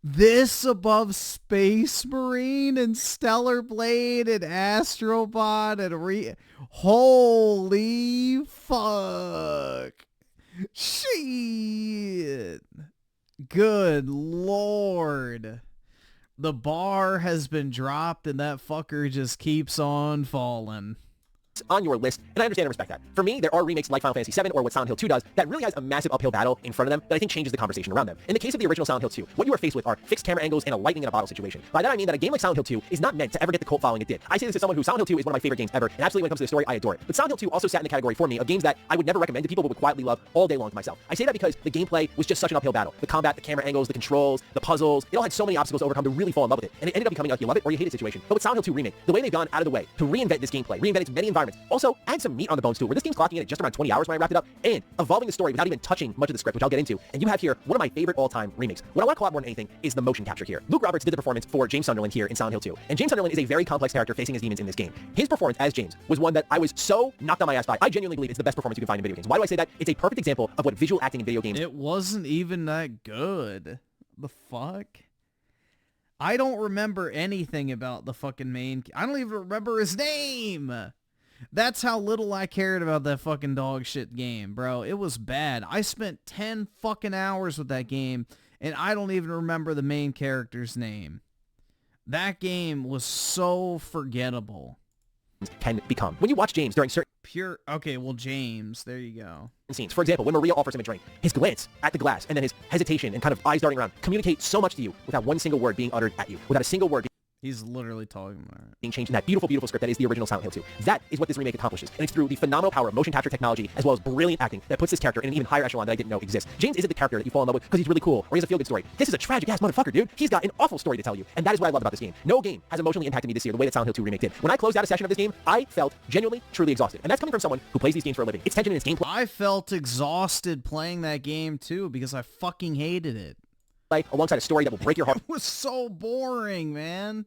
This above Space Marine and Stellar Blade and Astrobot and holy fuck. Shit. Good Lord. The bar has been dropped and that fucker just keeps on falling. On your list, and I understand and respect that. For me, there are remakes like Final Fantasy VII or what Silent Hill 2 does that really has a massive uphill battle in front of them that I think changes the conversation around them. In the case of the original Silent Hill 2, what you are faced with are fixed camera angles and a lightning in a bottle situation. By that I mean that a game like Silent Hill 2 is not meant to ever get the cult following it did. I say this as someone who Silent Hill 2 is one of my favorite games ever, and absolutely when it comes to the story, I adore it. But Silent Hill 2 also sat in the category for me of games that I would never recommend to people but would quietly love all day long to myself. I say that because the gameplay was just such an uphill battle. The combat, the camera angles, the controls, the puzzles, it all had so many obstacles to overcome to really fall in love with it, and it ended up becoming a you love it or you hate it situation. But with Silent Hill 2 Remake, the way they've gone out of the way to reinvent this gameplay, reinvent its many environments, environments. Also, add some meat on the bones too, where this game's clocking in at just around 20 hours when I wrapped it up, and evolving the story without even touching much of the script, which I'll get into. And you have here one of my favorite all-time remakes. What I want to call out more than anything is the motion capture here. Luke Roberts did the performance for James Sunderland here in Silent Hill 2. And James Sunderland is a very complex character facing his demons in this game. His performance as James was one that I was so knocked on my ass by. I genuinely believe it's the best performance you can find in video games. Why do I say that? It's a perfect example of what visual acting in video games. It wasn't even that good. The fuck? I don't remember anything about the fucking main... I don't even remember his name! That's how little I cared about that fucking dog shit game, bro. It was bad. I spent 10 fucking hours with that game, and I don't even remember the main character's name. That game was so forgettable. Can become. When you watch James during certain... Okay, well, James, there you go. Scenes. For example, when Maria offers him a drink, his glance at the glass and then his hesitation and kind of eyes darting around communicate so much to you without one single word being uttered at you, without a single word He's literally talking about it. being changed in that beautiful, beautiful script that is the original Silent Hill 2. That is what this remake accomplishes, and it's through the phenomenal power of motion capture technology as well as brilliant acting that puts this character in an even higher echelon that I didn't know exists. James isn't the character that you fall in love with because he's really cool or he has a feel-good story. This is a tragic-ass motherfucker, dude. He's got an awful story to tell you, and that is what I love about this game. No game has emotionally impacted me this year the way that Silent Hill 2 Remake did. When I closed out a session of this game, I felt genuinely, truly exhausted, and that's coming from someone who plays these games for a living. Its tension and its gameplay. I felt exhausted playing that game too because I fucking hated it. Alongside a story that will break your heart. It was so boring, man.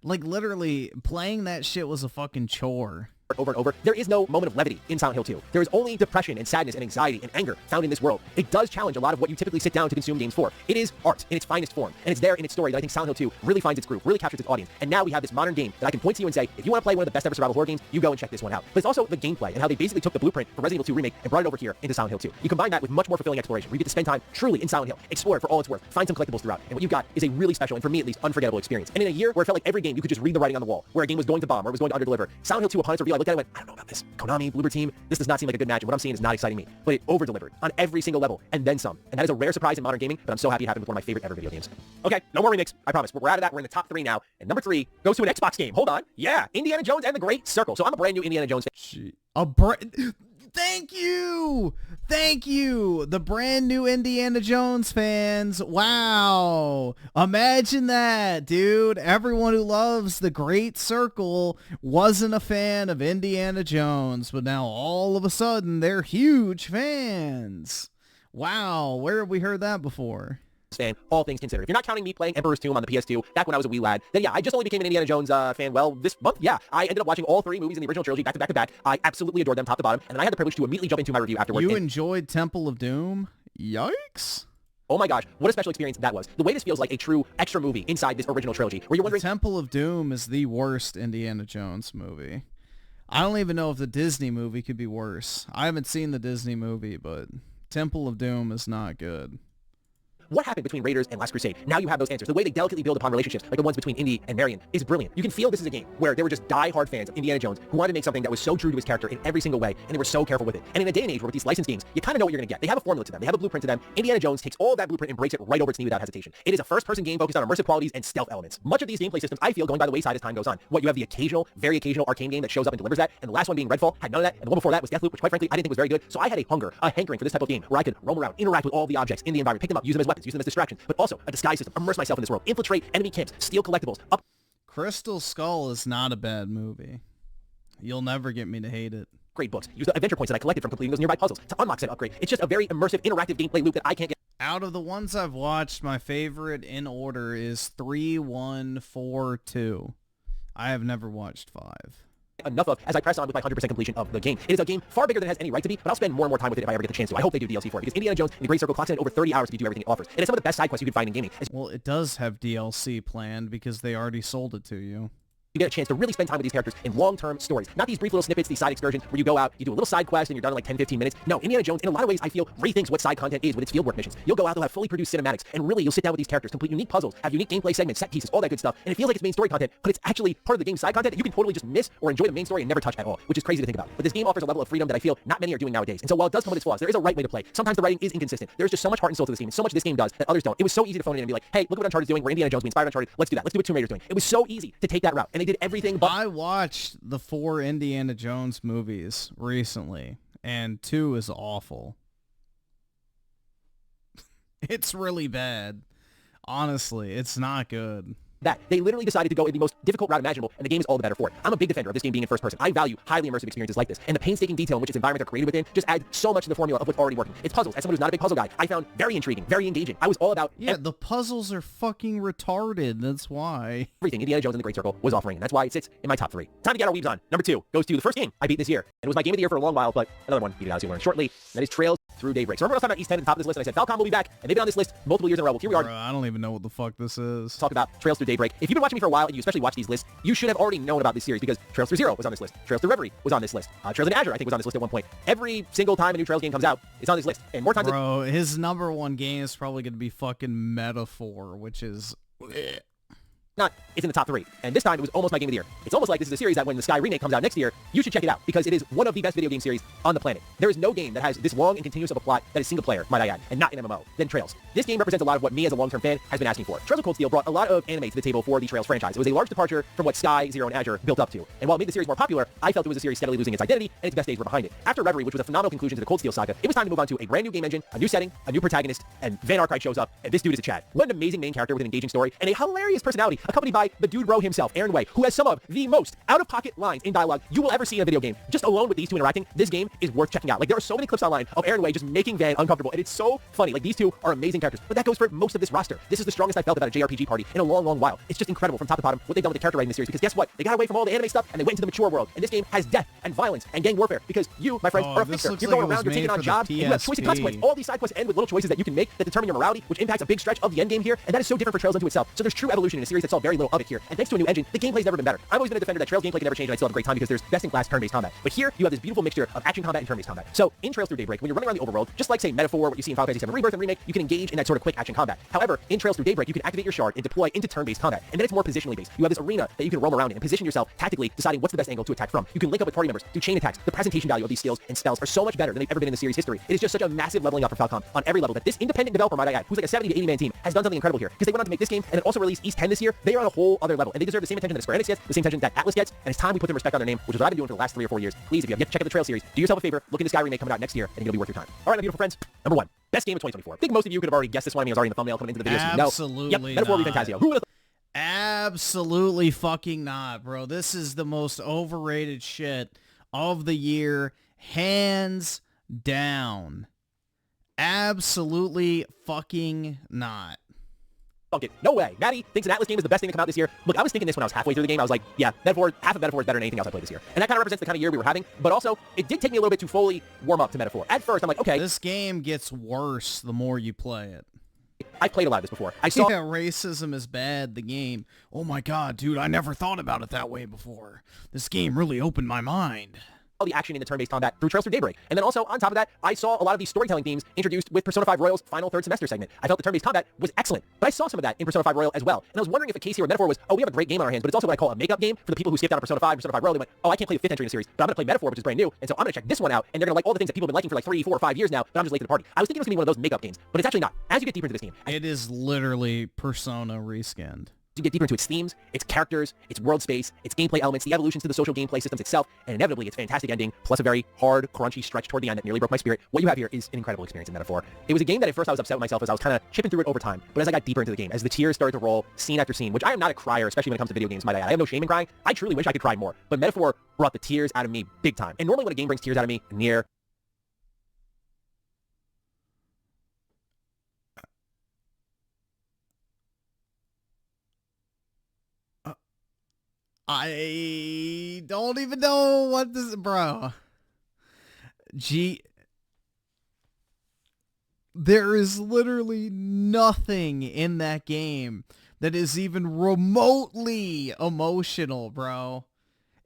Like, literally, playing that shit was a fucking chore. Over and over. There is no moment of levity in Silent Hill 2. There is only depression and sadness and anxiety and anger found in this world. It does challenge a lot of what you typically sit down to consume games for. It is art in its finest form, and it's there in its story that I think Silent Hill 2 really finds its groove, really captures its audience. And now we have this modern game that I can point to you and say, if you want to play one of the best ever survival horror games, you go and check this one out. But it's also the gameplay and how they basically took the blueprint for Resident Evil 2 Remake and brought it over here into Silent Hill 2. You combine that with much more fulfilling exploration, where you get to spend time truly in Silent Hill, explore it for all it's worth, find some collectibles throughout, and what you've got is a really special and for me at least unforgettable experience. And in a year where it felt like every game you could just read the writing on the wall, where a game was going to bomb or it was going to underdeliver, Silent Hill 2 upon its reveal, I looked at it and went, I don't know about this. Konami, Bloober Team, this does not seem like a good match, and what I'm seeing is not exciting me. But it over-delivered on every single level, and then some. And that is a rare surprise in modern gaming, but I'm so happy it happened with one of my favorite ever video games. Okay, no more remakes, I promise. We're out of that, we're in the top 3 now, and number 3 goes to an Xbox game. Hold on. Yeah, Indiana Jones and the Great Circle. So I'm a brand new Indiana Jones fan. Thank you! Thank you! The brand new Indiana Jones fans. Wow. Imagine that, dude. Everyone who loves the Great Circle wasn't a fan of Indiana Jones, but now all of a sudden they're huge fans. Wow. Where have we heard that before? Fan, all things considered. If you're not counting me playing Emperor's Tomb on the PS2 back when I was a wee lad, then yeah, I just only became an Indiana Jones fan, well, this month, yeah. I ended up watching all 3 movies in the original trilogy back to back to back. I absolutely adored them top to bottom, and then I had the privilege to immediately jump into my review afterwards. You enjoyed Temple of Doom? Yikes. Oh my gosh, what a special experience that was. The way this feels like a true extra movie inside this original trilogy, where you're wondering... Temple of Doom is the worst Indiana Jones movie. I don't even know if the Disney movie could be worse. I haven't seen the Disney movie, but Temple of Doom is not good. What happened between Raiders and Last Crusade? Now you have those answers. The way they delicately build upon relationships, like the ones between Indy and Marion, is brilliant. You can feel this is a game where they were just die-hard fans of Indiana Jones who wanted to make something that was so true to his character in every single way, and they were so careful with it. And in a day and age where with these licensed games, you kind of know what you're going to get. They have a formula to them. They have a blueprint to them. Indiana Jones takes all that blueprint and breaks it right over its knee without hesitation. It is a first-person game focused on immersive qualities and stealth elements. Much of these gameplay systems, I feel, going by the wayside as time goes on. What, you have the occasional, very occasional arcane game that shows up and delivers that, and the last one being Redfall had none of that, and the one before that was Deathloop, which quite frankly I didn't think was very good. So I had a hankering for this type of game where I could roam around, interact with all the objects in the environment, pick them up, use them as weapons, use them as distractions, but also a disguise system, immerse myself in this world, infiltrate enemy camps, steal collectibles, Crystal Skull is not a bad movie. You'll never get me to hate it. Upgrade books, use the adventure points that I collected from completing those nearby puzzles to unlock said upgrade. It's just a very immersive, interactive gameplay loop that I can't get. Out of the ones I've watched, my favorite in order is 3, 1, 4, 2. I have never watched 5. Enough of as I press on with my 100% completion of the game. It is a game far bigger than it has any right to be, but I'll spend more and more time with it if I ever get the chance to. I hope they do DLC for it, because Indiana Jones and the Great Circle clocks in over 30 hours if you do everything it offers. And it's some of the best side quests you can find in gaming. Well, it does have DLC planned because they already sold it to you. You get a chance to really spend time with these characters in long-term stories. Not these brief little snippets, these side excursions where you go out, you do a little side quest, and you're done in like 10, 15 minutes. No, Indiana Jones, in a lot of ways, I feel, rethinks what side content is with its fieldwork missions. You'll go out, they'll have fully produced cinematics, and really, you'll sit down with these characters, complete unique puzzles, have unique gameplay segments, set pieces, all that good stuff, and it feels like it's main story content, but it's actually part of the game's side content that you can totally just miss or enjoy the main story and never touch at all, which is crazy to think about. But this game offers a level of freedom that I feel not many are doing nowadays. And so while it does come with its flaws, there is a right way to play. Sometimes the writing is inconsistent. There's just so much heart and soul to this game, and so much this game does that others don't. It was so easy to phone in and be like, hey, look what Uncharted's doing, we're Indiana Jones, we inspired Uncharted, let's do that. Let's do what Tomb Raider's doing. It was so easy to take that route, and they did everything but... I watched the 4 Indiana Jones movies recently, and 2 is awful. It's really bad. Honestly, it's not good. that. They literally decided to go in the most difficult route imaginable, and the game is all the better for it. I'm a big defender of this game being in first person. I value highly immersive experiences like this, and the painstaking detail in which its environments are created within just adds so much to the formula of what's already working. It's puzzles. As someone who's not a big puzzle guy, I found very intriguing, very engaging. I was all about the puzzles are fucking retarded. That's why. Everything Indiana Jones and the Great Circle was offering, and that's why it sits in my top 3. Time to get our weaves on. Number 2 goes to the first game I beat this year. It was my game of the year for a long while, but another one beat it out as you'll learn shortly. That is Trails Through Daybreak. So remember I was talking about East 10 at the top of this list, and I said Falcom will be back, and they've been on this list multiple years in a row. Well, here we are. Bro, I don't even know what the fuck this is. Talk about Trails Through Daybreak. If you've been watching me for a while, and you especially watch these lists, you should have already known about this series because Trails Through Zero was on this list. Trails Through Reverie was on this list. Trails in Azure, I think, was on this list at one point. Every single time a new Trails game comes out, it's on this list. And more times Bro, his number 1 game is probably going to be fucking Metaphor, which is... not, it's in the top 3. And this time, it was almost my game of the year. It's almost like this is a series that when the Sky remake comes out next year, you should check it out, because it is one of the best video game series on the planet. There is no game that has this long and continuous of a plot that is single player, might I add, and not an MMO, than Trails. This game represents a lot of what me as a long-term fan has been asking for. Trails of Cold Steel brought a lot of anime to the table for the Trails franchise. It was a large departure from what Sky, Zero, and Azure built up to. And while it made the series more popular, I felt it was a series steadily losing its identity, and its best days were behind it. After Reverie, which was a phenomenal conclusion to the Cold Steel saga, it was time to move on to a brand new game engine, a new setting, a new protagonist, and Van Arkwright shows up, and this dude is a Chad. What an amazing main character with an engaging story, and a hilarious personality, accompanied by the dude bro himself, Aaron Way, who has some of the most out-of-pocket lines in dialogue you will ever see in a video game. Just alone with these two interacting, this game is worth checking out. Like, there are so many clips online of Aaron Way just making Van uncomfortable, and it's so funny. Like, these two are amazing characters, but that goes for most of this roster. This is the strongest I felt about a JRPG party in a long, long while. It's just incredible from top to bottom what they've done with the character writing in the series, because guess what? They got away from all the anime stuff, and they went into the mature world, and this game has death and violence and gang warfare, because you, my friends, are a fixer. You're going around, you're taking on jobs, and you have choice and consequence. All these side quests end with little choices that you can make that determine your morality, which impacts a big stretch of the end game here, and that is so different for Trails unto itself. So there's true evolution in a series that saw very little of it here, and thanks to a new engine, the gameplay's never been better. I've always been a defender that Trails gameplay can never change, and I still have a great time because there's best-in-class turn-based combat. But here, you have this beautiful mixture of action combat and turn-based combat. So, in Trails Through Daybreak, when you're running around the overworld, just like, say, Metaphor, what you see in Final Fantasy VII Rebirth and Remake, you can engage in that sort of quick action combat. However, in Trails Through Daybreak, you can activate your shard and deploy into turn-based combat, and then it's more positionally based. You have this arena that you can roam around in and position yourself tactically, deciding what's the best angle to attack from. You can link up with party members, do chain attacks. The presentation value of these skills and spells are so much better than they've ever been in the series history. It is just such a massive leveling up for Falcom on every level that this independent developer, might I add, who's like a 70 to 80 man team, has done something incredible here, because they went on to make this game and then also release East 10 this year. They are on a whole other level, and they deserve the same attention that Square Enix gets, the same attention that Atlas gets, and it's time we put them respect on their name, which is what I've been doing for the last 3 or 4 years. Please, if you have yet to check out the Trail series, do yourself a favor, look into Sky Remake coming out next year, and it'll be worth your time. All right, my beautiful friends, number 1, best game of 2024. I think most of you could have already guessed this one. I mean, it was already in the thumbnail coming into the video, so you know. Absolutely Yep, Metaphor Fantasio. Who would have Absolutely fucking not, bro. This is the most overrated shit of the year, hands down. Absolutely fucking not. It. No way. Matty thinks an Atlas game is the best thing to come out this year. Look, I was thinking this when I was halfway through the game. I was like, yeah, Metaphor, half of Metaphor is better than anything else I played this year. And that kind of represents the kind of year we were having. But also, it did take me a little bit to fully warm up to Metaphor. At first, I'm like, okay. This game gets worse the more you play it. I've played a lot of this before. I saw racism is bad, the game. Oh my god, dude, I never thought about it that way before. This game really opened my mind. All the action in the turn-based combat through Trails Through Daybreak. And then also, on top of that, I saw a lot of these storytelling themes introduced with Persona 5 Royal's final third semester segment. I felt the turn-based combat was excellent, but I saw some of that in Persona 5 Royal as well. And I was wondering if a case here with Metaphor was, oh, we have a great game on our hands, but it's also what I call a makeup game for the people who skipped out on Persona 5 Royal. They went, oh, I can't play the 5th entry in the series, but I'm going to play Metaphor, which is brand new, and so I'm going to check this one out, and they're going to like all the things that people have been liking for like 3, 4, or 5 years now, but I'm just late to the party. I was thinking it was going to be one of those makeup games, but it's actually not. As you get deeper into this game, it is literally Persona reskinned. You get deeper into its themes, its characters, its world space, its gameplay elements, the evolutions to the social gameplay systems itself, and inevitably its fantastic ending, plus a very hard, crunchy stretch toward the end that nearly broke my spirit. What you have here is an incredible experience in Metaphor. It was a game that at first I was upset with myself as I was kind of chipping through it over time, but as I got deeper into the game, as the tears started to roll, scene after scene, which I am not a crier, especially when it comes to video games, might I add. I have no shame in crying. I truly wish I could cry more, but Metaphor brought the tears out of me big time. And normally when a game brings tears out of me, near I don't even know what this, bro. There is literally nothing in that game that is even remotely emotional, bro.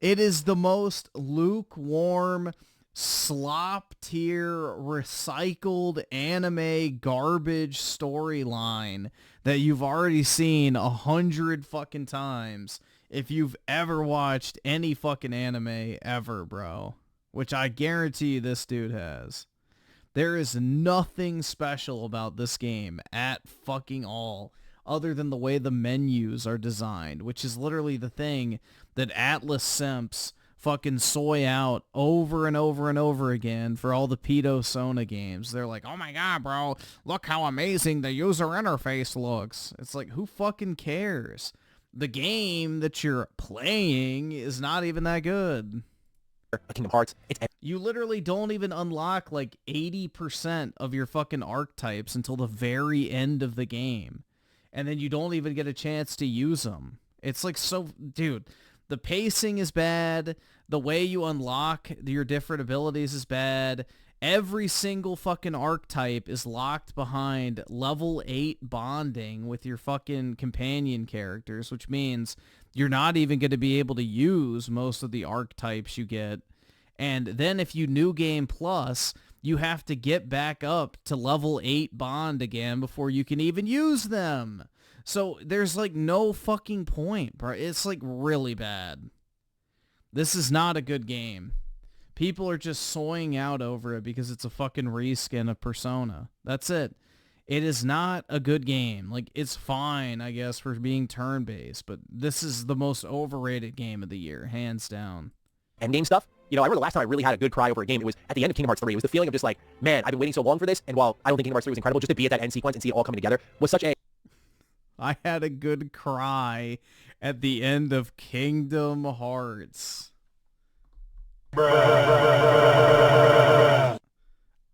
It is the most lukewarm, slop tier, recycled anime garbage storyline that you've already seen 100 fucking times. If you've ever watched any fucking anime ever, bro, which I guarantee this dude has, there is nothing special about this game at fucking all other than the way the menus are designed, which is literally the thing that Atlas simps fucking soy out over and over and over again for all the pedo Sona games. They're like, oh my god, bro, look how amazing the user interface looks. It's like, who fucking cares? the game that you're playing is not even that good. Kingdom Hearts. You literally don't even unlock like 80% of your fucking archetypes until the very end of the game. And then you don't even get a chance to use them. It's like dude, the pacing is bad. The way you unlock your different abilities is bad. Every single fucking archetype is locked behind level 8 bonding with your fucking companion characters, which means you're not even going to be able to use most of the archetypes you get. And then if you New Game Plus, you have to get back up to level 8 bond again before you can even use them. So there's like no fucking point, bro. It's like really bad. This is not a good game. People are just soying out over it because it's a fucking reskin of Persona. That's it. It is not a good game. Like, it's fine, I guess, for being turn-based, but this is the most overrated game of the year, hands down. Endgame stuff. You know, I remember the last time I really had a good cry over a game, it was at the end of Kingdom Hearts 3. It was the feeling of just like, man, I've been waiting so long for this, and while I don't think Kingdom Hearts 3 was incredible, just to be at that end sequence and see it all coming together was such a... I had a good cry at the end of Kingdom Hearts.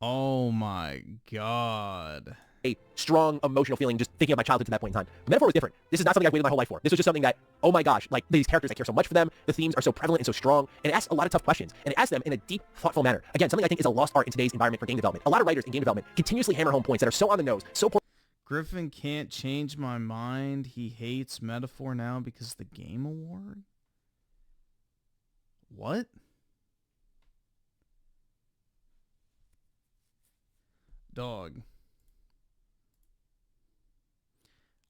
Oh my god. A strong emotional feeling just thinking of my childhood to that point in time. Metaphor was different. This is not something I've waited my whole life for. This was just something that, oh my gosh, like these characters, I care so much for them. The themes are so prevalent and so strong. And it asks a lot of tough questions. And it asks them in a deep, thoughtful manner. Again, something I think is a lost art in today's environment for game development. A lot of writers in game development continuously hammer home points that are so on the nose, so poor. Griffin can't change my mind. He hates Metaphor now because of the Game Award? What? Dog.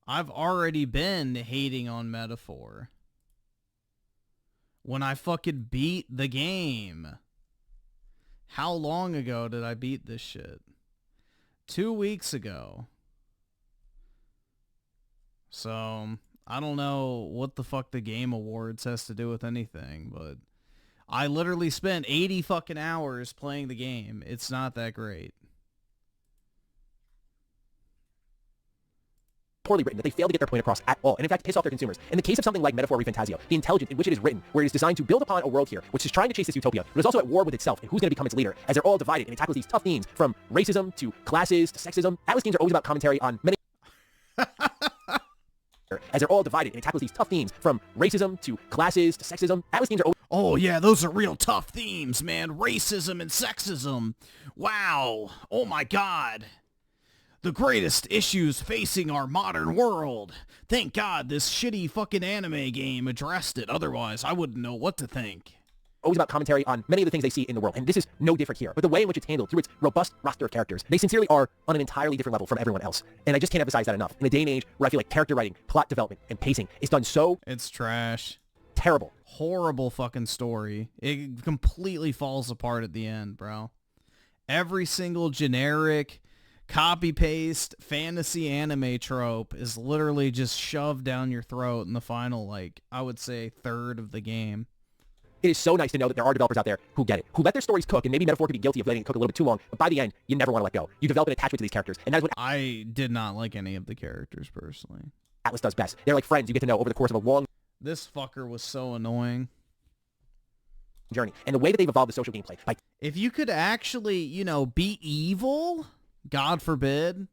I've already been hating on Metaphor when I fucking beat the game. How long ago did I beat this shit? 2 weeks ago. So, I don't know what the fuck the Game Awards has to do with anything, but I literally spent 80 fucking hours playing the game. It's not that great. Poorly written, that they fail to get their point across at all, and in fact piss off their consumers. In the case of something like Metaphor Refantasio, the intelligence in which it is written, where it is designed to build upon a world here, which is trying to chase this utopia, but is also at war with itself, and who's going to become its leader, as they're all divided, and it tackles these tough themes, from racism to classes to sexism. Atlas games are always about commentary on many... as they're all divided, and it tackles these tough themes, from racism to classes to sexism. Atlas games are always... Oh yeah, those are real tough themes, man. Racism and sexism. Wow. Oh my god. The greatest issues facing our modern world. Thank God this shitty fucking anime game addressed it. Otherwise, I wouldn't know what to think. Always about commentary on many of the things they see in the world, and this is no different here. But the way in which it's handled through its robust roster of characters, they sincerely are on an entirely different level from everyone else. And I just can't emphasize that enough. In a day and age where I feel like character writing, plot development, and pacing is done so... It's trash. Terrible. Horrible fucking story. It completely falls apart at the end, bro. Every single generic... copy-paste fantasy anime trope is literally just shoved down your throat in the final, like, I would say, third of the game. It is so nice to know that there are developers out there who get it, who let their stories cook, and maybe Metaphor could be guilty of letting it cook a little bit too long, but by the end, you never want to let go. You develop an attachment to these characters, and that is what... I did not like any of the characters, personally. Atlas does best. They're like friends you get to know over the course of a long... This fucker was so annoying. ...journey, and the way that they've evolved the social gameplay. Like, if you could actually, you know, be evil... God forbid,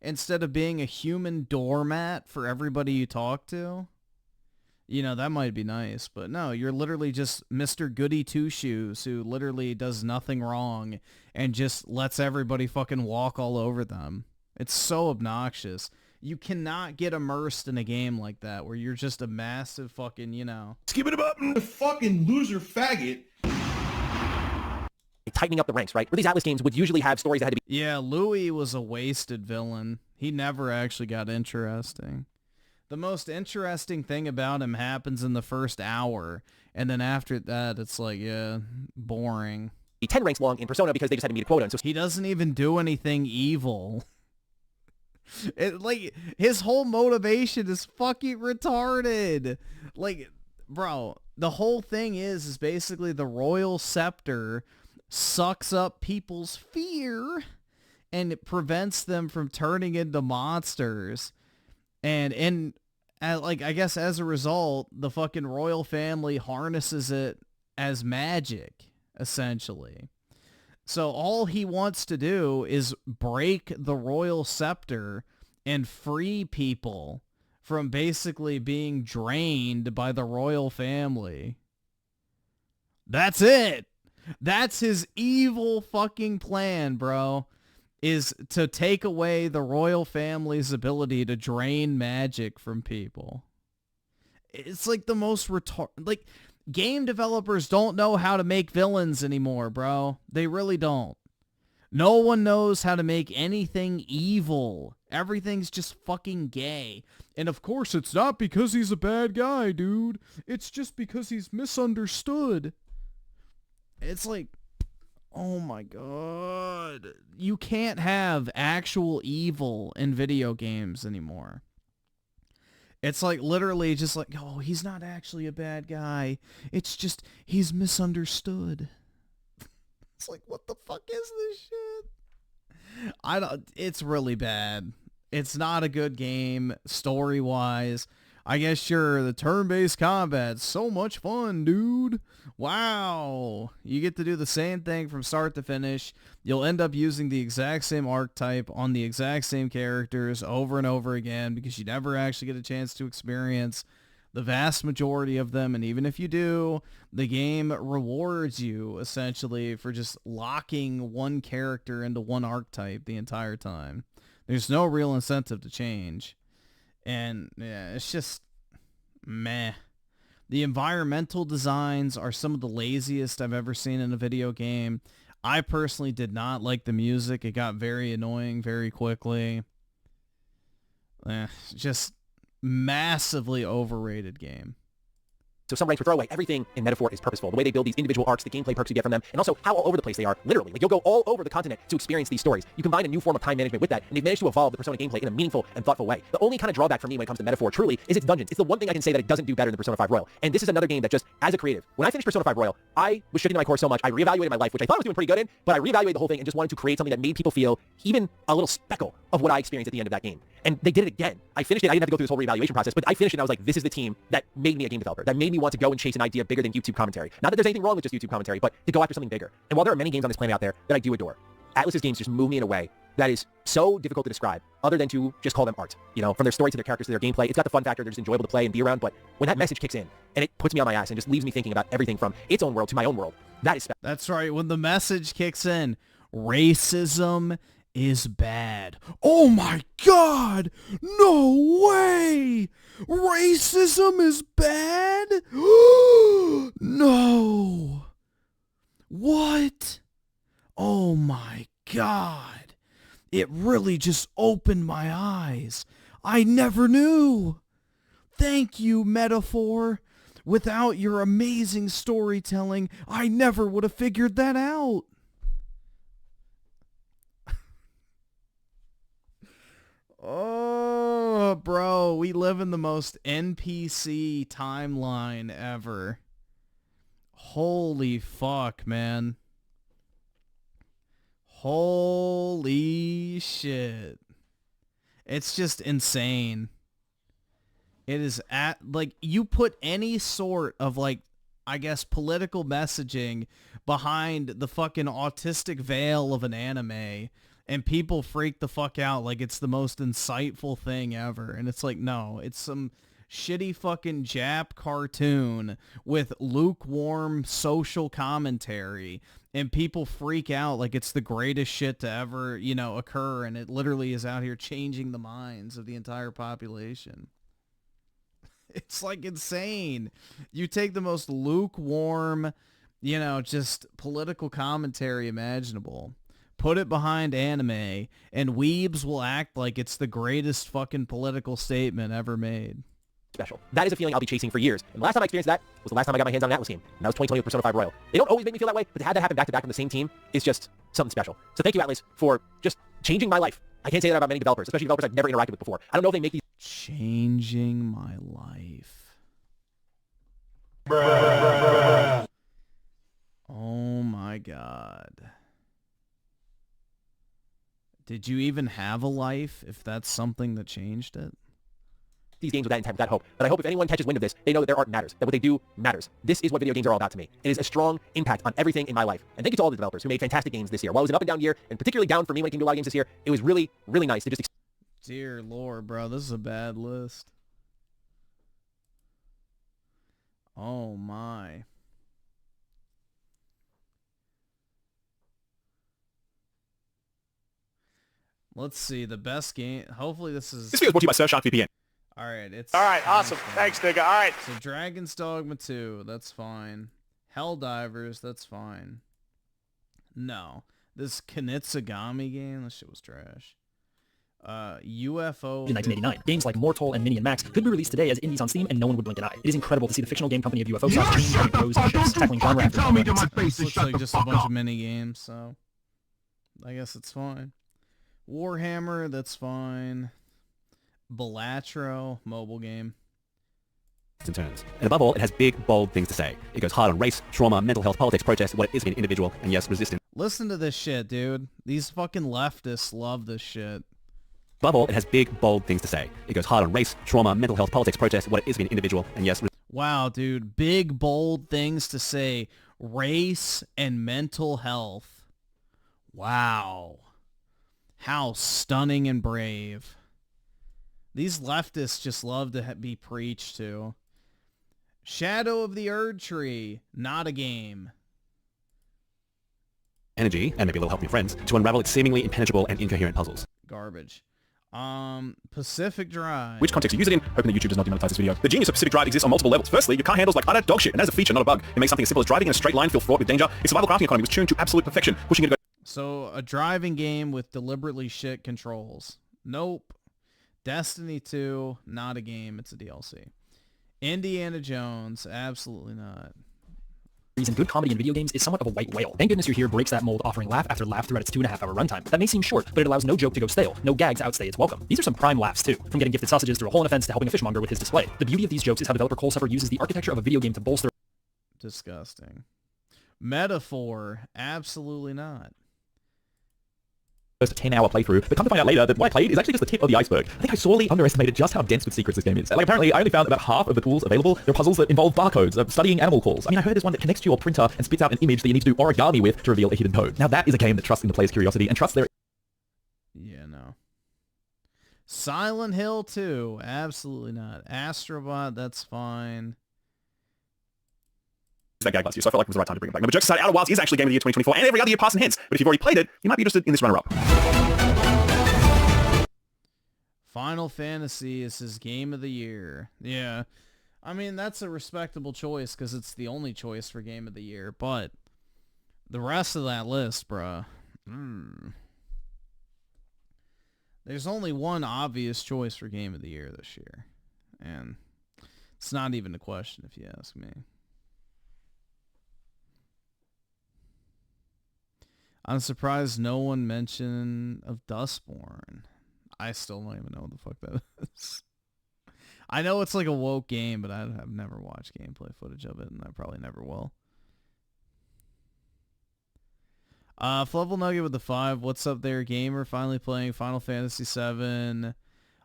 instead of being a human doormat for everybody you talk to, you know, that might be nice. But no, you're literally just Mr. Goody Two-Shoes who literally does nothing wrong and just lets everybody fucking walk all over them. It's so obnoxious. You cannot get immersed in a game like that where you're just a massive fucking, you know... Skip it up, fucking loser faggot. Tightening up the ranks, right? Where these Atlas games would usually have stories that had to be... Yeah, Louis was a wasted villain. He never actually got interesting. The most interesting thing about him happens in the first hour, and then after that, it's like, yeah, boring. 10 ranks long in Persona because they just had to meet a quota, and so... He doesn't even do anything evil. Like, his whole motivation is fucking retarded. Like, bro, the whole thing is basically the royal scepter... sucks up people's fear and it prevents them from turning into monsters. And like, I guess as a result, the fucking royal family harnesses it as magic, essentially. So all he wants to do is break the royal scepter and free people from basically being drained by the royal family. That's it. That's his evil fucking plan, bro. Is to take away the royal family's ability to drain magic from people. It's like the most like, game developers don't know how to make villains anymore, bro. They really don't. No one knows how to make anything evil. Everything's just fucking gay. And of course, it's not because he's a bad guy, dude. It's just because he's misunderstood. It's like, oh my god. You can't have actual evil in video games anymore. It's like literally just like, oh, he's not actually a bad guy. It's just he's misunderstood. It's like, what the fuck is this shit? It's really bad. It's not a good game story-wise. I guess sure, the turn-based combat's so much fun, dude. Wow. You get to do the same thing from start to finish. You'll end up using the exact same archetype on the exact same characters over and over again because you never actually get a chance to experience the vast majority of them. And even if you do, the game rewards you essentially for just locking one character into one archetype the entire time. There's no real incentive to change. And yeah, it's just meh. The environmental designs are some of the laziest I've ever seen in a video game. I personally did not like the music. It got very annoying very quickly. Just massively overrated game. So some ranks would throw away. Everything in Metaphor is purposeful. The way they build these individual arcs, the gameplay perks you get from them, and also how all over the place they are, literally. Like, you'll go all over the continent to experience these stories. You combine a new form of time management with that, and they've managed to evolve the Persona gameplay in a meaningful and thoughtful way. The only kind of drawback for me when it comes to Metaphor, truly, is its dungeons. It's the one thing I can say that it doesn't do better than Persona 5 Royal. And this is another game that just, as a creative, when I finished Persona 5 Royal, I was shifting my core so much, I reevaluated my life, which I thought I was doing pretty good in, but I reevaluated the whole thing and just wanted to create something that made people feel even a little speckle of what I experienced at the end of that game. And they did it again. I finished it. I didn't have to go through this whole reevaluation process, but I finished it and I was like, this is the team that made me a game developer, that made me want to go and chase an idea bigger than YouTube commentary. Not that there's anything wrong with just YouTube commentary, but to go after something bigger. And while there are many games on this planet out there that I do adore, Atlus's games just move me in a way that is so difficult to describe, other than to just call them art. You know, from their story to their characters to their gameplay, it's got the fun factor, they're just enjoyable to play and be around, but when that message kicks in, and it puts me on my ass and just leaves me thinking about everything from its own world to my own world, that is special. That's right, when the message kicks in, racism is bad. Oh my god! No way! Racism is bad? No! What? Oh my god! It really just opened my eyes. I never knew! Thank you, Metaphor. Without your amazing storytelling, I never would have figured that out. Oh, bro, we live in the most NPC timeline ever. Holy fuck, man. Holy shit. It's just insane. It is like, you put any sort of, like, I guess, political messaging behind the fucking autistic veil of an anime, and people freak the fuck out like it's the most insightful thing ever. And it's like, no, it's some shitty fucking Jap cartoon with lukewarm social commentary, and people freak out like it's the greatest shit to ever, you know, occur, and it literally is out here changing the minds of the entire population. It's like insane. You take the most lukewarm, you know, just political commentary imaginable, put it behind anime, and weebs will act like it's the greatest fucking political statement ever made. Special. That is a feeling I'll be chasing for years. And the last time I experienced that was the last time I got my hands on an Atlus game. And that was 2020 with Persona 5 Royal. They don't always make me feel that way, but to have that happen back to back from the same team is just something special. So thank you, Atlus, for just changing my life. I can't say that about many developers, especially developers I've never interacted with before. I don't know if they make these... Changing my life. Bruh. Oh my god. Did you even have a life if that's something that changed it? these games with that intent, with that hope. But I hope if anyone catches wind of this, they know that their art matters, that what they do matters. This is what video games are all about to me. It is a strong impact on everything in my life. And thank you to all the developers who made fantastic games this year. While it was an up and down year, and particularly down for me when it came to a lot of games this year, it was really, really nice to just... Dear Lord, bro, this is a bad list. Oh my. Let's see, the best game. Hopefully this is... This video is brought to you by Surfshark VPN. Alright, it's... Alright, awesome. Thanks, nigga. Alright. So Dragon's Dogma 2, that's fine. Helldivers, that's fine. No. This Kanitsugami game, this shit was trash. UFO... In 1989, games like Mortal and Minion Max could be released today as indies on Steam and no one would blink an eye. It is incredible to see the fictional game company of UFO Soft change pros and ships, tackling genre after genre. Looks like just a bunch of mini games, so I guess it's fine. Warhammer, that's fine. Balatro, mobile game. In turns. And above all, it has big, bold things to say. It goes hard on race, trauma, mental health, politics, protest, what it is to be an individual, and yes, resistance. Listen to this shit, dude. These fucking leftists love this shit. Above all, it has big, bold things to say. It goes hard on race, trauma, mental health, politics, protest, what it is to be an individual, and yes... Wow, dude. Big, bold things to say. Race and mental health. Wow. How stunning and brave. These leftists just love to be preached to. Shadow of the Erd Tree. Not a game. Energy, and maybe a little help from your friends, to unravel its seemingly impenetrable and incoherent puzzles. Garbage. Pacific Drive. Which context you use it in, hoping that YouTube does not demonetize this video. The genius of Pacific Drive exists on multiple levels. Firstly, your car handles like utter dog shit, and that is a feature, not a bug. It makes something as simple as driving in a straight line feel fraught with danger. Its survival crafting economy was tuned to absolute perfection, pushing it to go... So, a driving game with deliberately shit controls. Nope. Destiny 2, not a game, it's a DLC. Indiana Jones, absolutely not. Reason good comedy in video games is somewhat of a white whale. Thank goodness You're Here breaks that mold, offering laugh after laugh throughout its 2.5-hour runtime. That may seem short, but it allows no joke to go stale, no gags to outstay its welcome. These are some prime laughs too, from getting gifted sausages through a hole in a fence to helping a fishmonger with his display. The beauty of these jokes is how developer Cole Supper uses the architecture of a video game to bolster... Disgusting. Metaphor, absolutely not. First 10-hour playthrough, but come to find out later that what I played is actually just the tip of the iceberg. I think I sorely underestimated just how dense with secrets this game is. Like, apparently, I only found about half of the tools available. There are puzzles that involve barcodes, studying animal calls. I mean, I heard there's one that connects to your printer and spits out an image that you need to do origami with to reveal a hidden code. Now that is a game that trusts in the player's curiosity and trusts their... Yeah, no. Silent Hill 2, absolutely not. Astrobot, that's fine. That gag last year, so I felt like it was the right time to bring it back. Now, but jokes aside, Outer Wilds is actually Game of the Year 2024, and every other year passing hence. But if you've already played it, you might be interested in this runner-up. Final Fantasy is his Game of the Year. Yeah. I mean, that's a respectable choice, because it's the only choice for Game of the Year, but the rest of that list, bruh. There's only one obvious choice for Game of the Year this year, and it's not even a question if you ask me. I'm surprised no one mentioned of Dustborn. I still don't even know what the fuck that is. I know it's like a woke game, but I've never watched gameplay footage of it, and I probably never will. Flevel Nugget with the 5. What's up there, gamer? Finally playing Final Fantasy VII.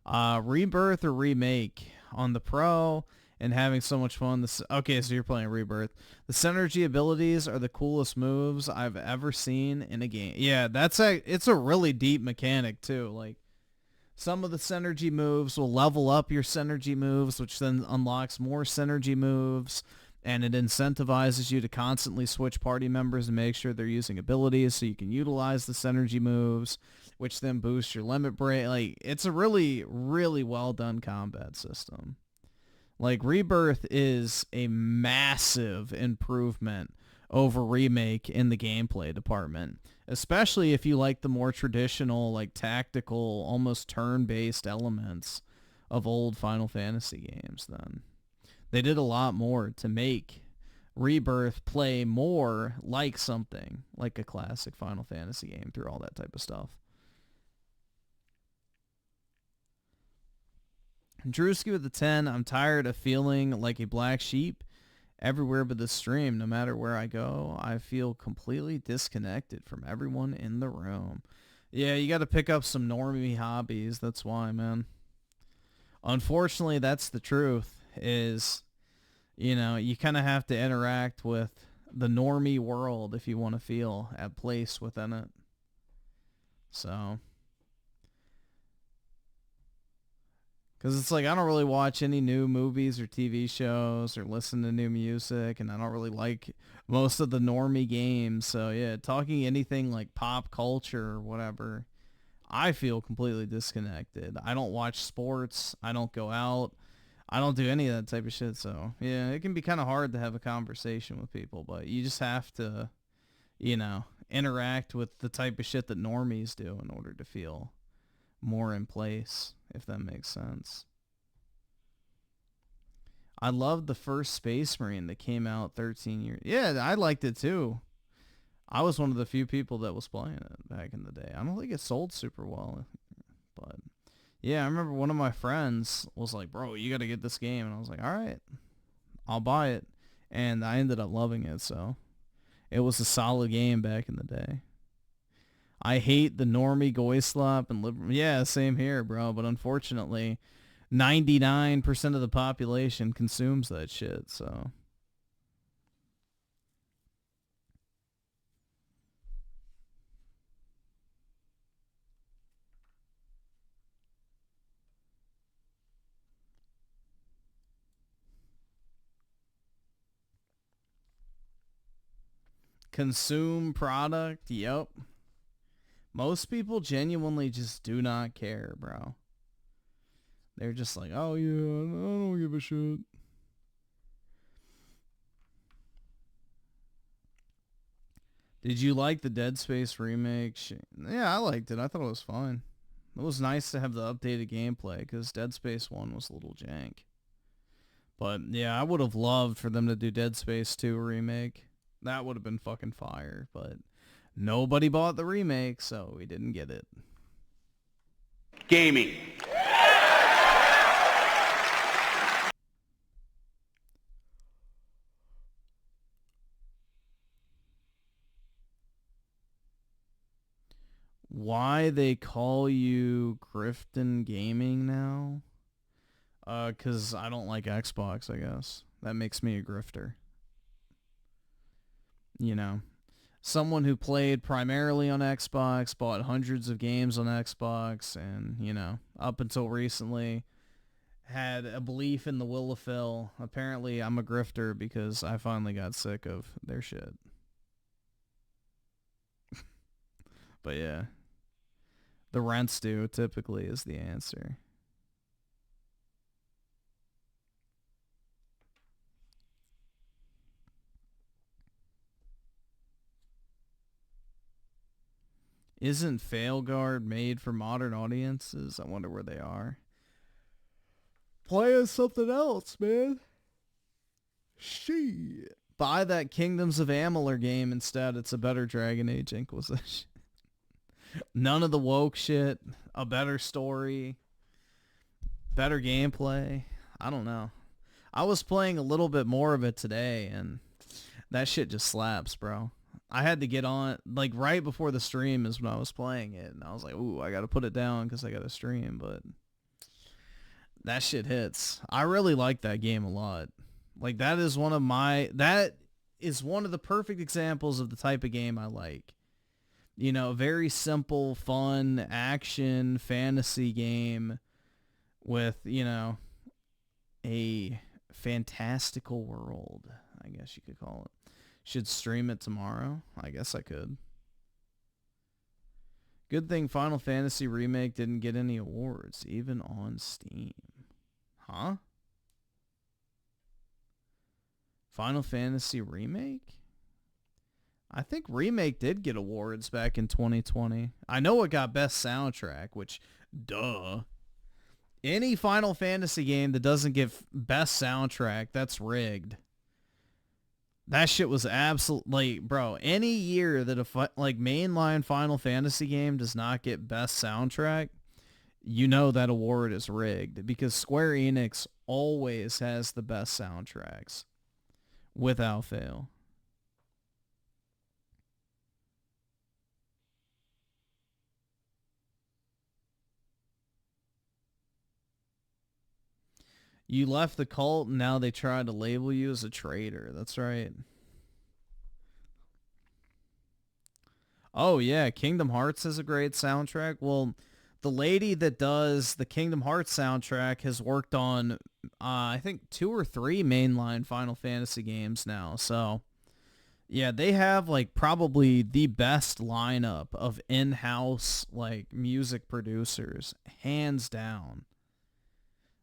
Rebirth or Remake on the Pro. And having so much fun. Okay, so you're playing Rebirth. The synergy abilities are the coolest moves I've ever seen in a game. Yeah, it's a really deep mechanic too. Like, some of the synergy moves will level up your synergy moves, which then unlocks more synergy moves, and it incentivizes you to constantly switch party members and make sure they're using abilities so you can utilize the synergy moves, which then boosts your limit break. Like, it's a really, really well done combat system. Like, Rebirth is a massive improvement over Remake in the gameplay department, especially if you like the more traditional, like, tactical, almost turn-based elements of old Final Fantasy games then. They did a lot more to make Rebirth play more like something like a classic Final Fantasy game through all that type of stuff. Drewski with the 10. I'm tired of feeling like a black sheep everywhere but the stream. No matter where I go, I feel completely disconnected from everyone in the room. Yeah, you got to pick up some normie hobbies. That's why, man. unfortunately, that's the truth. Is, you know, you kind of have to interact with the normie world if you want to feel at place within it. So, because it's like I don't really watch any new movies or TV shows or listen to new music, and I don't really like most of the normie games. So yeah, talking anything like pop culture or whatever, I feel completely disconnected. I don't watch sports. I don't go out. I don't do any of that type of shit. So yeah, it can be kind of hard to have a conversation with people, but you just have to, you know, interact with the type of shit that normies do in order to feel more in place, if that makes sense. I loved the first Space Marine that came out 13 years. Yeah, I liked it too. I was one of the few people that was playing it back in the day. I don't think it sold super well, but yeah, I remember one of my friends was like, bro, you got to get this game. And I was like, all right, I'll buy it. And I ended up loving it, so it was a solid game back in the day. I hate the normie Goyslop and liberal. Yeah, same here, bro. But unfortunately, 99% of the population consumes that shit, so. Consume product, yep. Most people genuinely just do not care, bro. They're just like, oh yeah, I don't give a shit. Did you like the Dead Space remake? Yeah, I liked it. I thought it was fine. It was nice to have the updated gameplay because Dead Space 1 was a little jank. But yeah, I would have loved for them to do Dead Space 2 remake. That would have been fucking fire, but nobody bought the remake, so we didn't get it. Gaming. Why they call you Griffin Gaming now? 'Cause I don't like Xbox, I guess. That makes me a grifter. You know, someone who played primarily on Xbox, bought hundreds of games on Xbox, and, you know, up until recently had a belief in the will of Phil. Apparently, I'm a grifter because I finally got sick of their shit. But yeah, the rents due typically is the answer. Isn't Failguard made for modern audiences? I wonder where they are. Playing something else, man. Shit. Buy that Kingdoms of Amalur game instead. It's a better Dragon Age Inquisition. None of the woke shit. A better story. Better gameplay. I don't know. I was playing a little bit more of it today, and that shit just slaps, bro. I had to get on, like, right before the stream is when I was playing it, and I was like, ooh, I gotta put it down because I gotta stream, but that shit hits. I really like that game a lot. Like, that is one of the perfect examples of the type of game I like. You know, very simple, fun, action, fantasy game with, you know, a fantastical world, I guess you could call it. Should stream it tomorrow? I guess I could. Good thing Final Fantasy Remake didn't get any awards, even on Steam. Huh? Final Fantasy Remake? I think Remake did get awards back in 2020. I know it got Best Soundtrack, which, duh. Any Final Fantasy game that doesn't get Best Soundtrack, that's rigged. That shit was absolutely, bro, any year that a mainline Final Fantasy game does not get Best Soundtrack, you know that award is rigged because Square Enix always has the best soundtracks without fail. You left the cult and now they try to label you as a traitor. That's right. Oh yeah, Kingdom Hearts has a great soundtrack. Well, the lady that does the Kingdom Hearts soundtrack has worked on, I think 2 or 3 mainline Final Fantasy games now. So, yeah, they have like probably the best lineup of in-house like music producers, hands down.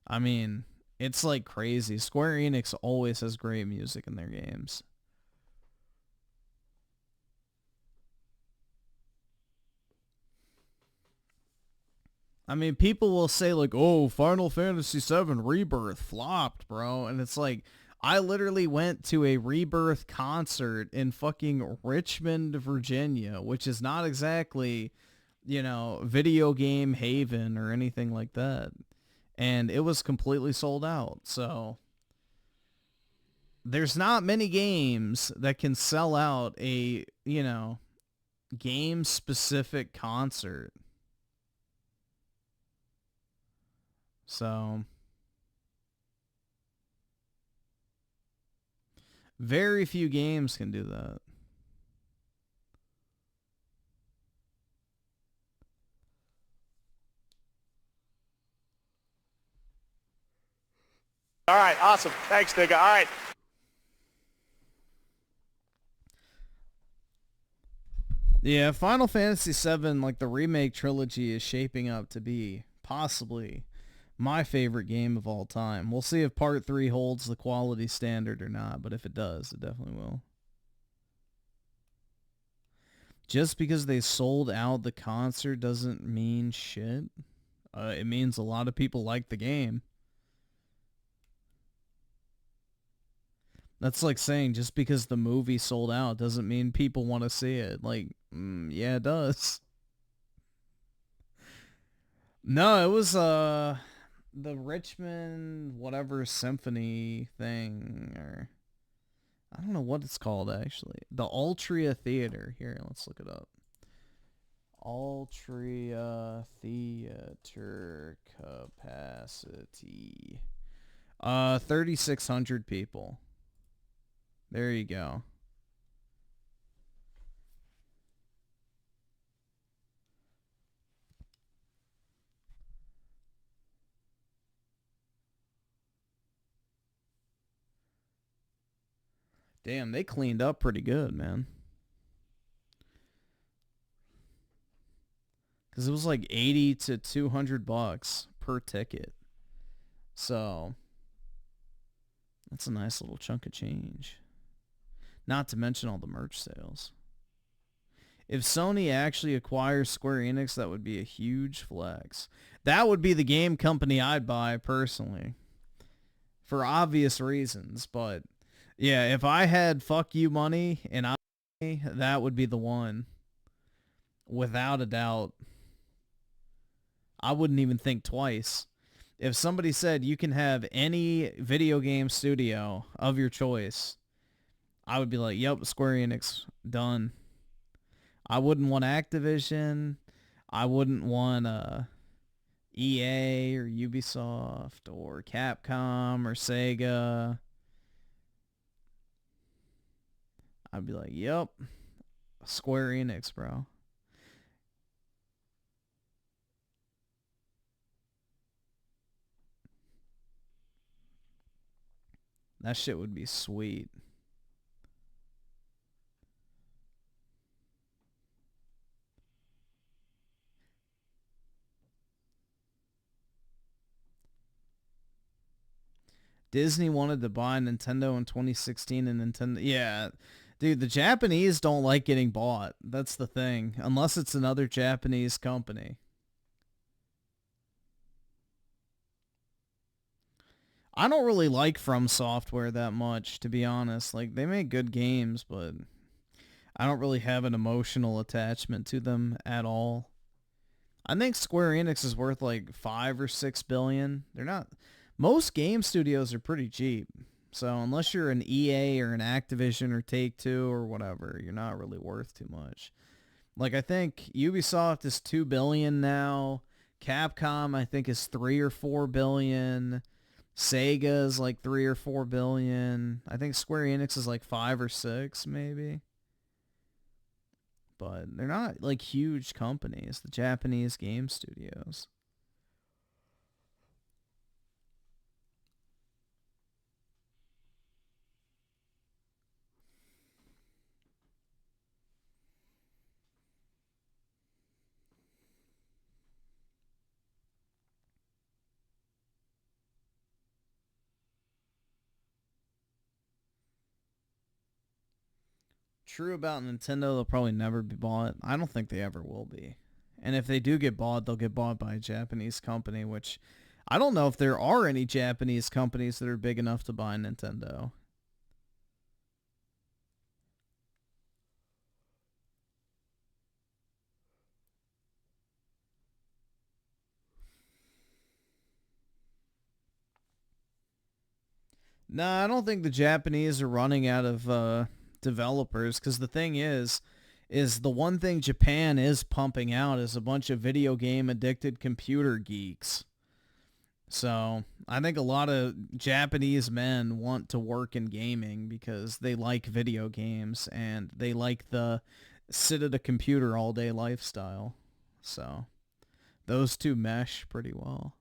I mean, it's like crazy. Square Enix always has great music in their games. I mean, people will say like, oh, Final Fantasy VII Rebirth flopped, bro. And it's like, I literally went to a Rebirth concert in fucking Richmond, Virginia, which is not exactly, you know, video game haven or anything like that. And it was completely sold out. So there's not many games that can sell out a, you know, game-specific concert. So, very few games can do that. All right, awesome. Thanks, nigga. All right. Yeah, Final Fantasy VII, like the remake trilogy, is shaping up to be possibly my favorite game of all time. We'll see if Part 3 holds the quality standard or not, but if it does, it definitely will. Just because they sold out the concert doesn't mean shit. It means a lot of people like the game. That's like saying just because the movie sold out doesn't mean people want to see it. Like, yeah, it does. No, it was the Richmond whatever symphony thing, or I don't know what it's called actually. The Altria Theater. Here, let's look it up. Altria Theater capacity. 3,600 people. There you go. Damn, they cleaned up pretty good, man. Because it was like 80 to 200 bucks per ticket. So, that's a nice little chunk of change. Not to mention all the merch sales. If Sony actually acquires Square Enix, that would be a huge flex. That would be the game company I'd buy personally. For obvious reasons, but yeah, if I had fuck you money and that would be the one. Without a doubt. I wouldn't even think twice. If somebody said you can have any video game studio of your choice, I would be like, yep, Square Enix, done. I wouldn't want Activision. I wouldn't want EA or Ubisoft or Capcom or Sega. I'd be like, yep, Square Enix, bro. That shit would be sweet. Disney wanted to buy Nintendo in 2016 and Nintendo... Yeah, dude, the Japanese don't like getting bought. That's the thing. Unless it's another Japanese company. I don't really like From Software that much, to be honest. Like, they make good games, but I don't really have an emotional attachment to them at all. I think Square Enix is worth like 5 or 6 billion. They're not... Most game studios are pretty cheap. So unless you're an EA or an Activision or Take-Two or whatever, you're not really worth too much. Like, I think Ubisoft is 2 billion now. Capcom, I think, is 3 or 4 billion. Sega is like 3 or 4 billion. I think Square Enix is like 5 or 6 maybe. But they're not like huge companies, the Japanese game studios. True about Nintendo, they'll probably never be bought. I don't think they ever will be. And if they do get bought, they'll get bought by a Japanese company, which I don't know if there are any Japanese companies that are big enough to buy Nintendo. Nah, I don't think the Japanese are running out of developers, because the thing is the one thing Japan is pumping out is a bunch of video game addicted computer geeks. So I think a lot of Japanese men want to work in gaming because they like video games and they like the sit at a computer all day lifestyle. So those two mesh pretty well.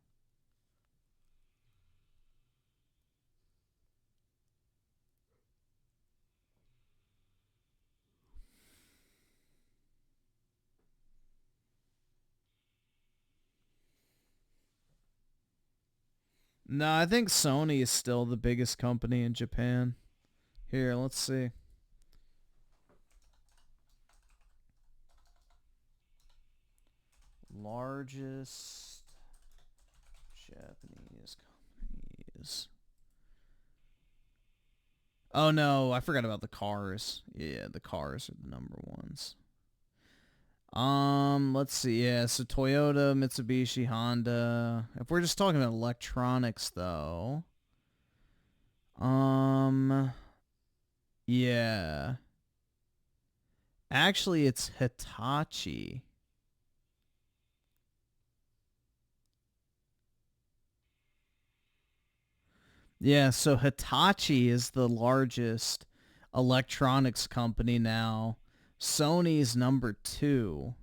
No, I think Sony is still the biggest company in Japan. Here, let's see. Largest Japanese companies. Oh no, I forgot about the cars. Yeah, the cars are the number ones. Let's see. Yeah, so Toyota, Mitsubishi, Honda. If we're just talking about electronics, though, yeah. Actually, it's Hitachi. Yeah, so Hitachi is the largest electronics company now. Sony's number 2.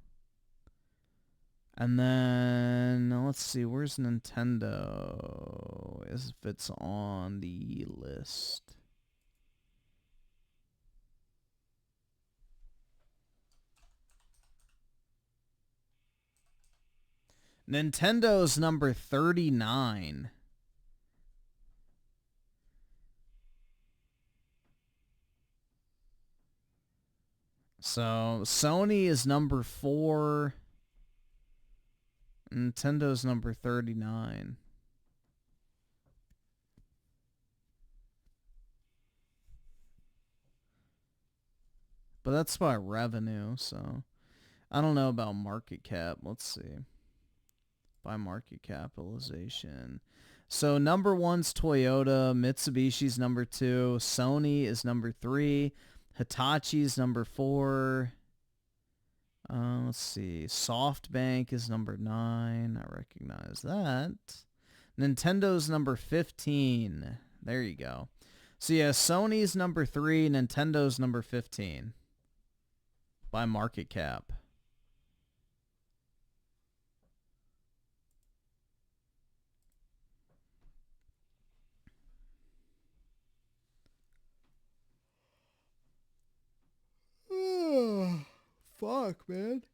And then, let's see, where's Nintendo? If it's on the list. Nintendo's number 39. So, Sony is number 4. Nintendo's number 39. But that's by revenue, so I don't know about market cap. Let's see. By market capitalization. So number 1's Toyota, Mitsubishi's number 2, Sony is number 3, Hitachi's number 4. Let's see. SoftBank is number 9. I recognize that. Nintendo's number 15. There you go. So yeah, Sony's number 3, Nintendo's number 15. By market cap. Fuck, man.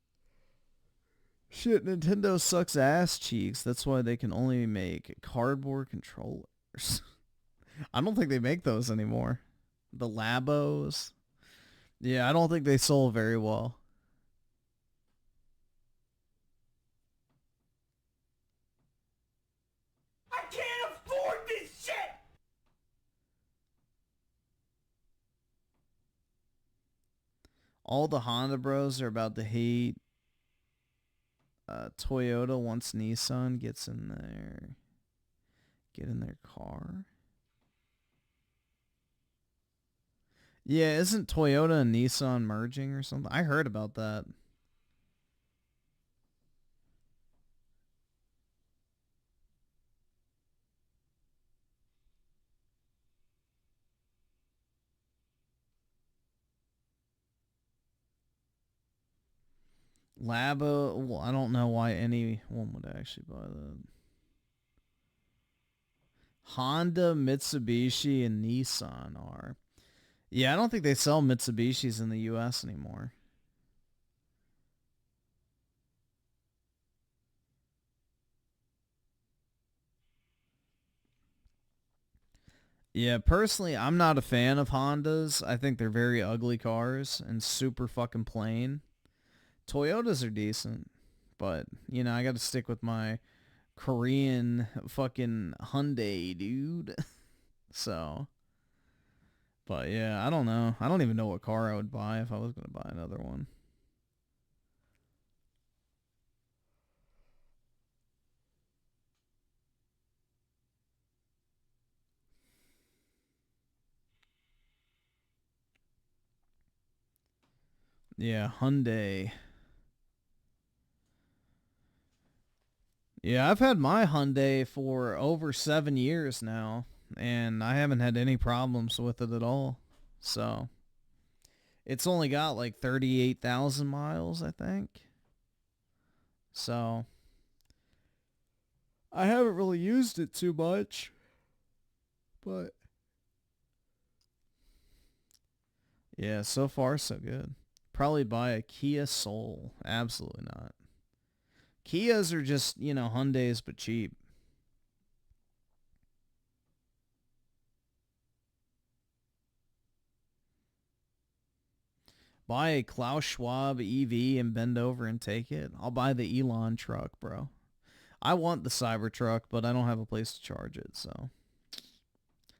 Shit, Nintendo sucks ass cheeks. That's why they can only make cardboard controllers. I don't think they make those anymore. The Labos. Yeah, I don't think they sold very well. I can't afford this shit! All the Honda bros are about to hate Toyota once Nissan gets in there. Get in their car. Yeah, isn't Toyota and Nissan merging or something? I heard about that. Labo, well, I don't know why anyone would actually buy that. Honda, Mitsubishi, and Nissan are. Yeah, I don't think they sell Mitsubishis in the U.S. anymore. Yeah, personally, I'm not a fan of Hondas. I think they're very ugly cars and super fucking plain. Toyotas are decent, but, you know, I got to stick with my Korean fucking Hyundai, dude. So, but yeah, I don't know. I don't even know what car I would buy if I was going to buy another one. Yeah, Hyundai. Yeah, I've had my Hyundai for over 7 years now, and I haven't had any problems with it at all. So, it's only got like 38,000 miles, I think. So, I haven't really used it too much, but yeah, so far so good. Probably buy a Kia Soul. Absolutely not. Kias are just, you know, Hyundais but cheap. Buy a Klaus Schwab EV and bend over and take it. I'll buy the Elon truck, bro. I want the Cybertruck, but I don't have a place to charge it, so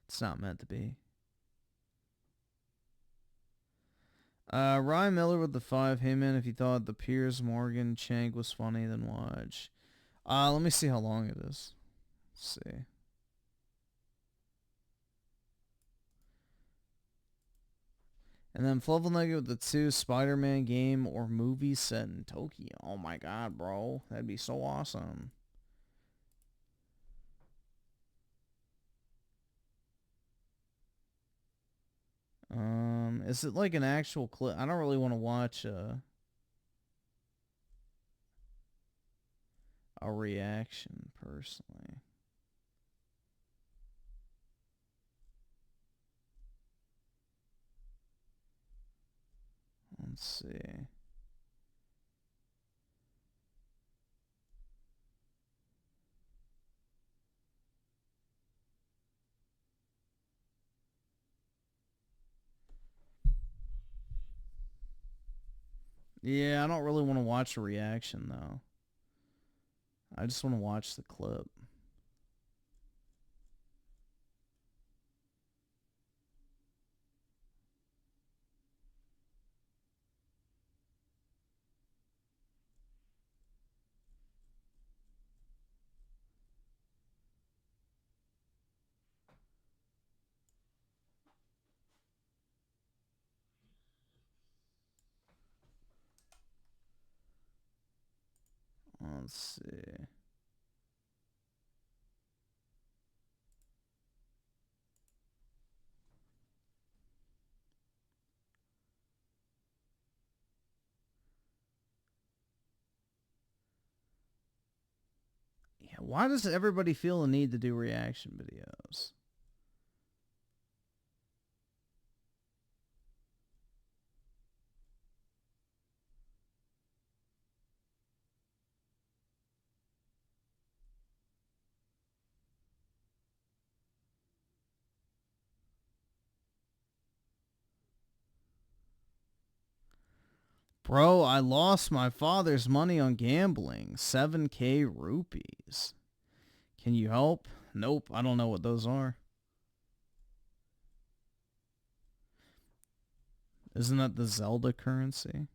it's not meant to be. Ryan Miller with the 5. Hey man, if you thought the Piers Morgan Chunk was funny, then watch. Let me see how long it is. Let's see. And then Fluffle Nugget with the 2. Spider-Man game or movie set in Tokyo. Oh my god, bro. That'd be so awesome. Is it like an actual clip? I don't really want to watch a reaction personally. Let's see. Yeah, I don't really want to watch a reaction, though. I just want to watch the clip. Let's see. Yeah, why does everybody feel the need to do reaction videos? Bro, I lost my father's money on gambling. 7K rupees. Can you help? Nope, I don't know what those are. Isn't that the Zelda currency?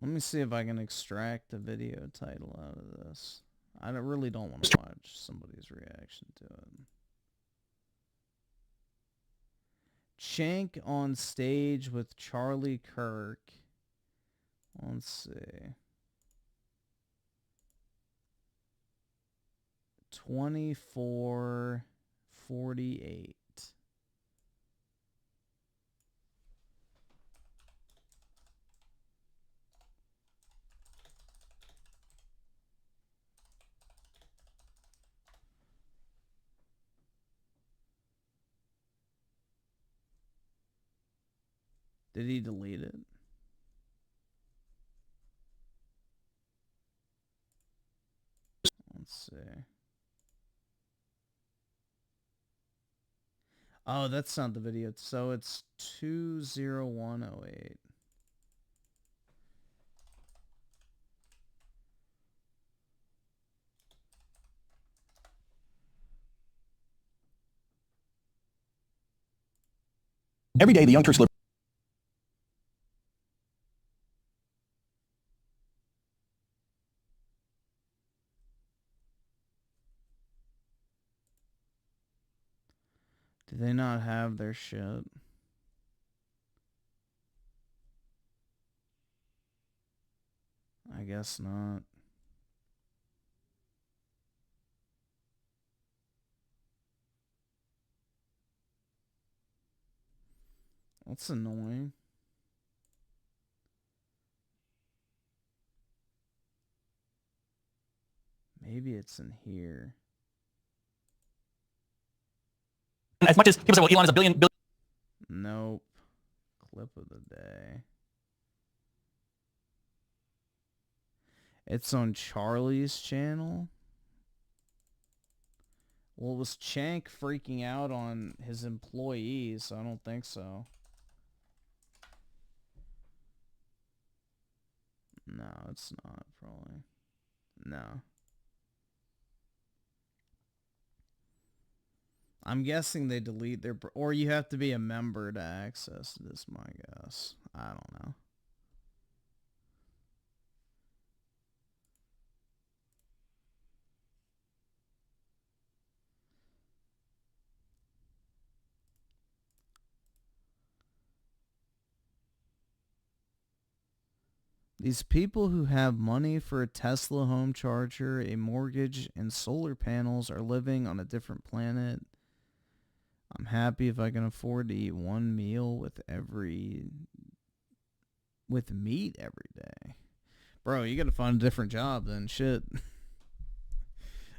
Let me see if I can extract the video title out of this. I really don't want to watch somebody's reaction to it. Chunk on stage with Charlie Kirk. Let's see. 2448. Did he delete it? Let's see. Oh, that's not the video. So it's 20108. Every day, the Young Turks live. Do they not have their shit? I guess not. That's annoying. Maybe it's in here. As much as people say, well, Elon is a billion. Nope. Clip of the day. It's on Charlie's channel. Well, was Chank freaking out on his employees? So I don't think so. No, it's not, probably. No. I'm guessing they delete their... Or you have to be a member to access this, my guess. I don't know. These people who have money for a Tesla home charger, a mortgage, and solar panels are living on a different planet. I'm happy if I can afford to eat one meal with meat every day. Bro, you gotta find a different job then. Shit.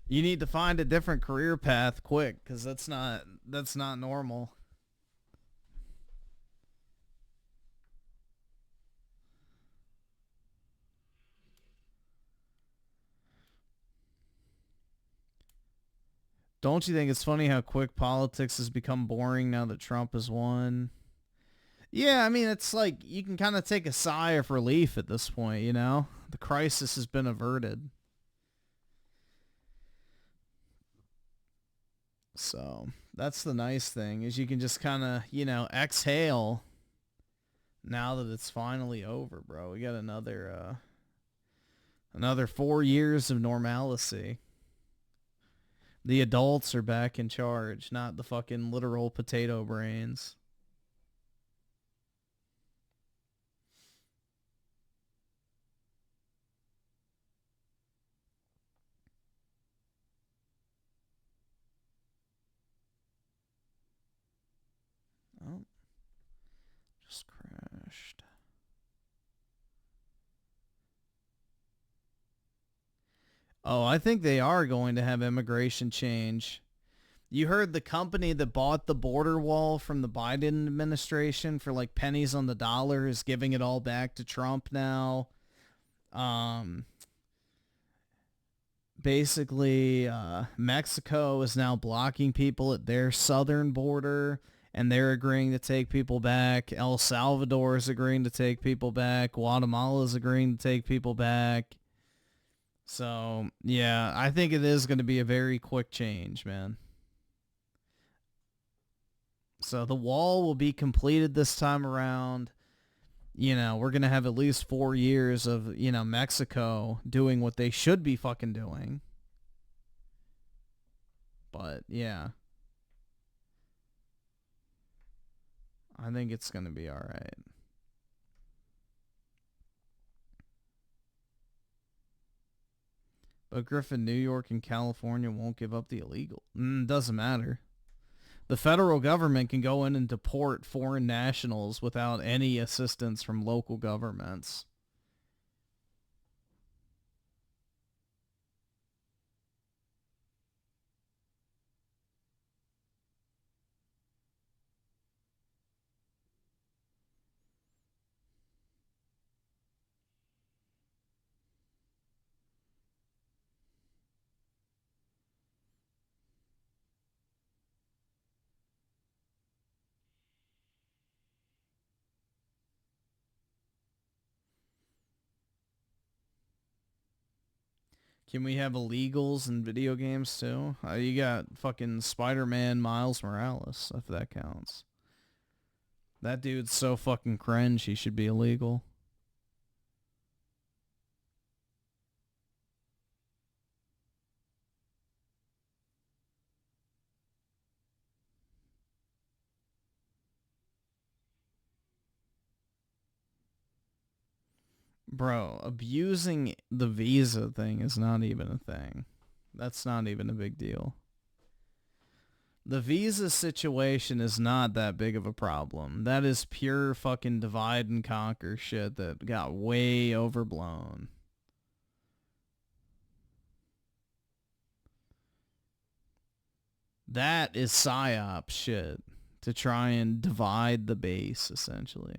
You need to find a different career path quick, because that's not normal. Don't you think it's funny how quick politics has become boring now that Trump has won? Yeah, I mean, it's like you can kind of take a sigh of relief at this point, you know? The crisis has been averted. So, that's the nice thing, is you can just kind of, you know, exhale now that it's finally over, bro. We got another 4 years of normalcy. The adults are back in charge, not the fucking literal potato brains. Oh, just crashed. Oh, I think they are going to have immigration change. You heard the company that bought the border wall from the Biden administration for like pennies on the dollar is giving it all back to Trump now. Basically, Mexico is now blocking people at their southern border, and they're agreeing to take people back. El Salvador is agreeing to take people back. Guatemala is agreeing to take people back. So, yeah, I think it is going to be a very quick change, man. So the wall will be completed this time around. You know, we're going to have at least 4 years of, you know, Mexico doing what they should be fucking doing. But, yeah. I think it's going to be all right. But Griffin, New York and California won't give up the illegal. Doesn't matter. The federal government can go in and deport foreign nationals without any assistance from local governments. Can we have illegals in video games too? You got fucking Spider-Man Miles Morales, if that counts. That dude's so fucking cringe, he should be illegal. Bro, abusing the visa thing is not even a thing. That's not even a big deal. The visa situation is not that big of a problem. That is pure fucking divide and conquer shit that got way overblown. That is psyop shit to try and divide the base, essentially.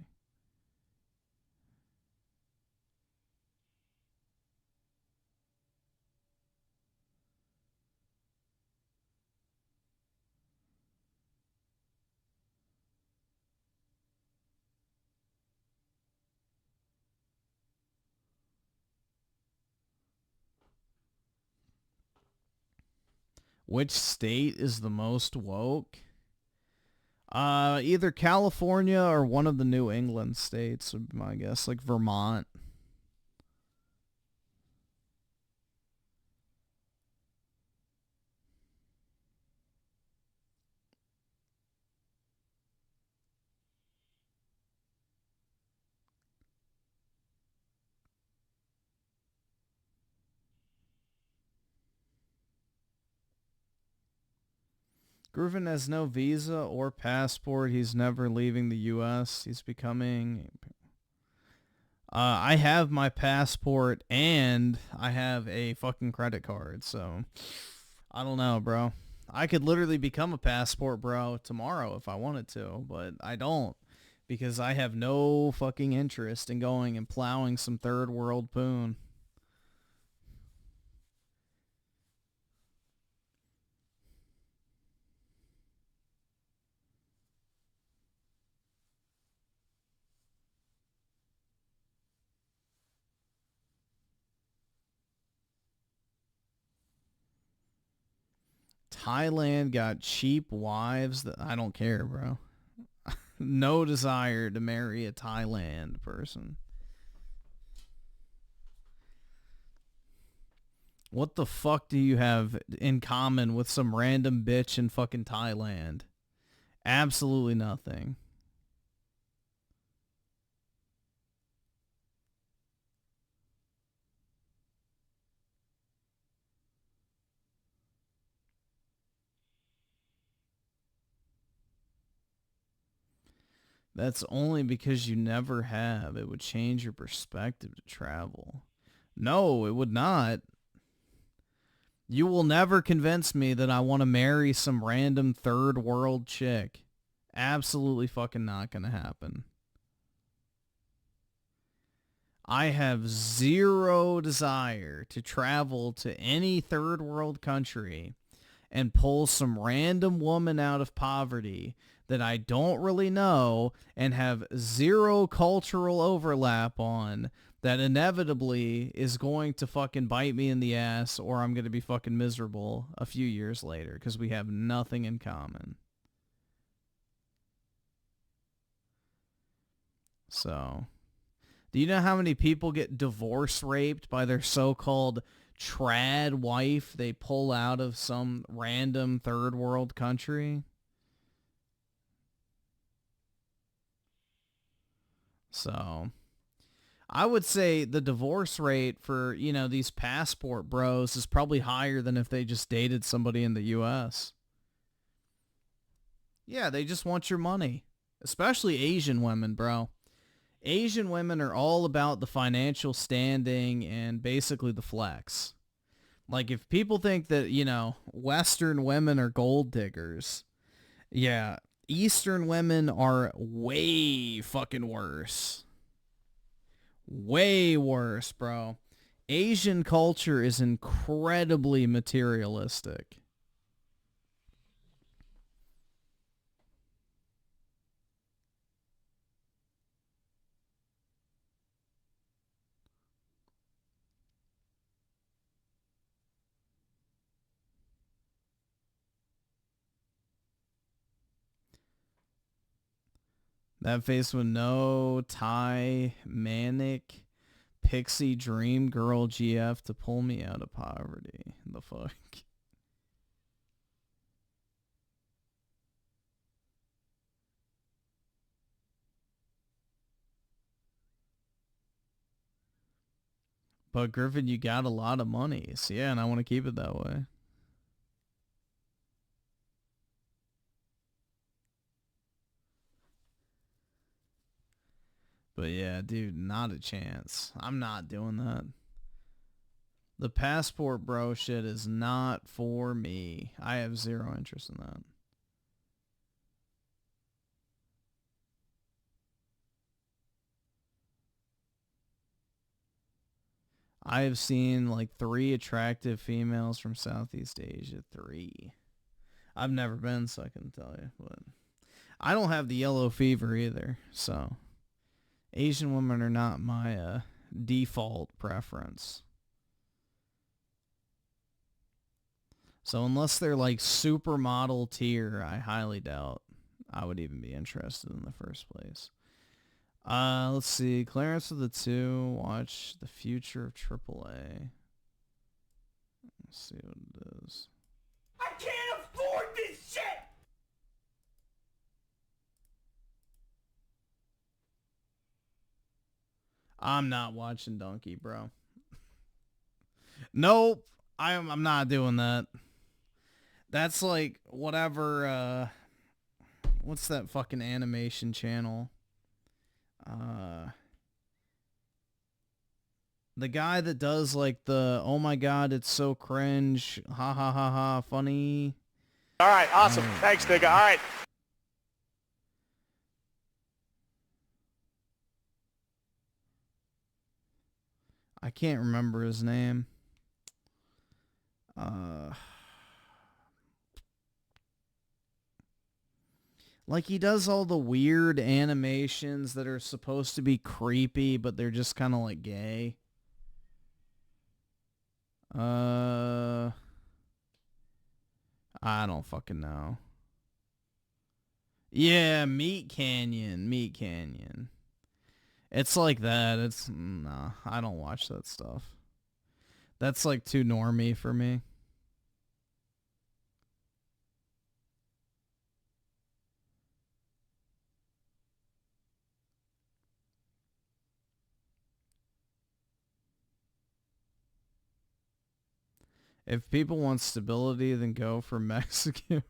Which state is the most woke? Either California or one of the New England states would be my guess, like Vermont. Griffin has no visa or passport. He's never leaving the U.S. He's becoming... I have my passport and I have a fucking credit card, so... I don't know, bro. I could literally become a passport bro tomorrow if I wanted to, but I don't. Because I have no fucking interest in going and plowing some third world poon. Thailand got cheap wives that I don't care, bro. No desire to marry a Thailand person. What the fuck do you have in common with some random bitch in fucking Thailand? Absolutely nothing. That's only because you never have. It would change your perspective to travel. No, it would not. You will never convince me that I want to marry some random third world chick. Absolutely fucking not going to happen. I have zero desire to travel to any third world country and pull some random woman out of poverty that I don't really know and have zero cultural overlap on that inevitably is going to fucking bite me in the ass, or I'm going to be fucking miserable a few years later because we have nothing in common. So, do you know how many people get divorce raped by their so-called trad wife they pull out of some random third world country? So, I would say the divorce rate for, you know, these passport bros is probably higher than if they just dated somebody in the U.S. Yeah, they just want your money. Especially Asian women, bro. Asian women are all about the financial standing and basically the flex. Like, if people think that, you know, Western women are gold diggers, yeah, Eastern women are way fucking worse. Way worse, bro. Asian culture is incredibly materialistic. That face with no Thai manic pixie dream girl GF to pull me out of poverty. The fuck? But Griffin, you got a lot of money. So yeah, and I want to keep it that way. But yeah, dude, not a chance. I'm not doing that. The passport bro shit is not for me. I have zero interest in that. I have seen like 3 attractive females from Southeast Asia. 3. I've never been, so I couldn't tell you. But I don't have the yellow fever either, so Asian women are not my default preference. So unless they're like supermodel tier, I highly doubt I would even be interested in the first place. Let's see. Clarence of the 2. Watch The Future of AAA. Let's see what it is. I can't afford this shit! I'm not watching Donkey, bro. Nope. I'm not doing that. That's like whatever, what's that fucking animation channel? The guy that does like the, oh my god, it's so cringe, ha ha ha ha, funny. All right, awesome. Thanks, nigga. All right. I can't remember his name. Like he does all the weird animations that are supposed to be creepy, but they're just kind of like gay. I don't fucking know. Yeah, Meat Canyon. It's like that. It's, nah, I don't watch that stuff. That's like too normie for me. If people want stability, then go for Mexican.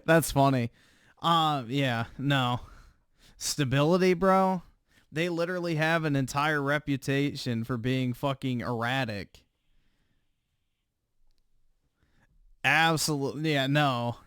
That's funny. Yeah, no. Stability, bro? They literally have an entire reputation for being fucking erratic. Absolutely. Yeah, no.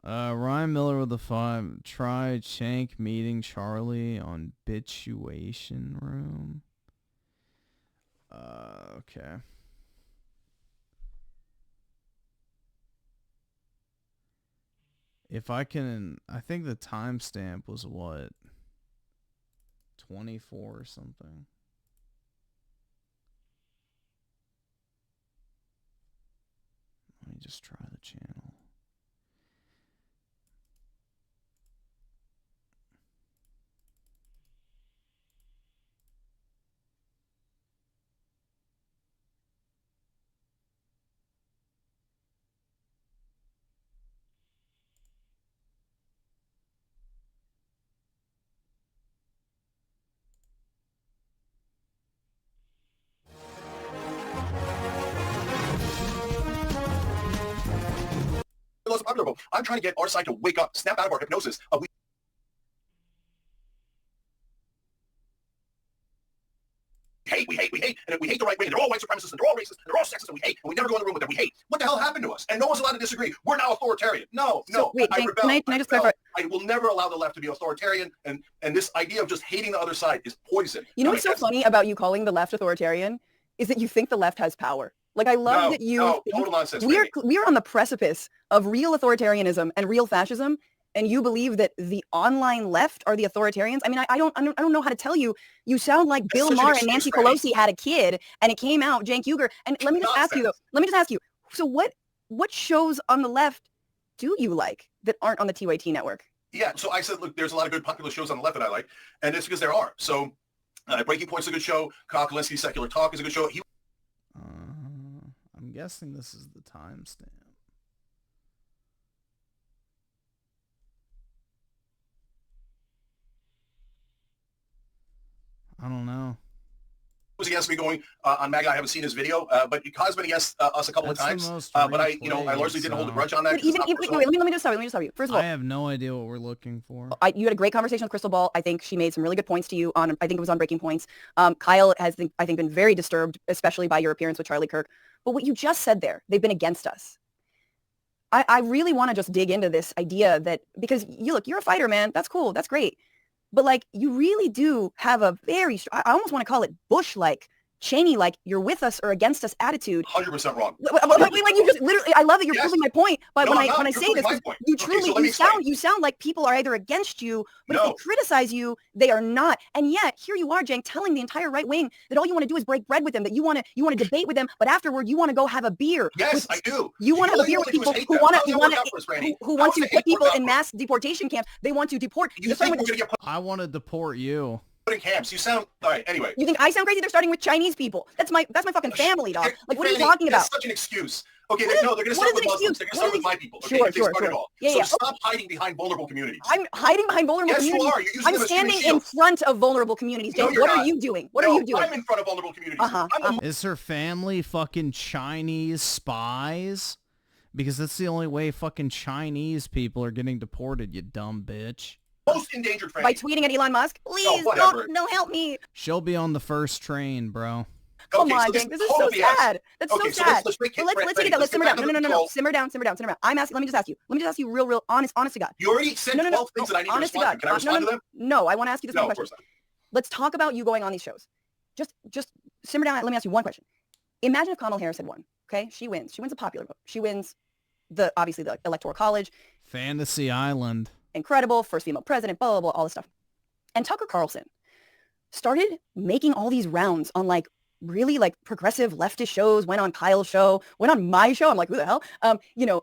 Ryan Miller with the 5. Try Chank meeting Charlie on Bituation Room. Okay. If I can, I think the timestamp was what? 24 or something. me just try the channel. Most popular vote. I'm trying to get our side to wake up, snap out of our hypnosis. We hate, and we hate the right wing. They're all white supremacists, and they're all racist, and they're all sexist, and we hate, and we never go in the room with them. We hate. What the hell happened to us? And no one's allowed to disagree. We're now authoritarian. No. Wait, I Jane, rebel. can I just clarify? I will never allow the left to be authoritarian, and this idea of just hating the other side is poison. You know what's so funny about you calling the left authoritarian is that you think the left has power. Like, I love that you... No, total nonsense. We are on the precipice of real authoritarianism and real fascism, and you believe that the online left are the authoritarians? I mean, I don't know how to tell you. You sound like Bill Maher and Nancy Pelosi had a kid, and it came out, Cenk Uygur. And let me just ask you, though. Let me just ask you. So what shows on the left do you like that aren't on the TYT network? Yeah, so I said, look, there's a lot of good popular shows on the left that I like, and it's because there are. So Breaking Point's a good show. Kyle Kalinski's Secular Talk is a good show. I'm guessing this is the timestamp. I don't know. Was against me going on MAGA. I haven't seen his video, but Kyle's been against us a couple of times. But I largely didn't hold a grudge on that. But let me just stop you. First of all, I have no idea what we're looking for. You had a great conversation with Crystal Ball. I think she made some really good points to you on. I think it was on Breaking Points. Kyle has, I think, been very disturbed, especially by your appearance with Charlie Kirk. But what you just said there, they've been against us. I really want to just dig into this idea that, because you're a fighter, man. That's cool. That's great. But like, you really do have a very, I almost want to call it Bush-like, Cheney-like, you're with us or against us attitude. 100% wrong. Like you just literally, I love that you're proving my point. But No, when I'm I not. say You're this, proving my point. you Okay, truly, so you sound like people are either against you, but if they criticize you, they are not. And yet here you are, Cenk, telling the entire right wing that all you want to do is break bread with them, that you want to debate with them, but afterward you want to go have a beer. Yes, I do. You want to have a beer with people who want to put people in mass deportation camps. They want to deport. I want to deport you. Put in camps. You sound all right. Anyway, you think I sound crazy? They're starting with Chinese people. That's my fucking family, dog. Like, what are you talking about? That's such an excuse. Okay, they're going to start with Muslims. They're going to start with my people. Okay, Sure. So stop hiding behind vulnerable communities. I'm hiding behind vulnerable communities. Yes, you are. You're using I'm standing in front of vulnerable communities. No, Cenk, what are you doing? What are you doing? I'm in front of vulnerable communities. Is her family fucking Chinese spies? Because that's the only way fucking Chinese people are getting deported, you dumb bitch. Most endangered friend. By tweeting at Elon Musk? Please, don't help me. She'll be on the first train, bro. Come on, Cenk. This is so sad. That's so sad. Let's take it down. Let's simmer down. No. Simmer down. I'm asking. Let me just ask you real honest to God. You already said 12 things that I need to respond to. Can I respond to them? No, I want to ask you this one question. Of course not. Let's talk about you going on these shows. Just simmer down. Let me ask you one question. Imagine if Kamala Harris had won. Okay? She wins. She wins a popular vote. She wins obviously the Electoral College. Fantasy Island. Incredible, first female president, blah, blah, blah, all this stuff. And Tucker Carlson started making all these rounds on like really like progressive leftist shows, went on Kyle's show, went on my show. I'm like, who the hell?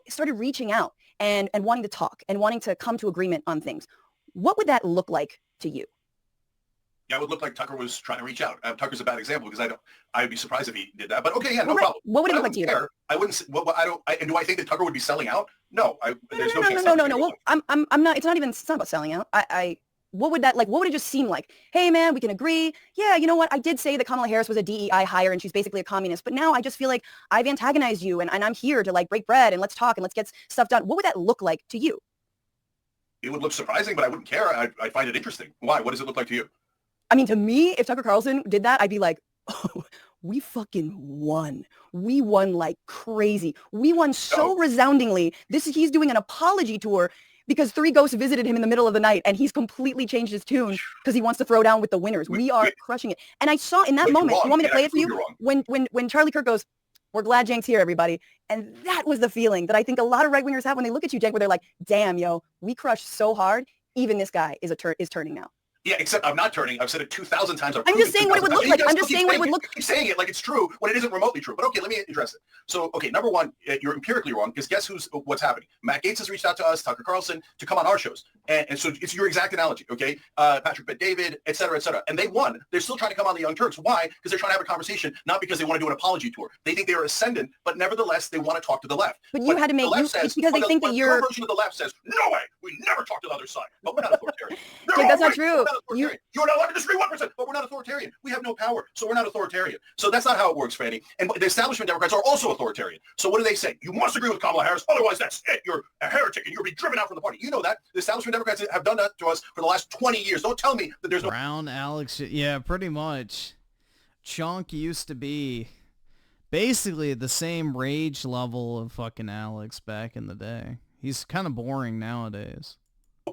Started reaching out and wanting to talk and wanting to come to agreement on things. What would that look like to you? Yeah, it would look like Tucker was trying to reach out. Tucker's a bad example because I would be surprised if he did that. But okay, yeah, no problem. What would it look like to you? I wouldn't. And do I think that Tucker would be selling out? No. There's no chance. No. Well, I'm not. It's not about selling out. What would it just seem like? Hey, man, we can agree. Yeah, you know what? I did say that Kamala Harris was a DEI hire and she's basically a communist. But now I just feel like I've antagonized you and I'm here to like break bread and let's talk and let's get stuff done. What would that look like to you? It would look surprising, but I wouldn't care. I'd find it interesting. Why? What does it look like to you? I mean, to me, if Tucker Carlson did that, I'd be like, oh, we fucking won. We won like crazy. We won so resoundingly. He's doing an apology tour because 3 ghosts visited him in the middle of the night and he's completely changed his tune because he wants to throw down with the winners. We are crushing it. And I saw in that moment, you want me to play it for you? When Charlie Kirk goes, we're glad Cenk's here, everybody. And that was the feeling that I think a lot of right-wingers have when they look at you, Cenk, where they're like, damn, yo, we crushed so hard. Even this guy is turning now. Yeah, except I'm not turning. I've said it 2,000 times. I'm just saying what it would look like. I'm just saying what it would look. You keep saying it like it's true when it isn't remotely true. But okay, let me address it. So, okay, number one, you're empirically wrong because guess what's happening? Matt Gaetz has reached out to us, Tucker Carlson, to come on our shows, and so it's your exact analogy. Okay, Patrick Bet-David, et cetera, and they won. They're still trying to come on the Young Turks. Why? Because they're trying to have a conversation, not because they want to do an apology tour. They think they are ascendant, but nevertheless they want to talk to the left. But you had to make it's because they think that you're. The version of the left says, no way, we never talk to the other side. But we're not authoritarian. Jake, that's not true. You're not allowed to disagree 1%, but we're not authoritarian. We have no power, so we're not authoritarian. So that's not how it works, Fanny. And the establishment Democrats are also authoritarian. So what do they say? You must agree with Kamala Harris, otherwise that's it. You're a heretic and you'll be driven out from the party. You know that. The establishment Democrats have done that to us for the last 20 years. Don't tell me that there's no... Brown Alex, yeah, pretty much. Chunk used to be basically the same rage level of fucking Alex back in the day. He's kind of boring nowadays.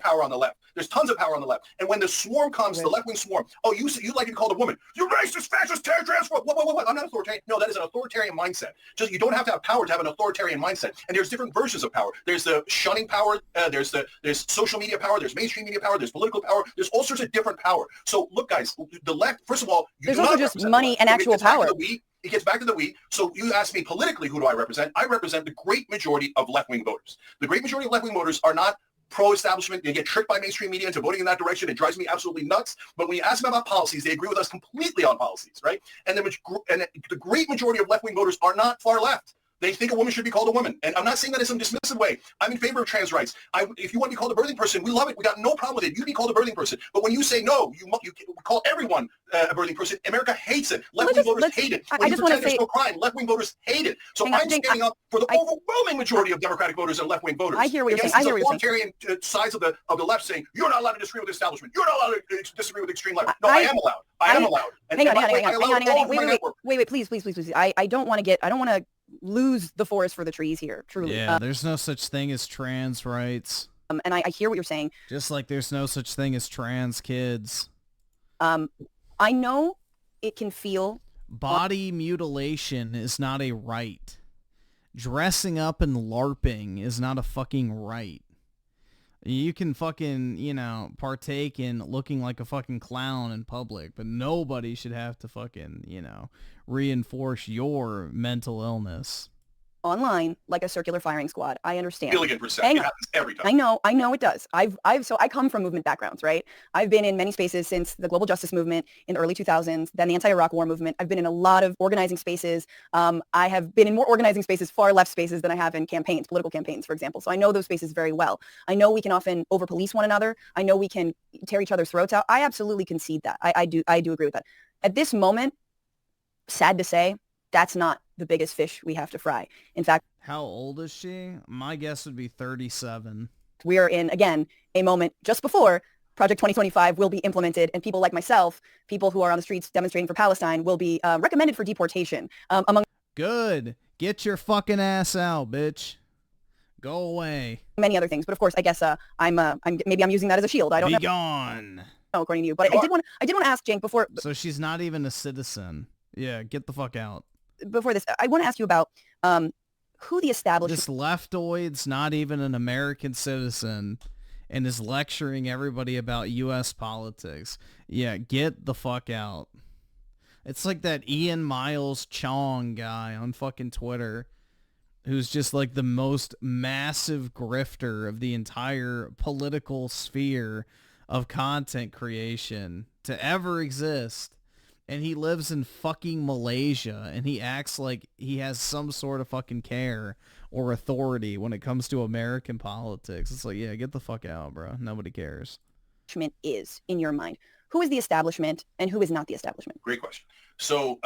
Power on the left. There's tons of power on the left. And when the swarm comes, the left-wing swarm, oh, you like to be called a woman. You racist, fascist, terror transport. What? I'm not authoritarian. No, that is an authoritarian mindset. Just you don't have to have power to have an authoritarian mindset. And there's different versions of power. There's the shunning power. There's social media power. There's mainstream media power. There's political power. There's all sorts of different power. So look, guys, the left. First of all, there's also just money and actual power. It gets back to the we. So you ask me politically, who do I represent? I represent the great majority of left-wing voters. The great majority of left-wing voters are not pro-establishment. They get tricked by mainstream media into voting in that direction. It drives me absolutely nuts. But when you ask them about policies, they agree with us completely on policies, right? And the great majority of left-wing voters are not far left. They think a woman should be called a woman. And I'm not saying that in some dismissive way. I'm in favor of trans rights. If you want to be called a birthing person, we love it. We got no problem with it. You be called a birthing person. But when you say no, you call everyone a birthing person. America hates it. Left-wing voters hate it. When you pretend there's no crime, left-wing voters hate it. So I'm standing up for the overwhelming majority of Democratic voters and left-wing voters. I hear what you're saying. I hear what you're saying. Authoritarian sides of the left saying, you're not allowed to disagree with the establishment. You're not allowed to disagree with extreme left. No, I am allowed. I am allowed. Hang on. Wait, please. I don't want to lose the forest for the trees here, truly. Yeah, there's no such thing as trans rights. And I hear what you're saying. Just like there's no such thing as trans kids. I know it can feel... Body mutilation is not a right. Dressing up and LARPing is not a fucking right. You can fucking, partake in looking like a fucking clown in public, but nobody should have to fucking, reinforce your mental illness. Online, like a circular firing squad. I understand. Billion%. It happens every time. I know it does. So I come from movement backgrounds, right? I've been in many spaces since the global justice movement in the early 2000s, then the anti-Iraq war movement. I've been in a lot of organizing spaces. I have been in more organizing spaces, far left spaces than I have in campaigns, political campaigns, for example. So I know those spaces very well. I know we can often over-police one another. I know we can tear each other's throats out. I absolutely concede that. I do agree with that. At this moment, sad to say, that's not the biggest fish we have to fry. In fact, how old is she? My guess would be 37. We are in, again, a moment just before Project 2025 will be implemented, and people like myself, people who are on the streets demonstrating for Palestine, will be recommended for deportation. Among Good. Get your fucking ass out, bitch. Go away. Many other things, but of course, I guess maybe I'm using that as a shield. I don't know. Be gone. No, according to you, but I did want to ask Cenk before. So she's not even a citizen. Yeah, get the fuck out. Before this, I want to ask you about who the establishment... This leftoid's not even an American citizen and is lecturing everybody about U.S. politics. Yeah, get the fuck out. It's like that Ian Miles Chong guy on fucking Twitter who's just like the most massive grifter of the entire political sphere of content creation to ever exist. And he lives in fucking Malaysia, and he acts like he has some sort of fucking care or authority when it comes to American politics. It's like, yeah, get the fuck out, bro. Nobody cares. Is, in your mind, who is the establishment and who is not the establishment? Great question. So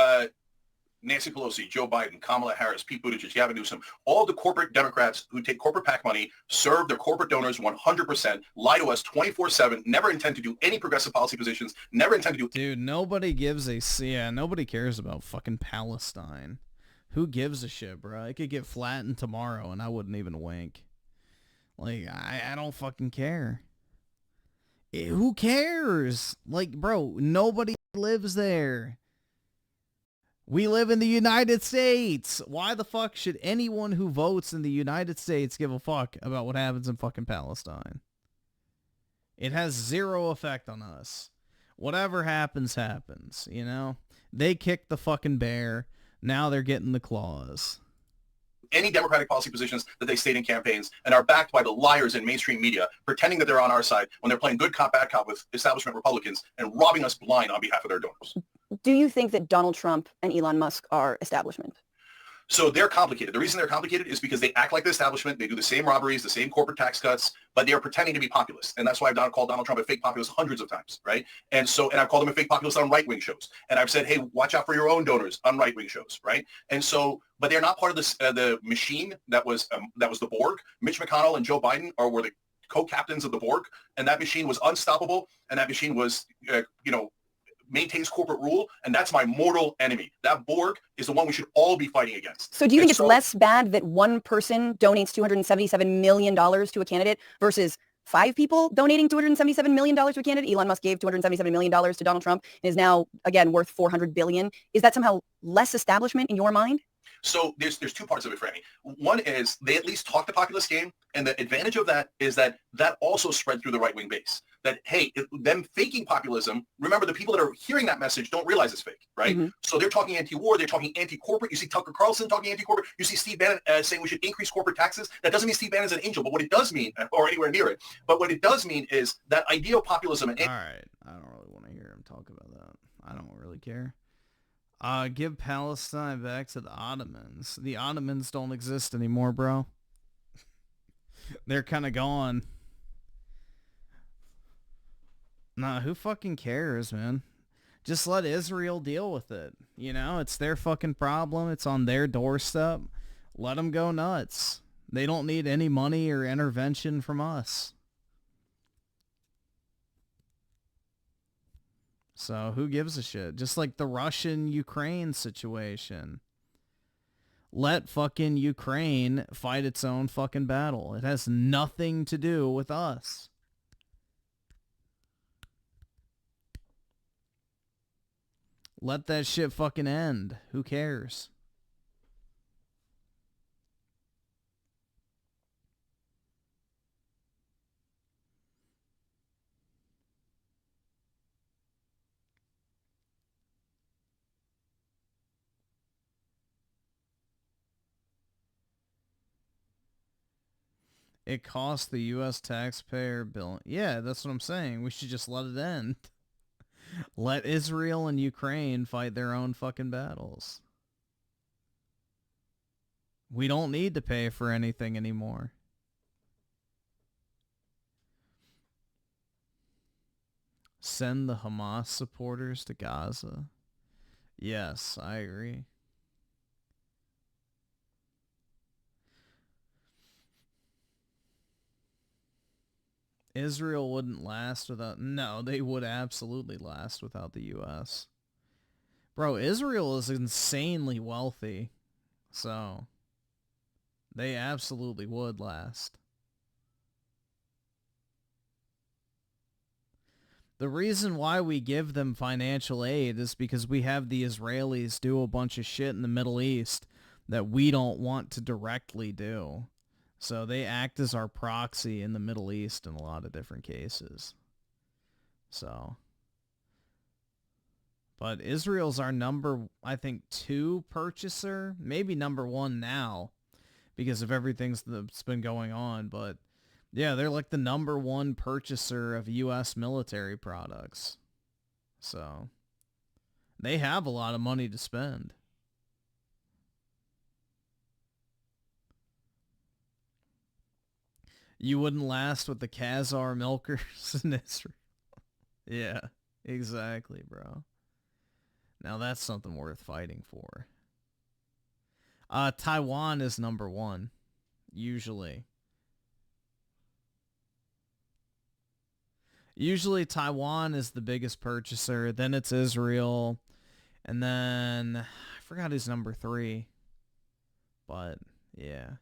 Nancy Pelosi, Joe Biden, Kamala Harris, Pete Buttigieg, Gavin Newsom, all the corporate Democrats who take corporate PAC money, serve their corporate donors 100%, lie to us 24/7, never intend to do any progressive policy positions, never intend to do... Dude, nobody nobody cares about fucking Palestine. Who gives a shit, bro? It could get flattened tomorrow and I wouldn't even wink. Like, I don't fucking care. Who cares? Like, bro, nobody lives there. We live in the United States. Why the fuck should anyone who votes in the United States give a fuck about what happens in fucking Palestine? It has zero effect on us. Whatever happens, happens, you know? They kicked the fucking bear. Now they're getting the claws. Any Democratic policy positions that they state in campaigns and are backed by the liars in mainstream media pretending that they're on our side when they're playing good cop, bad cop with establishment Republicans and robbing us blind on behalf of their donors. Do you think that Donald Trump and Elon Musk are establishment? So they're complicated. The reason they're complicated is because they act like the establishment. They do the same robberies, the same corporate tax cuts, but they are pretending to be populist. And that's why I've called Donald Trump a fake populist hundreds of times, right? And I've called him a fake populist on right-wing shows. And I've said, hey, watch out for your own donors on right-wing shows, right? And so, but they're not part of this, the machine that was the Borg. Mitch McConnell and Joe Biden were the co-captains of the Borg. And that machine was unstoppable. And that machine was, maintains corporate rule, and that's my mortal enemy. That Borg is the one we should all be fighting against. So do you think it's less bad that one person donates $277 million to a candidate versus 5 people donating $277 million to a candidate? Elon Musk gave $277 million to Donald Trump and is now, again, worth $400 billion. Is that somehow less establishment in your mind? So there's two parts of it, Franny. One is they at least talk the populist game, and the advantage of that is that also spread through the right-wing base. That, hey, them faking populism, remember the people that are hearing that message don't realize it's fake, right? Mm-hmm. So they're talking anti-war, they're talking anti-corporate. You see Tucker Carlson talking anti-corporate. You see Steve Bannon saying we should increase corporate taxes. That doesn't mean Steve Bannon's an angel, but what it does mean, or anywhere near it, but what it does mean is that idea of populism. All right, I don't really want to hear him talk about that. I don't really care. Give Palestine back to the Ottomans. The Ottomans don't exist anymore, bro. They're kind of gone. Nah, who fucking cares, man? Just let Israel deal with it. You know, it's their fucking problem. It's on their doorstep. Let them go nuts. They don't need any money or intervention from us. So who gives a shit? Just like the Russian-Ukraine situation. Let fucking Ukraine fight its own fucking battle. It has nothing to do with us. Let that shit fucking end. Who cares? It costs the U.S. taxpayer billion. Yeah, that's what I'm saying. We should just let it end. Let Israel and Ukraine fight their own fucking battles. We don't need to pay for anything anymore. Send the Hamas supporters to Gaza. Yes, I agree. Israel wouldn't last without... No, they would absolutely last without the U.S. Bro, Israel is insanely wealthy. So, they absolutely would last. The reason why we give them financial aid is because we have the Israelis do a bunch of shit in the Middle East that we don't want to directly do. So they act as our proxy in the Middle East in a lot of different cases. So. But Israel's our number, I think, 2 purchaser. Maybe number 1 now because of everything that's been going on. But yeah, they're like the number 1 purchaser of U.S. military products. So they have a lot of money to spend. You wouldn't last with the Khazar milkers in Israel. Yeah, exactly, bro. Now that's something worth fighting for. Taiwan is number 1, usually. Usually Taiwan is the biggest purchaser, then it's Israel, and then I forgot who's number 3. But, yeah.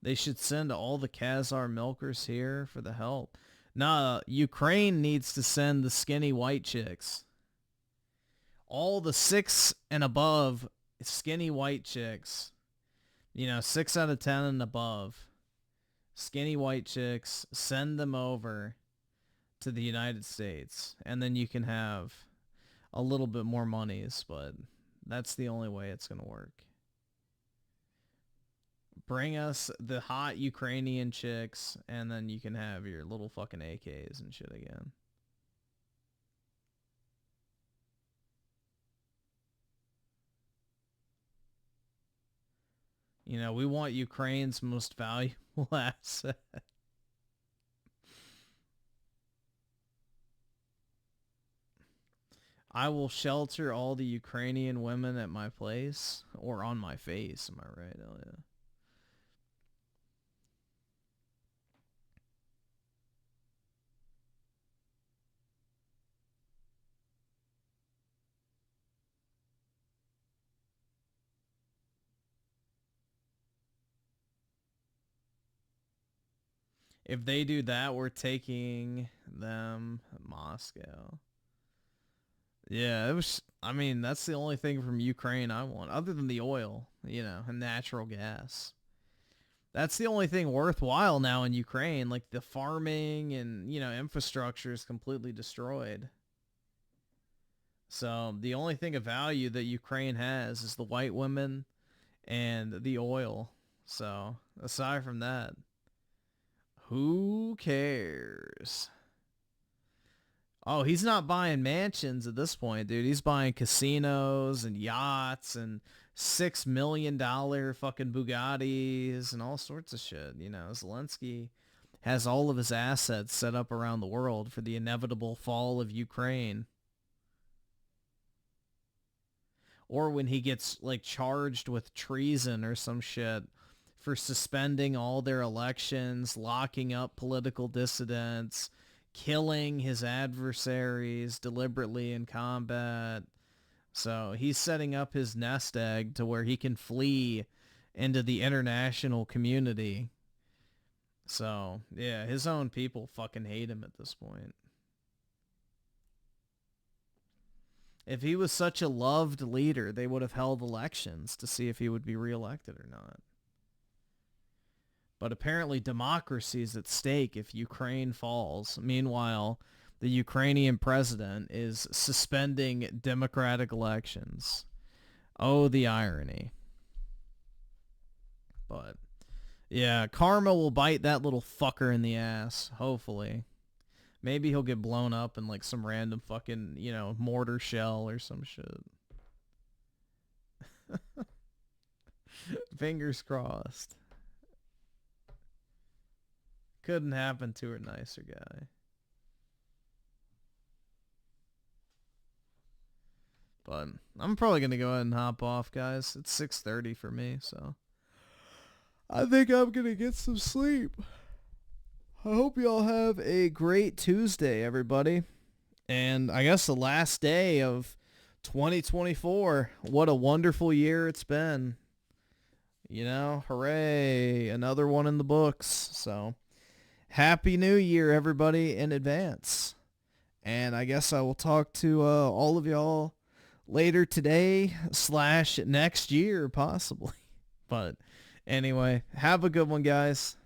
They should send all the Khazar milkers here for the help. Nah, Ukraine needs to send the skinny white chicks. all the 6 and above skinny white chicks, 6 out of 10 and above, skinny white chicks, send them over to the United States, and then you can have a little bit more monies, but that's the only way it's going to work. Bring us the hot Ukrainian chicks, and then you can have your little fucking AKs and shit again. We want Ukraine's most valuable asset. I will shelter all the Ukrainian women at my place, or on my face, am I right? Hell yeah. If they do that, we're taking them Moscow. Yeah, that's the only thing from Ukraine I want, other than the oil, and natural gas. That's the only thing worthwhile now in Ukraine. Like, the farming and, infrastructure is completely destroyed. So the only thing of value that Ukraine has is the white women and the oil. So aside from that, who cares? Oh, he's not buying mansions at this point, dude. He's buying casinos and yachts and $6 million fucking Bugattis and all sorts of shit. Zelensky has all of his assets set up around the world for the inevitable fall of Ukraine. Or when he gets, charged with treason or some shit for suspending all their elections, locking up political dissidents, killing his adversaries deliberately in combat. So he's setting up his nest egg to where he can flee into the international community. So, yeah, his own people fucking hate him at this point. If he was such a loved leader, they would have held elections to see if he would be reelected or not. But apparently democracy is at stake if Ukraine falls. Meanwhile, the Ukrainian president is suspending democratic elections. Oh, the irony. But, yeah, karma will bite that little fucker in the ass, hopefully. Maybe he'll get blown up in, some random fucking, mortar shell or some shit. Fingers crossed. Couldn't happen to a nicer guy. But I'm probably going to go ahead and hop off, guys. It's 6:30 for me, so I think I'm going to get some sleep. I hope y'all have a great Tuesday, everybody. And I guess the last day of 2024. What a wonderful year it's been. Hooray. Another one in the books. So, Happy New Year, everybody, in advance. And I guess I will talk to all of y'all later today / next year, possibly. But anyway, have a good one, guys.